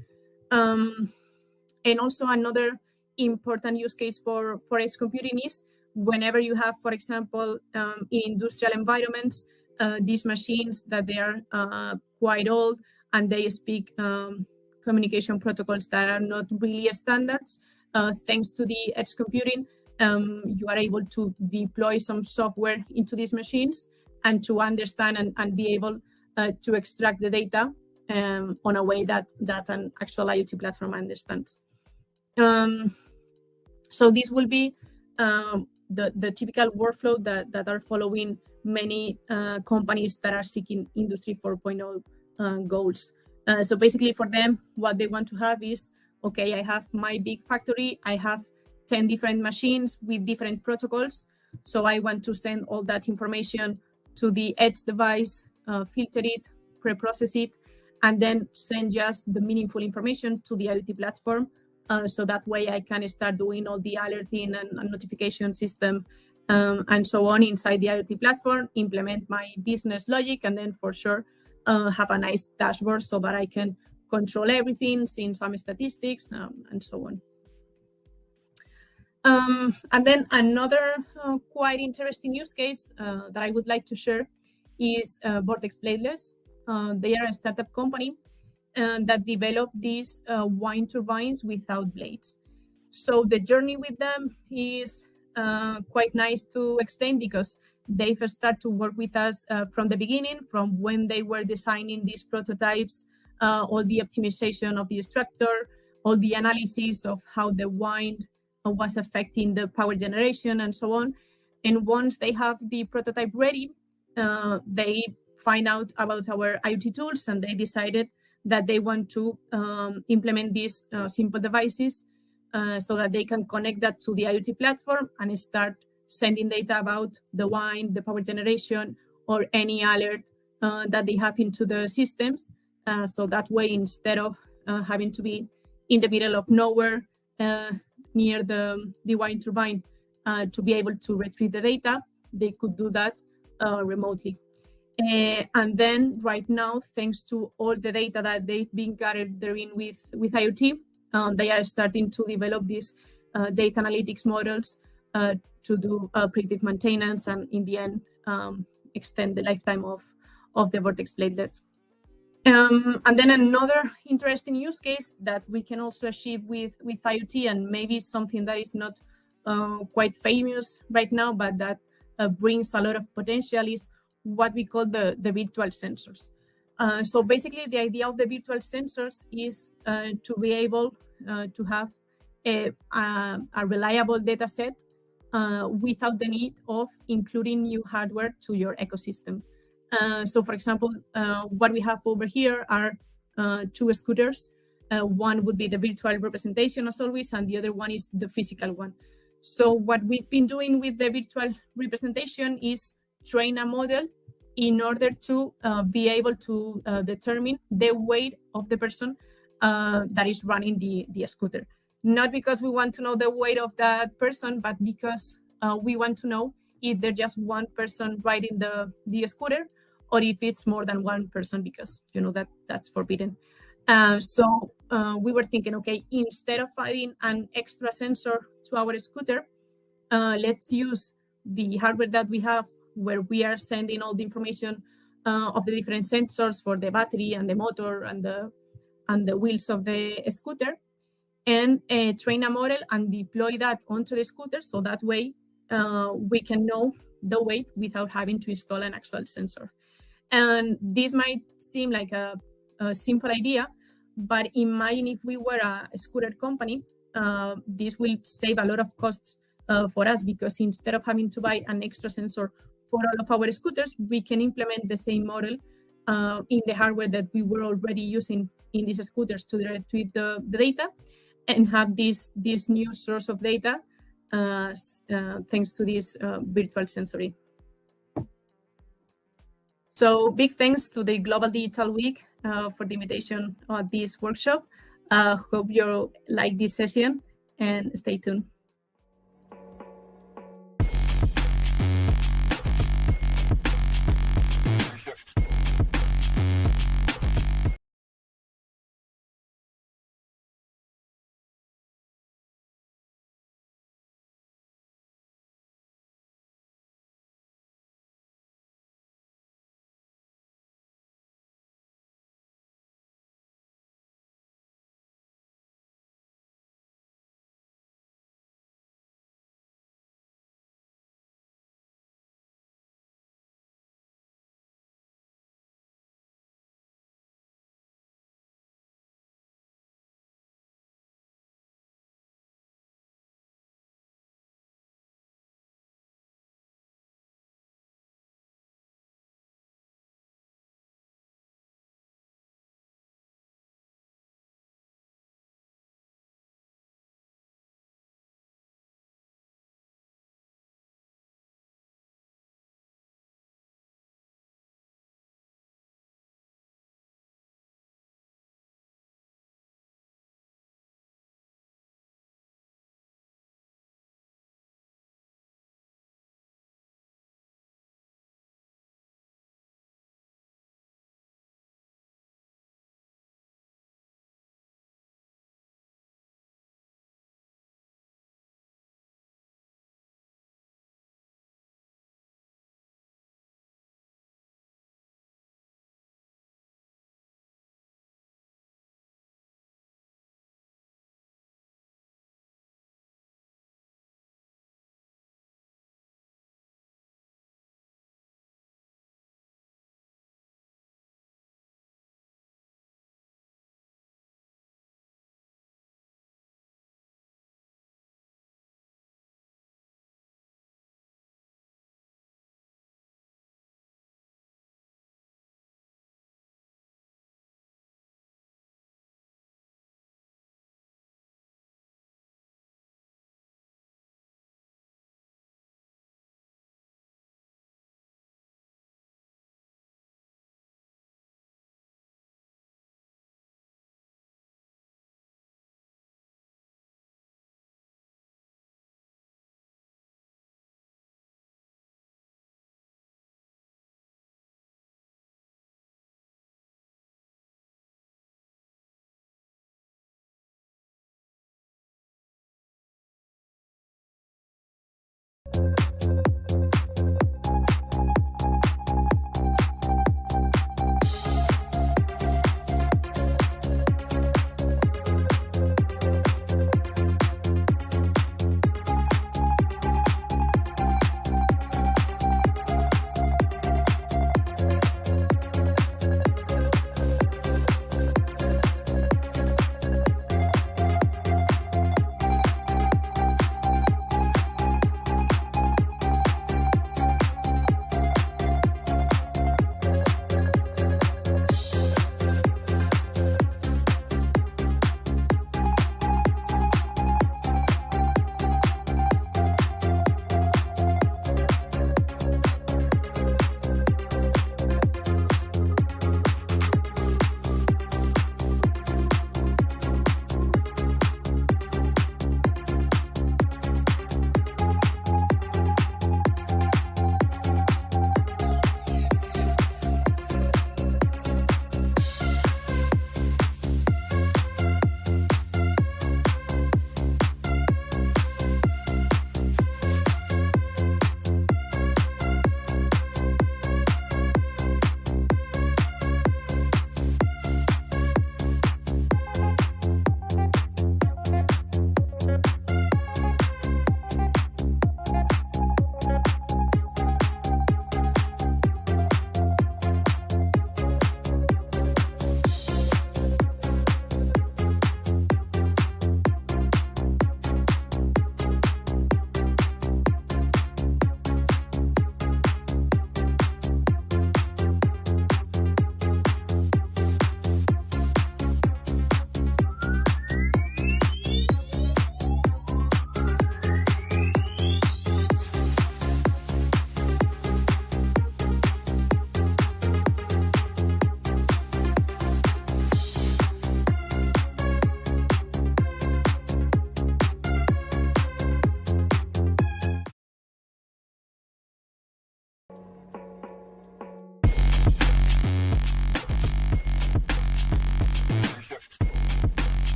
And also another important use case for edge computing is whenever you have, for example, in industrial environments, these machines that they are quite old and they speak communication protocols that are not really standards. Thanks to the edge computing, you are able to deploy some software into these machines and to understand and be able to extract the data on a way that an actual IoT platform understands. So this will be the typical workflow that are following many companies that are seeking Industry 4.0 goals. So basically for them, what they want to have is, okay, I have my big factory, I have 10 different machines with different protocols. So I want to send all that information to the edge device, filter it, pre-process it, and then send just the meaningful information to the IoT platform. So that way I can start doing all the alerting and notification system and so on inside the IoT platform, implement my business logic, and then for sure have a nice dashboard so that I can control everything, seeing some statistics, and so on. And then another quite interesting use case that I would like to share is Vortex Bladeless. They are a startup company that developed these wind turbines without blades. So the journey with them is quite nice to explain, because they first start to work with us from the beginning, from when they were designing these prototypes, all the optimization of the structure, all the analysis of how the wind was affecting the power generation, and so on. And once they have the prototype ready, they find out about our IoT tools, and they decided that they want to implement these simple devices so that they can connect that to the IoT platform and start sending data about the wind, the power generation, or any alert that they have into the systems. So that way, instead of having to be in the middle of nowhere near the wind turbine to be able to retrieve the data, they could do that remotely. And then right now, thanks to all the data that they've been gathering with IoT, they are starting to develop these data analytics models to do predictive maintenance, and in the end, extend the lifetime of the Vortex Bladeless. And then another interesting use case that we can also achieve with IoT, and maybe something that is not quite famous right now, but that brings a lot of potential, is what we call the virtual sensors. So basically, the idea of the virtual sensors is to be able to have a reliable data set without the need of including new hardware to your ecosystem. So for example, what we have over here are two scooters. One would be the virtual representation, as always, and the other one is the physical one. So what we've been doing with the virtual representation is train a model in order to be able to determine the weight of the person that is running the scooter. Not because we want to know the weight of that person, but because we want to know if there's just one person riding the scooter, or if it's more than one person, because you know that's forbidden. So we were thinking, okay, instead of adding an extra sensor to our scooter, let's use the hardware that we have, where we are sending all the information of the different sensors for the battery and the motor and the wheels of the scooter, and train a model and deploy that onto the scooter. So that way we can know the weight without having to install an actual sensor. And this might seem like a simple idea, but imagine if we were a scooter company, this will save a lot of costs for us, because instead of having to buy an extra sensor for all of our scooters, we can implement the same model in the hardware that we were already using in these scooters to retrieve the data, and have this new source of data thanks to this virtual sensory. So big thanks to the Global Digital Week for the invitation of this workshop. Hope you like this session, and stay tuned.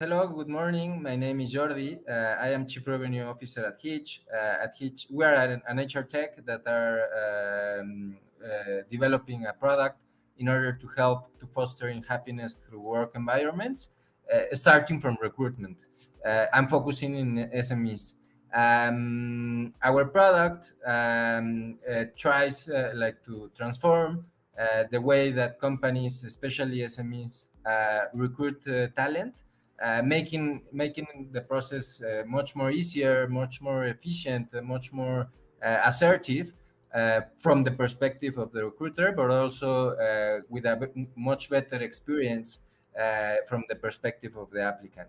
Hello, good morning. My name is Jordi. I am Chief Revenue Officer at Hitch. At Hitch, we are an HR tech that are developing a product in order to help to fostering happiness through work environments, starting from recruitment. I'm focusing in SMEs. Our product tries like to transform the way that companies, especially SMEs, recruit talent, making the process much more easier, much more efficient, much more assertive from the perspective of the recruiter, but also with a much better experience from the perspective of the applicant.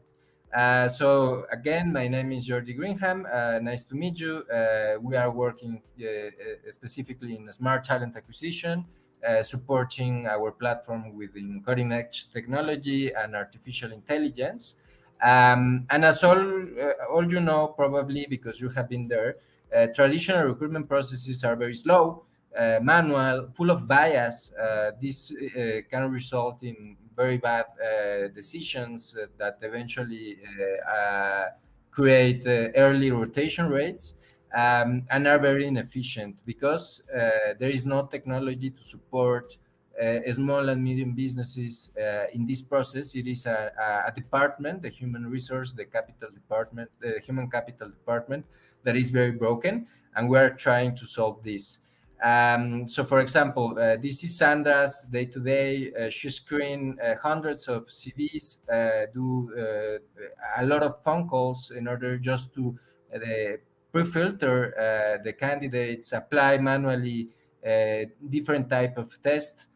So again, my name is Jordi Greenham. Nice to meet you. We are working specifically in smart talent acquisition, supporting our platform within cutting edge technology and artificial intelligence. And as all you know, probably because you have been there, traditional recruitment processes are very slow, manual, full of bias. This can result in very bad decisions that eventually create early rotation rates. And are very inefficient because there is no technology to support small and medium businesses in this process. It is a department, the human resource, the capital department, the human capital department, that is very broken, and we are trying to solve this. So, for example, this is Sandra's day-to-day. She screen hundreds of CVs, do a lot of phone calls in order just to pre-filter the candidates, apply manually different type of tests,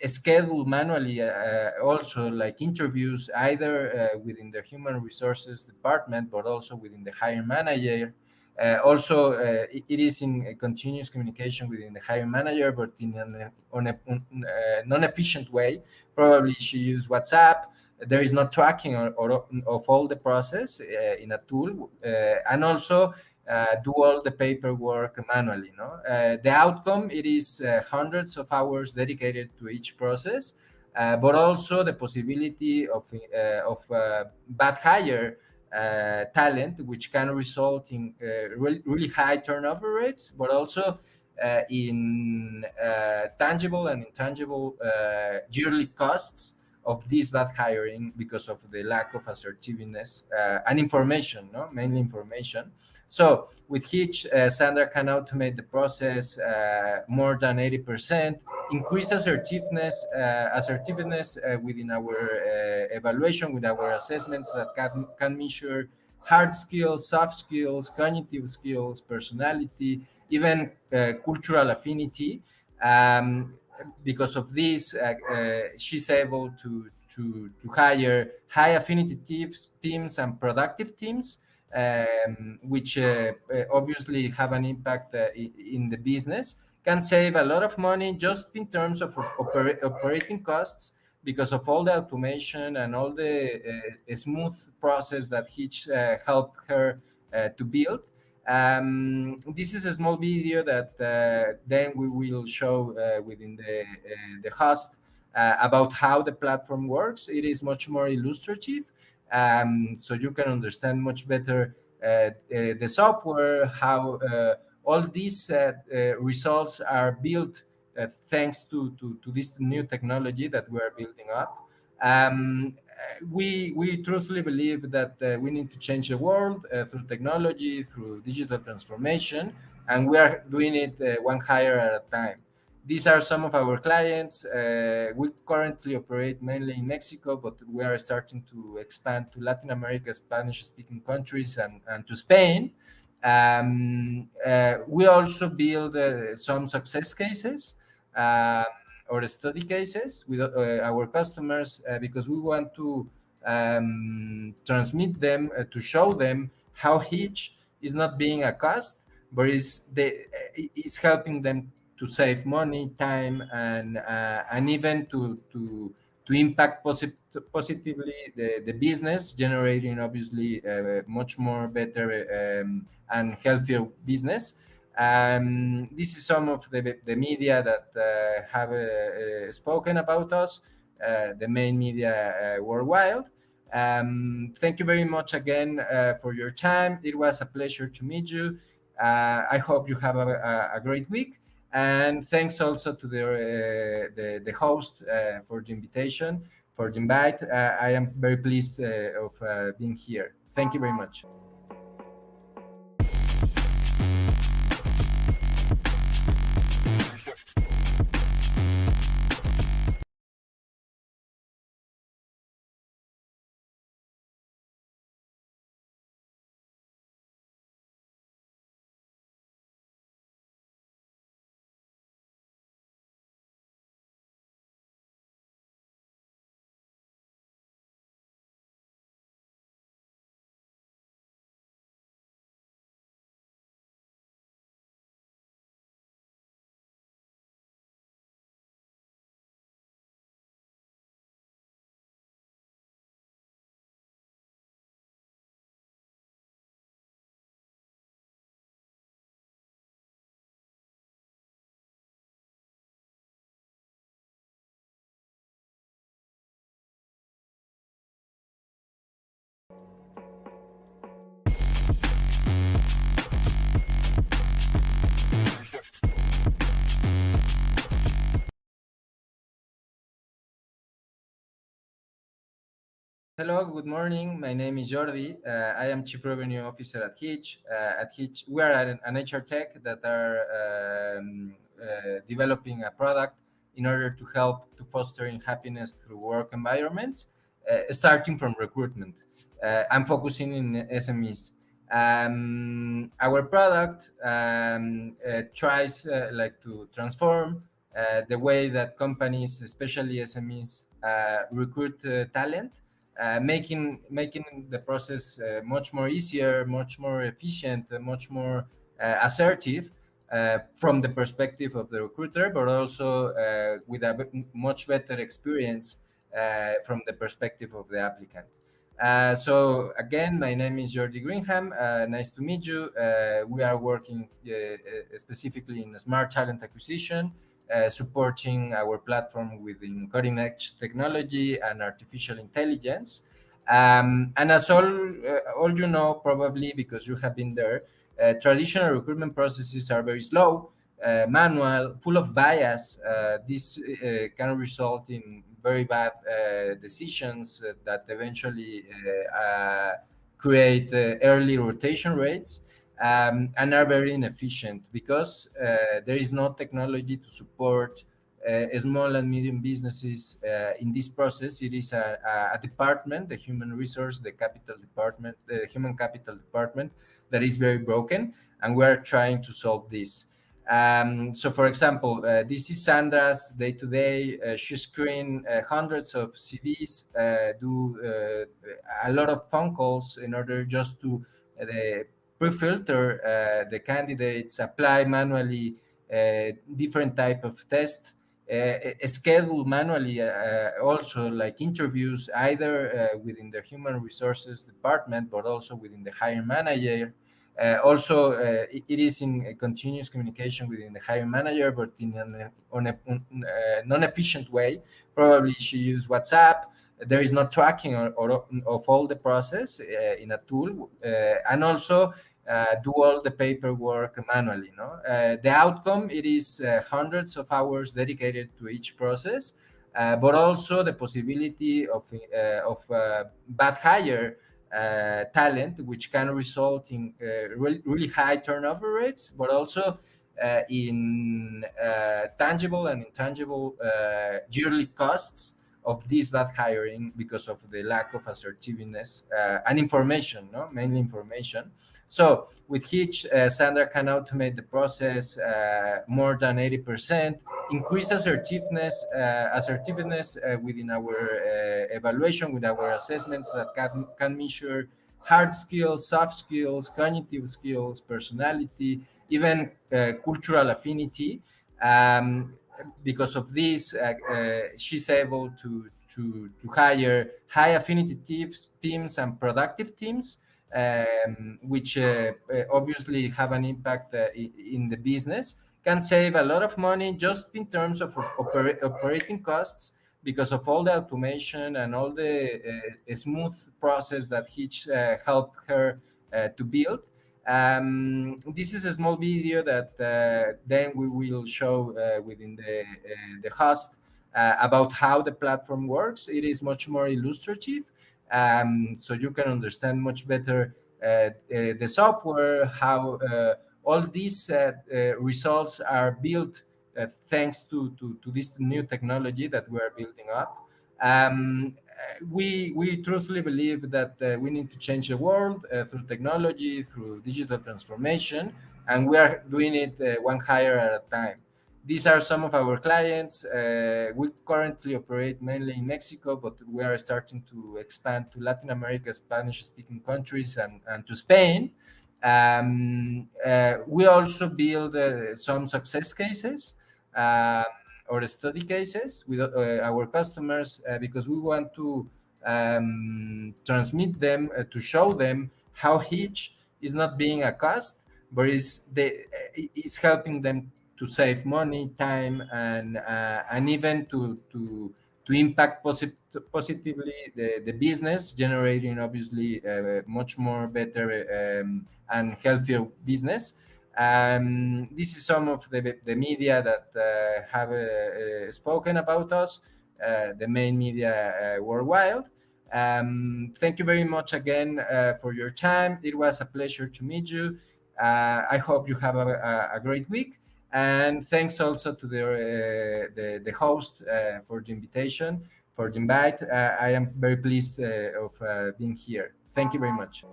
schedule manually also like interviews, either within the human resources department, but also within the hiring manager. Also, it is in a continuous communication within the hiring manager, but in on a non-efficient way. Probably she use WhatsApp. There is no tracking of all the process in a tool, and also do all the paperwork manually. The outcome, it is hundreds of hours dedicated to each process, but also the possibility of bad hire talent, which can result in really high turnover rates, but also in tangible and intangible yearly costs of this bad hiring because of the lack of assertiveness and information, mainly information. So with Hitch, Sandra can automate the process more than 80%, increase assertiveness within our evaluation, with our assessments that can measure hard skills, soft skills, cognitive skills, personality, even cultural affinity. Because of this, she's able to hire high affinity teams and productive teams, which obviously have an impact in the business, can save a lot of money just in terms of operating costs, because of all the automation and all the smooth process that Hitch helped her to build. This is a small video that then we will show within the host about how the platform works. It is much more illustrative, so you can understand much better the software, how all these results are built thanks to this new technology that we are building up. We truthfully believe that we need to change the world through technology, through digital transformation, and we are doing it one hire at a time. These are some of our clients. We currently operate mainly in Mexico, but we are starting to expand to Latin America, Spanish-speaking countries, and to Spain. We also build some success cases or study cases with our customers because we want to transmit them, to show them how Hitch is not being a cost, but is helping them to save money, time, and even to impact positively the business, generating obviously much more better and healthier business. This is some of the media that have spoken about us, the main media worldwide. Thank you very much again for your time. It was a pleasure to meet you. I hope you have a great week. And thanks also to the host for the invitation, for the invite. I am very pleased of being here. Thank you very much. Hello, good morning. My name is Jordi. I am Chief Revenue Officer at Hitch. At Hitch, we are an HR tech that are developing a product in order to help to fostering happiness through work environments, starting from recruitment. I'm focusing in SMEs. Our product tries like to transform the way that companies, especially SMEs, recruit talent. Making the process much more easier, much more efficient, much more assertive from the perspective of the recruiter, but also with a much better experience from the perspective of the applicant. So again, my name is Jordi Greenham. Nice to meet you. We are working specifically in smart talent acquisition, supporting our platform within cutting edge technology and artificial intelligence. And as all you know, probably because you have been there, traditional recruitment processes are very slow, manual, full of bias. This can result in very bad decisions that eventually create early rotation rates. And are very inefficient because there is no technology to support small and medium businesses in this process. It is a department, the human resource, the capital department, the human capital department, that is very broken, and we are trying to solve this. So, for example, this is Sandra's day-to-day. She screen hundreds of CVs, do a lot of phone calls in order just to pre-filter the candidates, apply manually different type of tests, schedule manually also like interviews either within the human resources department, but also within the hiring manager. Also, it is in a continuous communication within the hiring manager, but in on a non-efficient way. Probably she used WhatsApp. There is no tracking of all the process in a tool, and also do all the paperwork manually. The outcome, it is hundreds of hours dedicated to each process, but also the possibility of bad hire talent, which can result in really high turnover rates, but also in tangible and intangible yearly costs of this bad hiring because of the lack of assertiveness and information, mainly information. So with Hitch, Sandra can automate the process more than 80%, increase assertiveness within our evaluation, with our assessments that can measure hard skills, soft skills, cognitive skills, personality, even cultural affinity. Because of this, she's able to hire high affinity teams and productive teams, which obviously have an impact in the business, can save a lot of money just in terms of operating costs, because of all the automation and all the smooth process that Hitch helped her to build. This is a small video that then we will show within the host about how the platform works. It is much more illustrative, so you can understand much better the software, how all these results are built thanks to this new technology that we are building up. We truthfully believe that we need to change the world through technology, through digital transformation, and we are doing it one hire at a time. These are some of our clients. We currently operate mainly in Mexico, but we are starting to expand to Latin America, Spanish-speaking countries, and to Spain. We also build some success cases or study cases with our customers because we want to transmit them, to show them how Hitch is not being a cost, but is helping them to save money, time, and even to impact positively the business, generating obviously much more better and healthier business. This is some of the media that have spoken about us, the main media worldwide. Thank you very much again for your time. It was a pleasure to meet you. I hope you have a great week. And thanks also to the host for the invitation, for the invite. I am very pleased of being here. Thank you very much.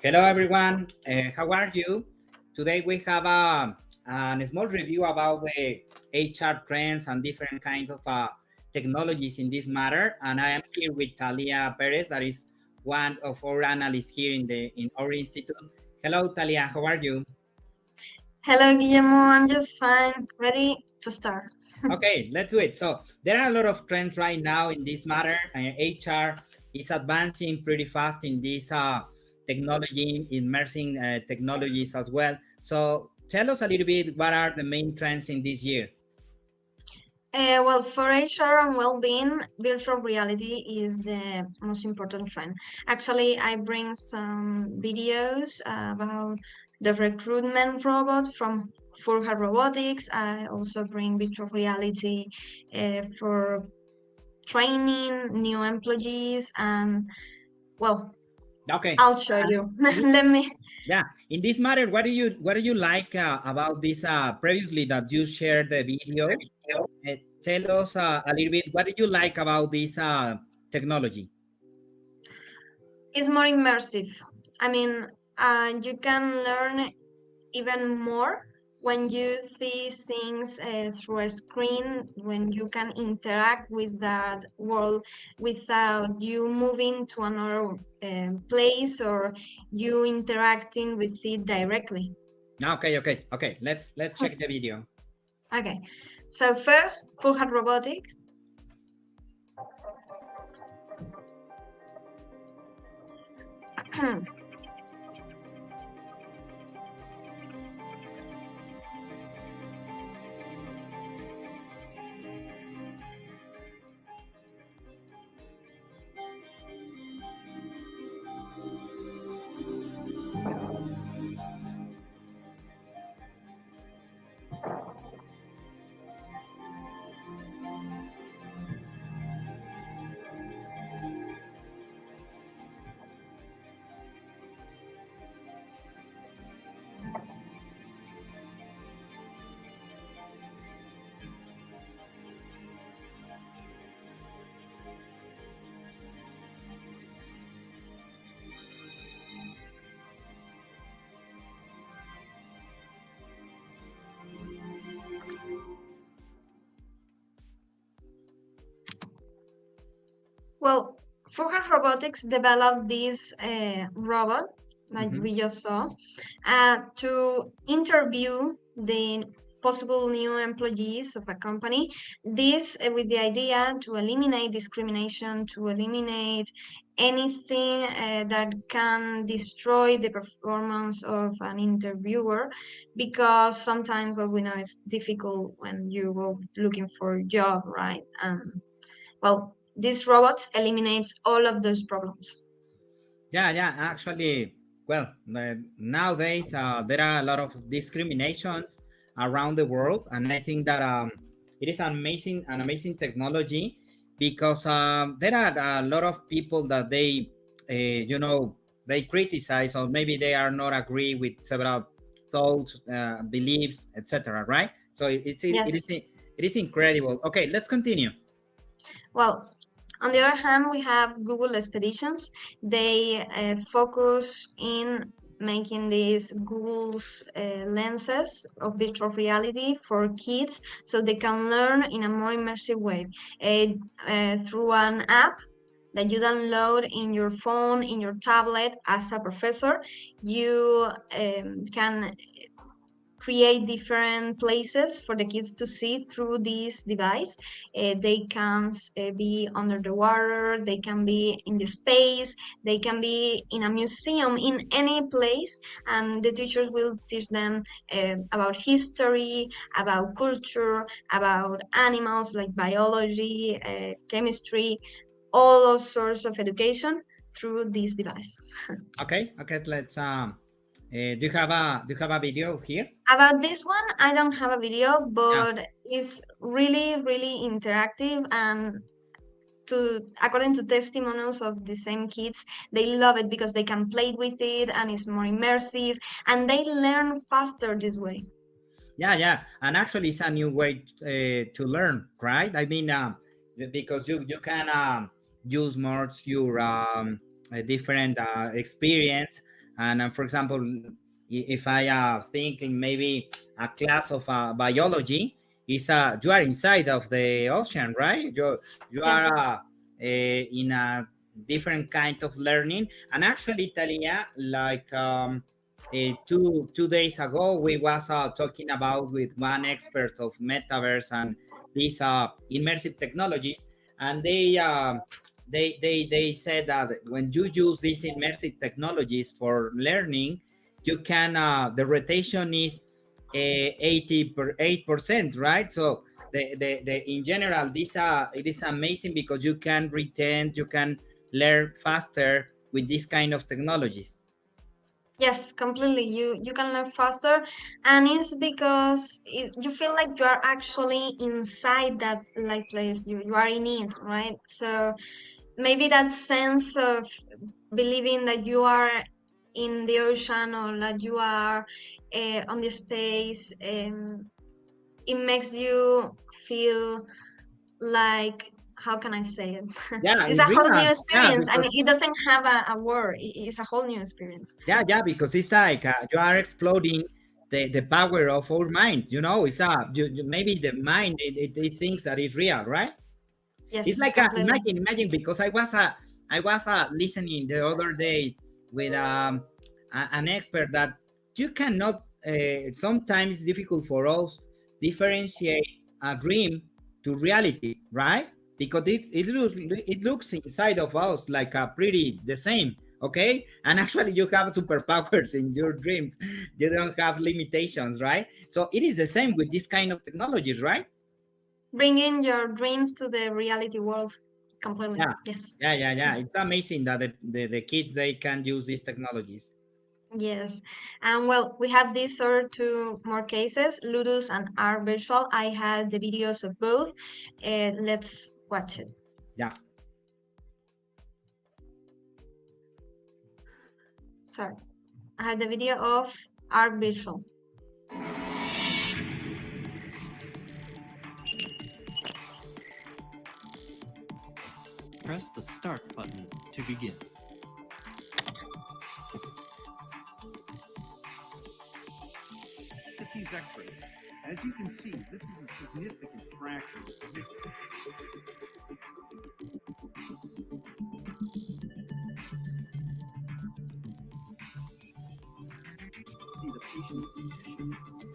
Hello, everyone. How are you? Today we have a small review about the HR trends and different kinds of technologies in this matter. And I am here with Talia Perez, that is one of our analysts here in our institute. Hello, Talia. How are you? Hello, Guillermo. I'm just fine. Ready to start. Okay, let's do it. So there are a lot of trends right now in this matter. HR is advancing pretty fast in this technology, immersing technologies as well. So tell us a little bit, what are the main trends in this year? Well, for HR and well-being, virtual reality is the most important trend. Actually, I bring some videos about the recruitment robot from Furha Robotics. I also bring virtual reality for training new employees and Well, Okay. I'll show you. Let me. Yeah. In this matter, what do you like about this previously that you shared the video? Tell us a little bit. What do you like about this technology? It's more immersive. I mean, you can learn even more when you see things through a screen, when you can interact with that world without you moving to another place or you interacting with it directly. Okay. Let's check the video. Okay, so first, Full Hat Robotics. Well, Full Hat Robotics developed this robot, like we just saw, to interview the possible new employees of a company. This with the idea to eliminate discrimination, to eliminate anything that can destroy the performance of an interviewer, because sometimes what we know is difficult when you go looking for a job, right? Well, these robots eliminates all of those problems. Yeah. Actually, well, nowadays there are a lot of discriminations around the world, and I think that it is an amazing technology, because there are a lot of people that they, they criticize, or maybe they are not agree with several thoughts, beliefs, etc. Right? So Yes. it is incredible. Okay, let's continue. Well, on the other hand, we have Google Expeditions. They focus in making these Google's lenses of virtual reality for kids, so they can learn in a more immersive way through an app that you download in your phone, in your tablet. As a professor, you can create different places for the kids to see through this device. They can be under the water, they can be in the space, they can be in a museum, in any place, and the teachers will teach them about history, about culture, about animals like biology, chemistry, all those sorts of education through this device. Okay, let's do you have a video here? About this one, I don't have a video, but it's really, really interactive, and according to testimonials of the same kids, they love it because they can play with it and it's more immersive, and they learn faster this way. Yeah, and actually it's a new way to learn, right? I mean, because you can use more your different experience. And for example, if I think in maybe a class of biology, is you are inside of the ocean, right? You Yes. are in a different kind of learning. And actually, Talia, like 2 days ago, we was talking about with one expert of metaverse and these immersive technologies, and they said that when you use these immersive technologies for learning, you can the rotation is 88%, right? So the in general, this it is amazing because you can retain, you can learn faster with this kind of technologies. Yes, completely. You can learn faster, and it's because you feel like you are actually inside that like place. You are in it, right? So maybe that sense of believing that you are in the ocean or that you are on the space, it makes you feel like, how can I say it? Yeah, It's it's a whole real. new Yeah, experience. I because mean, it doesn't have a word. It's a whole new experience. yeah, because it's like you are exploding the power of our mind. You know, it's maybe the mind it thinks that it's real, right? It's Yes, like completely. imagine because I was listening the other day with an expert that you cannot sometimes it's difficult for us differentiate a dream to reality, right? Because it looks inside of us like a pretty the same, okay? And actually you have superpowers in your dreams. You don't have limitations, right? So it is the same with this kind of technologies, right? Bringing your dreams to the reality world completely. Yeah, Yes. yeah. It's amazing that the kids they can use these technologies. Yes. And well, we have these other two more cases, Ludus and R Virtual. I had the videos of both. Let's watch it. Yeah. Sorry. I had the video of R Virtual. Press the start button to begin. At these x-rays, as you can see, this is a significant fraction of the history. See the patient's tissue.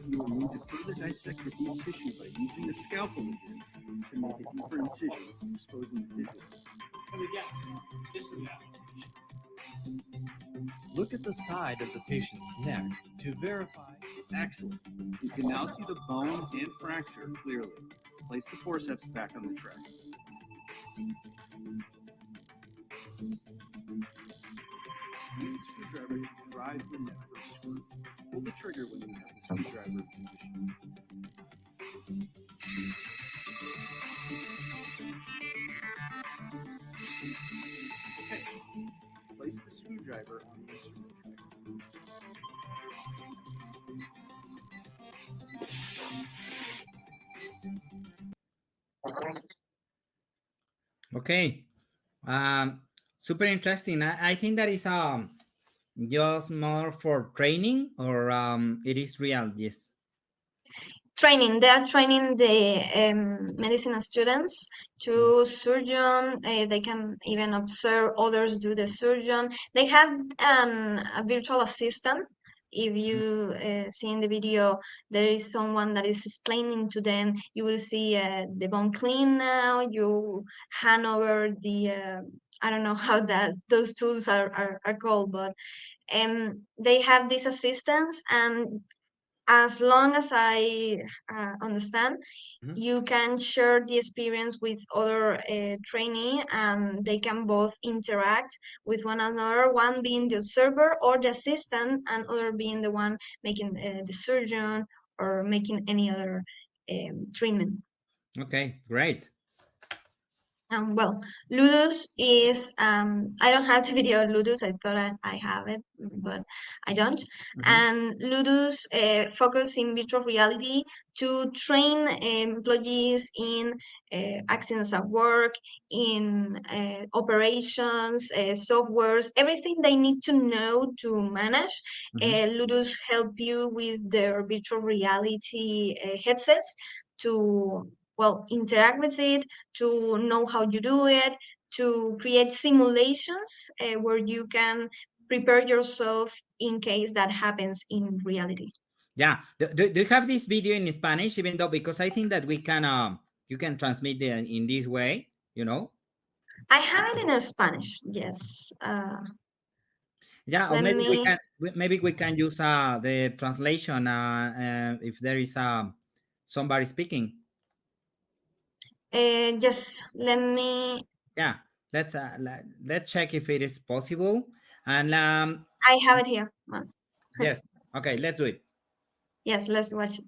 You will need to further dissect the deep tissue by using a scalpel again to make a deeper incision, exposing the tissue. And again, this is an application. Look at the side of the patient's neck to verify. Excellent. You can now see the bone and fracture clearly. Place the forceps back on the tray. Use the screwdriver to drive the neck for a screw. Pull the trigger when you have the screwdriver in position. Okay. Place the screwdriver on the instrument tray. Okay. Super interesting. I think that is just more for training or it is real. Yes. Training. They are training the medicine students to surgeon. They can even observe others do the surgeon. They have a virtual assistant. If you see in the video, there is someone that is explaining to them. You will see the bone clean now. You hand over the I don't know how those tools are called, but they have these assistants, and as long as I understand, you can share the experience with other trainee, and they can both interact with one another, one being the observer or the assistant, and other being the one making the surgeon or making any other treatment. Okay, great. Well, Ludus is, I don't have the video of Ludus. I thought I have it, but I don't. And Ludus focus in virtual reality to train employees in accidents at work, in operations, softwares, everything they need to know to manage. Ludus help you with their virtual reality headsets to interact with it, to know how you do it, to create simulations where you can prepare yourself in case that happens in reality. Yeah. Do you have this video in Spanish, even though, because I think that we can, you can transmit it in this way, you know? I have it in Spanish, yes. Yeah, or maybe we can use the translation if there is somebody speaking. Just let me. Yeah, let's check if it is possible. And I have it here. Yes. Okay, let's do it. Yes, let's watch it.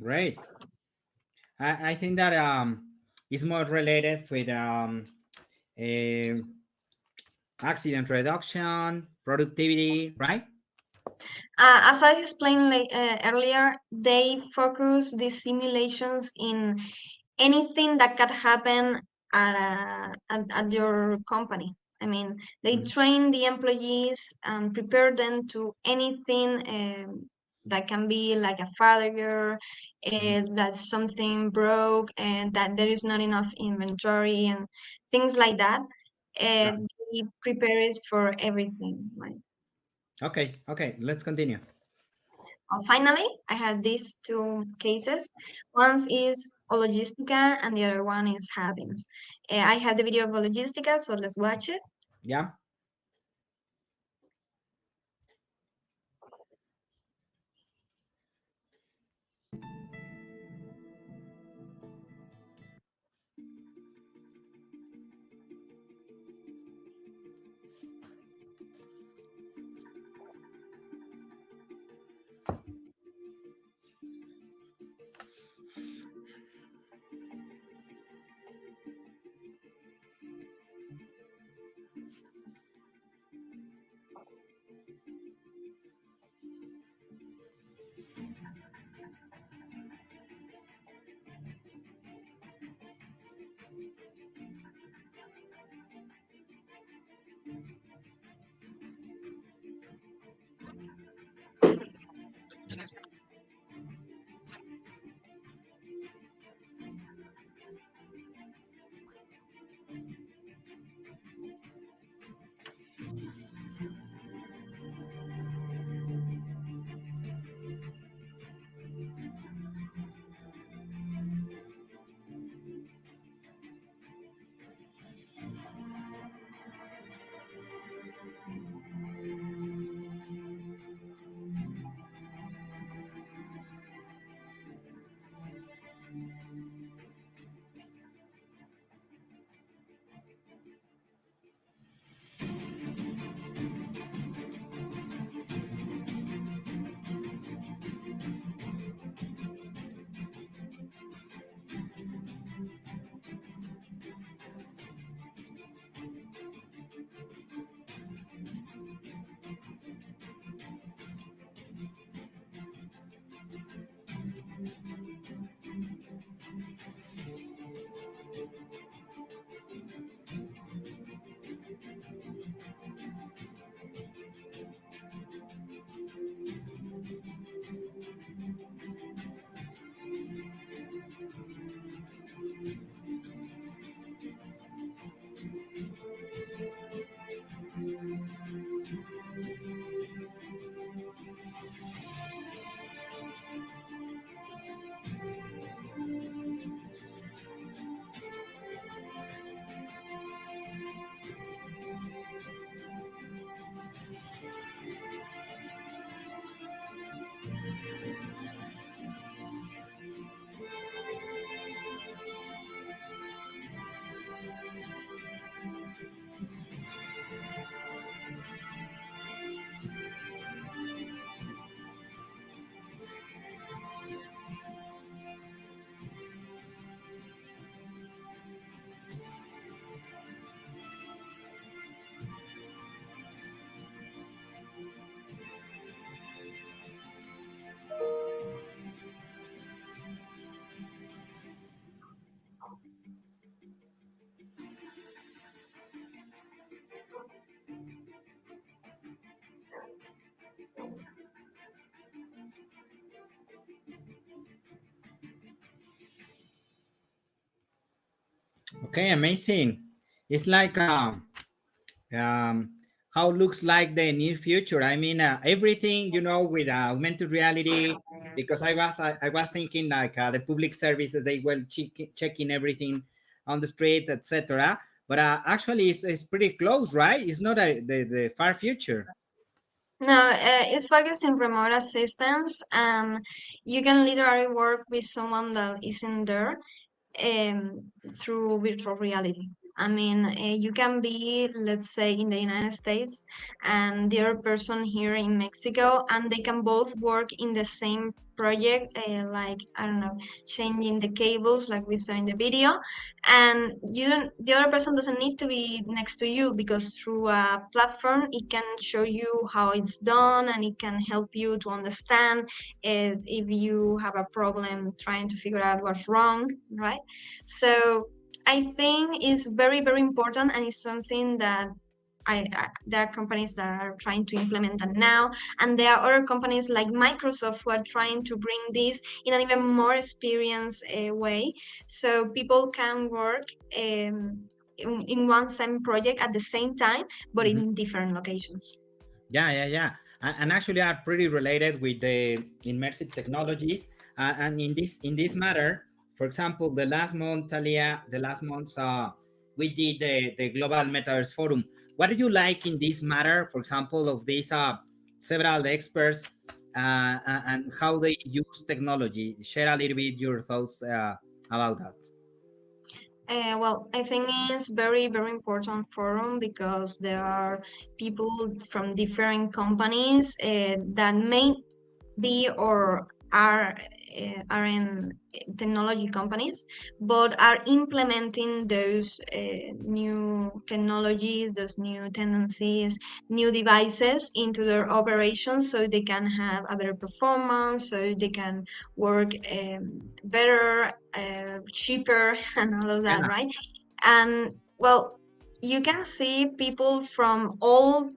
Great. I think that is more related with accident reduction, productivity, right? As I explained earlier, they focus these simulations in anything that could happen at your company. I mean, they train the employees and prepare them to anything that can be like a failure, that something broke, and that there is not enough inventory and things like that. They prepare it for everything. Right? Okay, let's continue. Finally, I had these two cases. One is Logistica and the other one is Havins. I have the video of Logistica, so let's watch it. Yeah. Okay, amazing. It's like how looks like the near future. I mean, everything, you know, with augmented reality, because I was thinking like the public services, they will checking everything on the street, etc. But actually it's pretty close, right? It's not the far future. No, it's focused in remote assistance, and you can literally work with someone that isn't there through virtual reality. I mean, you can be, let's say, in the United States and the other person here in Mexico, and they can both work in the same project, like, I don't know, changing the cables like we saw in the video, and the other person doesn't need to be next to you, because through a platform it can show you how it's done, and it can help you to understand if you have a problem trying to figure out what's wrong, right? So I think it's very, very important, and it's something that there are companies that are trying to implement that now, and there are other companies like Microsoft who are trying to bring this in an even more experienced way, so people can work in one same project at the same time, but in different locations. Yeah. And actually are pretty related with the immersive technologies. And in this matter, for example, the last month, Talia, we did the Global Metaverse Forum. What do you like in this matter, for example, of these several experts and how they use technology? Share a little bit your thoughts about that. Well, I think it's very, very important forum, because there are people from different companies that may be or are in technology companies, but are implementing those new technologies, those new tendencies, new devices into their operations, so they can have a better performance, so they can work better, cheaper, and all of that, right? And well, you can see people from all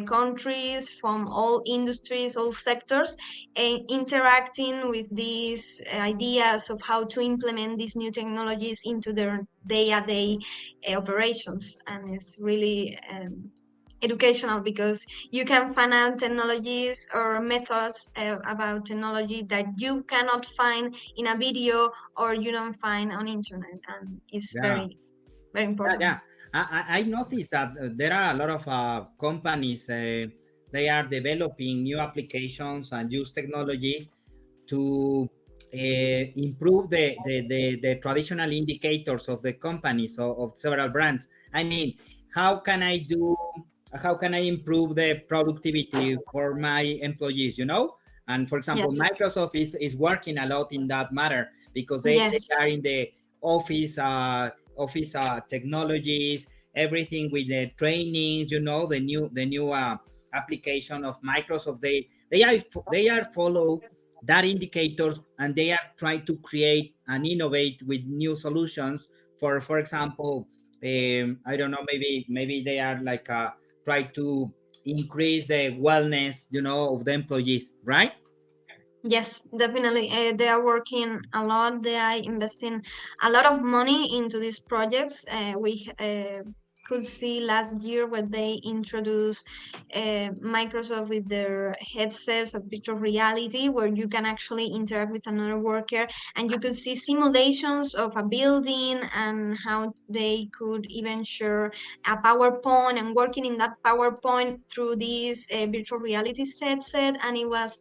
countries, from all industries, all sectors, interacting with these ideas of how to implement these new technologies into their day-to-day operations. And it's really educational, because you can find out technologies or methods about technology that you cannot find in a video, or you don't find on internet, and it's very, very important. Yeah. I noticed that there are a lot of companies, they are developing new applications and use technologies to improve the traditional indicators of the companies, of several brands. I mean, how can I improve the productivity for my employees, And for example, Yes. Microsoft is working a lot in that matter, because they are in the office technologies, everything with the trainings, the new application of Microsoft. They are follow that indicators, and they are trying to create and innovate with new solutions for example, I don't know, maybe they are like try to increase the wellness, of the employees, right? Yes, definitely. They are working a lot. They are investing a lot of money into these projects. We could see last year when they introduced Microsoft with their headsets of virtual reality, where you can actually interact with another worker, and you could see simulations of a building, and how they could even share a PowerPoint, and working in that PowerPoint through this virtual reality headset. And it was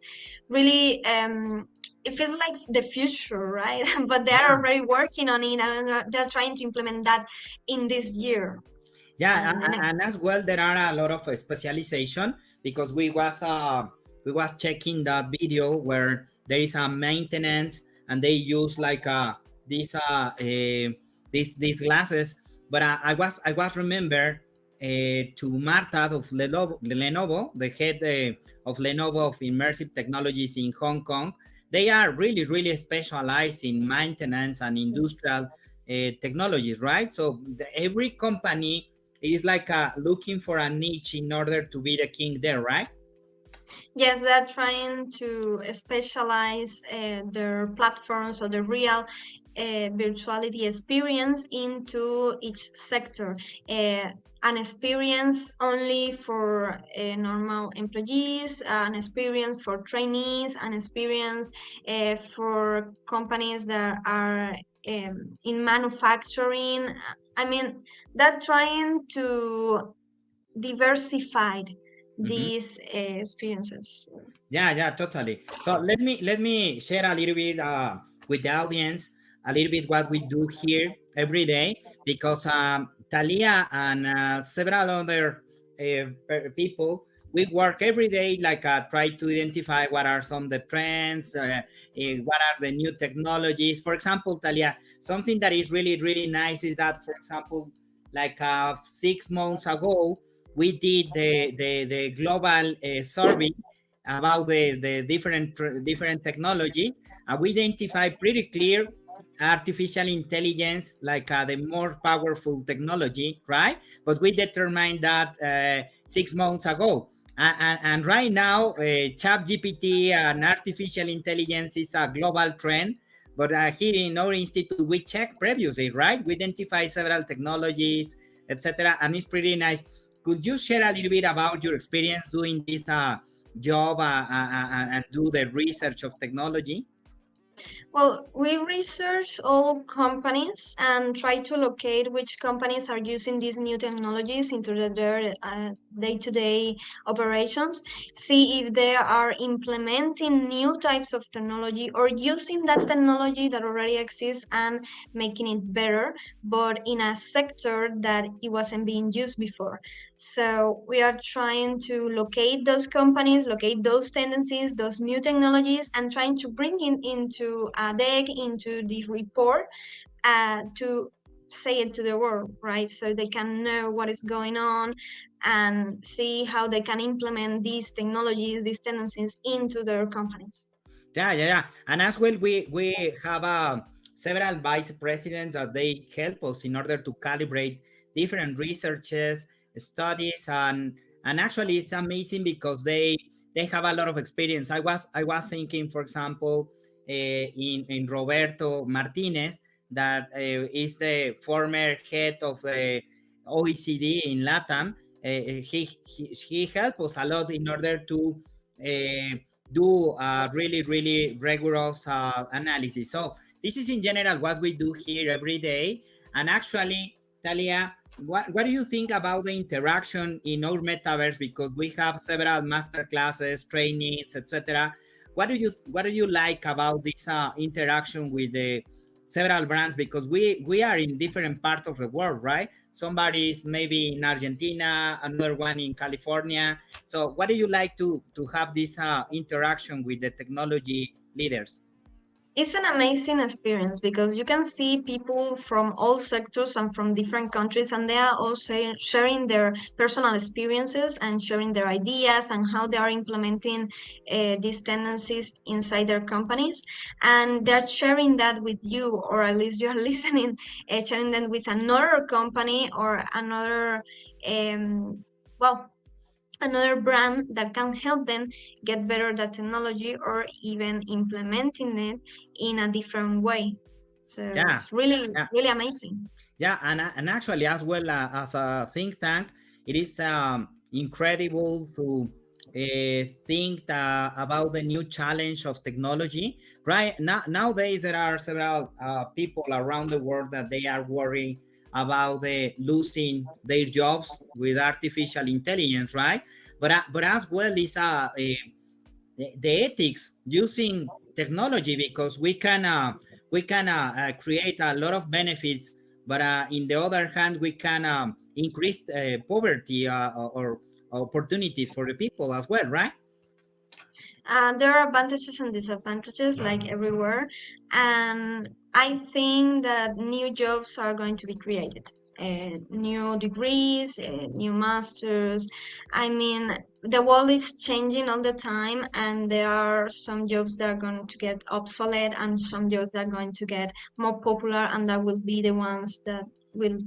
really it feels like the future, right? But they are already working on it, and they're trying to implement that in this year. And as well, there are a lot of specialization, because we was checking that video where there is a maintenance, and they use like these glasses. But I was remember to Marta of Lenovo, the head of Lenovo of Immersive Technologies in Hong Kong. They are really, really specialized in maintenance and industrial technologies, right? So every company is like looking for a niche in order to be the king there, right? Yes, they're trying to specialize their platforms or the real virtuality experience into each sector. An experience only for normal employees, an experience for trainees, an experience for companies that are in manufacturing. I mean, they're trying to diversify these experiences. Yeah, totally. So let me share a little bit with the audience a little bit what we do here every day, because Talia and several other people, we work every day, like try to identify what are some of the trends, what are the new technologies. For example, Talia, something that is really, really nice is that, for example, like 6 months ago, we did the global survey about the different technologies, and we identify pretty clear artificial intelligence like the more powerful technology, right? But we determined that 6 months ago. And right now, ChatGPT and artificial intelligence is a global trend. But here in our institute, we checked previously, right? We identify several technologies, etc., and it's pretty nice. Could you share a little bit about your experience doing this job and do the research of technology? Well, we research all companies and try to locate which companies are using these new technologies into their day-to-day operations, see if they are implementing new types of technology or using that technology that already exists and making it better, but in a sector that it wasn't being used before. So we are trying to locate those companies, locate those tendencies, those new technologies, and trying to bring it into a deck, into the report, to say it to the world, right? So they can know what is going on and see how they can implement these technologies, these tendencies into their companies. Yeah. And as well, we have several vice presidents that they help us in order to calibrate different researches, studies, and actually it's amazing because they have a lot of experience. I was thinking, for example, in Roberto Martinez, that is the former head of the OECD in LATAM. He helped us a lot in order to do really, really rigorous analysis. So this is in general what we do here every day. And actually, Talia, what do you think about the interaction in our metaverse? Because we have several master classes, trainings, etc. What do you like about this interaction with the several brands? Because we are in different parts of the world, right? Somebody is maybe in Argentina, another one in California. So what do you like to have this interaction with the technology leaders? It's an amazing experience because you can see people from all sectors and from different countries, and they are also sharing their personal experiences and sharing their ideas and how they are implementing these tendencies inside their companies. And they're sharing that with you, or at least you're listening, sharing them with another company or another, another brand that can help them get better that technology or even implementing it in a different way. So it's really amazing. Yeah, and actually as well as a think tank, it is incredible to think about the new challenge of technology. Right nowadays, there are several people around the world that they are worried about losing their jobs with artificial intelligence, right? But as well is the ethics using technology, because we can create a lot of benefits, but in the other hand, we can increase poverty or opportunities for the people as well, right? There are advantages and disadvantages like everywhere, and I think that new jobs are going to be created. New degrees, new masters. I mean, the world is changing all the time, and there are some jobs that are going to get obsolete and some jobs that are going to get more popular, and that will be the ones that will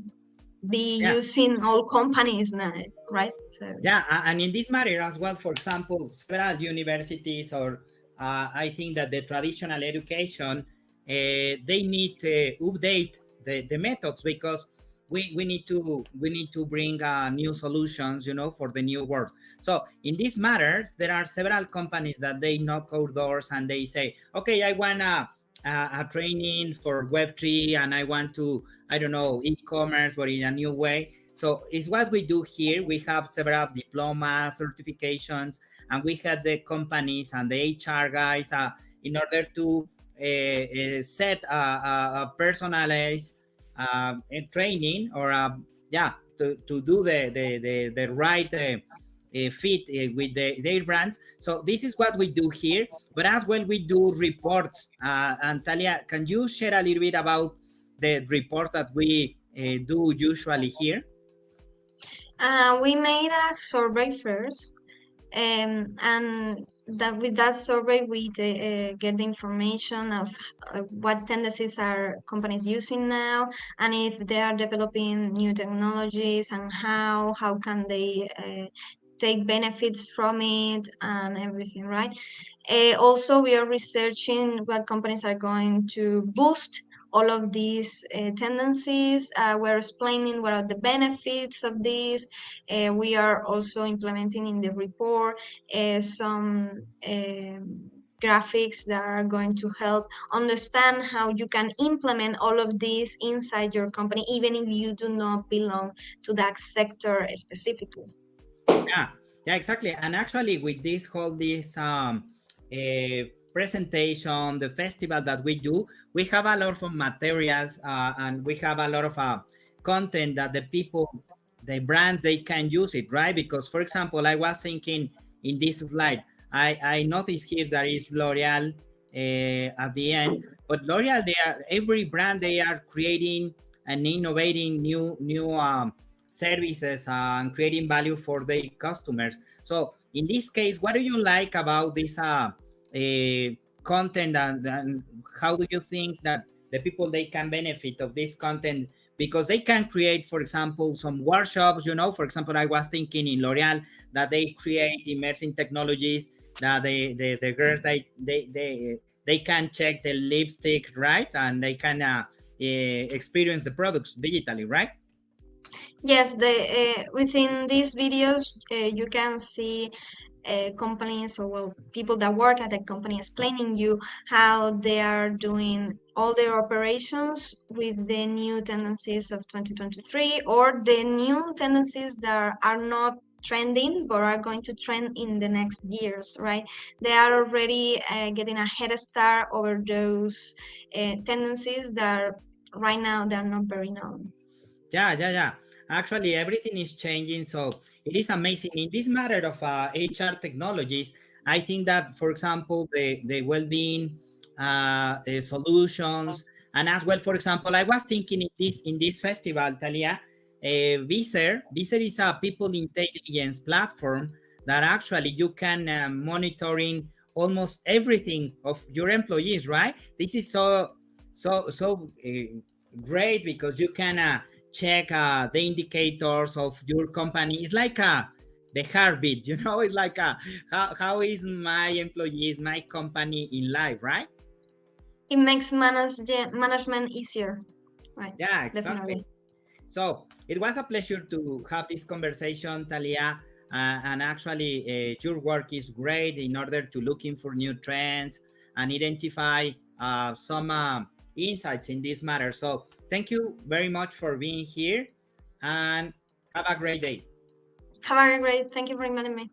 be using all companies now, right? So and in this matter as well, for example, several universities or I think that the traditional education, they need to update the methods, because we need to bring new solutions, for the new world. So in this matter, there are several companies that they knock our doors and they say, okay, I want a training for Web3, and I want to, I don't know, e-commerce, but in a new way. So it's what we do here. We have several diplomas, certifications, and we have the companies and the HR guys in order to set a personalized training, or to do the right fit with their brands. So this is what we do here, but as well we do reports. And Talia, can you share a little bit about the report that we do usually here? We made a survey first, and that with that survey we get the information of what tendencies are companies using now, and if they are developing new technologies, and how can they take benefits from it and everything, right? Also, we are researching what companies are going to boost all of these tendencies. We're explaining what are the benefits of this. We are also implementing in the report some graphics that are going to help understand how you can implement all of this inside your company, even if you do not belong to that sector specifically. Yeah, exactly. And actually, with this presentation, the festival that we do, we have a lot of materials and we have a lot of content that the people, the brands, they can use it, right? Because, for example, I was thinking in this slide, I noticed here that is L'Oreal at the end, but L'Oreal, every brand, they are creating and innovating new services and creating value for their customers. So in this case, what do you like about this content, and how do you think that the people, they can benefit of this content? Because they can create, for example, some workshops, for example, I was thinking in L'Oreal that they create immersive technologies that the girls, they can check the lipstick, right? And they can experience the products digitally, right? Yes, within these videos, you can see companies, or people that work at the company, explaining you how they are doing all their operations with the new tendencies of 2023, or the new tendencies that are not trending but are going to trend in the next years, right? They are already getting a head start over those tendencies that right now they're not very known. Yeah. Actually, everything is changing, so it is amazing. In this matter of HR technologies, I think that, for example, the well-being solutions, and as well, for example, I was thinking in this festival, Talia, Viser is a people intelligence platform that actually you can monitoring almost everything of your employees, right? This is so great, because you can check the indicators of your company. It's like the heartbeat, it's like how is my employees, my company in life, right? It makes management easier, right? Yeah, exactly. Definitely. So it was a pleasure to have this conversation, Talia, and actually your work is great in order to looking for new trends and identify some insights in this matter. So thank you very much for being here, and have a great day. Have a great day. Thank you for inviting me.